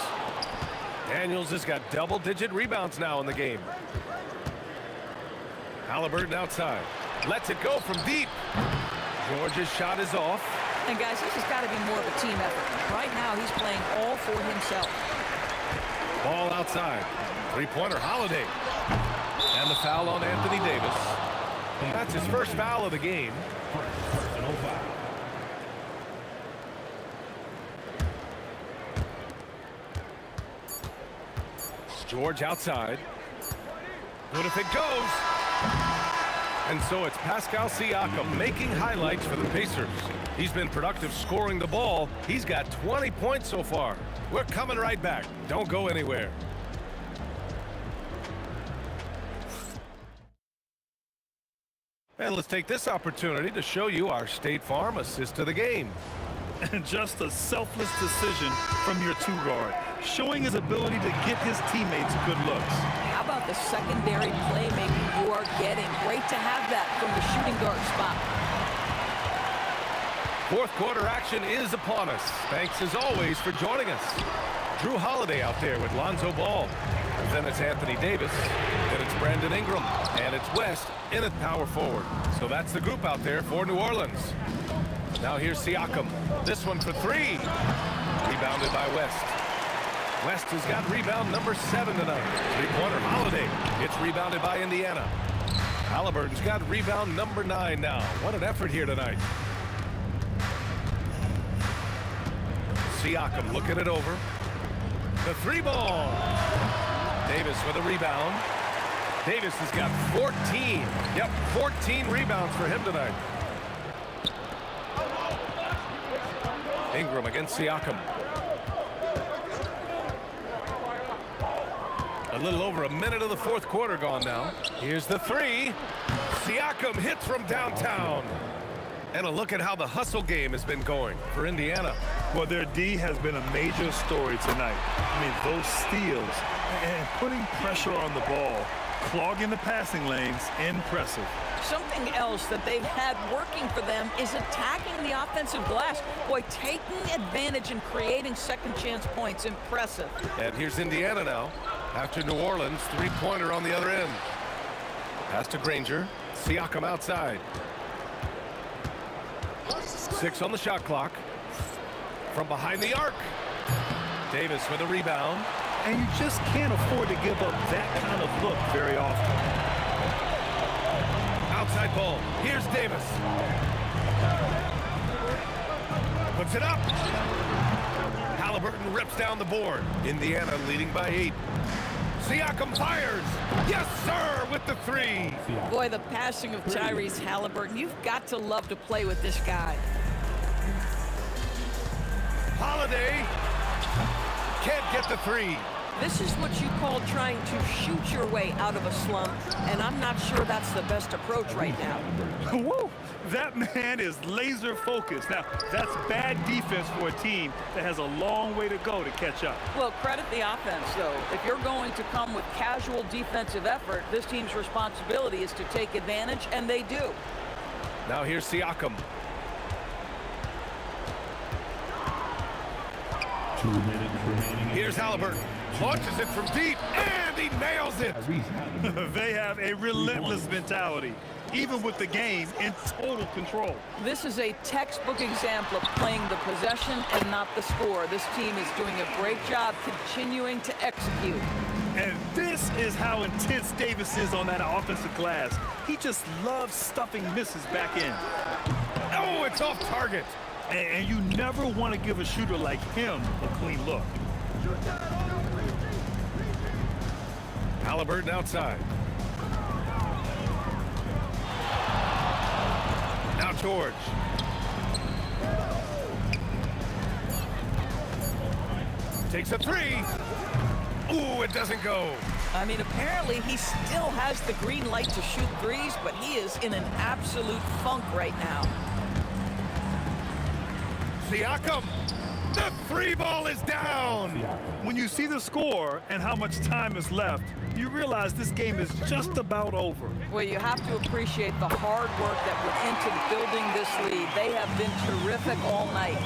Daniels has got double-digit rebounds now in the game. Halliburton outside. Lets it go from deep. George's shot is off. And guys, this has got to be more of a team effort. Right now, he's playing all for himself. Ball outside. Three-pointer Holiday. And the foul on Anthony Davis. That's his first foul of the game. George outside. What if it goes? And so it's Pascal Siakam making highlights for the Pacers. He's been productive scoring the ball. He's got 20 points so far. We're coming right back. Don't go anywhere. And let's take this opportunity to show you our State Farm assist to the game. And just a selfless decision from your 2-guard, showing his ability to get his teammates good looks. How about the secondary playmaking you are getting? Great to have that from the shooting guard spot. Fourth quarter action is upon us. Thanks as always for joining us. Drew Holiday out there with Lonzo Ball. And then it's Anthony Davis. Then it's Brandon Ingram. And it's West in at power forward. So that's the group out there for New Orleans. Now here's Siakam. This one for 3. Rebounded by West. West has got rebound number 7 tonight. Three-pointer Holiday. It's rebounded by Indiana. Halliburton's got rebound number 9 now. What an effort here tonight. Siakam looking it over. The 3-ball. Davis with a rebound. Davis has got 14. Yep, 14 rebounds for him tonight. Ingram against Siakam. A little over a minute of the fourth quarter gone now. Here's the 3. Siakam hits from downtown. And a look at how the hustle game has been going for Indiana. Well, their D has been a major story tonight. I mean, those steals and putting pressure on the ball Clogging the passing lanes, impressive. Something else that they've had working for them is attacking the offensive glass. Boy, taking advantage and creating second chance points, impressive. And here's Indiana now. After New Orleans, three-pointer on the other end. Pass to Granger. Siakam outside. 6 on the shot clock. From behind the arc. Davis with a rebound. And you just can't afford to give up that kind of look very often. Outside ball. Here's Davis. Puts it up. Halliburton rips down the board. Indiana leading by 8. Siakam fires. Yes, sir, with the 3. Boy, the passing of Tyrese Halliburton. You've got to love to play with this guy. Holiday can't get the 3. This is what you call trying to shoot your way out of a slump, and I'm not sure that's the best approach right now. Woo! That man is laser focused. Now, that's bad defense for a team that has a long way to go to catch up. Well, credit the offense, though. If you're going to come with casual defensive effort, this team's responsibility is to take advantage, and they do. Now here's Siakam. 2 minutes remaining. Here's Halliburton. Launches it from deep, and he nails it. They have a relentless mentality, even with the game in total control. This is a textbook example of playing the possession and not the score. This team is doing a great job continuing to execute. And this is how intense Davis is on that offensive glass. He just loves stuffing misses back in. Oh, it's off target. And you never want to give a shooter like him a clean look. Halliburton outside. Now George. Takes a 3. Ooh, it doesn't go. I mean, apparently he still has the green light to shoot threes, but he is in an absolute funk right now. Siakam, the 3 ball is down. When you see the score and how much time is left, you realize this game is just about over. Well, you have to appreciate the hard work that went into building this lead. They have been terrific all night.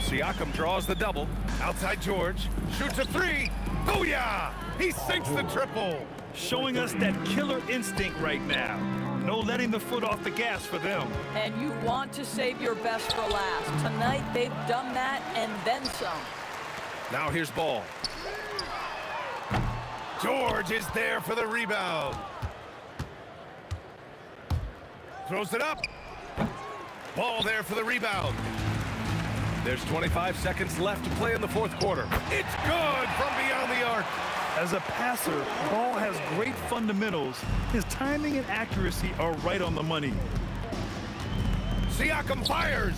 Siakam draws the double. Outside George, shoots a 3. Booyah! He sinks the triple. Showing us that killer instinct right now. No letting the foot off the gas for them. And you want to save your best for last. Tonight, they've done that and then some. Now here's Ball. George is there for the rebound. Throws it up. Ball there for the rebound. There's 25 seconds left to play in the fourth quarter. It's good from beyond the arc. As a passer, Ball has great fundamentals. His timing and accuracy are right on the money. Siakam fires.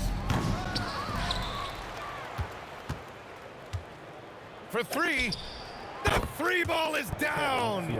For 3. The 3 ball is down.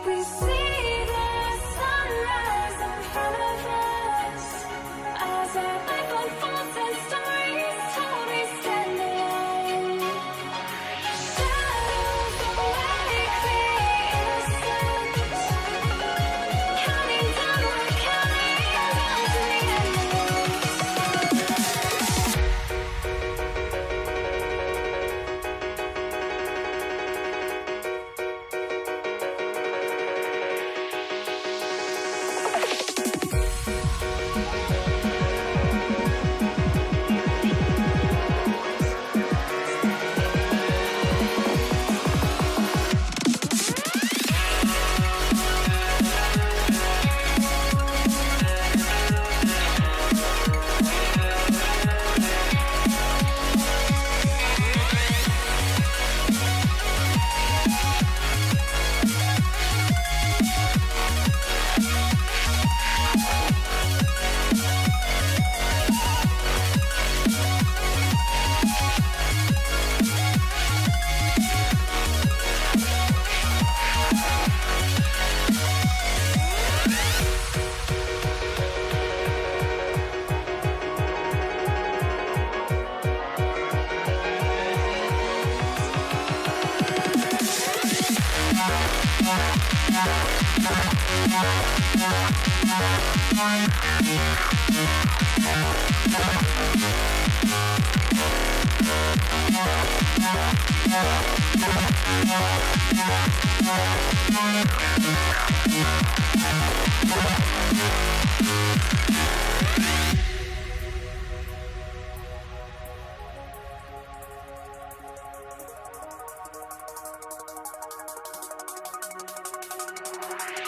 We see the sunrise in front of us as our life unfolds and stories told. We stand alone. Shadows awake the innocent, counting down, we're counting down to the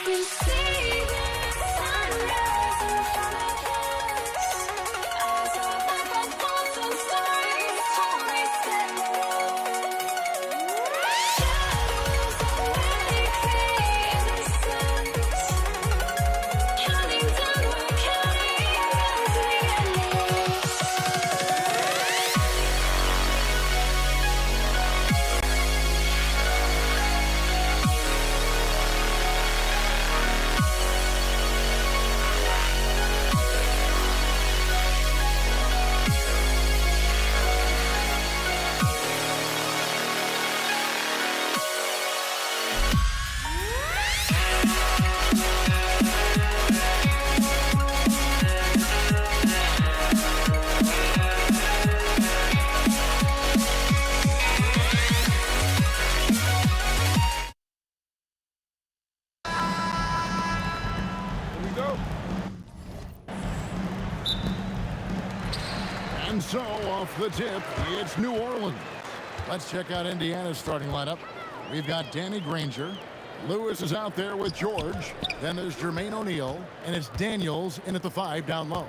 We see the sunrise in front of us as our life unfolds and stories told. We stand alone. Shadows awake the innocent, counting down, we're counting down to the endless. And so, off the tip, it's New Orleans. Let's check out Indiana's starting lineup. We've got Danny Granger. Lewis is out there with George. Then there's Jermaine O'Neal. And it's Daniels in at the 5 down low.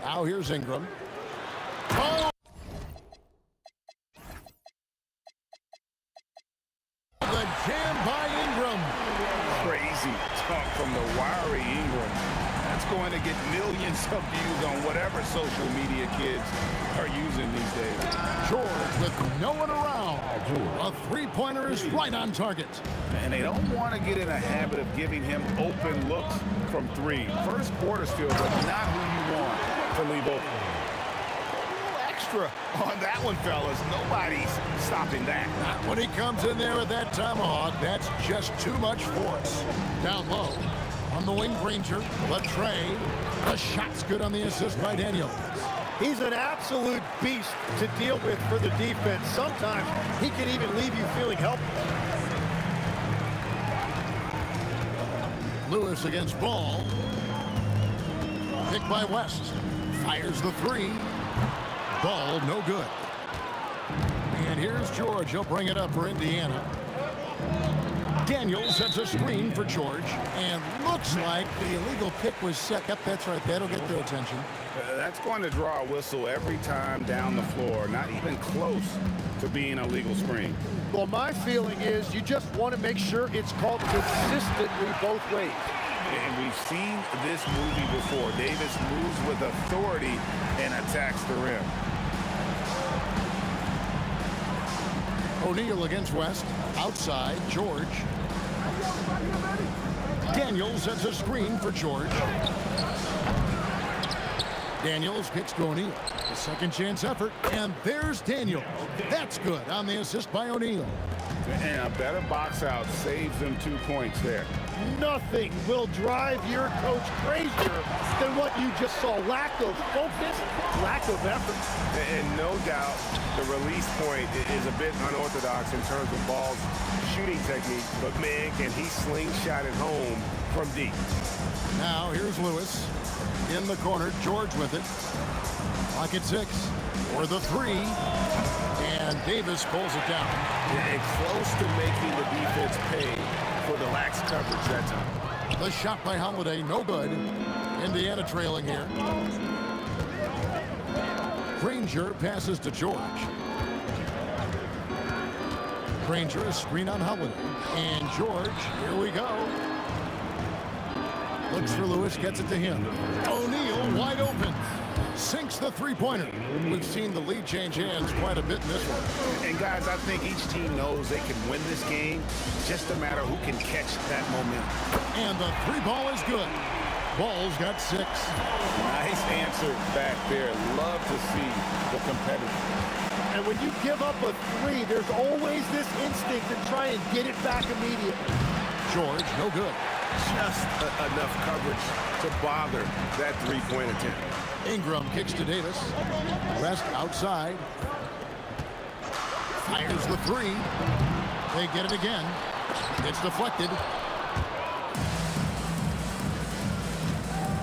Now here's Ingram. Oh! The jam by Ingram. Crazy talk from the wiry Ingram. That's going to get millions of views on whatever social media kids are using these days. George with no one around. A three-pointer is right on target. And they don't want to get in a habit of giving him open looks from three. First quarter's field, but not who you want to leave open. A little extra on that one, fellas. Nobody's stopping that. Not when he comes in there with that tomahawk. That's just too much force. Down low. On the wing, Granger. Latrey. The shot's good on the assist by Daniels. He's an absolute beast to deal with for the defense. Sometimes he can even leave you feeling helpless. Lewis against Ball. Picked by West. Fires the three. Ball, no good. And here's George. He'll bring it up for Indiana. Daniels sets a screen for George. And looks like the illegal pick was set. Yep, that's right. That'll get their attention. That's going to draw a whistle every time down the floor. Not even close to being a legal screen. Well, my feeling is you just want to make sure it's called consistently both ways. And we've seen this movie before. Davis moves with authority and attacks the rim. O'Neal against West. Outside, George. Daniels sets a screen for George. Daniels kicks to O'Neal. A second chance effort, and there's Daniels. That's good on the assist by O'Neal. And a better box out saves them 2 points there. Nothing will drive your coach crazier than what you just saw. Lack of focus, lack of effort. And no doubt the release point is a bit unorthodox in terms of ball's shooting technique, but man, can he slingshot it home from deep. Now here's Lewis in the corner. George with it. Pocket 6 for the 3. And Davis pulls it down. And close to making the defense pay for the lax coverage that time. The shot by Holiday, no good. Indiana trailing here. Granger passes to George. Granger, a screen on Holiday. And George, here we go. Looks for Lewis, gets it to him. O'Neal wide open. Sinks the three-pointer. We've seen the lead change hands quite a bit in this one. And guys, I think each team knows they can win this game. Just a matter who can catch that momentum. And the 3-ball is good. Ball's got 6. Nice answer back there. Love to see the competitor. And when you give up a 3, there's always this instinct to try and get it back immediately. George, no good. Just enough coverage to bother that 3-point attempt. Ingram kicks to Davis. West outside. Fires the 3. They get it again. It's deflected.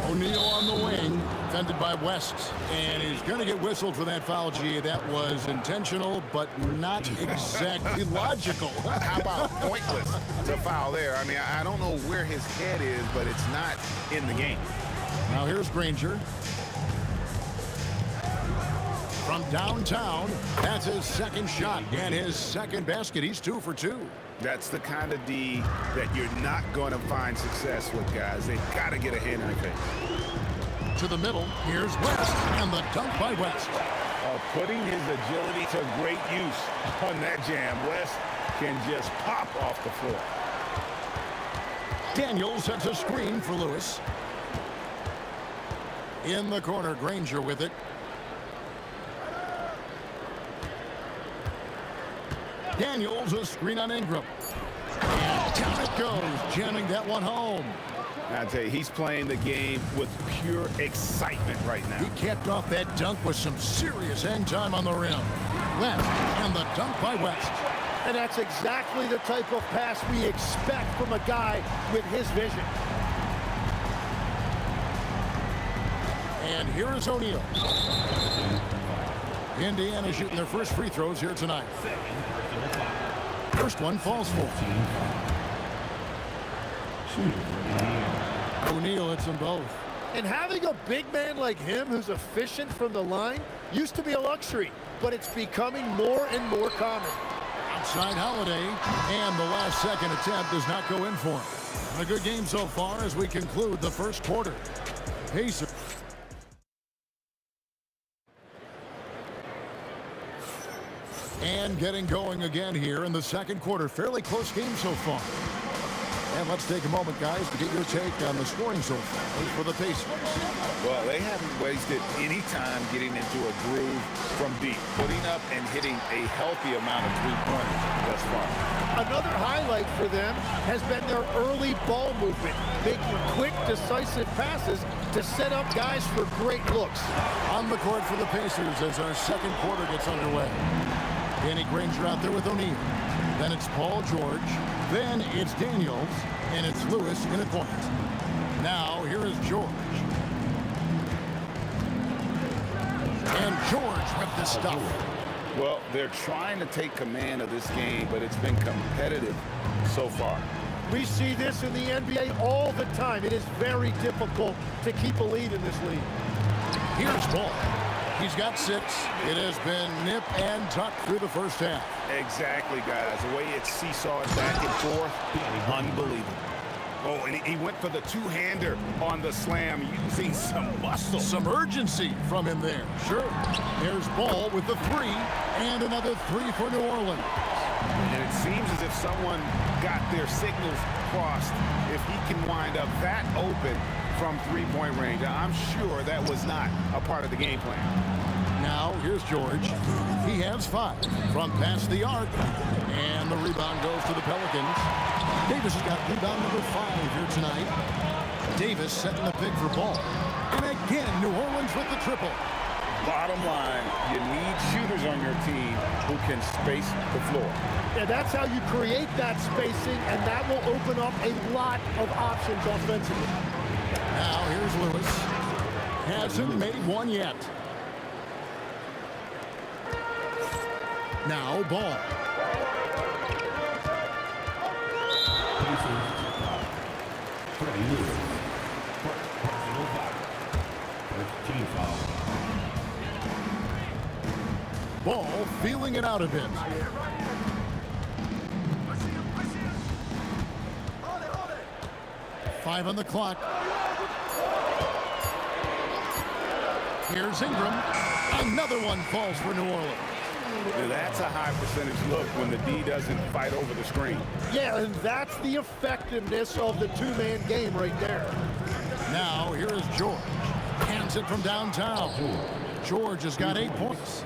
O'Neal on the wing, defended by West, and he's going to get whistled for that foul. G. That was intentional, but not exactly logical. How about pointless to foul there? I mean, I don't know where his head is, but it's not in the game. Now here's Granger. From downtown, that's his second shot and his second basket. He's 2 for 2. That's the kind of D that you're not going to find success with, guys. They've got to get a hand in the face. To the middle, here's West, and the dunk by West. Putting his agility to great use on that jam. West can just pop off the floor. Daniels sets a screen for Lewis. In the corner, Granger with it. Daniels, a screen on Ingram. And down it goes, jamming that one home. I tell you, he's playing the game with pure excitement right now. He capped off that dunk with some serious hang time on the rim. Left, and the dunk by West. And that's exactly the type of pass we expect from a guy with his vision. And here is O'Neal. Indiana shooting their first free throws here tonight. First one falls for. O'Neal hits them both. And having a big man like him who's efficient from the line used to be a luxury, but it's becoming more and more common. Outside Holiday, and the last second attempt does not go in for him. A good game so far as we conclude the first quarter. Pacers. And getting going again here in the second quarter. Fairly close game so far. And let's take a moment, guys, to get your take on the scoring so far for the Pacers. Well, they haven't wasted any time getting into a groove from deep, putting up and hitting a healthy amount of three-pointers thus far. Another highlight for them has been their early ball movement, making quick, decisive passes to set up guys for great looks. On the court for the Pacers as our second quarter gets underway. Danny Granger out there with O'Neal. Then it's Paul George. Then it's Daniels. And it's Lewis in a point. Now here is George. And George with the stuff. Well, they're trying to take command of this game, but it's been competitive so far. We see this in the NBA all the time. It is very difficult to keep a lead in this league. Here's Ball. He's got 6. It has been nip and tuck through the first half. Exactly, guys. The way it's seesawed back and forth, unbelievable. Oh, and he went for the two-hander on the slam, using some muscle. Some urgency from him there. Sure. There's Ball with the 3, and another 3 for New Orleans. And it seems as if someone got their signals crossed. If he can wind up that open from three-point range, I'm sure that was not a part of the game plan. Now, here's George. He has 5 from past the arc. And the rebound goes to the Pelicans. Davis has got rebound number 5 here tonight. Davis setting the pick for Ball. And again, New Orleans with the triple. Bottom line, you need shooters on your team who can space the floor. Yeah, that's how you create that spacing, and that will open up a lot of options offensively. Now, here's Lewis. Hasn't made one yet. Now, Ball. Ball feeling it out a bit. Five on the clock. Here's Ingram. Another one falls for New Orleans. That's a high percentage look when the D doesn't fight over the screen. Yeah, and that's the effectiveness of the two-man game right there. Now, here is George. Hands it from downtown. George has got 8 points.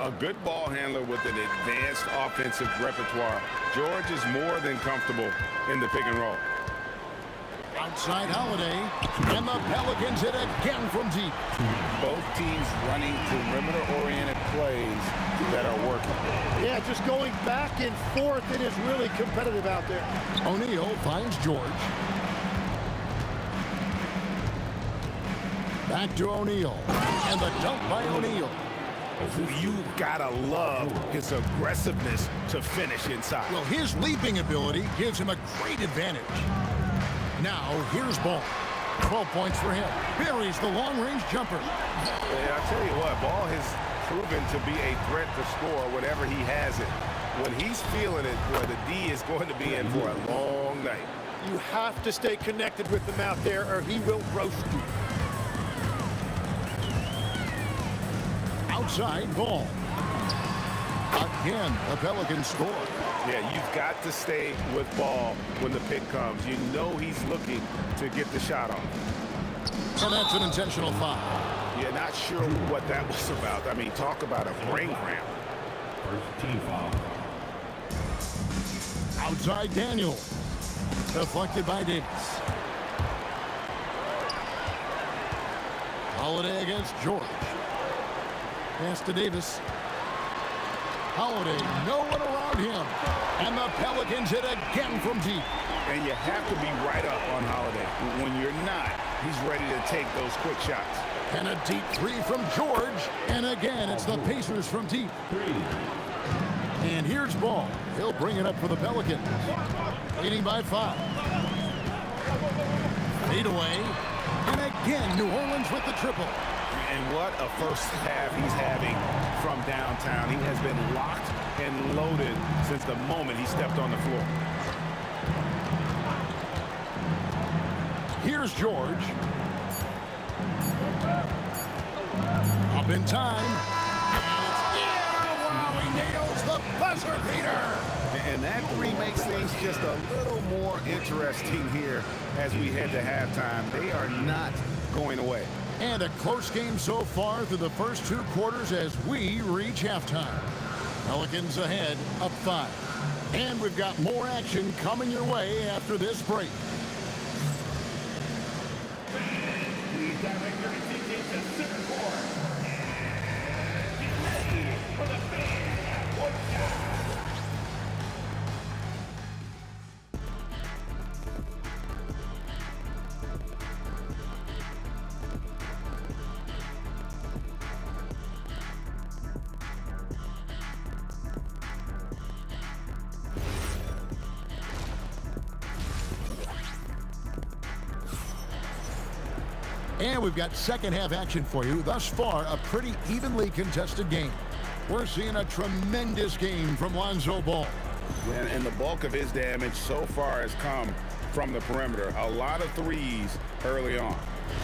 A good ball handler with an advanced offensive repertoire. George is more than comfortable in the pick and roll. Outside Holiday, and the Pelicans hit again from deep. Both teams running perimeter-oriented plays that are working. Yeah, just going back and forth, it is really competitive out there. O'Neal finds George. Back to O'Neal, and the dunk by O'Neal. You gotta love his aggressiveness to finish inside. Well, his leaping ability gives him a great advantage. Now, here's Ball. 12 points for him. Buries the long-range jumper. Yeah, I'll tell you what, Ball has proven to be a threat to score whenever he has it. When he's feeling it, boy, the D is going to be in for a long night. You have to stay connected with him out there, or he will roast you. Outside Ball. Again, the Pelicans score. Yeah, you've got to stay with Ball when the pick comes. You know he's looking to get the shot off. So that's an intentional foul. Yeah, not sure what that was about. I mean, talk about a brain cramp. First team foul. Outside Daniel. Deflected by Davis. Holiday against George. Pass to Davis. Holiday, no one around him. And the Pelicans hit again from deep. And you have to be right up on Holiday. When you're not, he's ready to take those quick shots. And a deep 3 from George. And again, it's the Pacers from deep. And here's Ball. He'll bring it up for the Pelicans. Leading by 5. Fade away. And again, New Orleans with the triple. And what a first half he's having from downtown. He has been locked and loaded since the moment he stepped on the floor. Here's George. Up in time. Wow, he nails the buzzer beater. And that 3 makes things just a little more interesting here as we head to halftime. They are not going away. And a close game so far through the first 2 quarters as we reach halftime. Pelicans ahead, up 5. And we've got more action coming your way after this break. Please direct your attention to center court. Get ready for the fan court shot. And we've got second half action for you. Thus far, a pretty evenly contested game. We're seeing a tremendous game from Lonzo Ball. And the bulk of his damage so far has come from the perimeter. A lot of threes early on.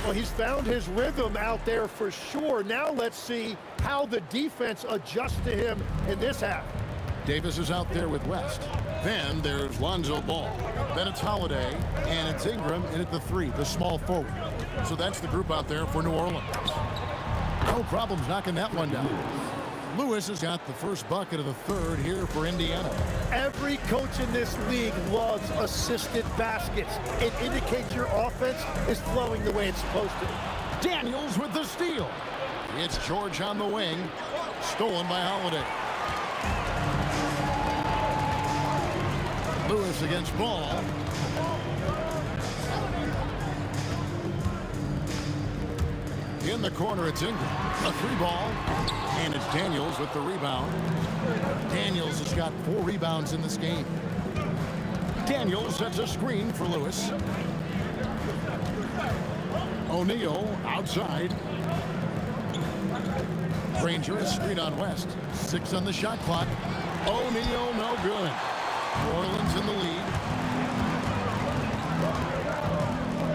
Well, he's found his rhythm out there for sure. Now let's see how the defense adjusts to him in this half. Davis is out there with West. Then there's Lonzo Ball. Then it's Holiday, and it's Ingram in at the 3, the small forward. So that's the group out there for New Orleans. No problems knocking that one down. Lewis has got the first bucket of the third here for Indiana. Every coach in this league loves assisted baskets. It indicates your offense is flowing the way it's supposed to. Daniels with the steal. It's George on the wing. Stolen by Holiday. Lewis against Ball. In the corner, it's Ingram. A 3-ball. And it's Daniels with the rebound. Daniels has got 4 rebounds in this game. Daniels sets a screen for Lewis. O'Neal outside. Granger, a screen on West. 6 on the shot clock. O'Neal, no good. New Orleans in the lead.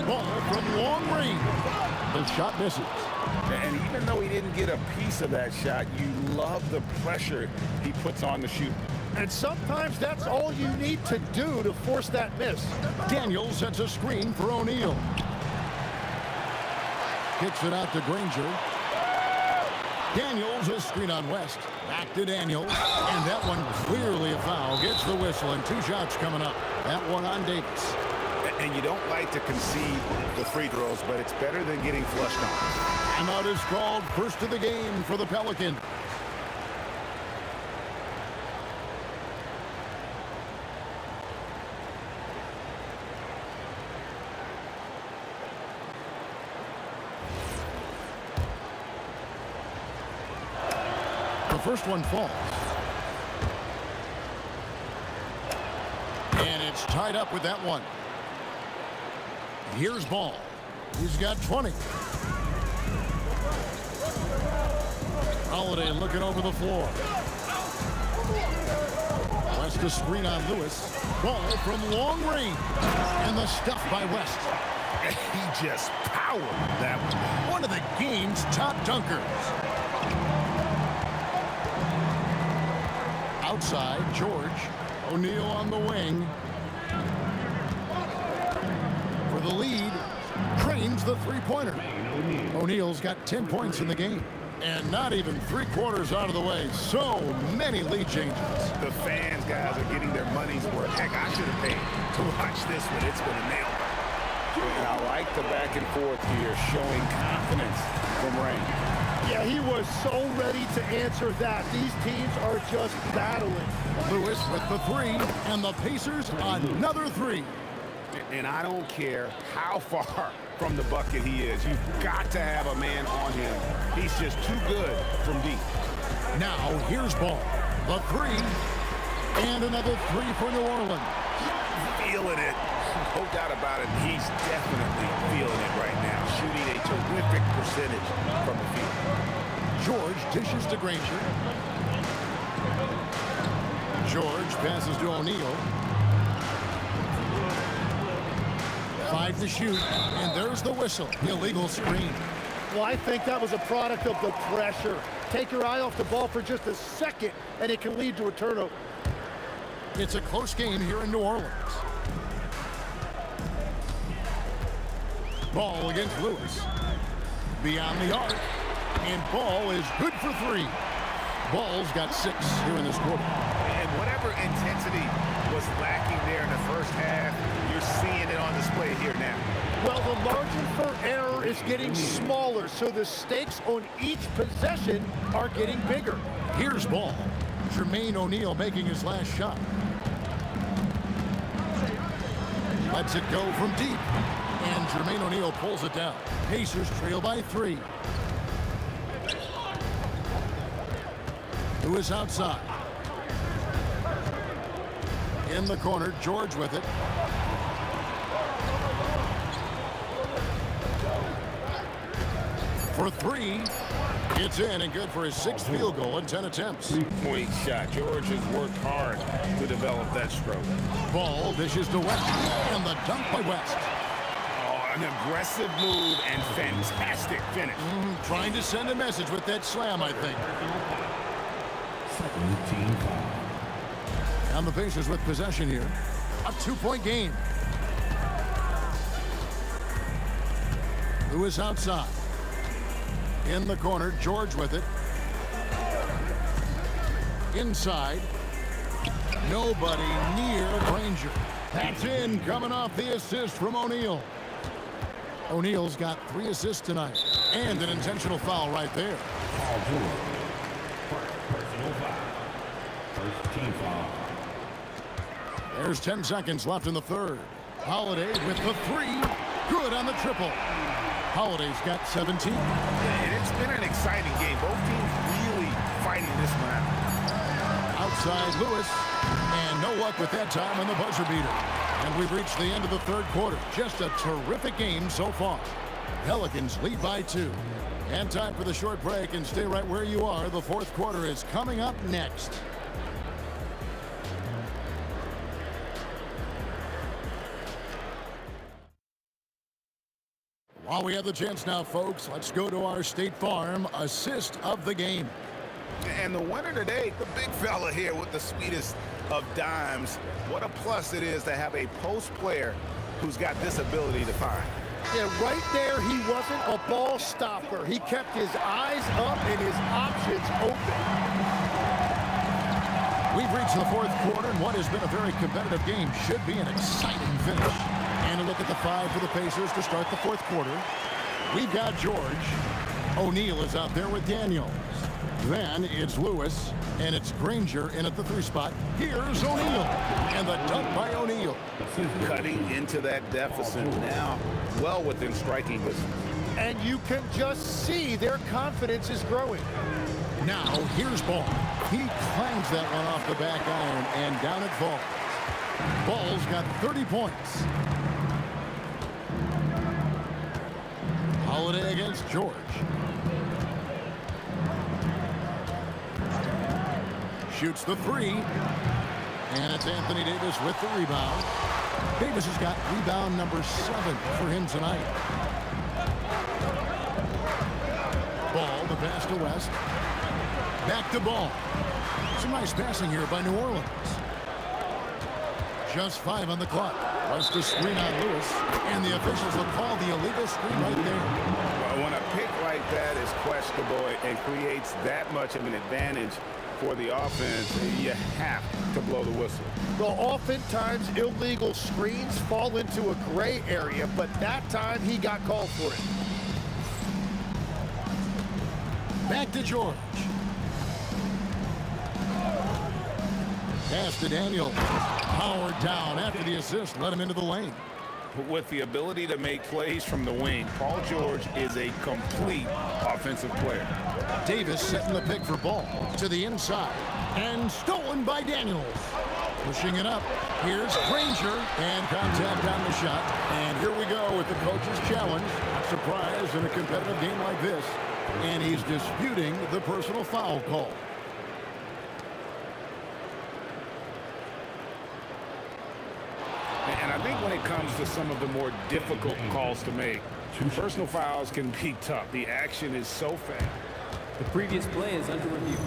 Ball from long range. The shot misses. And even though he didn't get a piece of that shot, you love the pressure he puts on the shoot. And sometimes that's all you need to do to force that miss. Daniels sets a screen for O'Neal. Kicks it out to Granger. Daniels, a screen on West. Back to Daniels. And that one clearly a foul. Gets the whistle, and 2 shots coming up. That one on Davis. And you don't like to concede the free throws, but it's better than getting flushed on. Timeout is called. First of the game for the Pelicans. The first one falls. And it's tied up with that one. Here's Ball. He's got 20. Holiday looking over the floor. West a screen on Lewis. Ball from long range. And the stuff by West. He just powered that one. One of the game's top dunkers. Outside, George. O'Neal on the wing. For the lead, Crane's the 3-pointer. O'Neal's got 10 points in the game. And not even 3/4 out of the way. So many lead changes. The fans, guys, are getting their money's worth. Heck, I should have paid to watch this one. It's been a nail biter. And I like the back and forth here, showing confidence from Rain. Yeah, he was so ready to answer that. These teams are just battling. Lewis with the 3, and the Pacers another 3. And I don't care how far from the bucket he is. You've got to have a man on him. He's just too good from deep. Now, here's Ball. The 3, and another 3 for New Orleans. Feeling it. No doubt about it. He's definitely feeling it right now. Shooting a terrific percentage from the field. George dishes to Granger. George passes to O'Neal. 5 to shoot, and there's the whistle. Illegal screen. Well, I think that was a product of the pressure. Take your eye off the ball for just a second, and it can lead to a turnover. It's a close game here in New Orleans. Ball against Lewis. Beyond the arc, and Ball is good for 3. Ball's got 6 here in this quarter. And whatever intensity was lacking there in the first half, you're seeing it on display here now. Well, the margin for error is getting smaller, so the stakes on each possession are getting bigger. Here's Ball. Jermaine O'Neal making his last shot. Lets it go from deep. And Jermaine O'Neal pulls it down. Pacers trail by 3. Lewis outside. In the corner, George with it. For 3, it's in and good for his 6th field goal in 10 attempts. 3-point shot. George has worked hard to develop that stroke. Ball dishes to West, and the dunk by West. Oh, an aggressive move and fantastic finish. Trying to send a message with that slam, I think. Second team foul. And the Pacers with possession here. A 2-point game. Lewis outside. In the corner, George with it. Inside. Nobody near Granger. That's in, coming off the assist from O'Neal. O'Neal's got 3 assists tonight. And an intentional foul right there. Personal foul. First team foul. There's 10 seconds left in the third. Holiday with the 3. Good on the triple. Holiday's got 17. And it's been an exciting game. Both teams really fighting this one out. Outside Lewis. And no luck with that time on the buzzer beater. And we've reached the end of the third quarter. Just a terrific game so far. Pelicans lead by 2. And time for the short break, and stay right where you are. The fourth quarter is coming up next. While we have the chance now, folks, let's go to our State Farm assist of the game. And the winner today, the big fella here with the sweetest of dimes. What a plus it is to have a post player who's got this ability to find. Yeah, right there, he wasn't a ball stopper. He kept his eyes up and his options open. We've reached the fourth quarter, and what has been a very competitive game should be an exciting finish. And a look at the 5 for the Pacers to start the fourth quarter. We've got George. O'Neal is out there with Daniels. Then it's Lewis, and it's Granger in at the 3 spot. Here's O'Neal, and the dunk by O'Neal. Cutting into that deficit now, well within striking distance. And you can just see their confidence is growing. Now, here's Ball. He clangs that one off the back iron, and down it falls. Ball's got 30 points. Holiday against George. Shoots the 3. And it's Anthony Davis with the rebound. Davis has got rebound number 7 for him tonight. Ball, the pass to West. Back to Ball. Some nice passing here by New Orleans. Just 5 on the clock. West to screen on Lewis. And the officials will call the illegal screen right there. Well, when a pick like that is questionable and creates that much of an advantage for the offense, you have to blow the whistle. Well, oftentimes illegal screens fall into a gray area, but that time he got called for it. Back to George. Pass to Daniels. Powered down after the assist. Let him into the lane. With the ability to make plays from the wing, Paul George is a complete offensive player. Davis setting the pick for Ball to the inside. And stolen by Daniels. Pushing it up. Here's Granger. And contact on the shot. And here we go with the coach's challenge. Surprise in a competitive game like this. And he's disputing the personal foul call. And I think when it comes to some of the more difficult calls to make, personal fouls can be tough. The action is so fast. The previous play is under review.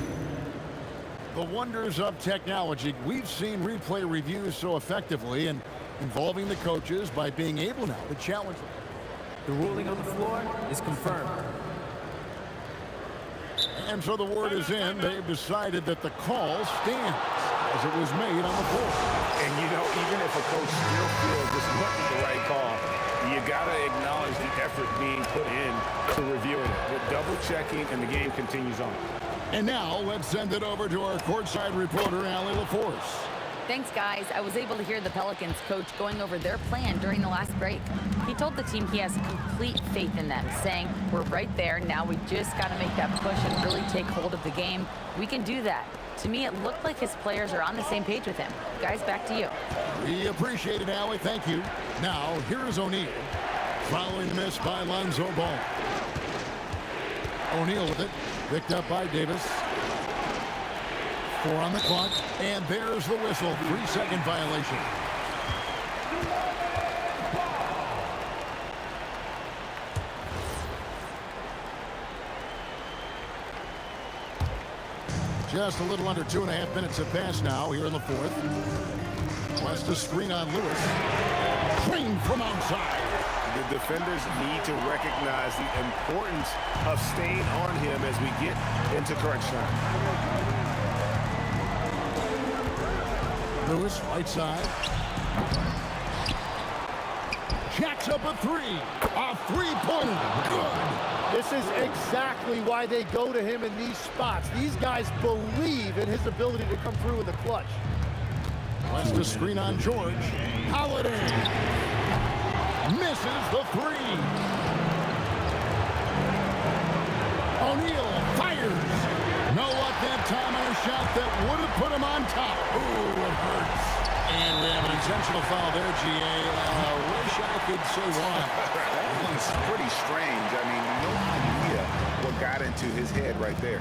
The wonders of technology. We've seen replay reviews so effectively and involving the coaches by being able now to challenge them. The ruling on the floor is confirmed. And so the word is in. They've decided that the call stands as it was made on the floor. And, you know, even if a coach still feels this wasn't the right call, you got to acknowledge the effort being put in to reviewing it. With double-checking, and the game continues on. And now, let's send it over to our courtside reporter, Allie LaForce. Thanks, guys. I was able to hear the Pelicans coach going over their plan during the last break. He told the team he has complete faith in them, saying, we're right there. Now we just got to make that push and really take hold of the game. We can do that. To me, it looked like his players are on the same page with him. Guys, back to you. We appreciate it, Allie. Thank you. Now, here's O'Neal. Following the miss by Lonzo Ball. O'Neal with it. Picked up by Davis. 4 on the clock. And there's the whistle. 3-second violation. Just a little under 2.5 minutes have passed now here in the fourth. West to screen on Lewis. Screen from outside. The defenders need to recognize the importance of staying on him as we get into crunch time. Lewis, right side. Jacks up a three. A three-pointer. Good. This is exactly why they go to him in these spots. These guys believe in his ability to come through in the clutch. Wants to screen on George. Holiday. Misses the three. O'Neal fires. No luck that time on a shot that would have put him on top. Ooh, it hurts. And we have an intentional foul there, GA. Wish I could say why. It's pretty strange. I mean, no idea what got into his head right there.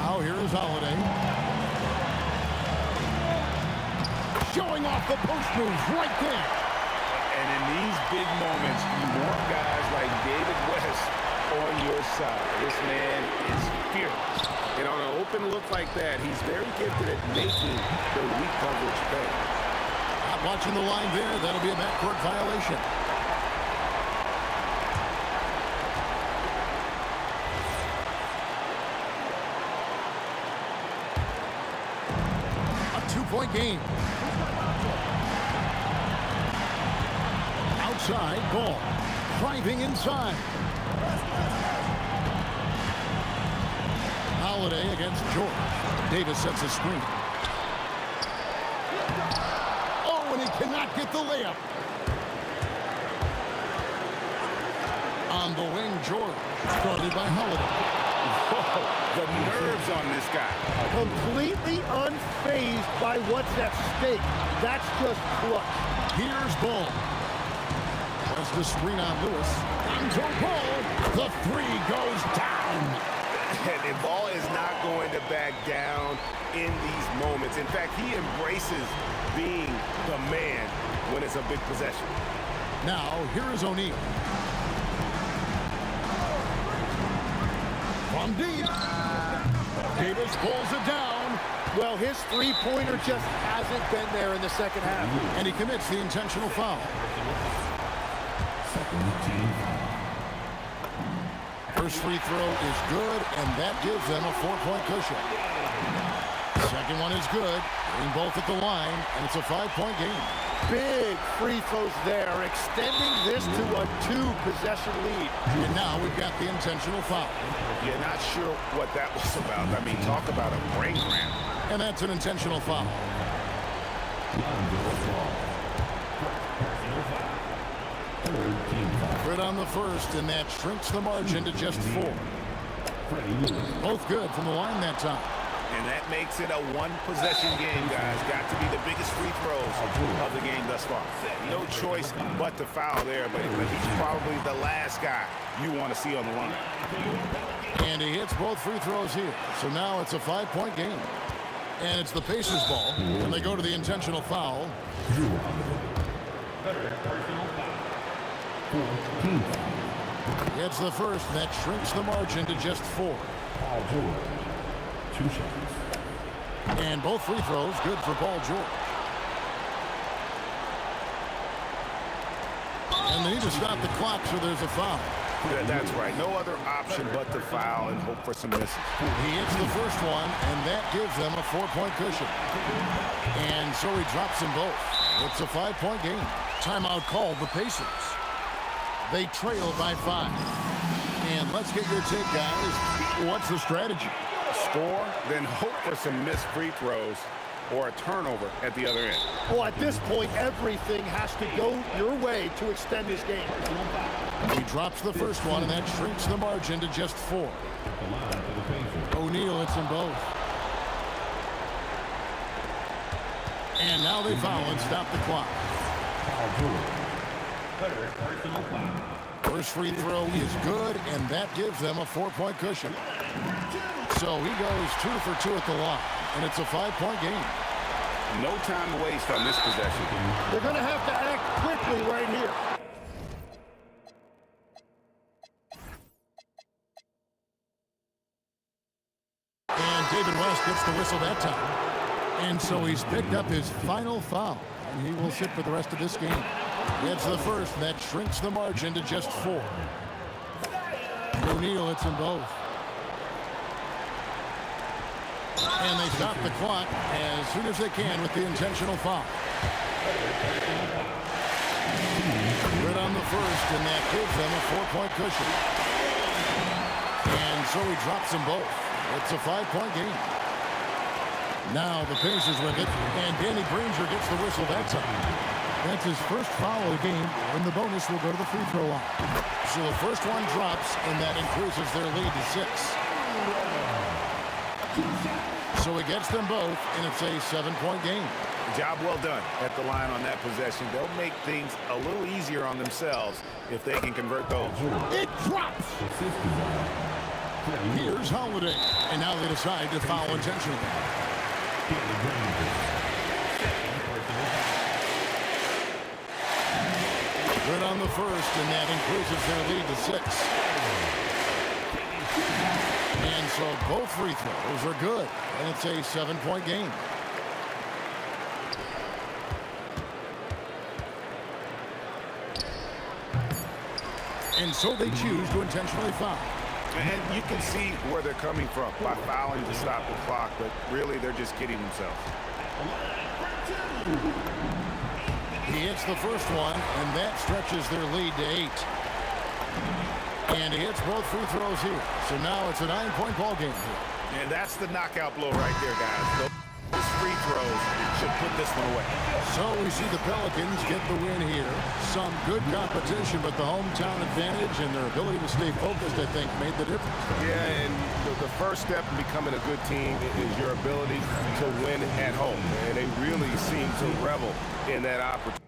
Now here is Holiday. Showing off the post moves right there. And in these big moments, you want guys like David West on your side. This man is fearless. And on an open look like that, he's very gifted at making the weak coverage pay. Not watching the line there. That'll be a backcourt violation. A two-point game. Outside, ball. Driving inside. Holiday against George. Davis sets a screen. Oh, and he cannot get the layup. On the wing, George. Guarded by Holiday. Whoa, the nerves on this guy. Completely unfazed by what's at stake. That's just clutch. Here's Ball. Wants to screen on Lewis. Onto Ball. The three goes down. And Ball is not going to back down in these moments. In fact, he embraces being the man when it's a big possession. Now, here is O'Neal. From deep. Davis pulls it down. Well, his three-pointer just hasn't been there in the second half. And he commits the intentional foul. First free throw is good, and that gives them a 4-point cushion. Second one is good, getting both at the line, and it's a 5-point game. Big free throws there, extending this to a 2-possession lead. And now we've got the intentional foul. You're not sure what that was about. I mean, talk about a brain cramp. And that's an intentional foul. Good on the first, and that shrinks the margin to just 4. Both good from the line that time. And that makes it a 1-possession game, guys. Got to be the biggest free throws of the game thus far. No choice but to foul there, but he's probably the last guy you want to see on the line. And he hits both free throws here. So now it's a 5-point game. And it's the Pacers' ball, and they go to the intentional foul. It's the first, and that shrinks the margin to just 4. And both free throws good for Paul George. And they need to stop the clock, so there's a foul. Yeah, that's right. No other option but to foul and hope for some misses. He hits the first one, and that gives them a 4-point cushion. And so he drops them both. It's a 5-point game. Timeout called the Pacers. They trail by 5. And let's get your take, guys. What's the strategy? Score, then hope for some missed free throws or a turnover at the other end. Well, at this point, everything has to go your way to extend this game. He drops the first one, and that shrinks the margin to just 4. O'Neal hits them both. And now they foul and stop the clock. First free throw is good, and that gives them a 4-point cushion. So he goes 2 for 2 at the line, and it's a 5-point game. No time to waste on this possession. They're going to have to act quickly right here. And David West gets the whistle that time. And so he's picked up his final foul. And he will sit for the rest of this game. Gets the first, and that shrinks the margin to just 4. O'Neal hits them both. And they stop the clock as soon as they can with the intentional foul. Good on the first, and that gives them a 4-point cushion. And so he drops them both. It's a 5-point game. Now the Pacers with it, and Danny Granger gets the whistle that time. That's his first foul of the game, and the bonus will go to the free throw line. So the first one drops, and that increases their lead to 6. So he gets them both, and it's a 7-point game. Job well done at the line on that possession. They'll make things a little easier on themselves if they can convert those. It drops! Here's Holiday, and now they decide to foul intentionally. Good on the first, and that increases their lead to 6. And so both free throws are good, and it's a 7-point game. And so they choose to intentionally foul. And you can see where they're coming from by fouling to stop the clock, but really they're just kidding themselves. He hits the first one, and that stretches their lead to 8. And he hits both free throws here. So now it's a 9-point ball game here. And that's the knockout blow right there, guys. Those free throws should put this one away. So we see the Pelicans get the win here. Some good competition, but the hometown advantage and their ability to stay focused, I think, made the difference. Yeah, and the first step in becoming a good team is your ability to win at home. And they really seem to revel in that opportunity.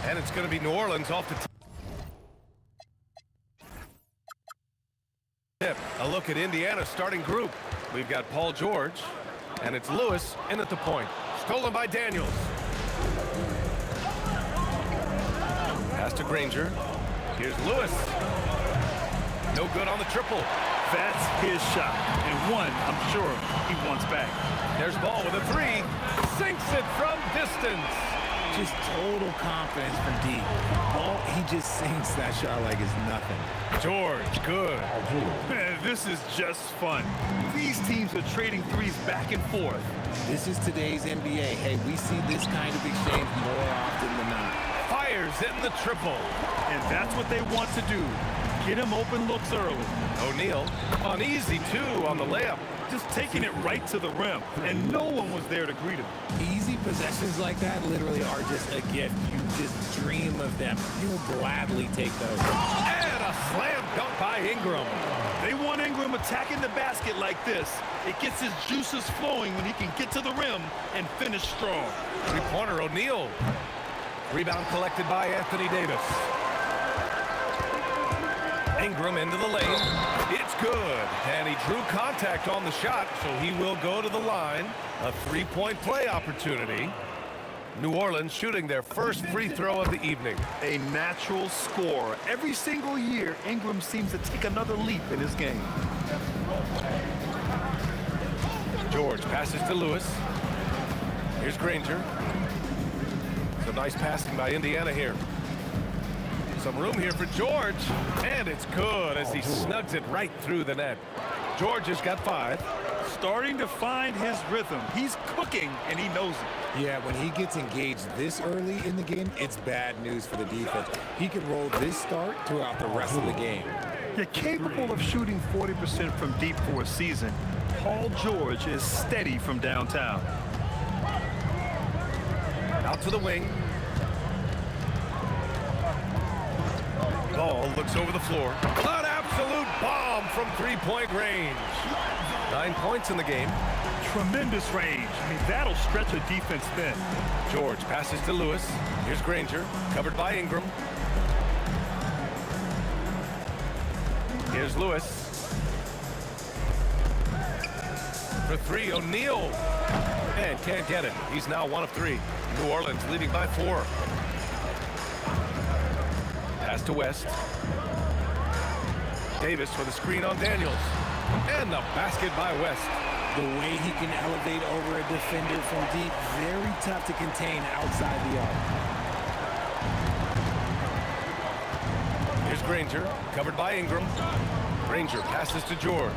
And it's going to be New Orleans off the tip. A look at Indiana's starting group. We've got Paul George, and it's Lewis in at the point. Stolen by Daniels. Pass to Granger. Here's Lewis. No good on the triple. That's his shot, and one I'm sure he wants back. There's Ball with a three. Sinks it from distance. Just total confidence from deep. Ball, he just sinks that shot like it's nothing. George, good. Man, this is just fun. These teams are trading threes back and forth. This is today's NBA. Hey, we see this kind of exchange more often than not. Fires in the triple. And that's what they want to do. Get him open looks early. O'Neal on easy two on the layup. Just taking it right to the rim, and no one was there to greet him. Easy possessions like that literally are just a gift. You just dream of them. You'll gladly take those. And a slam dunk by Ingram. They want Ingram attacking the basket like this. It gets his juices flowing when he can get to the rim and finish strong. Three-pointer O'Neal. Rebound collected by Anthony Davis. Ingram into the lane. It's good. And he drew contact on the shot, so he will go to the line. A three-point play opportunity. New Orleans shooting their first free throw of the evening. A natural scorer. Every single year, Ingram seems to take another leap in his game. George passes to Lewis. Here's Granger. Some nice passing by Indiana here. Some room here for George, and it's good as he snugs it right through the net. George has got 5. Starting to find his rhythm. He's cooking, and he knows it. Yeah, when he gets engaged this early in the game, it's bad news for the defense. He could roll this start throughout the rest of the game. You're capable of shooting 40% from deep for a season. Paul George is steady from downtown. Out to the wing. Ball looks over the floor. An absolute bomb from three-point range. 9 points in the game. Tremendous range. I mean, that'll stretch a defense thin. George passes to Lewis. Here's Granger, covered by Ingram. Here's Lewis. For three, O'Neal. And can't get it. He's now 1 of 3. New Orleans leading by 4. Pass to West. Davis with a screen on Daniels. And the basket by West. The way he can elevate over a defender from deep, very tough to contain outside the arc. Here's Granger, covered by Ingram. Granger passes to George.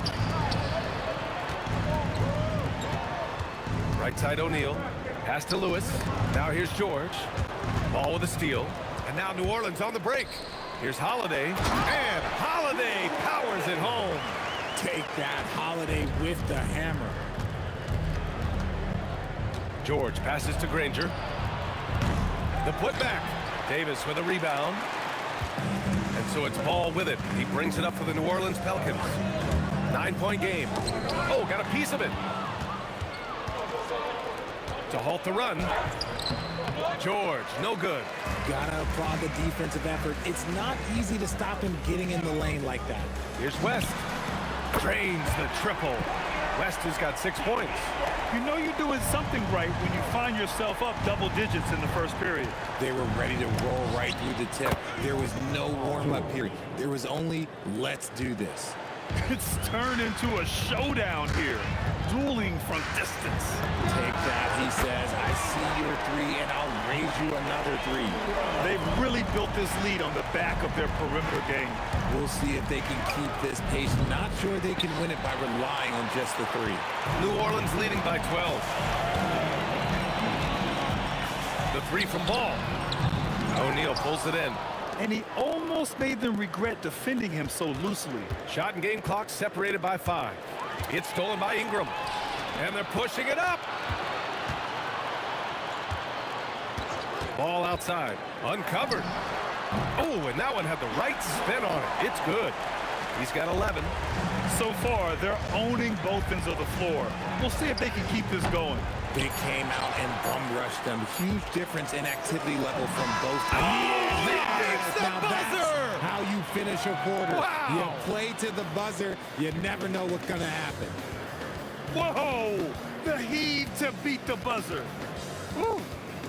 Right side O'Neal. Pass to Lewis. Now here's George. Ball with a steal. And now New Orleans on the break. Here's Holiday. And Holiday powers it home. Take that, Holiday with the hammer. George passes to Granger. The putback. Davis with a rebound. And so it's Ball with it. He brings it up for the New Orleans Pelicans. 9-point game. Oh, got a piece of it. To halt the run. George, no good. Gotta applaud the defensive effort. It's not easy to stop him getting in the lane like that. Here's West. Drains the triple. West has got 6 points. You know you're doing something right when you find yourself up double digits in the first period. They were ready to roll right through the tip. There was no warm-up period. There was only, let's do this. It's turned into a showdown here. Dueling from distance. Take that, he says. I see your 3, and I'll raise you another 3. They've really built this lead on the back of their perimeter game. We'll see if they can keep this pace. Not sure they can win it by relying on just the 3. New Orleans leading by 12. The 3 from Ball. O'Neal pulls it in. And he almost made them regret defending him so loosely. Shot and game clock separated by 5. It's stolen by Ingram. And they're pushing it up. Ball outside. Uncovered. Oh, and that one had the right spin on it. It's good. He's got 11. So far, they're owning both ends of the floor. We'll see if they can keep this going. They came out and bum rushed them. Huge difference in activity level from both teams. Now that's how you finish a quarter. Wow. You play to the buzzer. You never know what's going to happen. Whoa! The heave to beat the buzzer. Woo.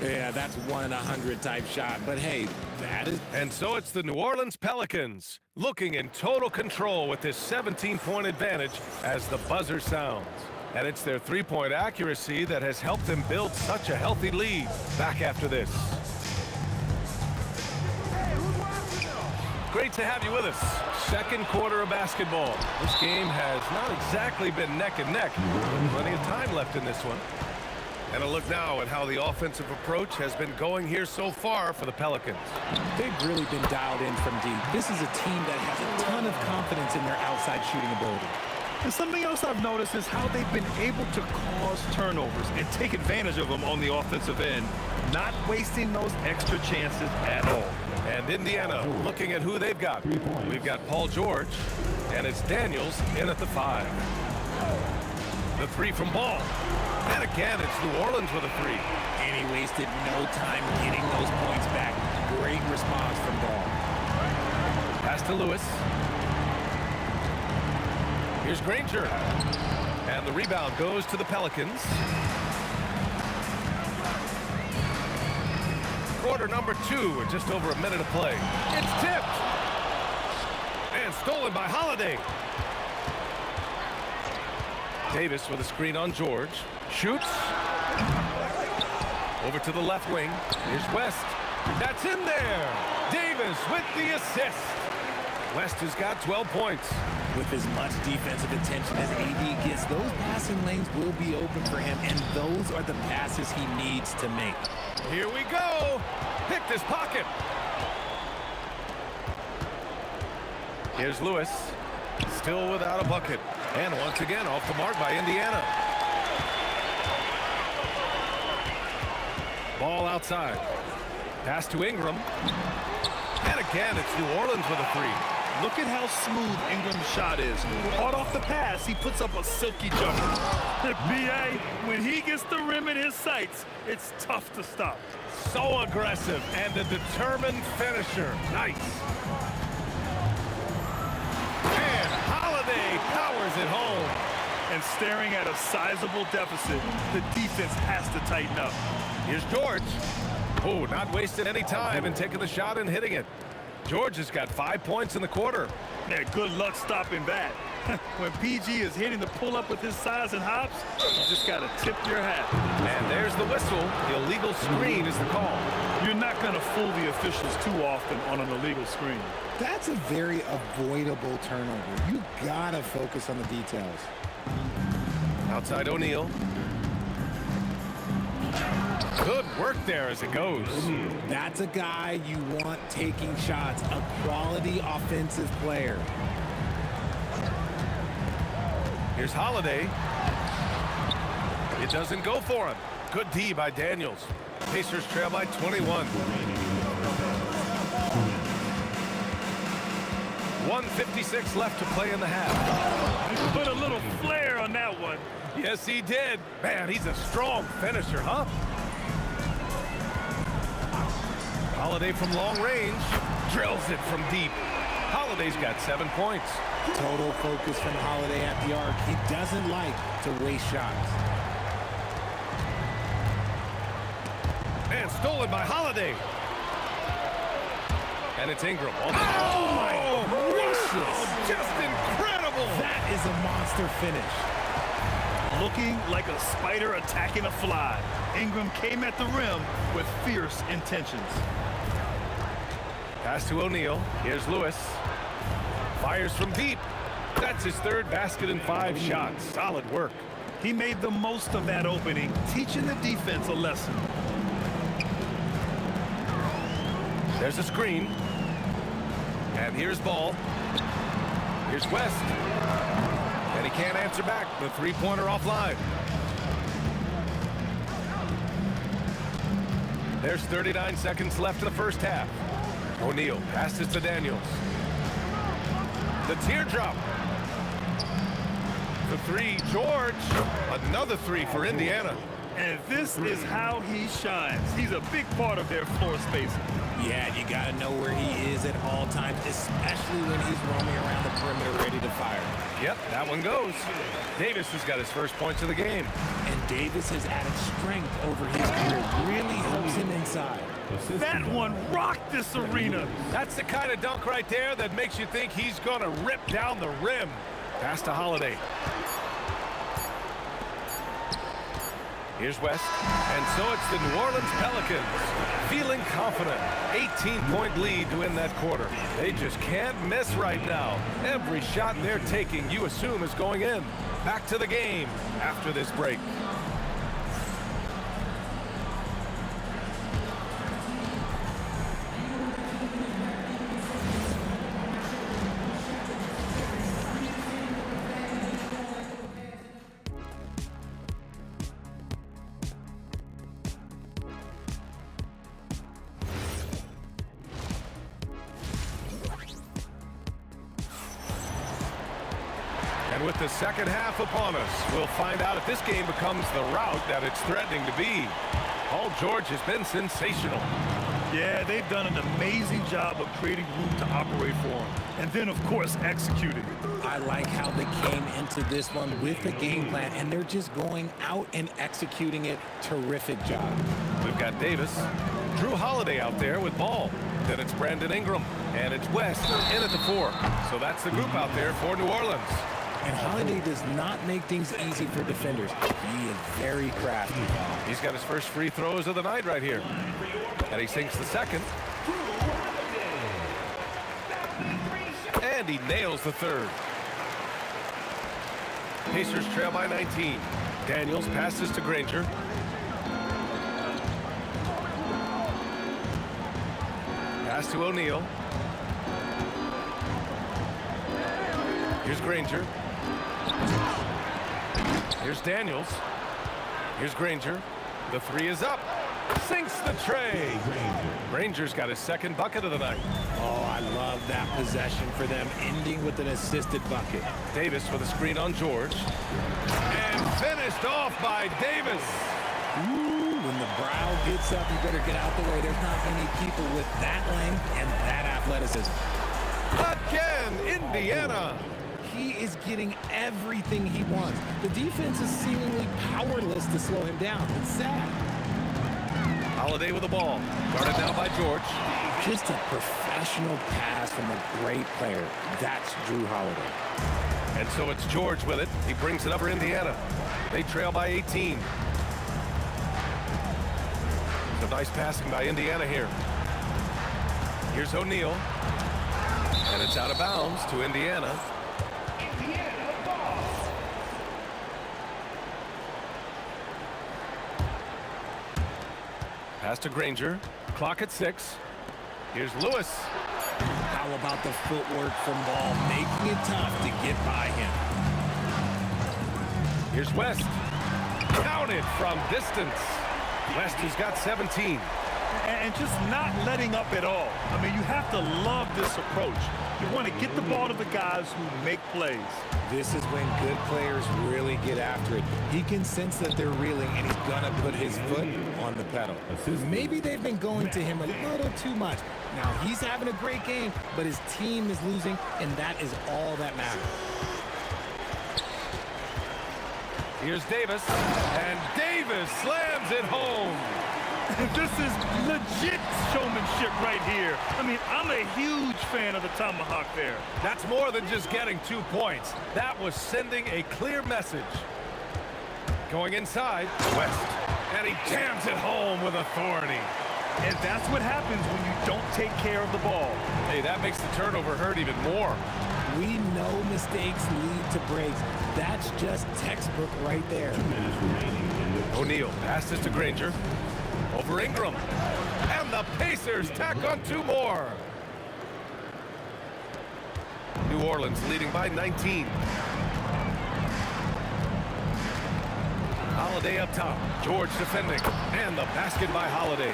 Yeah, that's 1 in 100 type shot. But hey, that is... And so it's the New Orleans Pelicans looking in total control with this 17-point advantage as the buzzer sounds. And it's their three-point accuracy that has helped them build such a healthy lead. Back after this. Great to have you with us. Second quarter of basketball. This game has not exactly been neck and neck. Plenty of time left in this one. And a look now at how the offensive approach has been going here so far for the Pelicans. They've really been dialed in from deep. This is a team that has a ton of confidence in their outside shooting ability. And something else I've noticed is how they've been able to cause turnovers and take advantage of them on the offensive end, not wasting those extra chances at all. And Indiana looking at who they've got. We've got Paul George, and it's Daniels in at the 5. The 3 from Ball. And again, it's New Orleans with a 3. And he wasted no time getting those points back. Great response from Ball. Pass to Lewis. Here's Granger. And the rebound goes to the Pelicans. Quarter number 2 with just over a minute to play. It's tipped. And stolen by Holiday. Davis with a screen on George. Shoots. Over to the left wing. Here's West. That's in there. Davis with the assist. West has got 12 points. With as much defensive attention as AD gets, those passing lanes will be open for him, and those are the passes he needs to make. Here we go. Pick this pocket. Here's Lewis. Still without a bucket. And once again, off the mark by Indiana. Ball outside. Pass to Ingram. And again, it's New Orleans with a 3. Look at how smooth Ingram's shot is. Hard off the pass, he puts up a silky jumper. B.A., when he gets the rim in his sights, it's tough to stop. So aggressive and a determined finisher. Nice. And Holiday powers it home. And staring at a sizable deficit, the defense has to tighten up. Here's George. Oh, not wasting any time and taking the shot and hitting it. George has got 5 points in the quarter. Yeah, good luck stopping that. When PG is hitting the pull-up with his size and hops, you just got to tip your hat. And there's the whistle. The illegal screen is the call. You're not going to fool the officials too often on an illegal screen. That's a very avoidable turnover. You got to focus on the details. Outside O'Neal. Good work there as it goes. That's a guy you want taking shots, a quality offensive player. Here's Holiday. It doesn't go for him. Good D by Daniels. Pacers trail by 21. 1:56 left to play in the half. Put a little flair on that one. Yes, he did. Man, he's a strong finisher, huh? Holiday from long range. Drills it from deep. Holiday's got 7 points. Total focus from Holiday at the arc. He doesn't like to waste shots. And stolen by Holiday. And it's Ingram. Oh my gracious. Just incredible. That is a monster finish. Looking like a spider attacking a fly. Ingram came at the rim with fierce intentions. Pass to O'Neal. Here's Lewis. Fires from deep. That's his 3rd basket in 5 shots. Solid work. He made the most of that opening, teaching the defense a lesson. There's a screen. And here's Ball. Here's West. And he can't answer back. The 3-pointer offline. There's 39 seconds left in the first half. O'Neal passes to Daniels. The teardrop. three. George, another three for Indiana. And this is how he shines. He's a big part of their floor space. Yeah, you got to know where he is at all times, especially when he's roaming around the perimeter ready to fire. Yep, that one goes. Davis has got his first points of the game. And Davis has added strength over his career. Really helps him inside. That one rocked this arena. That's the kind of dunk right there that makes you think he's going to rip down the rim. Pass to Holiday. Here's West. And so it's the New Orleans Pelicans feeling confident. 18-point lead to win that quarter. They just can't miss right now. Every shot they're taking, you assume, is going in. Back to the game after this break. And with the second half upon us, we'll find out if this game becomes the rout that it's threatening to be. Paul George has been sensational. Yeah, they've done an amazing job of creating room to operate for him. And then, of course, executing. I like how they came into this one with a game plan, and they're just going out and executing it. Terrific job. We've got Davis. Drew Holiday out there with ball. Then it's Brandon Ingram. And it's West in at the 4. So that's the group out there for New Orleans. And Holiday does not make things easy for defenders. He is very crafty. He's got his first free throws of the night right here. And he sinks the second. And he nails the third. Pacers trail by 19. Daniels passes to Granger. Pass to O'Neal. Here's Granger. Here's Daniels. Here's Granger. The three is up. Sinks the tray. Granger's got his second bucket of the night. Oh, I love that possession for them, ending with an assisted bucket. Davis with a screen on George. And finished off by Davis. Ooh, when the brow gets up, you better get out the way. There's not many people with that length and that athleticism. Again, Indiana. He is getting everything he wants. The defense is seemingly powerless to slow him down. It's sad. Holiday with the ball. Guarded now by George. Just a professional pass from a great player. That's Drew Holiday. And so it's George with it. He brings it up for Indiana. They trail by 18. So nice passing by Indiana here. Here's O'Neal. And it's out of bounds to Indiana. Pass to Granger. Clock at 6. Here's Lewis. How about the footwork from Ball, making it tough to get by him. Here's West. Counted from distance. West has got 17. And just not letting up at all. I mean, you have to love this approach. You want to get the ball to the guys who make plays. This is when good players really get after it. He can sense that they're reeling, and he's going to put his foot on the pedal. Maybe they've been going to him a little too much. Now, he's having a great game, but his team is losing, and that is all that matters. Here's Davis, and Davis slams it home. This is legit showmanship right here. I mean, I'm a huge fan of the tomahawk there. That's more than just getting 2 points. That was sending a clear message. Going inside, West, and he jams it home with authority. And that's what happens when you don't take care of the ball. Hey, that makes the turnover hurt even more. We know mistakes lead to breaks. That's just textbook right there. O'Neal passes to Granger. Over Ingram. And the Pacers tack on 2 more. New Orleans leading by 19. Holiday up top. George defending. And the basket by Holiday.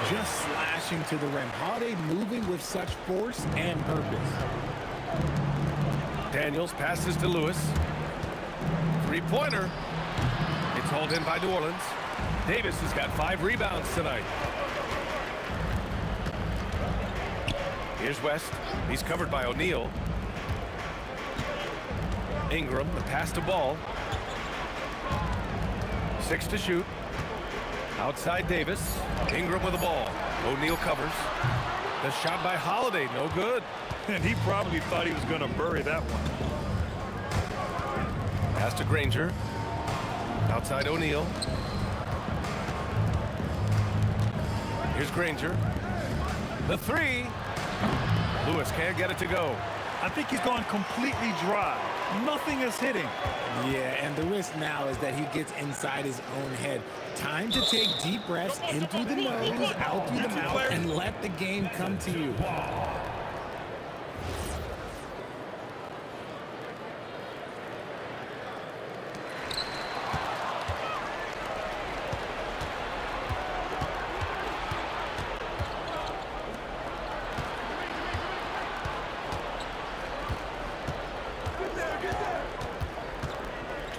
Just slashing to the rim. Holiday moving with such force and purpose. Daniels passes to Lewis. Three-pointer. It's hauled in by New Orleans. Davis has got 5 rebounds tonight. Here's West. He's covered by O'Neal. Ingram, the pass to Ball. 6 to shoot. Outside Davis. Ingram with the ball. O'Neal covers. The shot by Holiday, no good. And he probably thought he was going to bury that one. Pass to Granger. Outside O'Neal. Here's Granger. The 3. Lewis can't get it to go. I think he's gone completely dry. Nothing is hitting. Yeah, and the risk now is that he gets inside his own head. Time to take deep breaths in through the nose, out through the mouth, and let the game come to you.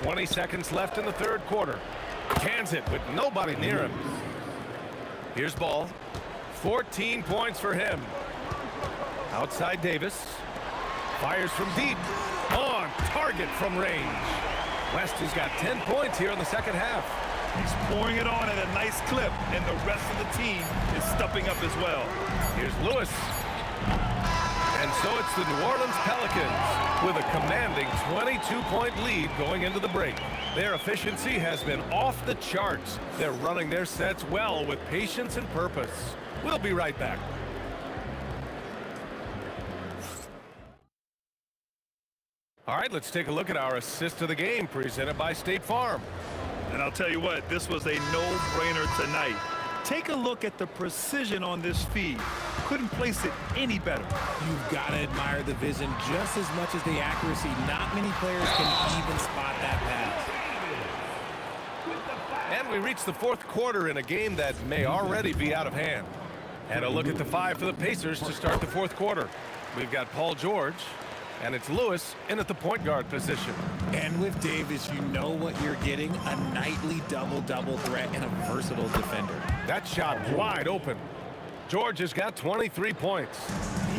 20 seconds left in the third quarter. Cans it with nobody near him. Here's Ball. 14 points for him. Outside Davis. Fires from deep. On target from range. West has got 10 points here in the second half. He's pouring it on at a nice clip, and the rest of the team is stepping up as well. Here's Lewis. And so it's the New Orleans Pelicans with a commanding 22-point lead going into the break. Their efficiency has been off the charts. They're running their sets well with patience and purpose. We'll be right back. All right, let's take a look at our assist of the game presented by State Farm. And I'll tell you what, this was a no-brainer tonight. Take a look at the precision on this feed. Couldn't place it any better. You've got to admire the vision just as much as the accuracy. Not many players can even spot that pass. And we reach the fourth quarter in a game that may already be out of hand. And a look at the 5 for the Pacers to start the fourth quarter. We've got Paul George, and it's Lewis in at the point guard position. And with Davis, you know what you're getting, a nightly double-double threat and a versatile defender. That shot wide open. George has got 23 points.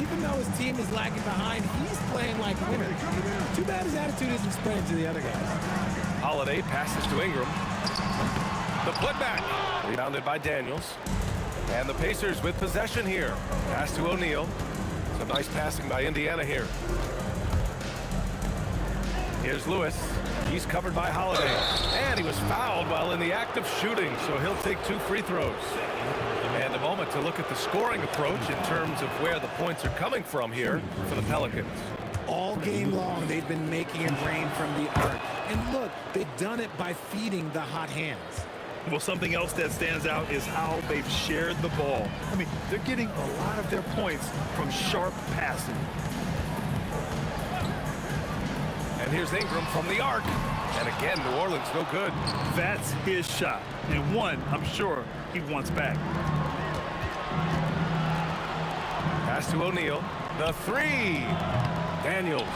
Even though his team is lagging behind, he's playing like a winner. Too bad his attitude isn't spreading to the other guys. Holiday passes to Ingram. The putback. Rebounded by Daniels. And the Pacers with possession here. Pass to O'Neal. Some nice passing by Indiana here. Here's Lewis. He's covered by Holiday. And he was fouled while in the act of shooting, so he'll take 2 free throws. And a moment to look at the scoring approach in terms of where the points are coming from here for the Pelicans. All game long, they've been making it rain from the arc. And look, they've done it by feeding the hot hands. Well, something else that stands out is how they've shared the ball. I mean, they're getting a lot of their points from sharp passing. And here's Ingram from the arc. And again, New Orleans no good. That's his shot. And one, I'm sure, he wants back. Pass to O'Neal. The 3. Daniels.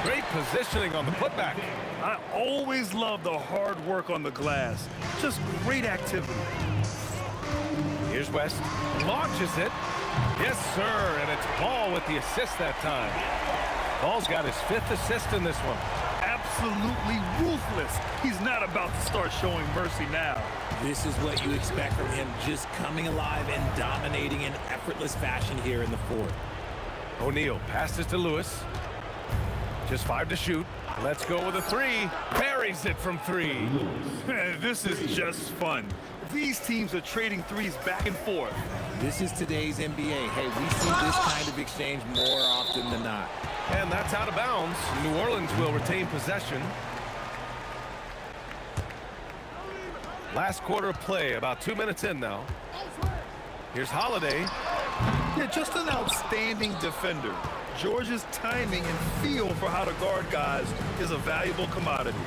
Great positioning on the putback. I always love the hard work on the glass. Just great activity. Here's West. Launches it. Yes, sir. And it's Ball with the assist that time. Ball's got his 5th assist in this one. Absolutely ruthless. He's not about to start showing mercy now. This is what you expect from him, just coming alive and dominating in effortless fashion here in the fourth. O'Neal passes to Lewis. Just 5 to shoot. Let's go with a 3. Buries it from 3. This is just fun. These teams are trading threes back and forth. This is today's NBA. Hey, we see this kind of exchange more often than not. And that's out of bounds. New Orleans will retain possession. Last quarter of play, about 2 minutes in now. Here's Holiday. Yeah, just an outstanding defender. George's timing and feel for how to guard guys is a valuable commodity.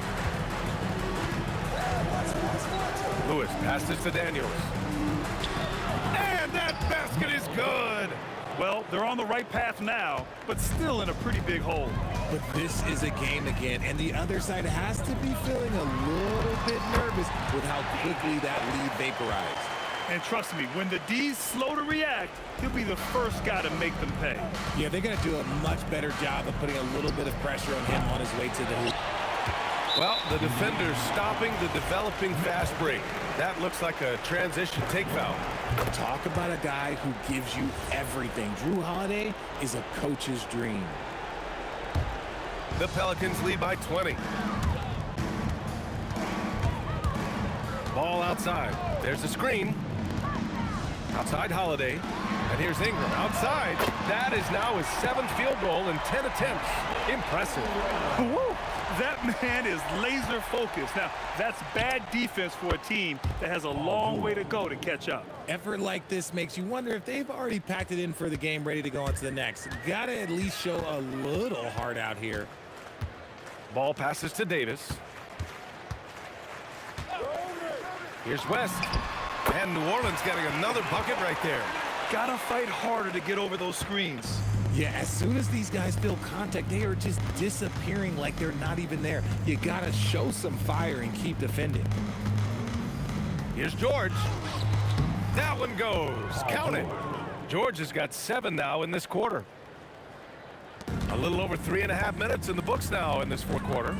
Lewis passes to Daniels. And that basket is good. Well, they're on the right path now, but still in a pretty big hole. But this is a game again, and the other side has to be feeling a little bit nervous with how quickly that lead vaporized. And trust me, when the D's slow to react, he'll be the first guy to make them pay. Yeah, they're going to do a much better job of putting a little bit of pressure on him on his way to the hoop. Well, the defender's stopping the developing fast break. That looks like a transition take foul. Talk about a guy who gives you everything. Drew Holiday is a coach's dream. The Pelicans lead by 20. Ball outside. There's a screen. Outside Holiday. And here's Ingram outside. That is now his 7th field goal in 10 attempts. Impressive. Woo! That man is laser focused. Now, that's bad defense for a team that has a long way to go to catch up. Effort like this makes you wonder if they've already packed it in for the game, ready to go on to the next. Gotta at least show a little heart out here. Ball passes to Davis. Here's West. And New Orleans getting another bucket right there. Gotta fight harder to get over those screens. Yeah, as soon as these guys feel contact, they are just disappearing like they're not even there. You gotta show some fire and keep defending. Here's George. That one goes. Count it. George has got 7 now in this quarter. A little over 3.5 minutes in the books now in this fourth quarter.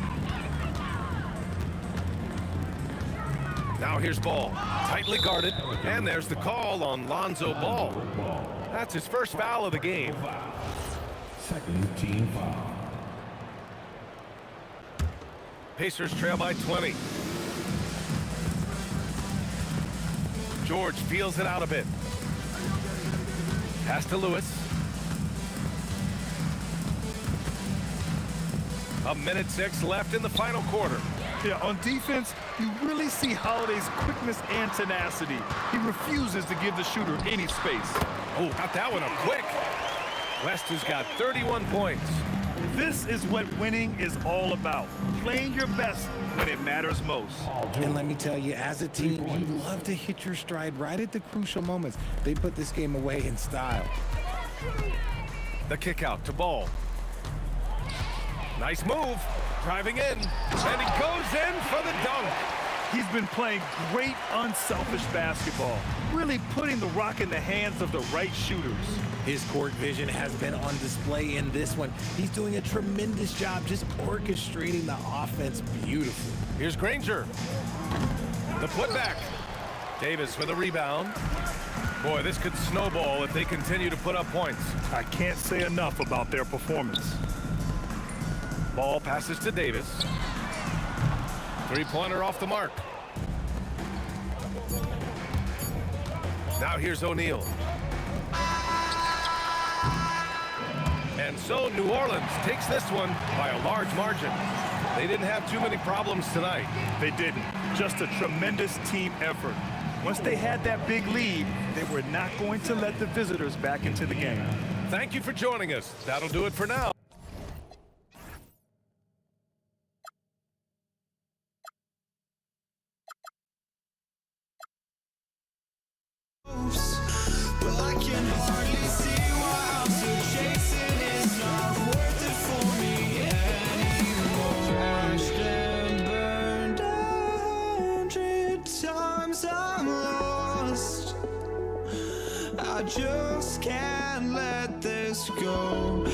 Now here's Ball. Tightly guarded. And there's the call on Lonzo Ball. That's his first foul of the game. Second team foul. Pacers trail by 20. George feels it out a bit. Pass to Lewis. 1:06 left in the final quarter. Yeah, on defense, you really see Holiday's quickness and tenacity. He refuses to give the shooter any space. Oh, got that one up quick. West has got 31 points. This is what winning is all about. Playing your best when it matters most. And let me tell you, as a team, you love to hit your stride right at the crucial moments. They put this game away in style. The kick out to Ball. Nice move. Driving in. And he goes in for the dunk. He's been playing great, unselfish basketball, really putting the rock in the hands of the right shooters. His court vision has been on display in this one. He's doing a tremendous job just orchestrating the offense beautifully. Here's Granger. The putback. Davis for the rebound. Boy, this could snowball if they continue to put up points. I can't say enough about their performance. Ball passes to Davis. Three-pointer off the mark. Now here's O'Neal. And so New Orleans takes this one by a large margin. They didn't have too many problems tonight. They didn't. Just a tremendous team effort. Once they had that big lead, they were not going to let the visitors back into the game. Thank you for joining us. That'll do it for now. Well, I can hardly see why I'm still chasing. It's not worth it for me anymore. Crashed and burned 100 times I'm lost. I just can't let this go.